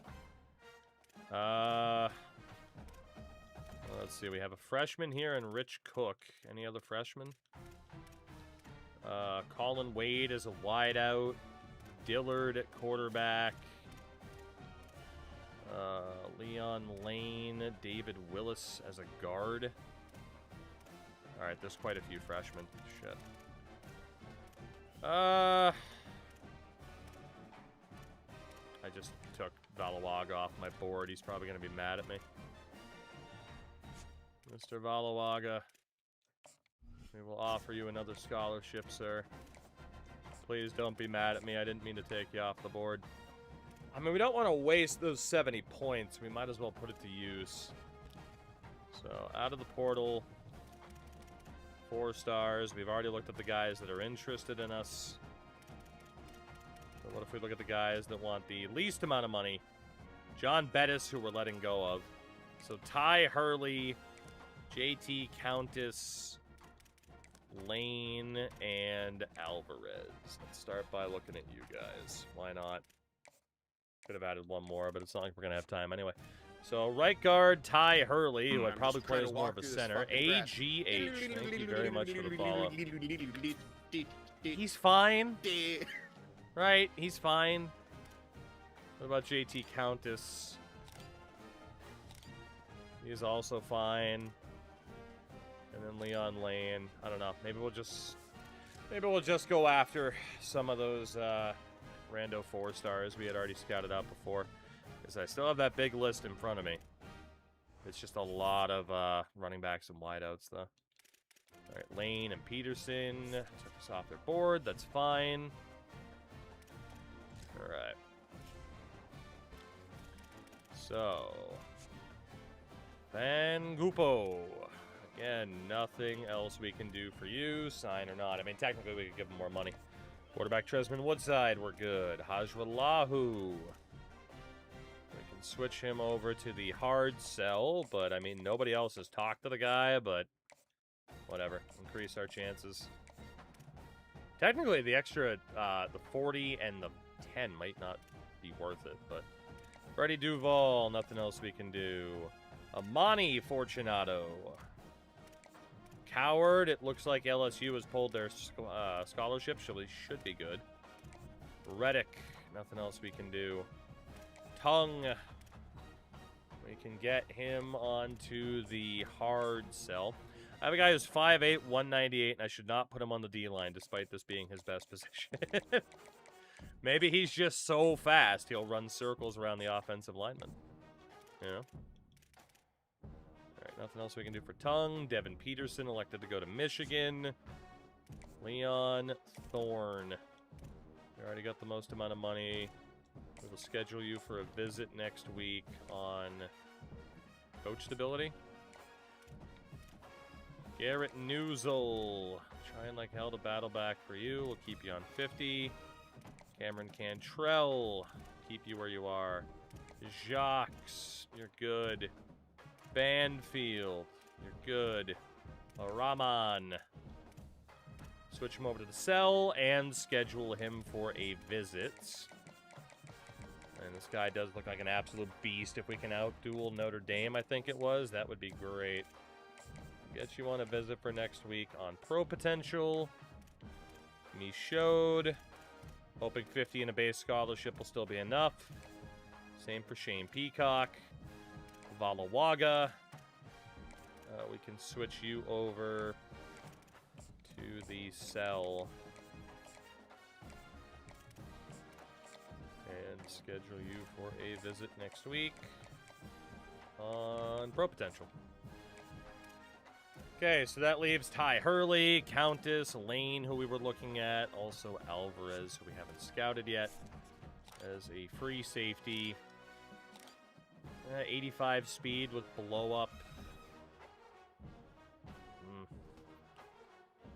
Let's see. We have a freshman here and Rich Cook. Any other freshmen? Colin Wade is a wideout. Dillard at quarterback. Leon Lane. David Willis as a guard. Alright, there's quite a few freshmen. Shit. I just took Valawaga off my board. He's probably going to be mad at me. Mr. Valawaga, we will offer you another scholarship, sir. Please don't be mad at me. I didn't mean to take you off the board. I mean, we don't want to waste those 70 points. We might as well put it to use. So, out of the portal. 4 stars. We've already looked at the guys that are interested in us. So what if we look at the guys that want the least amount of money? John Bettis, who we're letting go of. So Ty Hurley, JT Countess, Lane, and Alvarez. Let's start by looking at you guys. Why not? Could have added one more, but it's not like we're going to have time anyway. So right guard, Ty Hurley, who I'd probably play as more of a center. AGH, thank you very much for the follow. He's fine. Right, he's fine. What about JT Countess? He's also fine. And then Leon Lane. I don't know. Maybe we'll just go after some of those rando 4 stars we had already scouted out before. Because I still have that big list in front of me. It's just a lot of running backs and wideouts, though. All right, Lane and Peterson took us off their board. That's fine. All right. So, Van Gupo. Again, nothing else we can do for you, sign or not. I mean, technically, we could give him more money. Quarterback Tresman Woodside, we're good. Hajwalahu. We can switch him over to the hard sell, but, I mean, nobody else has talked to the guy, but whatever. Increase our chances. Technically, the extra, the 40 and the 10 might not be worth it, but Freddie Duval, nothing else we can do. Amani Fortunato. Coward, it looks like LSU has pulled their scholarship, so we should be good. Reddick, nothing else we can do. Tongue, we can get him onto the hard sell. I have a guy who's 5'8", 198, and I should not put him on the D-line, despite this being his best position. Maybe he's just so fast, he'll run circles around the offensive lineman. You know? Alright, nothing else we can do for Tongue. Devin Peterson elected to go to Michigan. Leon Thorne. We already got the most amount of money. We will schedule you for a visit next week on coach stability. Garrett Newsel. Trying like hell to battle back for you. We'll keep you on 50. Cameron Cantrell. Keep you where you are. Jacques. You're good. Banfield. You're good. Rahman. Switch him over to the cell and schedule him for a visit. And this guy does look like an absolute beast. If we can out-duel Notre Dame, I think it was, that would be great. Get you on a visit for next week on Pro Potential. Me showed. Hoping 50 in a base scholarship will still be enough. Same for Shane Peacock. Valawaga. We can switch you over to the cell. And schedule you for a visit next week on Pro Potential. Okay, so that leaves Ty Hurley, Countess, Lane, who we were looking at, also Alvarez, who we haven't scouted yet, as a free safety. 85 speed with blow-up.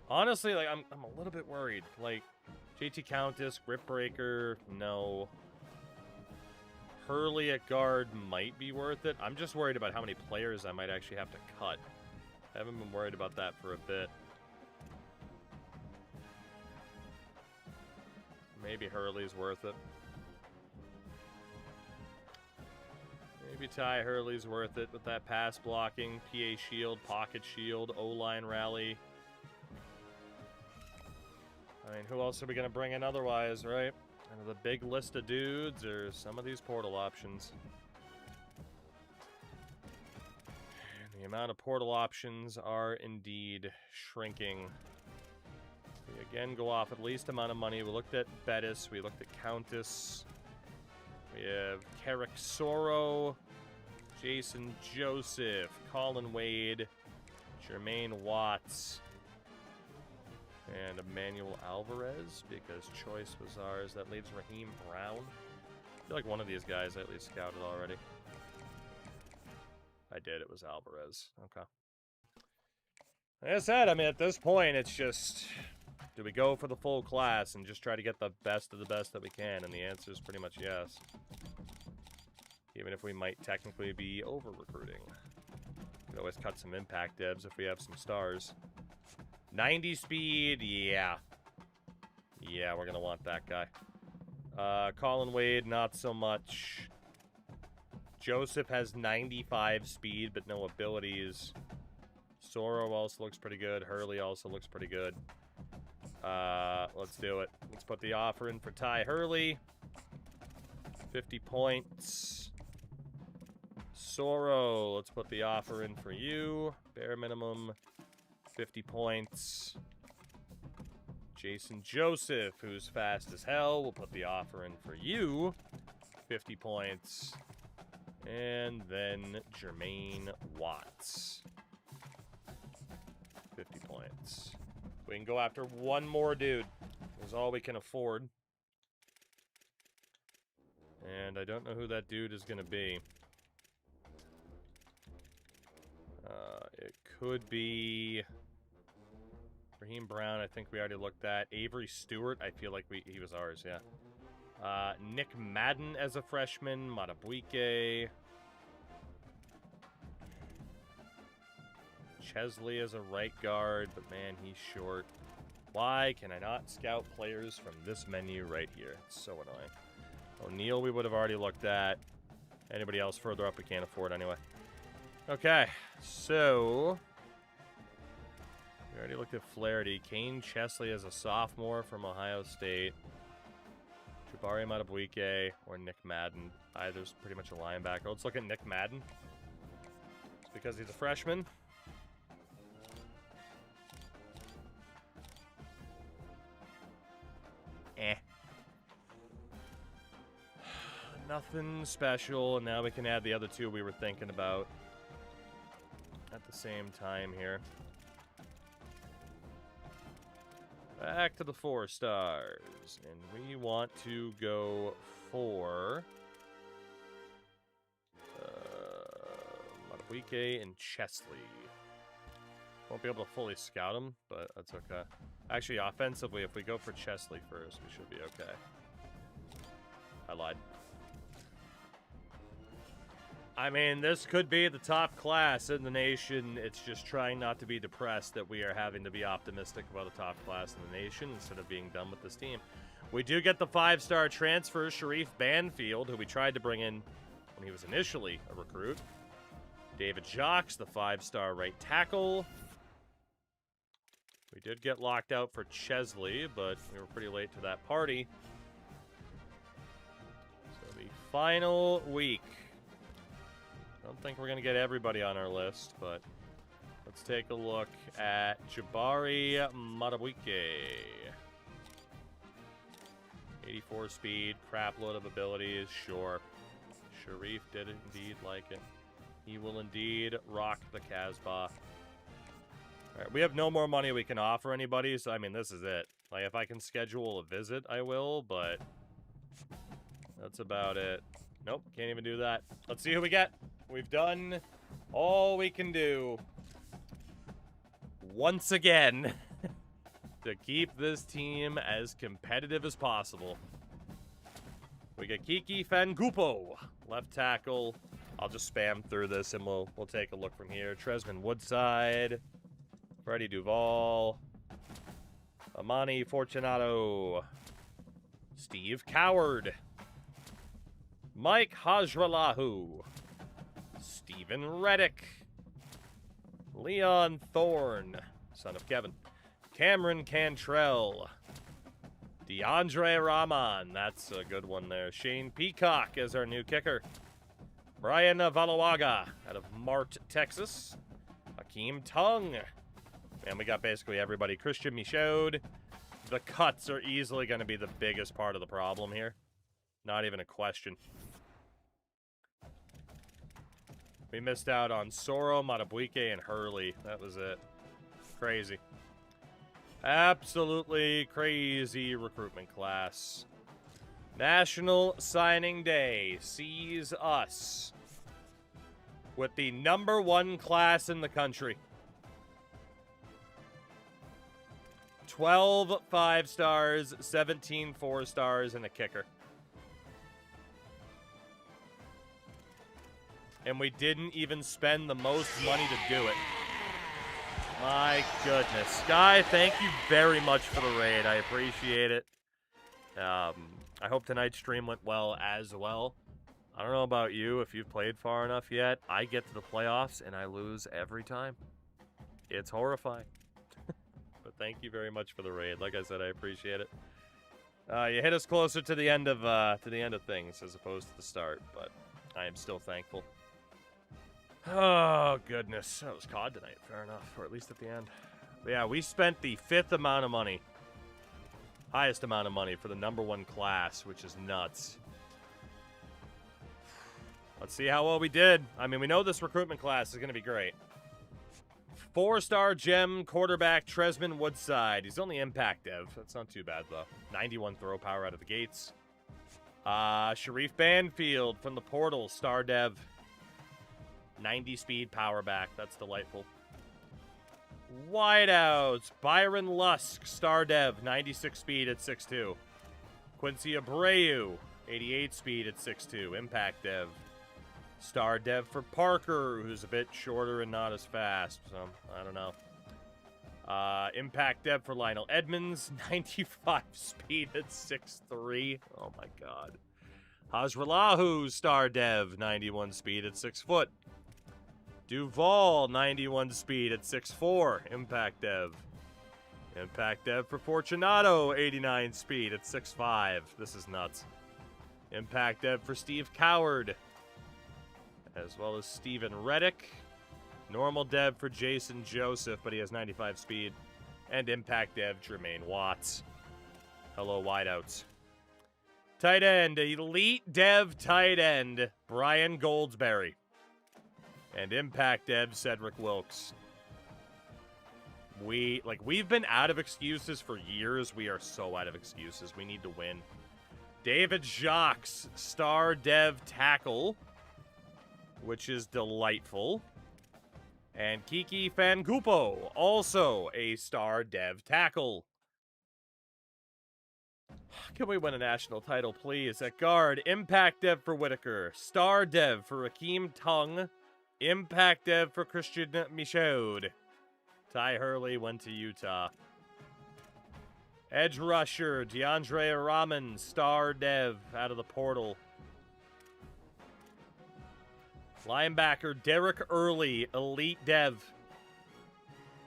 Honestly, like, I'm a little bit worried. Like, JT Countess, Grip Breaker, no. Hurley at guard might be worth it. I'm just worried about how many players I might actually have to cut. I haven't been worried about that for a bit. Maybe Hurley's worth it. Maybe Ty Hurley's worth it with that pass blocking, PA shield, pocket shield, O-line rally. I mean, who else are we going to bring in otherwise, right? And the big list of dudes or some of these portal options. The amount of portal options are indeed shrinking. We again go off at least amount of money. We looked at Bettis. We looked at Countess. We have Carrick Soro, Jason Joseph, Colin Wade, Jermaine Watts, and Emmanuel Alvarez, because choice was ours. That leaves Raheem Brown. I feel like one of these guys I at least scouted already. I did. It was Alvarez. Okay. Like I said, I mean, at this point, it's just, do we go for the full class and just try to get the best of the best that we can? And the answer is pretty much yes. Even if we might technically be over-recruiting. Could always cut some impact devs if we have some stars. 90 speed, yeah. Yeah, we're going to want that guy. Colin Wade, not so much. Joseph has 95 speed, but no abilities. Soro also looks pretty good. Hurley also looks pretty good. Let's do it. Let's put the offer in for Ty Hurley. 50 points. Soro, let's put the offer in for you. Bare minimum, 50 points. Jason Joseph, who's fast as hell, we'll put the offer in for you. 50 points. And then Jermaine Watts. 50 points. We can go after one more dude. That's all we can afford. And I don't know who that dude is going to be. It could be Raheem Brown. I think we already looked at. Avery Stewart. I feel like he was ours, yeah. Nick Madden as a freshman. Matabuike. Chesley as a right guard, but man, he's short. Why can I not scout players from this menu right here? It's so annoying. O'Neal we would have already looked at. Anybody else further up we can't afford anyway. Okay, so We already looked at Flaherty. Kane Chesley as a sophomore from Ohio State. Jabari Matabuike or Nick Madden. Either's pretty much a linebacker. Let's look at Nick Madden. It's because he's a freshman. Nothing special, and now we can add the other two we were thinking about at the same time here. Back to the 4 stars, and we want to go for Matabuike and Chesley. Won't be able to fully scout them, but that's okay. Actually, offensively, if we go for Chesley first, we should be okay. I lied. I mean, this could be the top class in the nation. It's just trying not to be depressed that we are having to be optimistic about the top class in the nation instead of being done with this team. We do get the 5-star transfer, Sharif Banfield, who we tried to bring in when he was initially a recruit. David Jocks, the 5-star right tackle. We did get locked out for Chesley, but we were pretty late to that party. So the final week. I don't think we're going to get everybody on our list, but let's take a look at Jabari Matabuike. 84 speed, crap load of abilities, sure. Sharif did indeed like it. He will indeed rock the Casbah. Alright, we have no more money we can offer anybody, so I mean, this is it. Like, if I can schedule a visit, I will, but that's about it. Nope, can't even do that. Let's see who we get. We've done all we can do once again to keep this team as competitive as possible. We get Kiki Fangupo, left tackle. I'll just spam through this and we'll take a look from here. Tresman Woodside, Freddie Duvall, Amani Fortunato, Steve Coward, Mike Hajralahu, Stephen Reddick, Leon Thorne, son of Kevin, Cameron Cantrell, DeAndre Rahman, that's a good one there, Shane Peacock as our new kicker, Brian Valawaga out of Mart, Texas, Hakeem Tung, and we got basically everybody, Christian Michaud. The cuts are easily going to be the biggest part of the problem here, not even a question. We missed out on Soro, Matabuike, and Hurley. That was it. Crazy. Absolutely crazy recruitment class. National Signing Day sees us with the #1 class in the country. 12 5-stars, 17 4-stars, and a kicker. And we didn't even spend the most money to do it. My goodness. Sky, thank you very much for the raid. I appreciate it. I hope tonight's stream went well as well. I don't know about you, if you've played far enough yet. I get to the playoffs and I lose every time. It's horrifying. But thank you very much for the raid. Like I said, I appreciate it. You hit us closer to the end of things as opposed to the start, but I am still thankful. Oh, goodness. That was COD tonight. Fair enough. Or at least at the end. But yeah, we spent the 5th amount of money. Highest amount of money for the #1 class, which is nuts. Let's see how well we did. I mean, we know this recruitment class is going to be great. 4-star gem quarterback Tresman Woodside. He's only impact dev. That's not too bad, though. 91 throw power out of the gates. Sharif Banfield from the portal. Star dev. 90 speed power back. That's delightful. Wideouts. Byron Lusk. Star dev. 96 speed at 6'2". Quincy Abreu. 88 speed at 6'2". Impact dev. Star dev for Parker, who's a bit shorter and not as fast. So, I don't know. Impact dev for Lionel Edmonds. 95 speed at 6'3". Oh, my God. Hajralahu, star dev. 91 speed at 6 foot. Duvall, 91 speed at 6'4", Impact Dev. Impact Dev for Fortunato, 89 speed at 6'5". This is nuts. Impact Dev for Steve Coward, as well as Steven Reddick. Normal Dev for Jason Joseph, but he has 95 speed. And Impact Dev, Jermaine Watts. Hello, wideouts. Tight end, Elite Dev tight end, Brian Goldsberry. And Impact Dev, Cedric Wilkes. We've been out of excuses for years. We are so out of excuses. We need to win. David Jacques, star dev tackle, which is delightful. And Kiki Fangupo, also a star dev tackle. Can we win a national title, please? At guard, Impact Dev for Whitaker, star dev for Rakeem Tung, Impact Dev for Christian Michaud. Ty Hurley went to Utah. Edge rusher, DeAndre Rahman, star dev out of the portal. Linebacker, Derek Early, elite dev.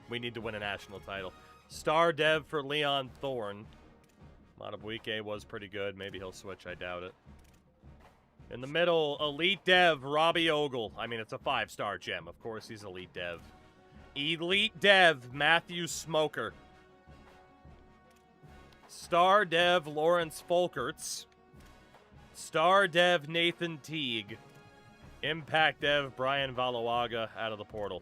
We need to win a national title. Star dev for Leon Thorne. Matabuike was pretty good. Maybe he'll switch. I doubt it. In the middle, elite dev, Robbie Ogle. I mean, it's a 5-star gem. Of course he's elite dev. Elite dev, Matthew Smoker. Star dev, Lawrence Folkerts. Star dev, Nathan Teague. Impact dev, Brian Valawaga out of the portal.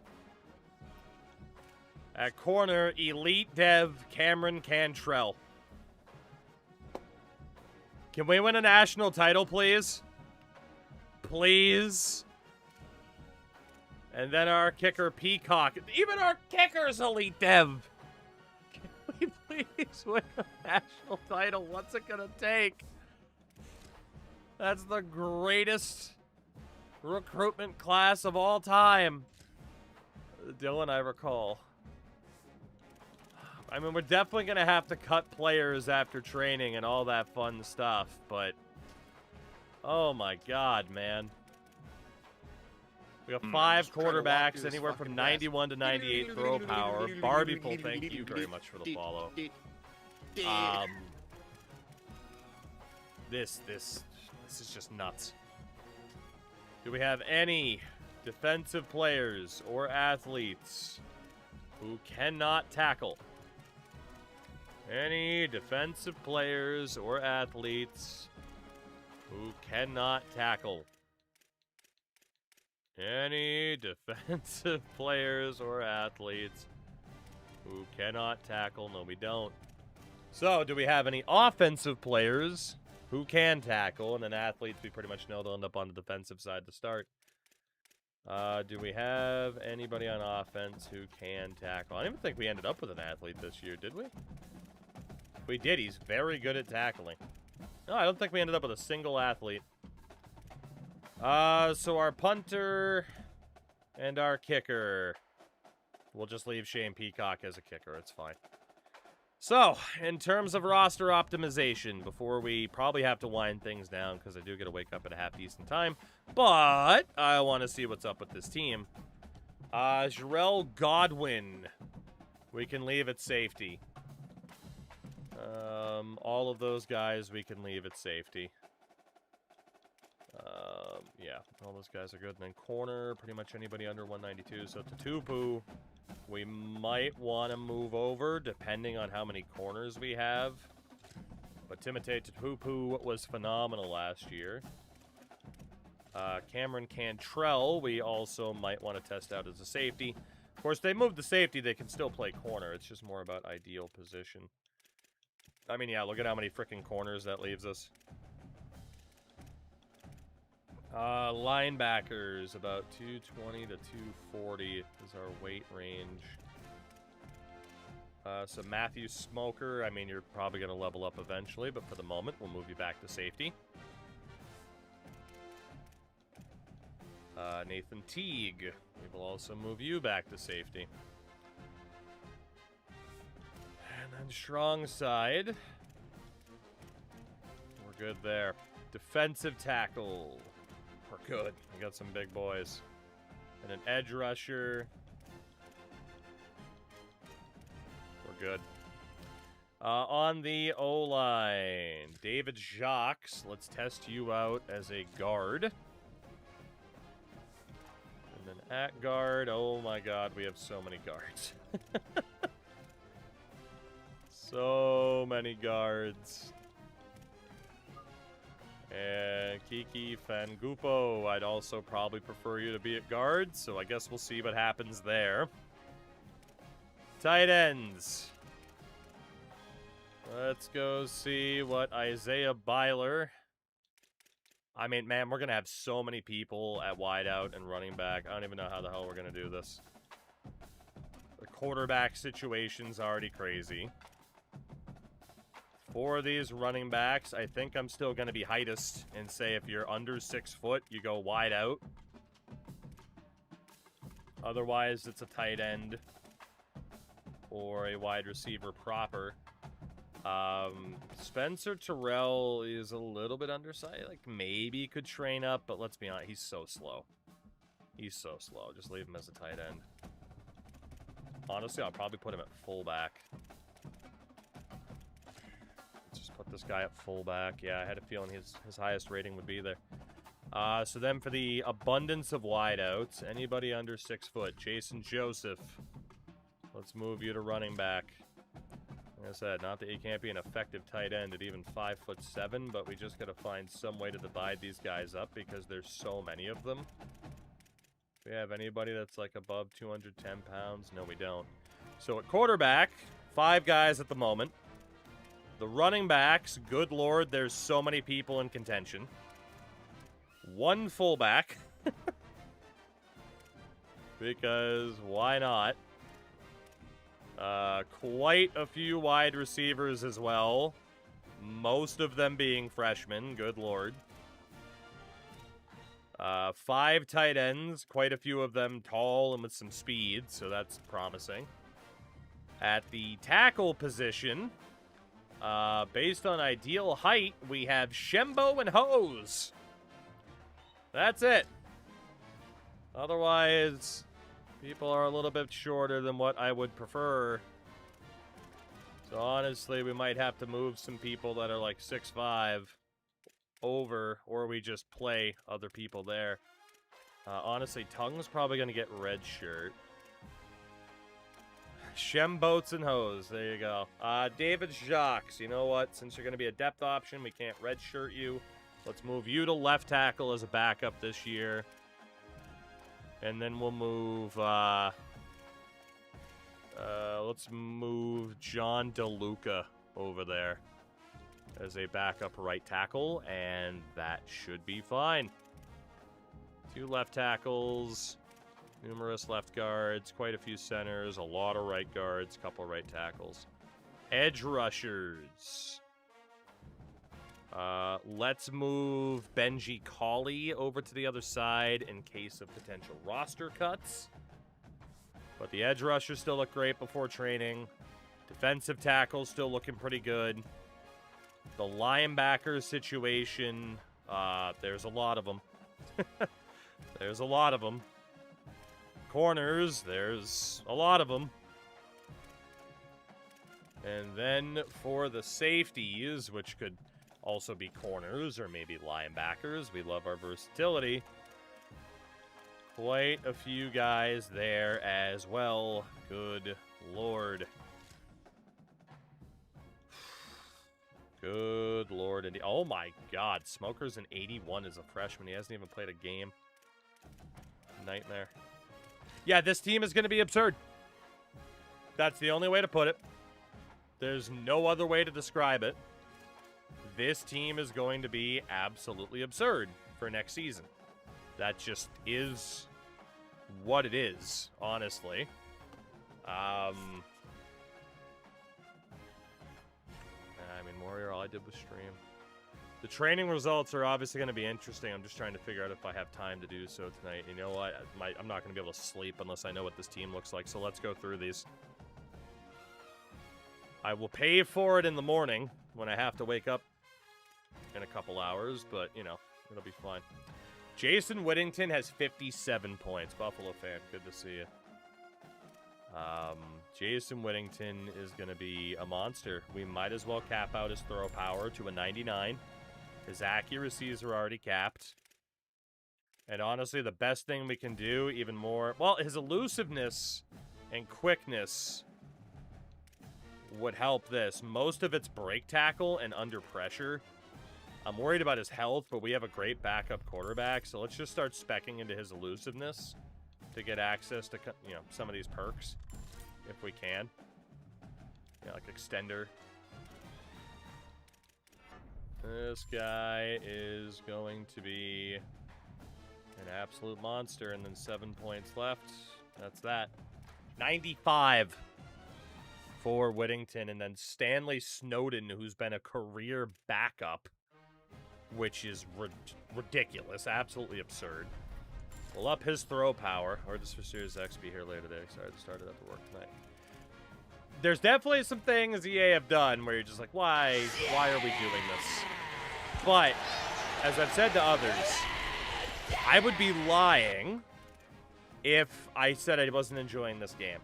At corner, elite dev, Cameron Cantrell. Can we win a national title, please? Please? And then our kicker, Peacock. Even our kicker's elite dev. Can we please win a national title? What's it gonna take? That's the greatest recruitment class of all time. Dylan, I recall. I mean, we're definitely going to have to cut players after training and all that fun stuff, but... Oh my god, man. We got 5 quarterbacks, anywhere from 91 to 98 throw power. Barbieful, thank you very much for the follow. This is just nuts. Do we have any defensive players or athletes who cannot tackle? Any defensive players or athletes who cannot tackle? Any defensive players or athletes who cannot tackle? No, we don't. So, do we have any offensive players who can tackle? And then athletes, we pretty much know they'll end up on the defensive side to start. Do we have anybody on offense who can tackle? I don't even think we ended up with an athlete this year, did we? We did. He's very good at tackling. No, I don't think we ended up with a single athlete. So our punter and our kicker. We'll just leave Shane Peacock as a kicker. It's fine. So, in terms of roster optimization, before we probably have to wind things down, because I do get to wake up at a half-decent time, but I want to see what's up with this team. Jarrell Godwin, we can leave at safety. All of those guys we can leave at safety. Yeah, all those guys are good. And then corner, pretty much anybody under 192. So Tutupu, we might want to move over, depending on how many corners we have. But Timothée Tutupu was phenomenal last year. Cameron Cantrell, we also might want to test out as a safety. Of course, they moved the safety, they can still play corner. It's just more about ideal position. I mean, yeah, look at how many freaking corners that leaves us. Linebackers, about 220 to 240 is our weight range. So Matthew Smoker, I mean, you're probably going to level up eventually, but for the moment, we'll move you back to safety. Nathan Teague, we will also move you back to safety. And then strong side. We're good there. Defensive tackle. We're good. We got some big boys. And an edge rusher. We're good. On the O-line, David Jacques. Let's test you out as a guard. And then at guard, oh my god, we have so many guards. So many guards. And Kiki Fangupo, I'd also probably prefer you to be at guard, so I guess we'll see what happens there. Tight ends. Let's go see what Isaiah Byler. I mean, man, we're going to have so many people at wideout and running back. I don't even know how the hell we're going to do this. The quarterback situation's already crazy. For these running backs, I think I'm still going to be heightest and say if you're under 6 foot, you go wide out. Otherwise, it's a tight end or a wide receiver proper. Spencer Terrell is a little bit undersized. Like, maybe could train up, but let's be honest, he's so slow. He's so slow. Just leave him as a tight end. Honestly, I'll probably put him at fullback. Put this guy at fullback. Yeah, I had a feeling his highest rating would be there. So then for the abundance of wideouts, anybody under 6 foot. Jason Joseph. Let's move you to running back. Like I said, not that you can't be an effective tight end at even 5'7", but we just got to find some way to divide these guys up because there's so many of them. Do we have anybody that's like above 210 pounds? No, we don't. So at quarterback, 5 guys at the moment. The running backs, good lord, there's so many people in contention. 1 fullback. Because why not? Quite a few wide receivers as well. Most of them being freshmen, good lord. 5 tight ends, quite a few of them tall and with some speed, so that's promising. At the tackle position... based on ideal height, we have Shembo and Hose. That's it. Otherwise, people are a little bit shorter than what I would prefer. So honestly, we might have to move some people that are like 6'5" over, or we just play other people there. Honestly, Tung's probably going to get red shirt. Shem Boats and Hose. There you go. David Jacques. You know what? Since you're going to be a depth option, we can't redshirt you. Let's move you to left tackle as a backup this year. And then we'll move... let's move John DeLuca over there as a backup right tackle. And that should be fine. 2 left tackles... Numerous left guards, quite a few centers, a lot of right guards, couple right tackles. Edge rushers. Let's move Benji Colley over to the other side in case of potential roster cuts. But the edge rushers still look great before training. Defensive tackles still looking pretty good. The linebacker situation, there's a lot of them. There's a lot of them. Corners, there's a lot of them. And then for the safeties, which could also be corners or maybe linebackers, we love our versatility. Quite a few guys there as well. Good lord. Good lord. And oh my god, Smoker's an 81 as a freshman. He hasn't even played a game. Nightmare. Yeah, this team is going to be absurd. That's the only way to put it. There's no other way to describe it. This team is going to be absolutely absurd for next season. That just is what it is, honestly. I mean, Warrior, all I did was stream. The training results are obviously going to be interesting. I'm just trying to figure out if I have time to do so tonight. You know what? I'm not going to be able to sleep unless I know what this team looks like. So let's go through these. I will pay for it in the morning when I have to wake up in a couple hours. But, you know, it'll be fine. Jason Whittington has 57 points. Buffalo fan, good to see you. Jason Whittington is going to be a monster. We might as well cap out his throw power to a 99. His accuracies are already capped. And honestly, the best thing we can do, even more... Well, his elusiveness and quickness would help this. Most of it's break tackle and under pressure. I'm worried about his health, but we have a great backup quarterback, so let's just start speccing into his elusiveness to get access to, you know, some of these perks, if we can. Yeah, like extender. This guy is going to be an absolute monster, and then 7 points left. That's that. 95 for Whittington, and then Stanley Snowden, who's been a career backup, which is ridiculous, absolutely absurd. We'll up his throw power. Or this for Series X be here later today. Sorry to start it up to work tonight. There's definitely some things EA have done where you're just like, why are we doing this? But, as I've said to others, I would be lying if I said I wasn't enjoying this game.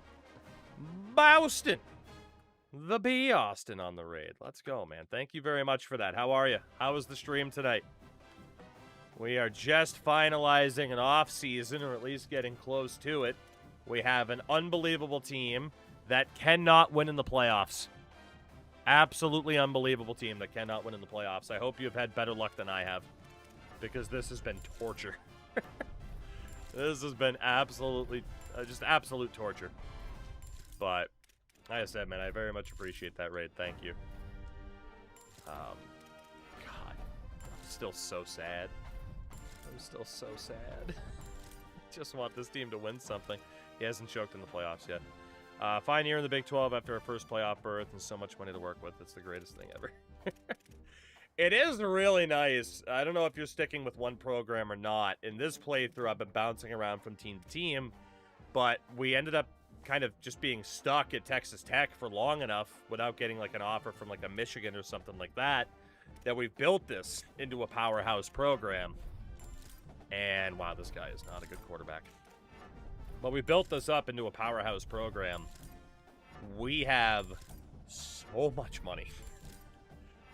Boston! The B. Austin on the raid. Let's go, man. Thank you very much for that. How are you? How was the stream tonight? We are just finalizing an off-season, or at least getting close to it. We have an unbelievable team that cannot win in the playoffs. Absolutely unbelievable team that cannot win in the playoffs. I hope you've had better luck than I have, because this has been torture. This has been absolutely, just absolute torture. But, like I said, man, I very much appreciate that raid. Thank you. God, I'm still so sad. I'm still so sad. Just want this team to win something. He hasn't choked in the playoffs yet. Fine year in the Big 12 after our first playoff berth and so much money to work with. It's the greatest thing ever. It is really nice. I don't know if you're sticking with one program or not. In this playthrough, I've been bouncing around from team to team, but we ended up kind of just being stuck at Texas Tech for long enough without getting like an offer from like a Michigan or something like that, that we've built this into a powerhouse program. And wow, this guy is not a good quarterback. But we built this up into a powerhouse program. We have so much money.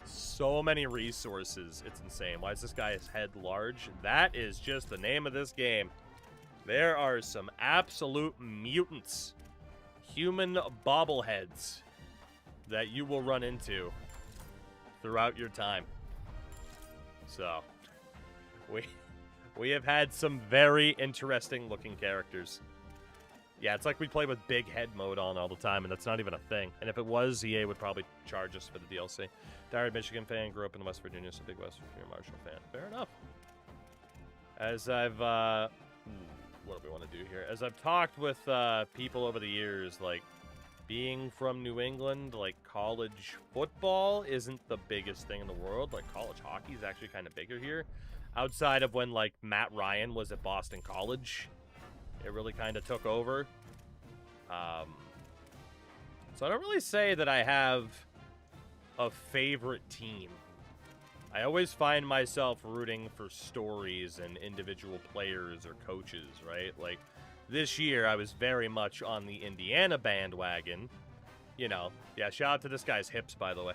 So many resources. It's insane. Why is this guy's head large? That is just the name of this game. There are some absolute mutants. Human bobbleheads that you will run into throughout your time. So, we have had some very interesting looking characters. Yeah, it's like we play with big head mode on all the time, and that's not even a thing. And if it was, EA would probably charge us for the DLC. Diehard Michigan fan, grew up in West Virginia, so big West Virginia Marshall fan. Fair enough. As I've, what do we want to do here? As I've talked with people over the years, like, being from New England, like, college football isn't the biggest thing in the world. Like, college hockey is actually kind of bigger here. Outside of when, like, Matt Ryan was at Boston College, it really kind of took over. So I don't really say that I have a favorite team. I always find myself rooting for stories and individual players or coaches, right? Like, this year, I was very much on the Indiana bandwagon. You know, yeah, shout out to this guy's hips, by the way.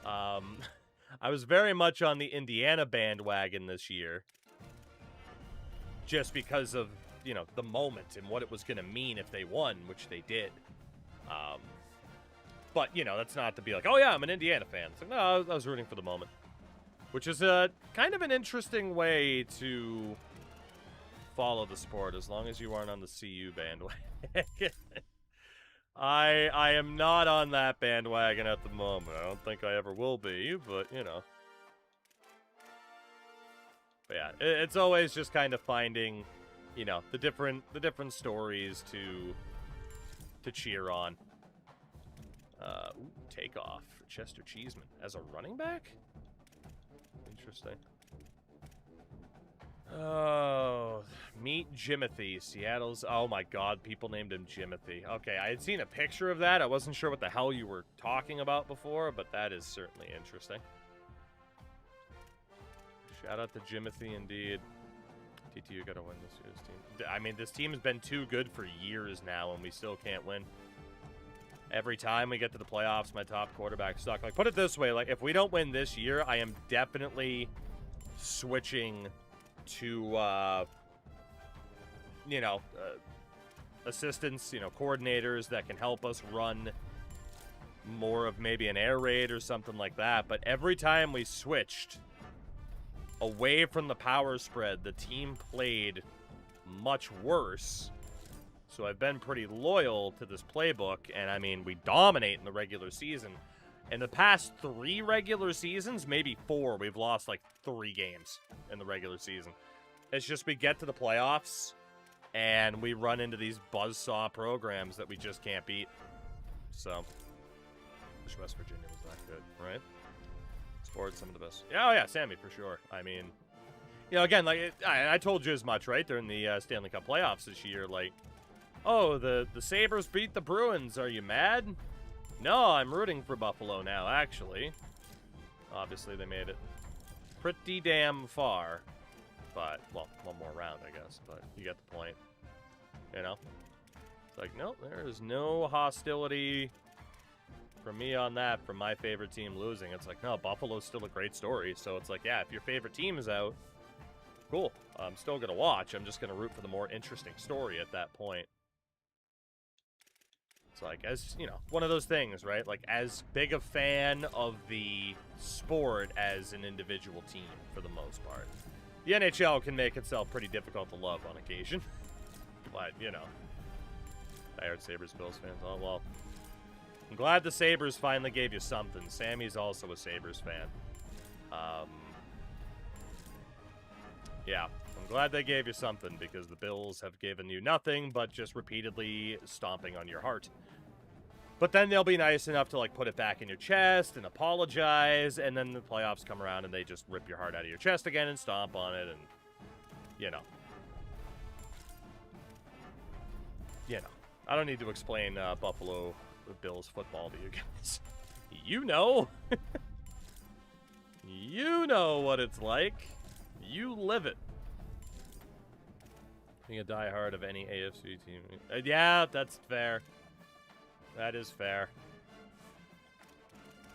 I was very much on the Indiana bandwagon this year. Just because of, you know, the moment and what it was going to mean if they won, which they did. But, you know, that's not to be like, oh yeah, I'm an Indiana fan. It's like, no, I was rooting for the moment. Which is a kind of an interesting way to follow the sport, as long as you aren't on the CU bandwagon. I am not on that bandwagon at the moment. I don't think I ever will be, but, you know. But yeah, it's always just kind of finding, you know, the different stories to cheer on. Takeoff for Chester Cheeseman as a running back? Interesting. Oh, meet Jimothy, Seattle's. Oh my God, people named him Jimothy. Okay, I had seen a picture of that. I wasn't sure what the hell you were talking about before, but that is certainly interesting. Shout out to Jimothy, indeed. TTU got to win this year's team. I mean, this team's been too good for years now, and we still can't win. Every time we get to the playoffs, my top quarterback suck. Like, put it this way, like, if we don't win this year, I am definitely switching to, you know, assistants, you know, coordinators that can help us run more of maybe an air raid or something like that. But every time we switched away from the power spread, the team played much worse. So I've been pretty loyal to this playbook, and I mean, we dominate in the regular season. In the past 3 regular seasons, maybe 4, we've lost like 3 games in the regular season. It's just we get to the playoffs, and we run into these buzzsaw programs that we just can't beat. So, wish West Virginia was that good, right? Sports, some of the best. Yeah, oh yeah, Sammy, for sure. I mean, you know, again, like, I told you as much, right, during the Stanley Cup playoffs this year, like, oh, the Sabres beat the Bruins. Are you mad? No, I'm rooting for Buffalo now, actually. Obviously, they made it pretty damn far. But, well, one more round, I guess. But you get the point. You know? It's like, nope, there is no hostility from me on that, from my favorite team losing. It's like, no, Buffalo's still a great story. So it's like, yeah, if your favorite team is out, cool. I'm still going to watch. I'm just going to root for the more interesting story at that point. It's like, as, you know, one of those things, right? Like, as big a fan of the sport as an individual team, for the most part. The NHL can make itself pretty difficult to love on occasion. But, you know. Tired Sabres Bills fans. Oh, well. I'm glad the Sabres finally gave you something. Sammy's also a Sabres fan. Yeah. I'm glad they gave you something, because the Bills have given you nothing but just repeatedly stomping on your heart. But then they'll be nice enough to, like, put it back in your chest and apologize, and then the playoffs come around and they just rip your heart out of your chest again and stomp on it, and, you know. You know. I don't need to explain Buffalo Bills football to you guys. You know. You know what it's like. You live it. Being a diehard of any AFC team. Yeah, that's fair. That is fair.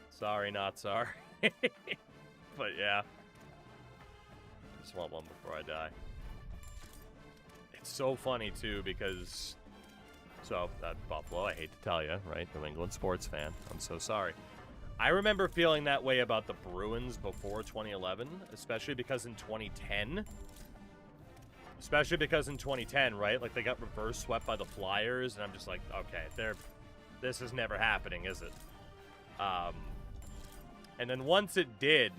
Sorry, not sorry. But yeah. Just want one before I die. It's so funny, too, because... So, that Buffalo, I hate to tell you, right? New England sports fan. I'm so sorry. I remember feeling that way about the Bruins before 2011, especially because in 2010... Especially because in 2010, right? Like, they got reverse swept by the Flyers, and I'm just like, okay, this is never happening, is it? And then once it did,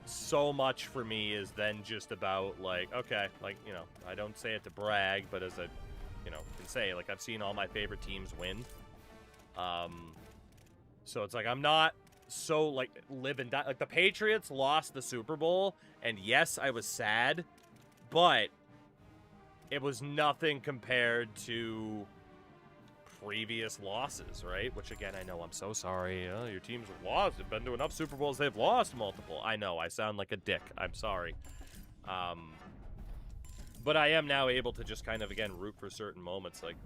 so much for me is then just about, like, okay, like, you know, I don't say it to brag, but as I, you know, can say, like, I've seen all my favorite teams win. So it's like, I'm not so, like, live and die. Like, the Patriots lost the Super Bowl, and yes, I was sad, but it was nothing compared to previous losses, right? Which, again, I know I'm so sorry. Your teams have lost. They've been to enough Super Bowls. They've lost multiple. I know. I sound like a dick. I'm sorry. But I am now able to just kind of, again, root for certain moments. Like,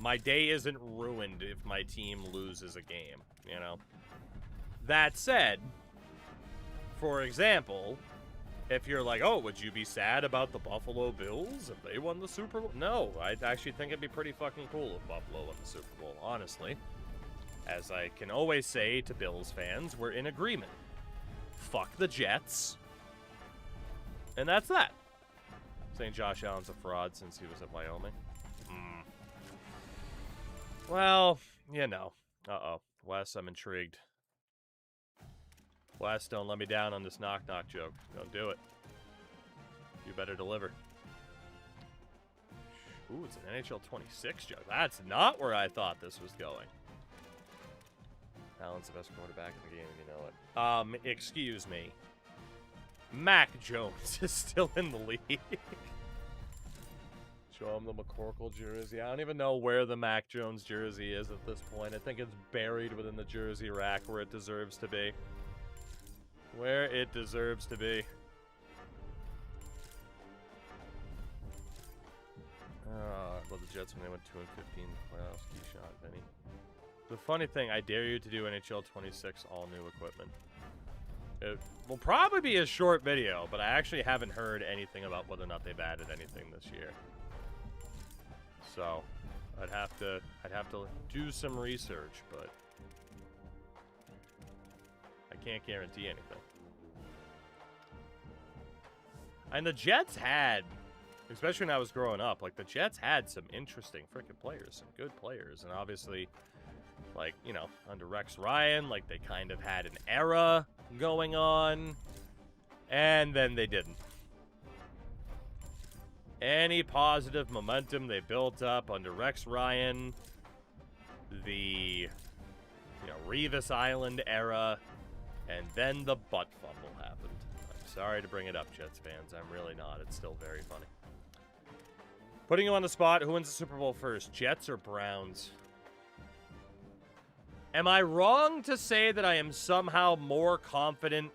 my day isn't ruined if my team loses a game, you know? That said, for example... If you're like, oh, would you be sad about the Buffalo Bills if they won the Super Bowl? No, I actually think it'd be pretty fucking cool if Buffalo won the Super Bowl, honestly. As I can always say to Bills fans, we're in agreement. Fuck the Jets. And that's that. Saying Josh Allen's a fraud since he was at Wyoming. Well, you know. Uh-oh. Wes, I'm intrigued. Wes, don't let me down on this knock-knock joke. Don't do it. You better deliver. Ooh, it's an NHL 26 joke. That's not where I thought this was going. Allen's the best quarterback in the game, and you know it. Excuse me. Mac Jones is still in the league. Show him the McCorkle jersey. I don't even know where the Mac Jones jersey is at this point. I think it's buried within the jersey rack where it deserves to be. Where it deserves to be. about the Jets when they went 2-15 playoffs. Key shot, Vinny. The funny thing, I dare you to do NHL 26 all new equipment. It will probably be a short video, but I actually haven't heard anything about whether or not they've added anything this year. So, I'd have to do some research, but I can't guarantee anything. And the Jets had, especially when I was growing up, like the Jets had some interesting freaking players, some good players, and obviously, like, you know, under Rex Ryan, like they kind of had an era going on, and then they didn't. Any positive momentum they built up under Rex Ryan, the, Revis Island era, and then the butt fumble happened. I'm sorry to bring it up, Jets fans. I'm really not. It's still very funny. Putting you on the spot, who wins the Super Bowl first, Jets or Browns? Am I wrong to say that I am somehow more confident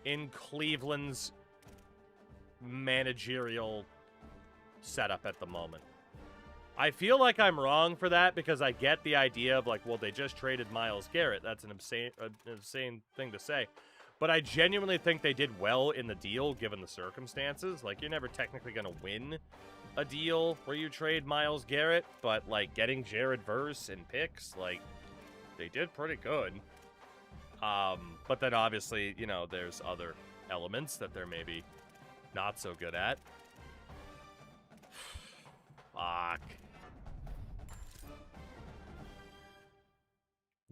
in Cleveland's managerial setup at the moment? I feel like I'm wrong for that because I get the idea of like, well, they just traded Myles Garrett. That's an insane thing to say. But I genuinely think they did well in the deal given the circumstances. Like, you're never technically going to win a deal where you trade Myles Garrett, but like getting Jared Verse and picks, like, they did pretty good. But then obviously, there's other elements that they're maybe not so good at. Fuck.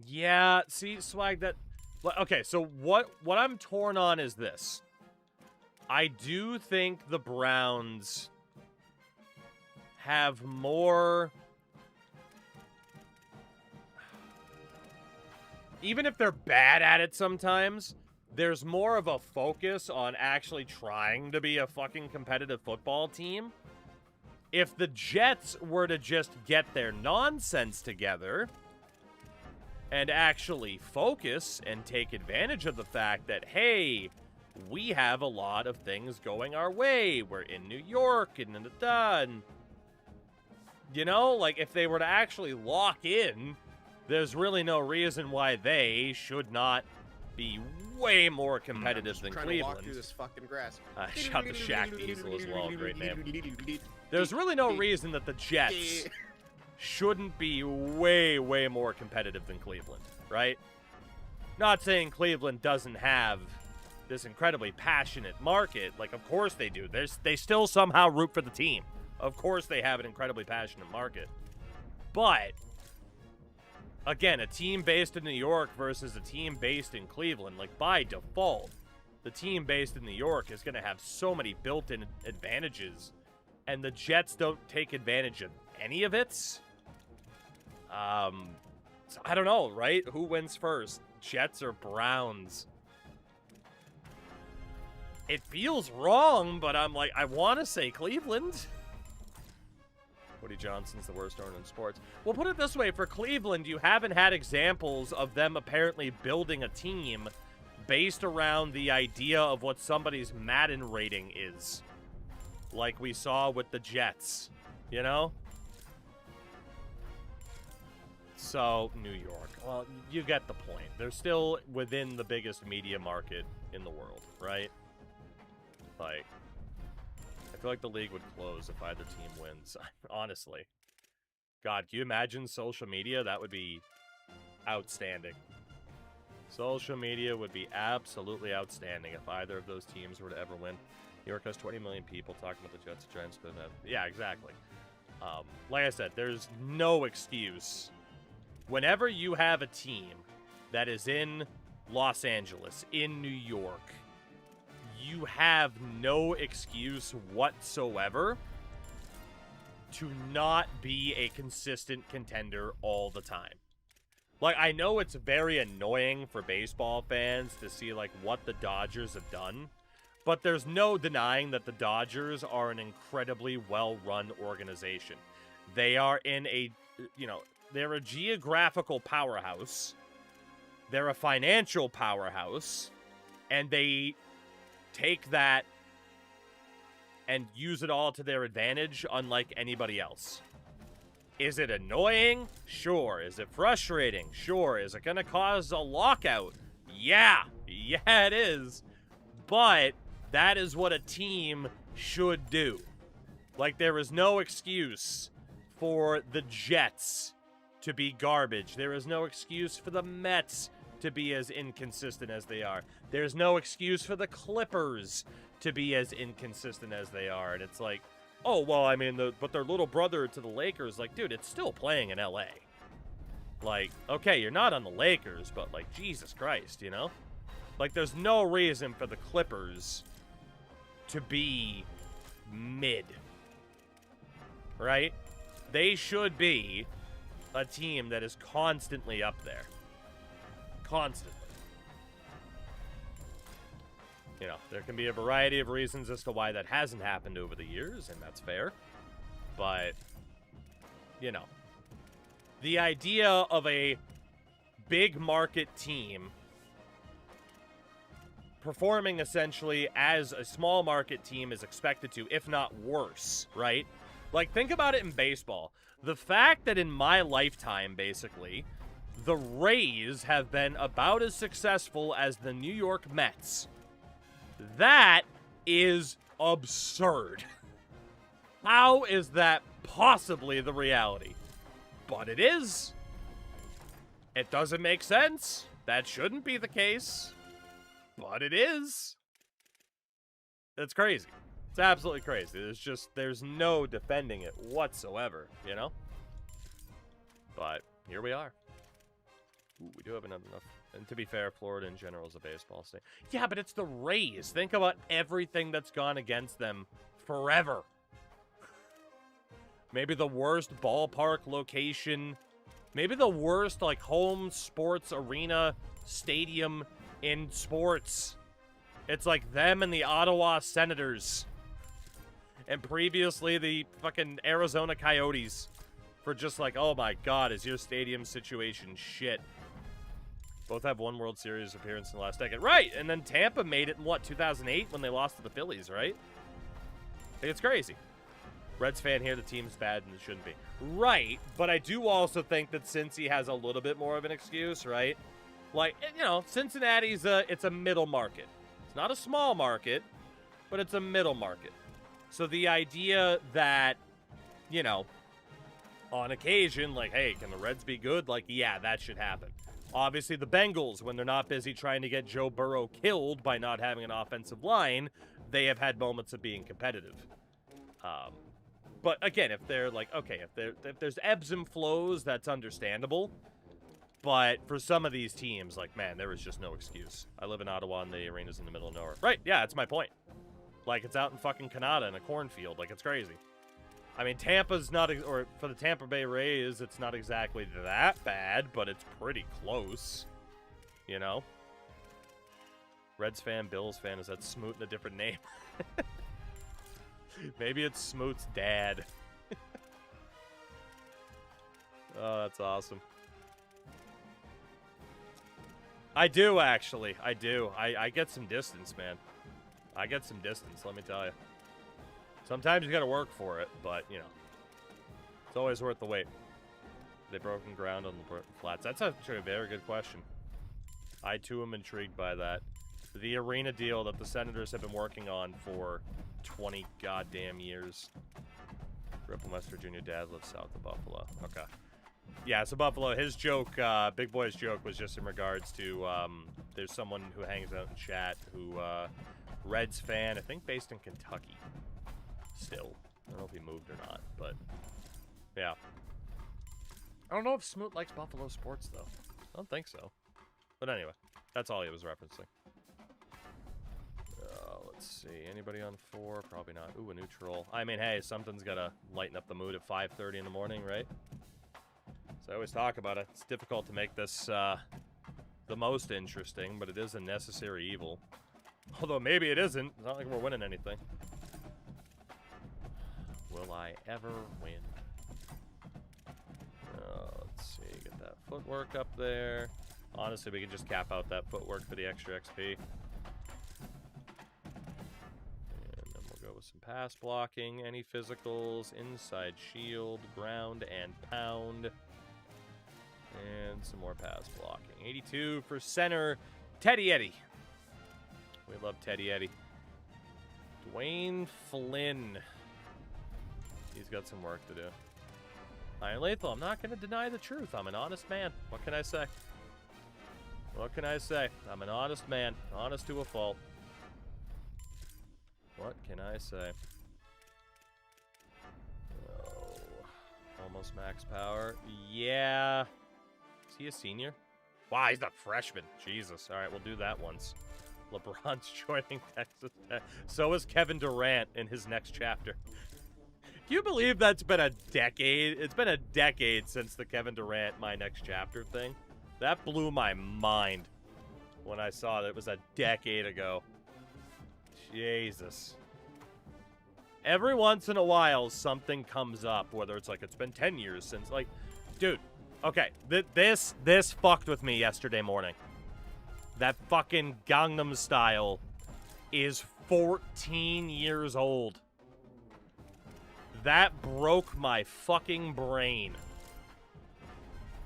Yeah, see, Swag, that... Okay, so what I'm torn on is this. I do think the Browns have more... Even if they're bad at it sometimes, there's more of a focus on actually trying to be a fucking competitive football team. If the Jets were to just get their nonsense together and actually focus and take advantage of the fact that, hey, we have a lot of things going our way. We're in New York and like if they were to actually lock in, there's really no reason why they should not be way more competitive than Cleveland. To walk through this fucking grass. Shout to Shaq Diesel as well. Great name. There's really no reason that the Jets shouldn't be way, way more competitive than Cleveland, right? Not saying Cleveland doesn't have this incredibly passionate market. Like, of course they do. They still somehow root for the team. Of course they have an incredibly passionate market. But... again, a team based in New York versus a team based in Cleveland, like by default, the team based in New York is going to have so many built-in advantages, and the Jets don't take advantage of any of it. So I don't know, right? Who wins first, Jets or Browns? It feels wrong, but I'm like, I want to say Cleveland. Woody Johnson's the worst owner in sports. Well, put it this way. For Cleveland, you haven't had examples of them apparently building a team based around the idea of what somebody's Madden rating is. Like we saw with the Jets, So, New York. Well, you get the point. They're still within the biggest media market in the world, right? Like... I feel like the league would close if either team wins, honestly. God, can you imagine social media? That would be outstanding. Social media would be absolutely outstanding if either of those teams were to ever win. New York has 20 million people talking about the Jets, Giants, but yeah, exactly. Like I said, there's no excuse. Whenever you have a team that is in Los Angeles, in New York, you have no excuse whatsoever to not be a consistent contender all the time. Like, I know it's very annoying for baseball fans to see, like, what the Dodgers have done, but there's no denying that the Dodgers are an incredibly well-run organization. They are in a, they're a geographical powerhouse, they're a financial powerhouse, and they take that and use it all to their advantage, unlike anybody else. Is it annoying? Sure. Is it frustrating? Sure. Is it going to cause a lockout? Yeah. Yeah, it is. But that is what a team should do. Like, there is no excuse for the Jets to be garbage. There is no excuse for the Mets to be as inconsistent as they are. There's no excuse for the Clippers to be as inconsistent as they are. And it's like, oh, well, I mean, but their little brother to the Lakers, like, dude, it's still playing in LA. Like, okay, you're not on the Lakers, but, like, Jesus Christ, you know? Like, there's no reason for the Clippers to be mid. Right? They should be a team that is constantly up there. Constantly. You know, there can be a variety of reasons as to why that hasn't happened over the years, and that's fair. But, you know, the idea of a big market team performing essentially as a small market team is expected to, if not worse, right? Like, think about it in baseball. The fact that in my lifetime, basically, the Rays have been about as successful as the New York Mets, that is absurd. How is that possibly the reality? But it is. It doesn't make sense. That shouldn't be the case. But it is. It's crazy. It's absolutely crazy. There's no defending it whatsoever, you know? But here we are. Ooh, we do have enough. And to be fair, Florida in general is a baseball state. Yeah, but it's the Rays. Think about everything that's gone against them forever. Maybe the worst ballpark location. Maybe the worst, like, home sports arena stadium in sports. It's like them and the Ottawa Senators. And previously the fucking Arizona Coyotes. For just like, oh my god, is your stadium situation shit. Both have one World Series appearance in the last decade. Right, and then Tampa made it in, what, 2008 when they lost to the Phillies, right? I think it's crazy. Reds fan here, the team's bad and it shouldn't be. Right, but I do also think that Cincy has a little bit more of an excuse, right? Like, you know, Cincinnati's it's a middle market. It's not a small market, but it's a middle market. So the idea that, you know, on occasion, like, hey, can the Reds be good? Like, yeah, that should happen. Obviously, the Bengals, when they're not busy trying to get Joe Burrow killed by not having an offensive line, they have had moments of being competitive. But again, if they're like, okay, if there's ebbs and flows, that's understandable. But for some of these teams, like, man, there is just no excuse. I live in Ottawa and the arena's in the middle of nowhere. Right, yeah, that's my point. Like, it's out in fucking Canada in a cornfield. Like, it's crazy. I mean, Tampa's not, or for the Tampa Bay Rays, it's not exactly that bad, but it's pretty close. You know? Reds fan, Bills fan, is that Smoot in a different name? Maybe it's Smoot's dad. Oh, that's awesome. I do, actually. I do. I get some distance, man. I get some distance, let me tell you. Sometimes you gotta work for it, but, you know. It's always worth the wait. They broken ground on the flats. That's actually a very good question. I, too, am intrigued by that. The arena deal that the Senators have been working on for 20 goddamn years. Ripple West Virginia dad lives south of Buffalo. Okay. Yeah, so Buffalo, his joke, Big Boy's joke was just in regards to, there's someone who hangs out in chat who, Reds fan, I think based in Kentucky. Still. I don't know if he moved or not, but, yeah. I don't know if Smoot likes Buffalo sports, though. I don't think so. But anyway, that's all he was referencing. Let's see. Anybody on 4? Probably not. Ooh, a neutral. I mean, hey, something's got to lighten up the mood at 5:30 in the morning, right? So I always talk about it. It's difficult to make this the most interesting, but it is a necessary evil. Although maybe it isn't. It's not like we're winning anything. Will I ever win? Let's see. Get that footwork up there. Honestly, we can just cap out that footwork for the extra XP. some pass blocking. Any physicals? Inside shield, ground, and pound. And some more pass blocking. 82 for center, Teddy Eddie. We love Teddy Eddie. Dwayne Flynn. He's got some work to do. Iron Lethal, I'm not going to deny the truth. I'm an honest man. What can I say? What can I say? I'm an honest man. Honest to a fault. What can I say? Oh, almost max power. Yeah. Is he a senior? Wow, he's a freshman. Jesus. All right, we'll do that once. LeBron's joining Texas Tech. So is Kevin Durant in his next chapter. Can you believe that's been a decade? It's been a decade since the Kevin Durant My Next Chapter thing. That blew my mind when I saw that it was a decade ago. Jesus. Every once in a while, something comes up, whether it's like it's been 10 years since, like, dude, okay, this fucked with me yesterday morning. That fucking Gangnam Style is 14 years old. That broke my fucking brain.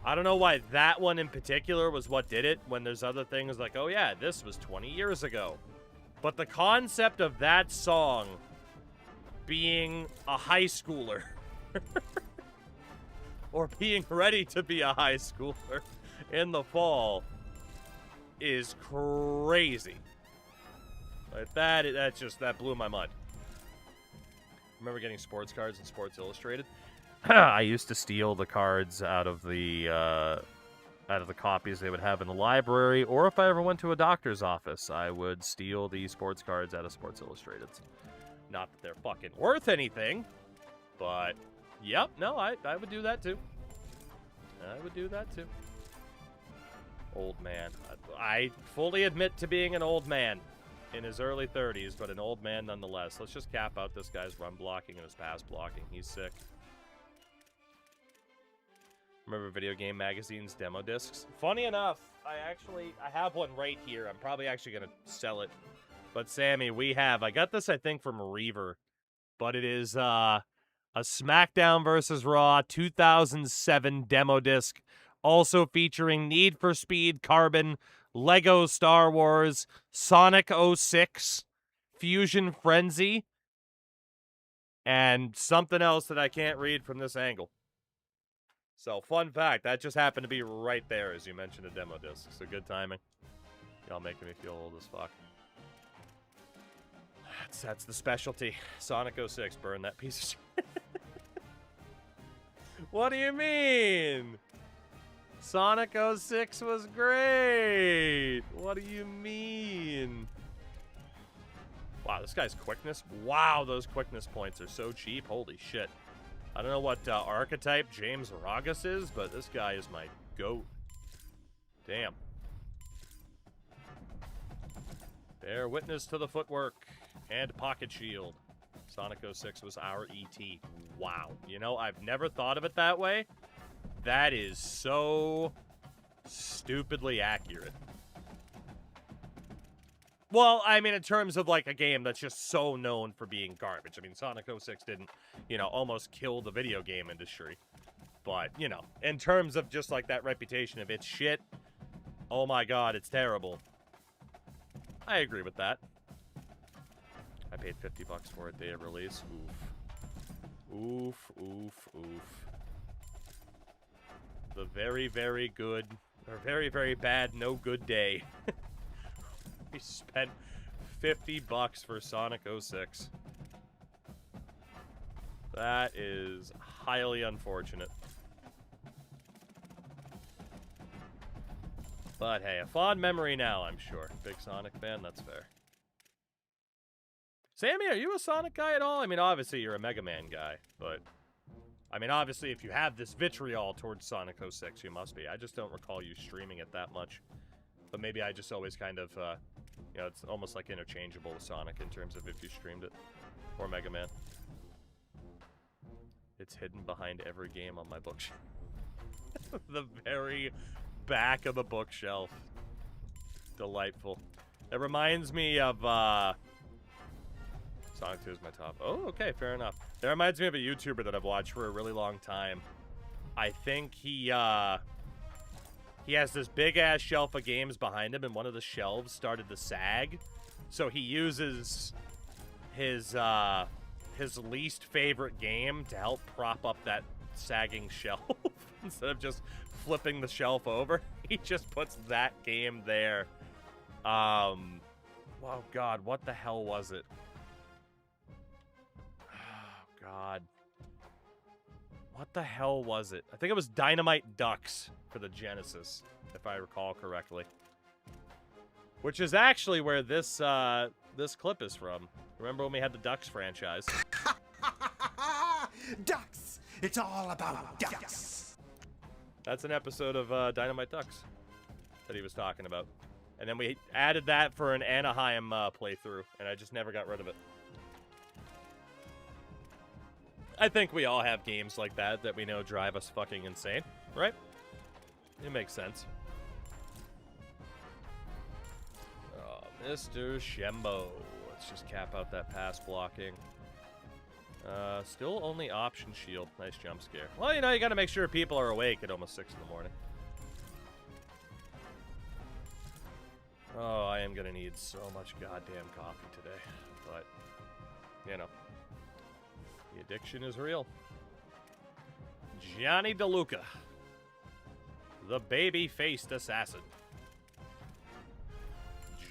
I don't know why that one in particular was what did it, when there's other things like, oh yeah, this was 20 years ago. But the concept of that song being a high schooler or being ready to be a high schooler in the fall is crazy. Like that blew my mind. Remember getting sports cards in Sports Illustrated? I used to steal the cards out of the copies they would have in the library, or if I ever went to a doctor's office, I would steal the sports cards out of Sports Illustrated. Not that they're fucking worth anything, but yep, no, I would do that too. I would do that too. Old man. I fully admit to being an old man in his early 30s, but an old man nonetheless. Let's just cap out this guy's run blocking and his pass blocking. He's sick. Remember Video Game Magazine's demo discs? Funny enough, I have one right here. I'm probably actually going to sell it. But Sammy, I got this, I think, from Reaver. But it is a SmackDown vs. Raw 2007 demo disc. Also featuring Need for Speed Carbon, Lego Star Wars, Sonic 06, Fusion Frenzy, and something else that I can't read from this angle. So, fun fact, that just happened to be right there as you mentioned a demo disc. So, good timing. Y'all making me feel old as fuck. That's the specialty. Sonic 06, burn that piece of shit. What do you mean? Sonic 06 was great. What do you mean? Wow, this guy's quickness. Wow, those quickness points are so cheap. Holy shit. I don't know what archetype James Ragas is, but this guy is my goat. Damn. Bear witness to the footwork and pocket shield. Sonic 06 was our ET. Wow. You know, I've never thought of it that way. That is so stupidly accurate. Well, I mean, in terms of, like, a game that's just so known for being garbage. I mean, Sonic 06 didn't, almost kill the video game industry. But, in terms of just, like, that reputation of it's shit, oh my god, it's terrible. I agree with that. I paid $50 for it day of release. Oof. Oof, oof, oof. The very, very good, or very, very bad, no good day. We spent $50 for Sonic 06. That is highly unfortunate. But hey, a fond memory now, I'm sure. Big Sonic fan, that's fair. Sammy, are you a Sonic guy at all? I mean, obviously you're a Mega Man guy, but... I mean, obviously, if you have this vitriol towards Sonic 06, you must be. I just don't recall you streaming it that much. But maybe I just always kind of, it's almost like interchangeable with Sonic in terms of if you streamed it. Or Mega Man. It's hidden behind every game on my bookshelf. The very back of the bookshelf. Delightful. It reminds me of, Sonic 2 is my top. Oh, okay, fair enough. That reminds me of a YouTuber that I've watched for a really long time. I think he has this big-ass shelf of games behind him, and one of the shelves started to sag. So he uses his least favorite game to help prop up that sagging shelf. Instead of just flipping the shelf over, he just puts that game there. Oh, God, what the hell was it? Oh, God. What the hell was it? I think it was Dynamite Ducks for the Genesis, if I recall correctly. Which is actually where this this clip is from. Remember when we had the Ducks franchise? Ducks! It's all about ducks! That's an episode of Dynamite Ducks that he was talking about. And then we added that for an Anaheim playthrough, and I just never got rid of it. I think we all have games like that we know drive us fucking insane, right? It makes sense. Oh, Mr. Shembo. Let's just cap out that pass blocking. Still only option shield. Nice jump scare. Well, you know, you gotta make sure people are awake at almost 6 in the morning. Oh, I am gonna need so much goddamn coffee today. But, you know. The addiction is real. Johnny DeLuca. The baby-faced assassin.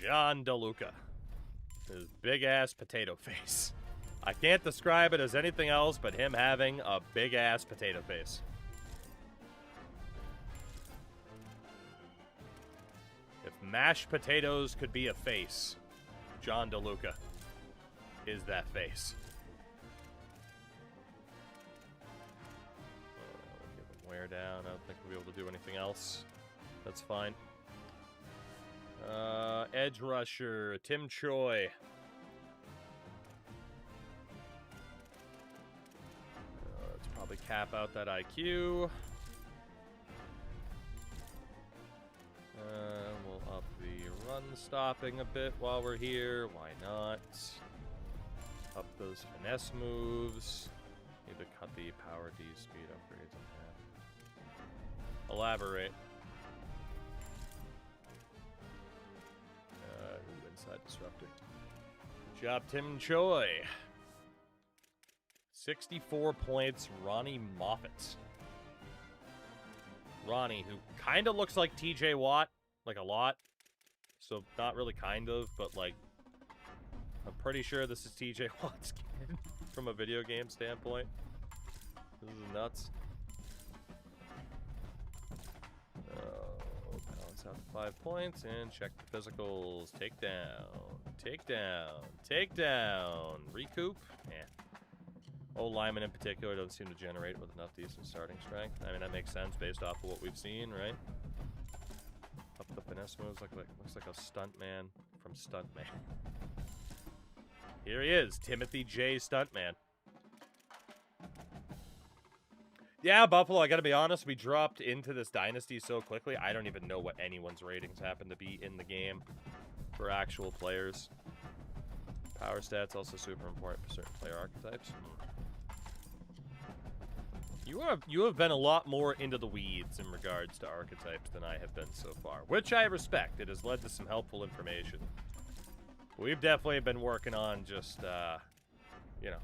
John DeLuca. His big-ass potato face. I can't describe it as anything else but him having a big-ass potato face. If mashed potatoes could be a face, John DeLuca is that face. Give him wear down. I don't think we'll be able to do anything else. That's fine. Edge rusher, Tim Choi. Let's probably cap out that IQ. We'll up the run stopping a bit while we're here. Why not? Up those finesse moves. Need to cut the power D speed upgrades in half. Elaborate. Inside disruptor. Good job, Tim Choi. 64 points, Ronnie Moffett. Ronnie, who kind of looks like TJ Watt, like a lot. So not really kind of, but like, I'm pretty sure this is TJ Watt's kid from a video game standpoint. This is nuts. Balance out to 5 points and check the physicals. Take down. Recoup. Lineman in particular doesn't seem to generate with enough decent starting strength. I mean, that makes sense based off of what we've seen, right? Up the finesse moves, looks like a stuntman from Stuntman. Here he is, Timothy J. Stuntman. Yeah, Buffalo, I gotta be honest, we dropped into this Dynasty so quickly, I don't even know what anyone's ratings happen to be in the game for actual players. Power stats also super important for certain player archetypes. You have been a lot more into the weeds in regards to archetypes than I have been so far, which I respect. It has led to some helpful information. We've definitely been working on just, you know,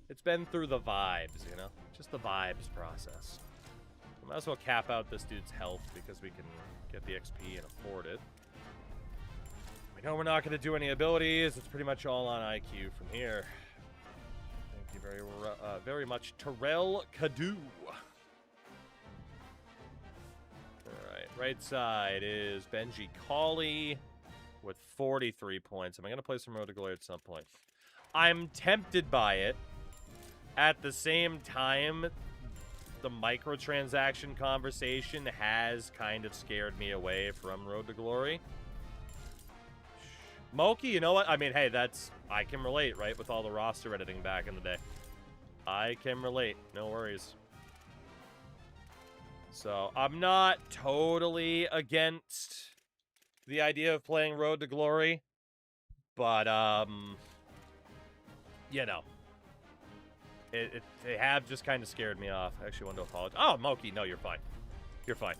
it's been through the vibes, you know, just the vibes process. We might as well cap out this dude's health because we can get the XP and afford it. We know we're not going to do any abilities. It's pretty much all on IQ from here. Thank you very much, Terrell Cadu. Alright, right side is Benji Cawley with 43 points. Am I going to play some Road to Glory at some point? I'm tempted by it. At the same time, the microtransaction conversation has kind of scared me away from Road to Glory. Moki, you know what? I mean, hey, I can relate, right? With all the roster editing back in the day. I can relate. No worries. So, I'm not totally against the idea of playing Road to Glory. But, you know, they have just kind of scared me off. I actually want to apologize. Oh, Moki, no, you're fine. You're fine.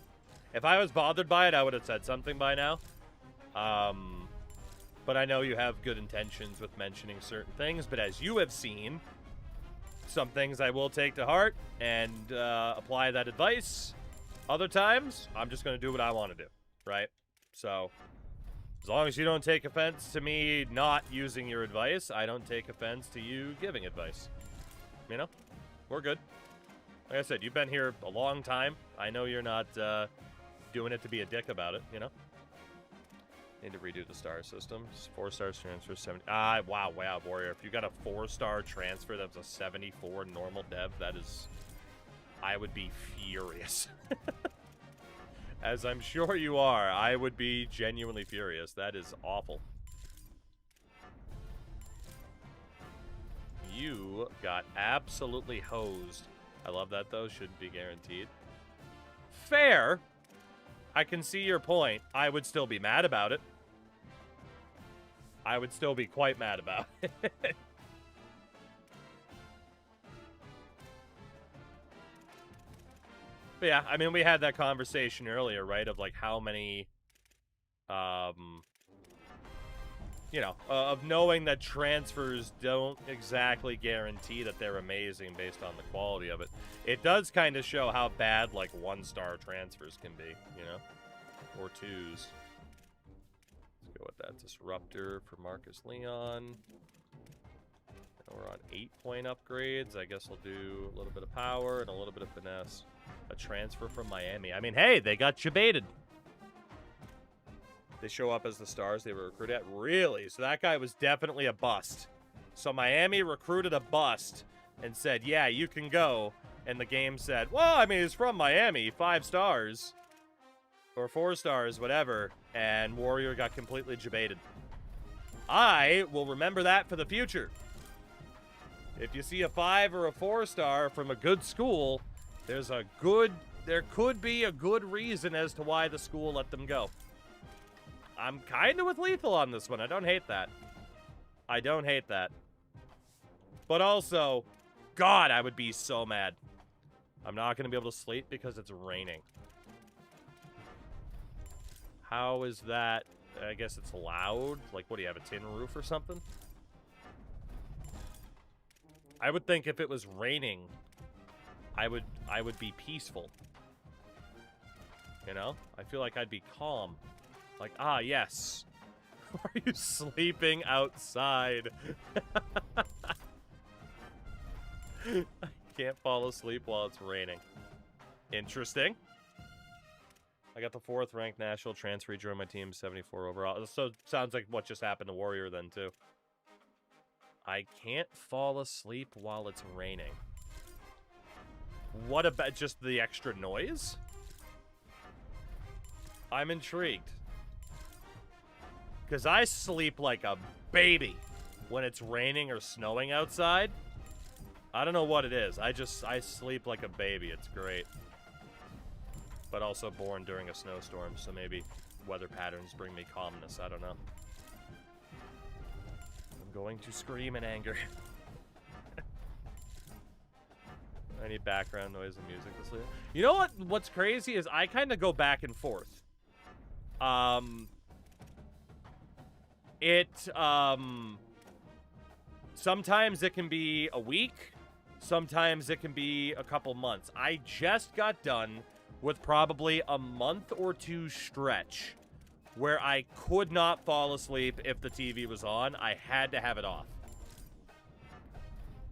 If I was bothered by it, I would have said something by now. But I know you have good intentions with mentioning certain things. But as you have seen, some things I will take to heart and apply that advice. Other times, I'm just going to do what I want to do, right? So, as long as you don't take offense to me not using your advice, I don't take offense to you giving advice. You know? We're good. Like I said, you've been here a long time. I know you're not doing it to be a dick about it, you know? Need to redo the star system. 4 stars transfer 70. Wow, Warrior. If you got a 4-star transfer that was a 74 normal dev, that is... I would be furious. As I'm sure you are, I would be genuinely furious. That is awful. You got absolutely hosed. I love that, though. Shouldn't be guaranteed. Fair. I can see your point. I would still be mad about it. I would still be quite mad about it. But yeah, I mean, we had that conversation earlier, right? Of like how many, you know, of knowing that transfers don't exactly guarantee that they're amazing based on the quality of it. It does kind of show how bad like 1-star transfers can be, you know, or 2s. Let's go with that disruptor for Marcus Leon. We're on 8-point upgrades. I guess I'll do a little bit of power and a little bit of finesse. A transfer from Miami. I mean, hey, they got you baited. They show up as the stars they were recruited at. Really? So that guy was definitely a bust. So Miami recruited a bust and said, yeah, you can go. And the game said, well, I mean, he's from Miami. 5 stars. Or 4 stars, whatever. And Warrior got completely jebaited. I will remember that for the future. If you see a 5 or a 4-star from a good school, there could be a good reason as to why the school let them go. I'm kind of with Lethal on this one. I don't hate that. I don't hate that. But also, God, I would be so mad. I'm not going to be able to sleep because it's raining. How is that? I guess it's loud. Like, what do you have, a tin roof or something? I would think if it was raining, I would be peaceful. You know? I feel like I'd be calm. Like, ah, yes. Are you sleeping outside? I can't fall asleep while it's raining. Interesting. I got the 4th ranked national transfer. He joined my team, 74 overall. So sounds like what just happened to Warrior then, too. I can't fall asleep while it's raining. What about just the extra noise? I'm intrigued. Because I sleep like a baby when it's raining or snowing outside. I don't know what it is. I sleep like a baby. It's great. But also born during a snowstorm, so maybe weather patterns bring me calmness. I don't know. I'm going to scream in anger. I need background noise and music to sleep. You know what's crazy is I kind of go back and forth. Sometimes it can be a week. Sometimes it can be a couple months. I just got done with probably a month or 2 stretch where I could not fall asleep if the TV was on. I had to have it off.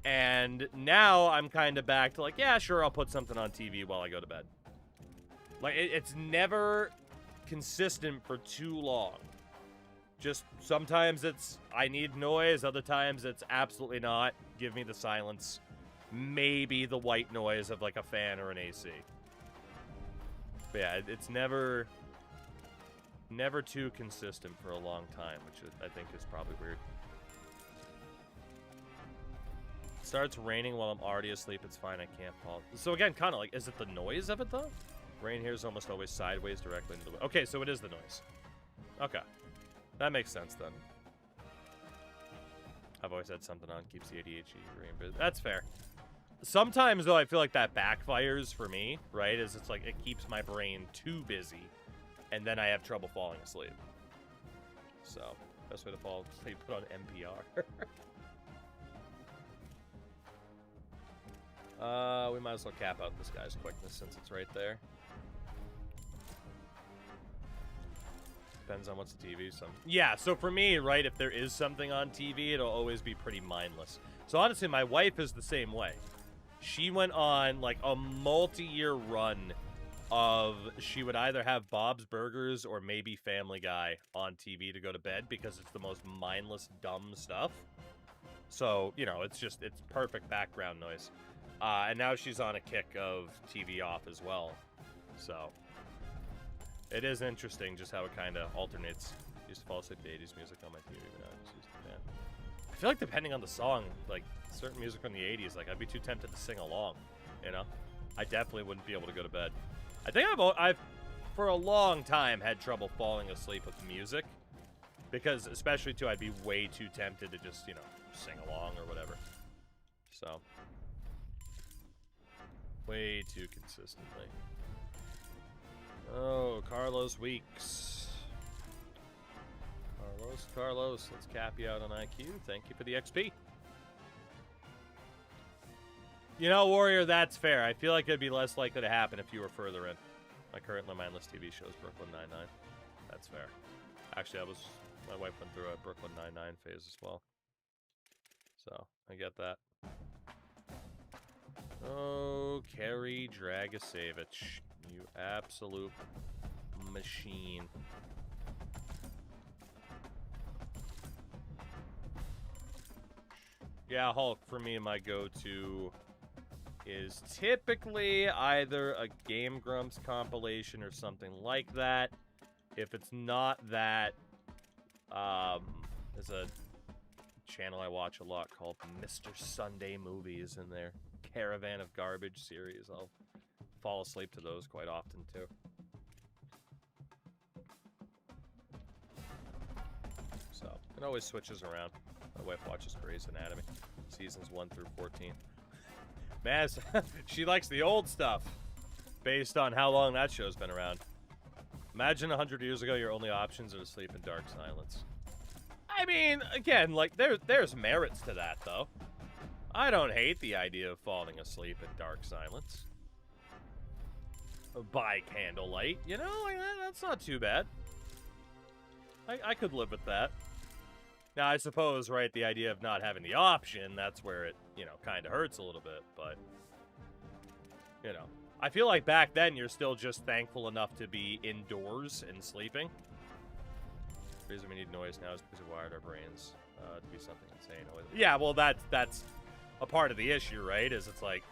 And now I'm kind of back to like, yeah, sure, I'll put something on TV while I go to bed. Like, it's never consistent for too long. Just sometimes it's, I need noise. Other times it's absolutely not. Give me the silence. Maybe the white noise of like a fan or an AC. But yeah, it's never too consistent for a long time, which I think is probably weird. It starts raining while I'm already asleep. It's fine. I can't fall. So again, kind of like, is it the noise of it though? Rain here is almost always sideways directly into the wind. Okay, so it is the noise. Okay. That makes sense then. I've always had something on, keeps the ADHD brain busy. That's fair. Sometimes, though, I feel like that backfires for me, right? Is it's like it keeps my brain too busy, and then I have trouble falling asleep. So, best way to fall asleep, put on NPR. We might as well cap out this guy's quickness since it's right there. Depends on what's the TV. Yeah, so for me, right, if there is something on TV, it'll always be pretty mindless. So honestly, my wife is the same way. She went on like a multi-year run of she would either have Bob's Burgers or maybe Family Guy on TV to go to bed because it's the most mindless, dumb stuff. So, you know, it's perfect background noise. And now she's on a kick of TV off as well. So, it is interesting just how it kind of alternates. I used to fall asleep to 80s music on my TV, but now I just used to fan. I feel like depending on the song, like certain music from the 80s, like I'd be too tempted to sing along, you know? I definitely wouldn't be able to go to bed. I think I've for a long time had trouble falling asleep with music because especially too I'd be way too tempted to just, you know, sing along or whatever. So way too consistently. Oh, Carlos Weeks. Carlos, let's cap you out on IQ. Thank you for the XP. You know, Warrior, that's fair. I feel like it'd be less likely to happen if you were further in. My current mindless TV show is Brooklyn Nine-Nine. That's fair. Actually, my wife went through a Brooklyn Nine-Nine phase as well. So, I get that. Oh, Kerry Dragisevich. You absolute machine. Yeah, Hulk, for me, my go-to is typically either a Game Grumps compilation or something like that. If it's not that, there's a channel I watch a lot called Mr. Sunday Movies in their Caravan of Garbage series. I'll fall asleep to those quite often, too. So, it always switches around. My wife watches Grey's Anatomy, seasons 1 through 14. Man, she likes the old stuff, based on how long that show's been around. Imagine 100 years ago, your only options are to sleep in dark silence. I mean, again, like, there's merits to that, though. I don't hate the idea of falling asleep in dark silence. By candlelight, you know? Like, that's not too bad. I could live with that. Now, I suppose, right, the idea of not having the option, that's where it, you know, kind of hurts a little bit, but, you know. I feel like back then, you're still just thankful enough to be indoors and sleeping. The reason we need noise now is because we wired our brains to be something insane. Yeah, well, that's a part of the issue, right, is it's like,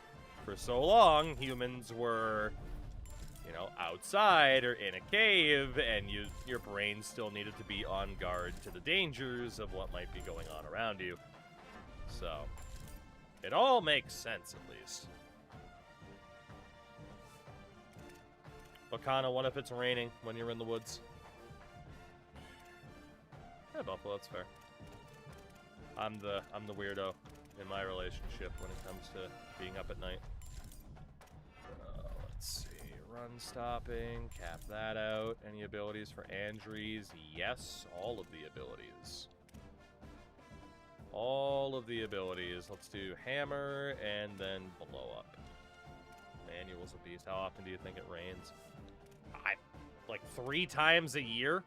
for so long, humans were, you know, outside or in a cave, and your brain still needed to be on guard to the dangers of what might be going on around you. So, it all makes sense, at least. But Kana, what if it's raining when you're in the woods? Yeah, Buffalo, that's fair. I'm the weirdo in my relationship when it comes to being up at night. Let's see. Run stopping, cap that out. Any abilities for Andries? Yes, all of the abilities. All of the abilities. Let's do hammer and then blow up. Manual's a beast. How often do you think it rains? Like 3 times a year?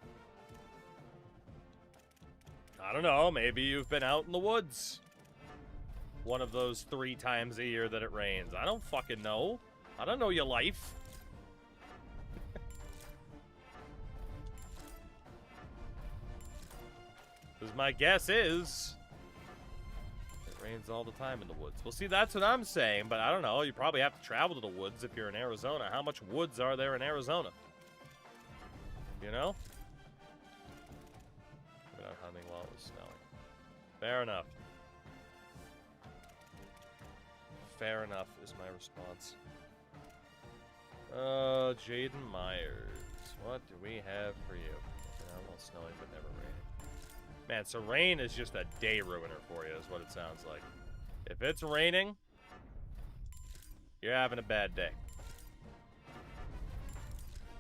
I don't know. Maybe you've been out in the woods. One of those 3 times a year that it rains. I don't fucking know. I don't know your life. Because my guess is it rains all the time in the woods. Well, see, that's what I'm saying, but I don't know. You probably have to travel to the woods if you're in Arizona. How much woods are there in Arizona? You know? We're not hunting while it was snowing. Fair enough. Fair enough is my response. Jaden Myers. What do we have for you? Well, snowing but never raining. Man, so rain is just a day ruiner for you, is what it sounds like. If it's raining, you're having a bad day.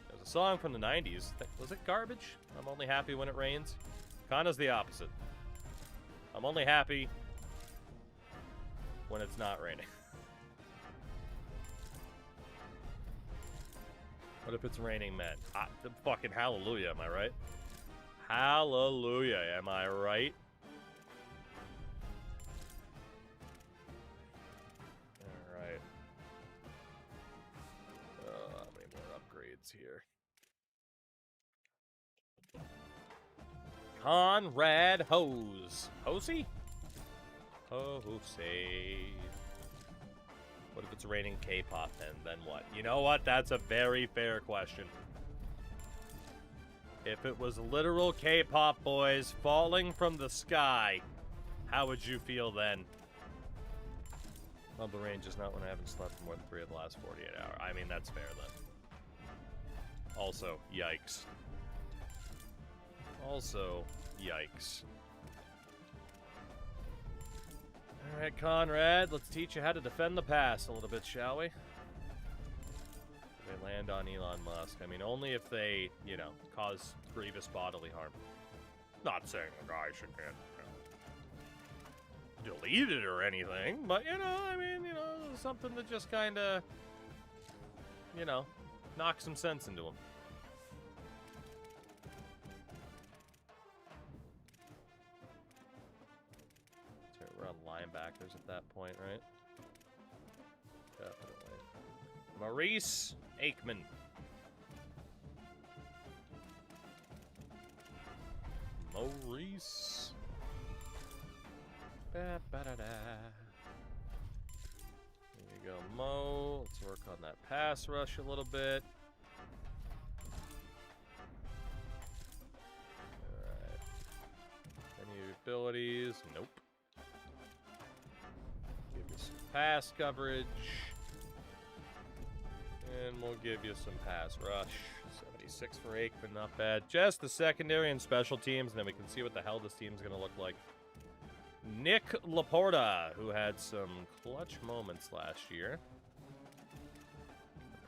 There's a song from the 90s. Was it Garbage? I'm only happy when it rains. Kinda's the opposite. I'm only happy when it's not raining. What if it's raining, man? Fucking hallelujah, am I right? Hallelujah, am I right? Alright. How many more upgrades here? Conrad Hose. Hosey? Hosey. What if it's raining K-pop, and then what? You know what? That's a very fair question. If it was literal K-pop boys falling from the sky, how would you feel then? Well, the range is not when I haven't slept for more than 3 of the last 48 hours. I mean, that's fair then. Also, yikes. Also, yikes. Alright, Conrad, let's teach you how to defend the pass a little bit, shall we? They land on Elon Musk. I mean, only if they, you know, cause grievous bodily harm. Not saying the guy should get, you know, deleted or anything, but, you know, I mean, you know, something that just kind of, you know, knock some sense into him. So we're on linebackers at that point, right? Definitely. Maurice Aikman. Maurice. Ba-ba-da-da. There you go, Mo. Let's work on that pass rush a little bit. Alright. Any abilities? Nope. Give you some pass coverage. And we'll give you some pass rush. 76 for Aikman, not bad. Just the secondary and special teams, and then we can see what the hell this team's going to look like. Nick Laporta, who had some clutch moments last year.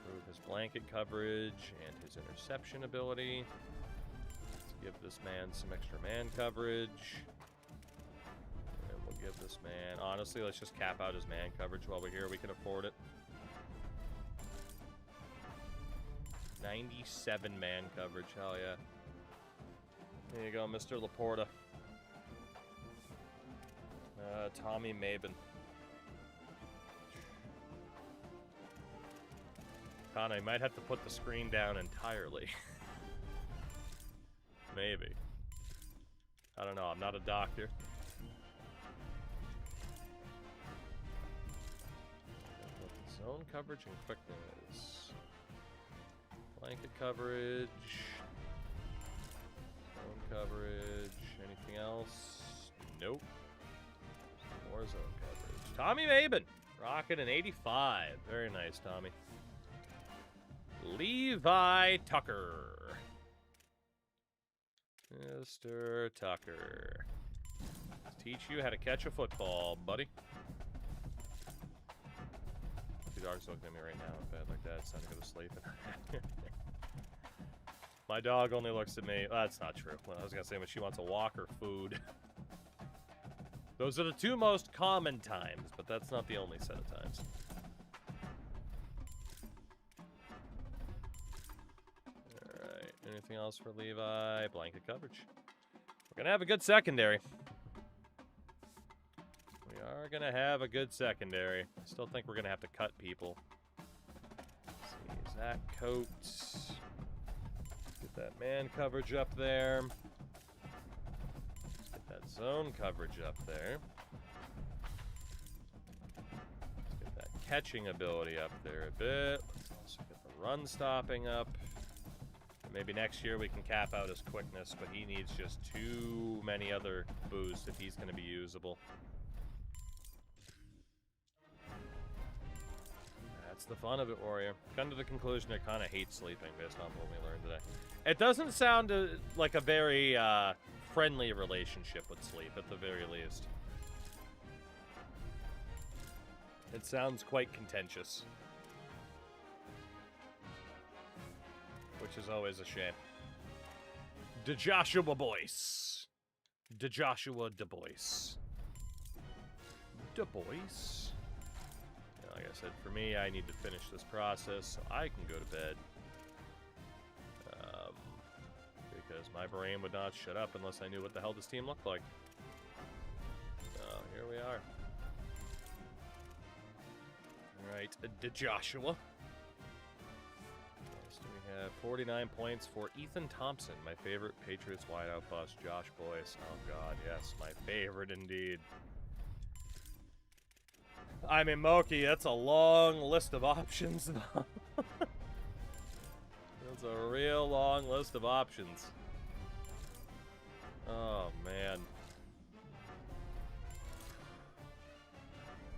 Improve his blanket coverage and his interception ability. Let's give this man some extra man coverage. And we'll give this man... Honestly, let's just cap out his man coverage while we're here. We can afford it. 97 man coverage, hell yeah. There you go, Mr. Laporta. Tommy Maben. Con, I might have to put the screen down entirely. Maybe. I don't know, I'm not a doctor. Zone coverage and quickness. Blanket coverage. Zone coverage. Anything else? Nope. More zone coverage. Tommy Maben. Rocking an 85. Very nice, Tommy. Levi Tucker. Mr. Tucker. Let's teach you how to catch a football, buddy. Two dogs looking at me right now in bed like that. It's time to go to sleep. My dog only looks at me. Oh, that's not true. Well, I was going to say when she wants a walk or food. Those are the two most common times, but that's not the only set of times. Alright, anything else for Levi? Blanket coverage. We're going to have a good secondary. We are going to have a good secondary. I still think we're going to have to cut people. Let's see, Zach Coates. Get that man coverage up there. That zone coverage up there. Let's get that catching ability up there a bit. Let's also get the run stopping up. And maybe next year we can cap out his quickness, but he needs just too many other boosts if he's going to be usable. That's the fun of it, Warrior. Come to the conclusion I kind of hate sleeping based on what we learned today. It doesn't sound like a very friendly relationship with sleep, at the very least. It sounds quite contentious. Which is always a shame. DeJoshua Boyce. DeJoshua Du Bois. Du Bois. Like I said, for me, I need to finish this process so I can go to bed. Because my brain would not shut up unless I knew what the hell this team looked like. Here we are. Alright, DeJoshua. What else do we have? 49 points for Ethan Thompson, my favorite Patriots wideout bust, Josh Boyce. Oh god, yes, my favorite indeed. I mean, Moki, that's a long list of options. That's a real long list of options. Oh, man.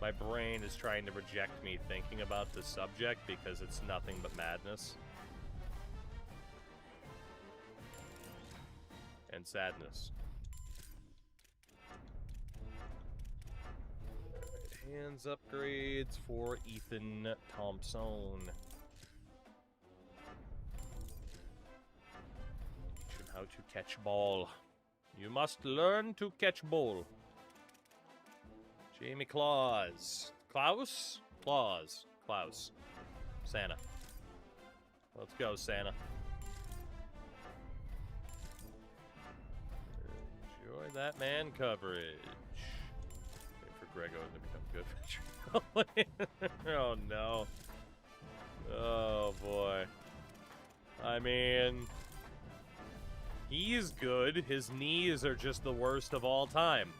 My brain is trying to reject me thinking about this subject because it's nothing but madness. And sadness. Hands upgrades for Ethan Thompson. Teach him how to catch ball. You must learn to catch ball. Jamie Klaus. Klaus? Klaus. Klaus. Santa. Let's go, Santa. Enjoy that man coverage. Greg Oden to become good. Oh no. Oh boy. I mean, he's good. His knees are just the worst of all time.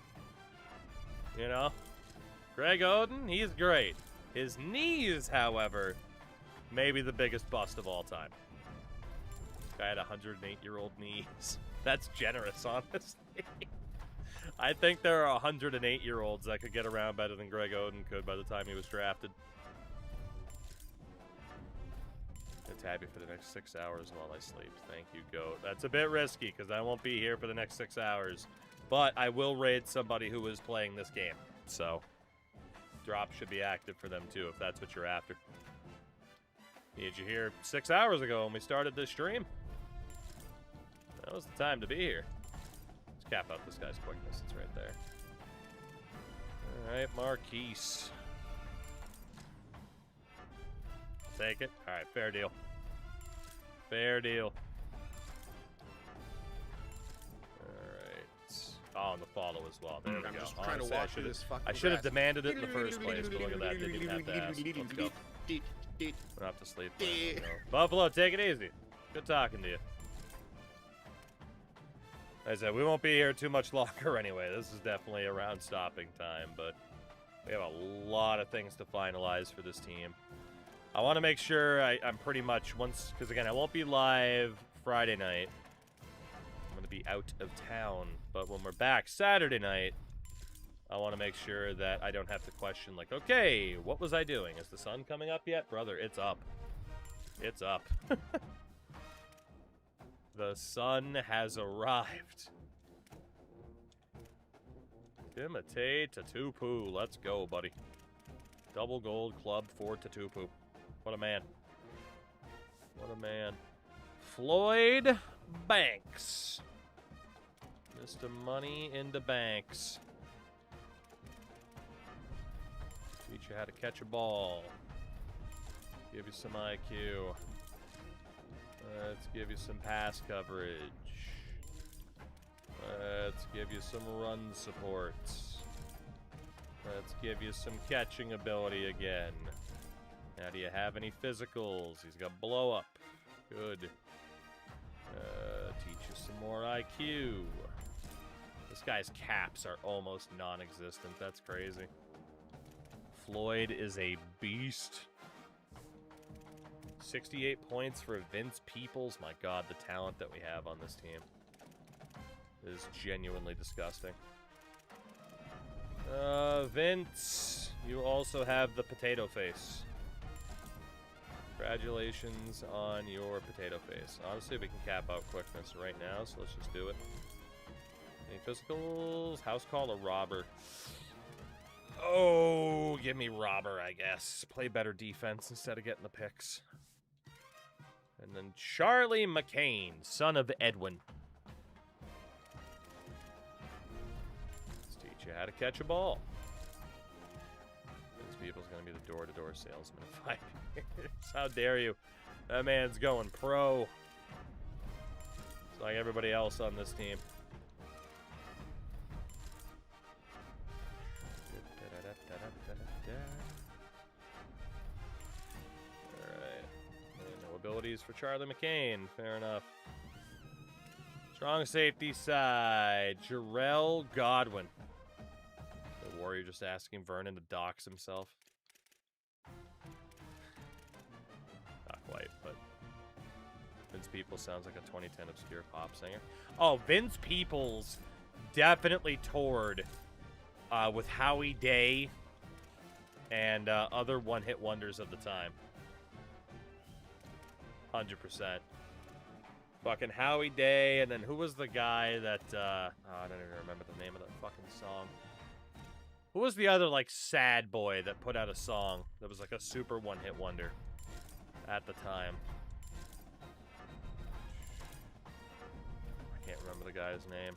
You know? Greg Oden, he's great. His knees, however, may be the biggest bust of all time. Guy had 108-year-old knees. That's generous, honestly. I think there are 108-year-olds that could get around better than Greg Oden could by the time he was drafted. I'll tab you for the next 6 hours while I sleep. Thank you, Goat. That's a bit risky because I won't be here for the next 6 hours. But I will raid somebody who is playing this game. So, drop should be active for them too if that's what you're after. Need you here 6 hours ago when we started this stream. That was the time to be here. Cap out this guy's quickness. It's right there. Alright, Marquise. Take it. Alright, fair deal. Fair deal. Alright. Oh, and the follow as well. There we I'm go. just trying to walk through this fucking I should have grass. demanded it in the first place, but look at that. Didn't even have to ask. Let's go. We're not to sleep. Buffalo, take it easy. Good talking to you. As I said, we won't be here too much longer anyway. This is definitely around stopping time, but we have a lot of things to finalize for this team. I want to make sure I'm pretty much once, because again, I won't be live Friday night. I'm going to be out of town, but when we're back Saturday night, I want to make sure that I don't have to question, like, okay, what was I doing? Is the sun coming up yet? Brother, it's up. It's up. The sun has arrived. Timotei Tatupu. Let's go, buddy. Double gold club for Tatupu. What a man. What a man. Floyd Banks. Mr. Money into Banks. Teach you how to catch a ball. Give you some IQ. Let's give you some pass coverage. Let's give you some run support. Let's give you some catching ability again. Now, do you have any physicals? He's got blow up. Good. Teach you some more IQ. This guy's caps are almost non-existent. That's crazy. Floyd is a beast. 68 points for Vince Peoples. My God, the talent that we have on this team is genuinely disgusting. Vince, you also have the potato face. Congratulations on your potato face. Honestly, we can cap out quickness right now, so let's just do it. Any physicals? House call or robber? Oh, give me robber, I guess. Play better defense instead of getting the picks. And then Charlie McCain, son of Edwin. Let's teach you how to catch a ball. This people's going to be the door-to-door salesman in 5 years. How dare you? That man's going pro. It's like everybody else on this team. Alright. No abilities for Charlie McCain. Fair enough. Strong safety side. Jarrell Godwin. The Warrior just asking Vernon to dox himself. Not quite, but Vince Peoples sounds like a 2010 obscure pop singer. Oh, Vince Peoples definitely toured with Howie Day and other one-hit wonders of the time. 100%. Fucking Howie Day, and then who was the guy that, I don't even remember the name of that fucking song. Who was the other, like, sad boy that put out a song that was, like, a super one-hit wonder at the time? I can't remember the guy's name.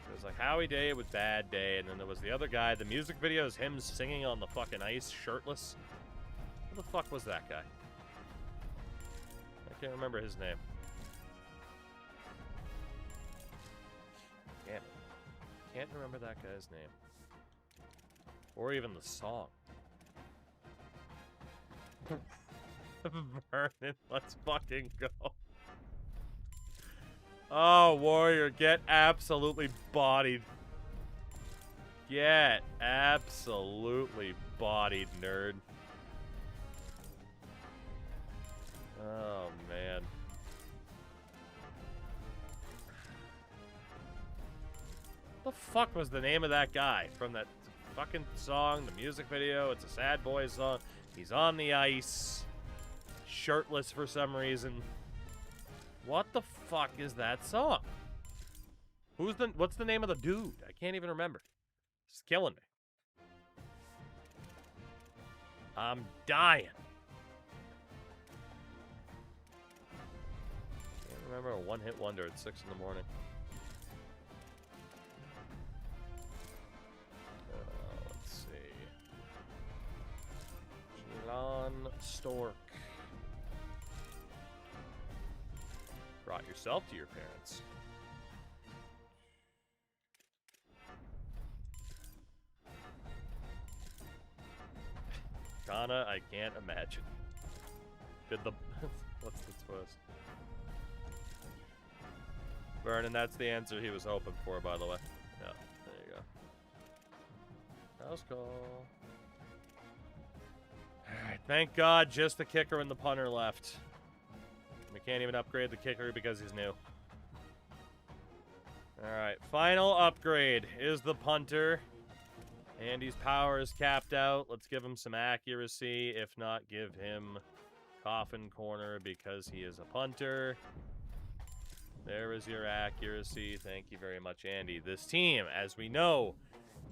It was like Howie Day with Bad Day, and then there was the other guy. The music video is him singing on the fucking ice, shirtless. Who the fuck was that guy? I can't remember his name. Damn it. Can't remember that guy's name. Or even the song. Vernon, let's fucking go. Oh, Warrior, get absolutely bodied. Get absolutely bodied, nerd. Oh, man. What the fuck was the name of that guy from that fucking song, the music video? It's a sad boy song. He's on the ice, shirtless for some reason. What the fuck is that song? What's the name of the dude? I can't even remember. It's killing me. I'm dying. Can't remember a one-hit wonder at 6 in the morning. Let's see. Elon Stork. Brought yourself to your parents. Kana, I can't imagine. Did the... What's the twist? Vernon, that's the answer he was hoping for, by the way. Yeah, there you go. House call. Alright, thank God just the kicker and the punter left. We can't even upgrade the kicker because he's new. Alright, final upgrade is the punter. Andy's power is capped out. Let's give him some accuracy. If not, give him coffin corner because he is a punter. There is your accuracy. Thank you very much, Andy. This team, as we know,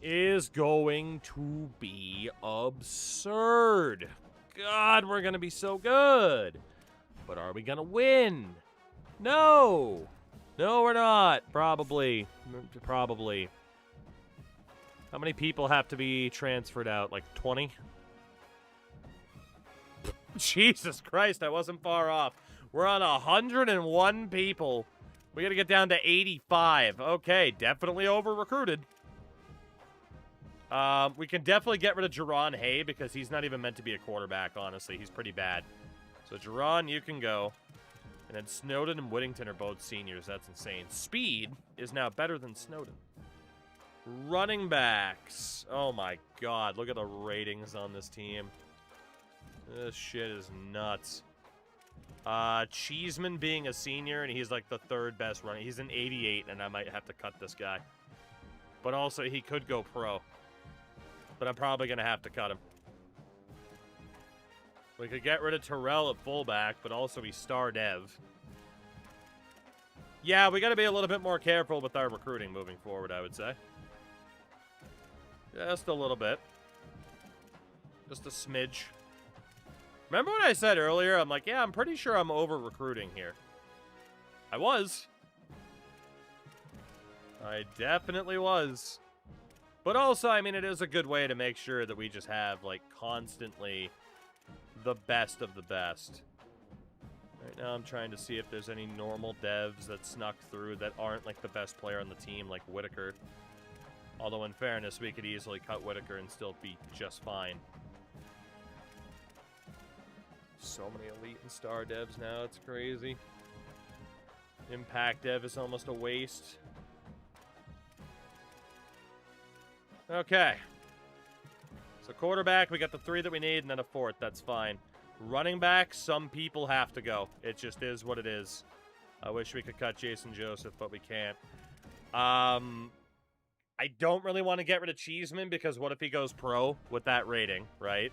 is going to be absurd. God, we're going to be so good. But are we going to win? No. No, we're not. Probably. Probably. How many people have to be transferred out? Like 20? Jesus Christ, I wasn't far off. We're on 101 people. We got to get down to 85. Okay, definitely over-recruited. We can definitely get rid of Jerron Hay because he's not even meant to be a quarterback, honestly. He's pretty bad. So, Jerron, you can go. And then Snowden and Whittington are both seniors. That's insane. Speed is now better than Snowden. Running backs. Oh, my God. Look at the ratings on this team. This shit is nuts. Cheeseman being a senior, and he's like the third best running. He's an 88, and I might have to cut this guy. But also, he could go pro. But I'm probably going to have to cut him. We could get rid of Terrell at fullback, but also he's star dev. Yeah, we got to be a little bit more careful with our recruiting moving forward, I would say. Just a little bit. Just a smidge. Remember what I said earlier? I'm like, yeah, I'm pretty sure I'm over-recruiting here. I was. I definitely was. But also, I mean, it is a good way to make sure that we just have, like, constantly the best of the best. Right now, I'm trying to see if there's any normal devs that snuck through that aren't, like, the best player on the team, like Whitaker. Although, in fairness, we could easily cut Whitaker and still be just fine. So many elite and star devs now, it's crazy. Impact dev is almost a waste. Okay. So quarterback, we got the 3 that we need, and then a 4th. That's fine. Running back, some people have to go. It just is what it is. I wish we could cut Jason Joseph, but we can't. I don't really want to get rid of Cheeseman, because what if he goes pro with that rating, right?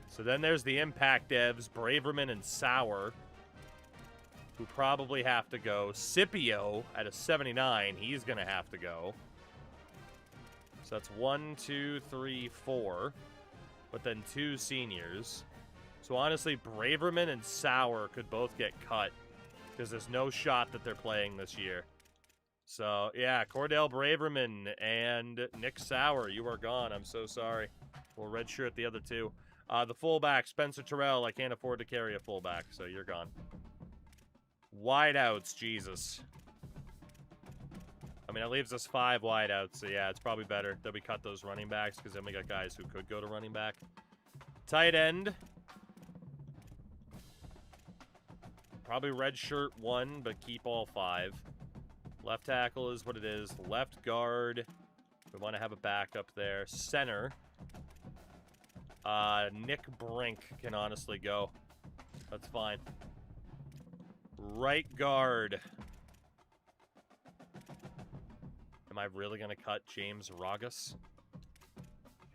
So then there's the impact devs, Braverman and Sauer, who probably have to go. Scipio at a 79, he's going to have to go. So that's 1, 2, 3, 4. But then 2 seniors. So honestly, Braverman and Sauer could both get cut, because there's no shot that they're playing this year. So, yeah, Cordell Braverman and Nick Sauer, you are gone. I'm so sorry. We'll redshirt the other 2. The fullback, Spencer Terrell, I can't afford to carry a fullback, so you're gone. Wideouts, Jesus. I mean, it leaves us 5 wideouts, so yeah, it's probably better that we cut those running backs, because then we got guys who could go to running back. Tight end. Probably redshirt 1, but keep all 5. Left tackle is what it is. Left guard. We want to have a backup there. Center. Nick Brink can honestly go. That's fine. Right guard. Am I really going to cut James Ragas?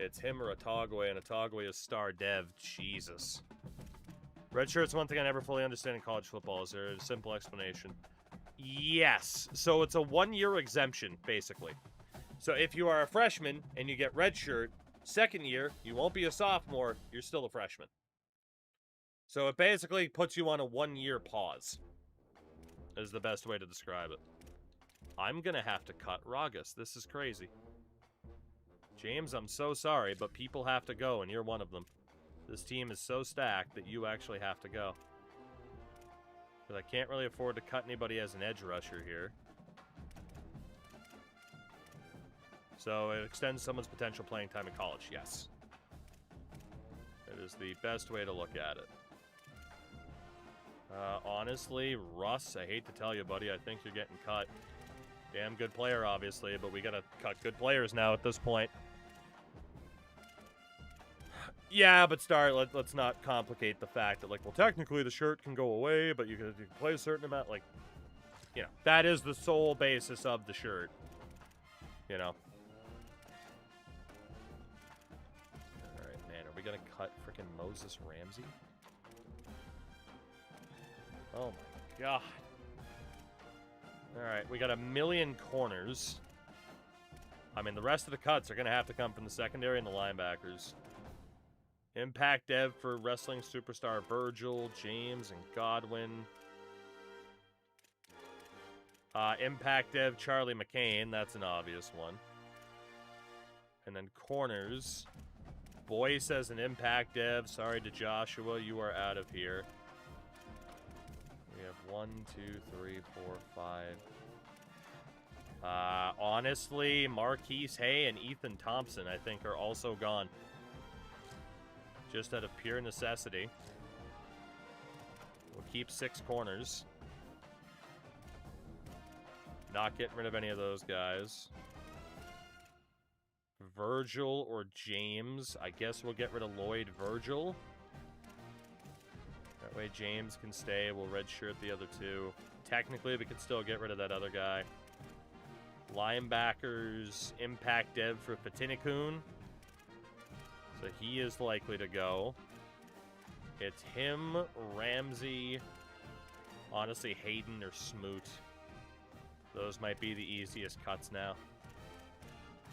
It's him or Atagwe, and Atagwe is star dev. Jesus. Red shirt's one thing I never fully understand in college football. Is there a simple explanation? Yes. So it's a 1-year exemption, basically. So if you are a freshman and you get red shirt, second year, you won't be a sophomore, you're still a freshman. So it basically puts you on a 1-year pause, is the best way to describe it. I'm going to have to cut Ragas. This is crazy. James, I'm so sorry, but people have to go, and you're one of them. This team is so stacked that you actually have to go. Because I can't really afford to cut anybody as an edge rusher here. So it extends someone's potential playing time in college, yes. It is the best way to look at it. Honestly, Russ, I hate to tell you, buddy, I think you're getting cut. Damn good player, obviously, but we gotta cut good players now at this point. Yeah, but let's not complicate the fact that, like, well, technically the shirt can go away, but you can play a certain amount, like, you know, that is the sole basis of the shirt, you know. Alright, man, are we gonna cut freaking Moses Ramsey? Oh my god. Alright, we got a million corners. I mean, the rest of the cuts are gonna have to come from the secondary and the linebackers. Impact dev for wrestling superstar Virgil, James, and Godwin. Impact dev Charlie McCain. That's an obvious one. And then corners. Boyce as an impact dev. Sorry to Joshua. You are out of here. We have 1, 2, 3, 4, 5. Honestly, Marquise Hay and Ethan Thompson, I think, are also gone. Just out of pure necessity. We'll keep 6 corners. Not getting rid of any of those guys. Virgil or James. I guess we'll get rid of Lloyd Virgil. That way James can stay. We'll redshirt the other 2. Technically, we could still get rid of that other guy. Linebackers, impact dev for Patinikun. So he is likely to go. It's him, Ramsey, Honestly, Hayden or Smoot. Those might be the easiest cuts now.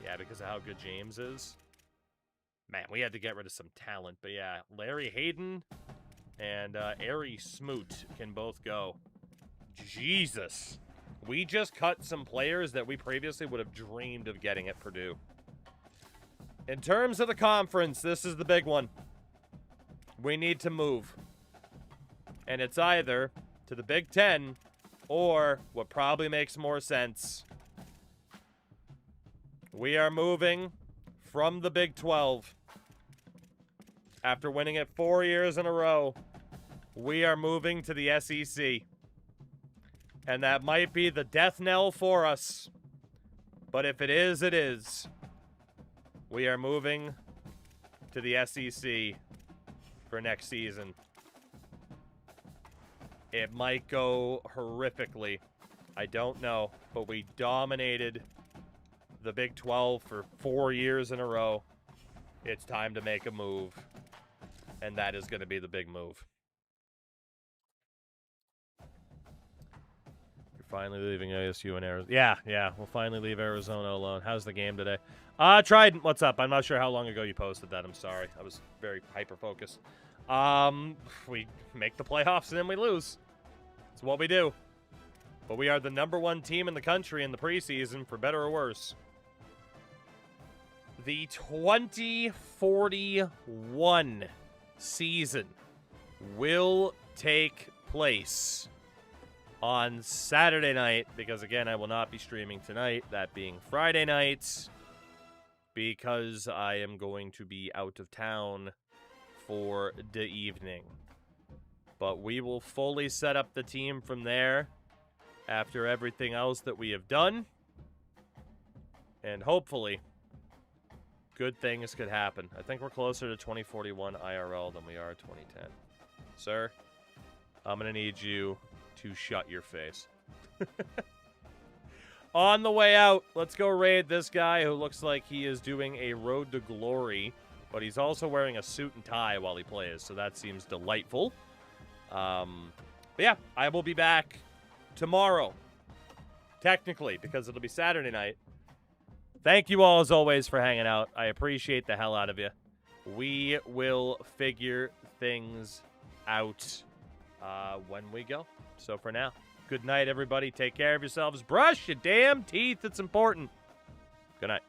Yeah, because of how good James is. Man, we had to get rid of some talent. But yeah, Larry Hayden and Ari Smoot can both go. Jesus. We just cut some players that we previously would have dreamed of getting at Purdue. In terms of the conference, this is the big one. We need to move. And it's either to the Big Ten or what probably makes more sense. We are moving from the Big 12. After winning it 4 years in a row, we are moving to the SEC. And that might be the death knell for us. But if it is, it is. We are moving to the SEC for next season. It might go horrifically. I don't know. But we dominated the Big 12 for 4 years in a row. It's time to make a move. And that is going to be the big move. You're finally leaving ASU and Arizona. Yeah. We'll finally leave Arizona alone. How's the game today? Trident, what's up? I'm not sure how long ago you posted that. I'm sorry. I was very hyper-focused. We make the playoffs and then we lose. It's what we do. But we are the #1 team in the country in the preseason, for better or worse. The 2041 season will take place on Saturday night, because again, I will not be streaming tonight, that being Friday night, because I am going to be out of town for the evening. But we will fully set up the team from there after everything else that we have done. And hopefully, good things could happen. I think we're closer to 2041 IRL than we are 2010. Sir, I'm going to need you to shut your face. On the way out, let's go raid this guy who looks like he is doing a road to glory, but he's also wearing a suit and tie while he plays, so that seems delightful. But yeah, I will be back tomorrow, technically, because it'll be Saturday night. Thank you all, as always, for hanging out. I appreciate the hell out of you. We will figure things out when we go. So for now, good night, everybody. Take care of yourselves. Brush your damn teeth. It's important. Good night.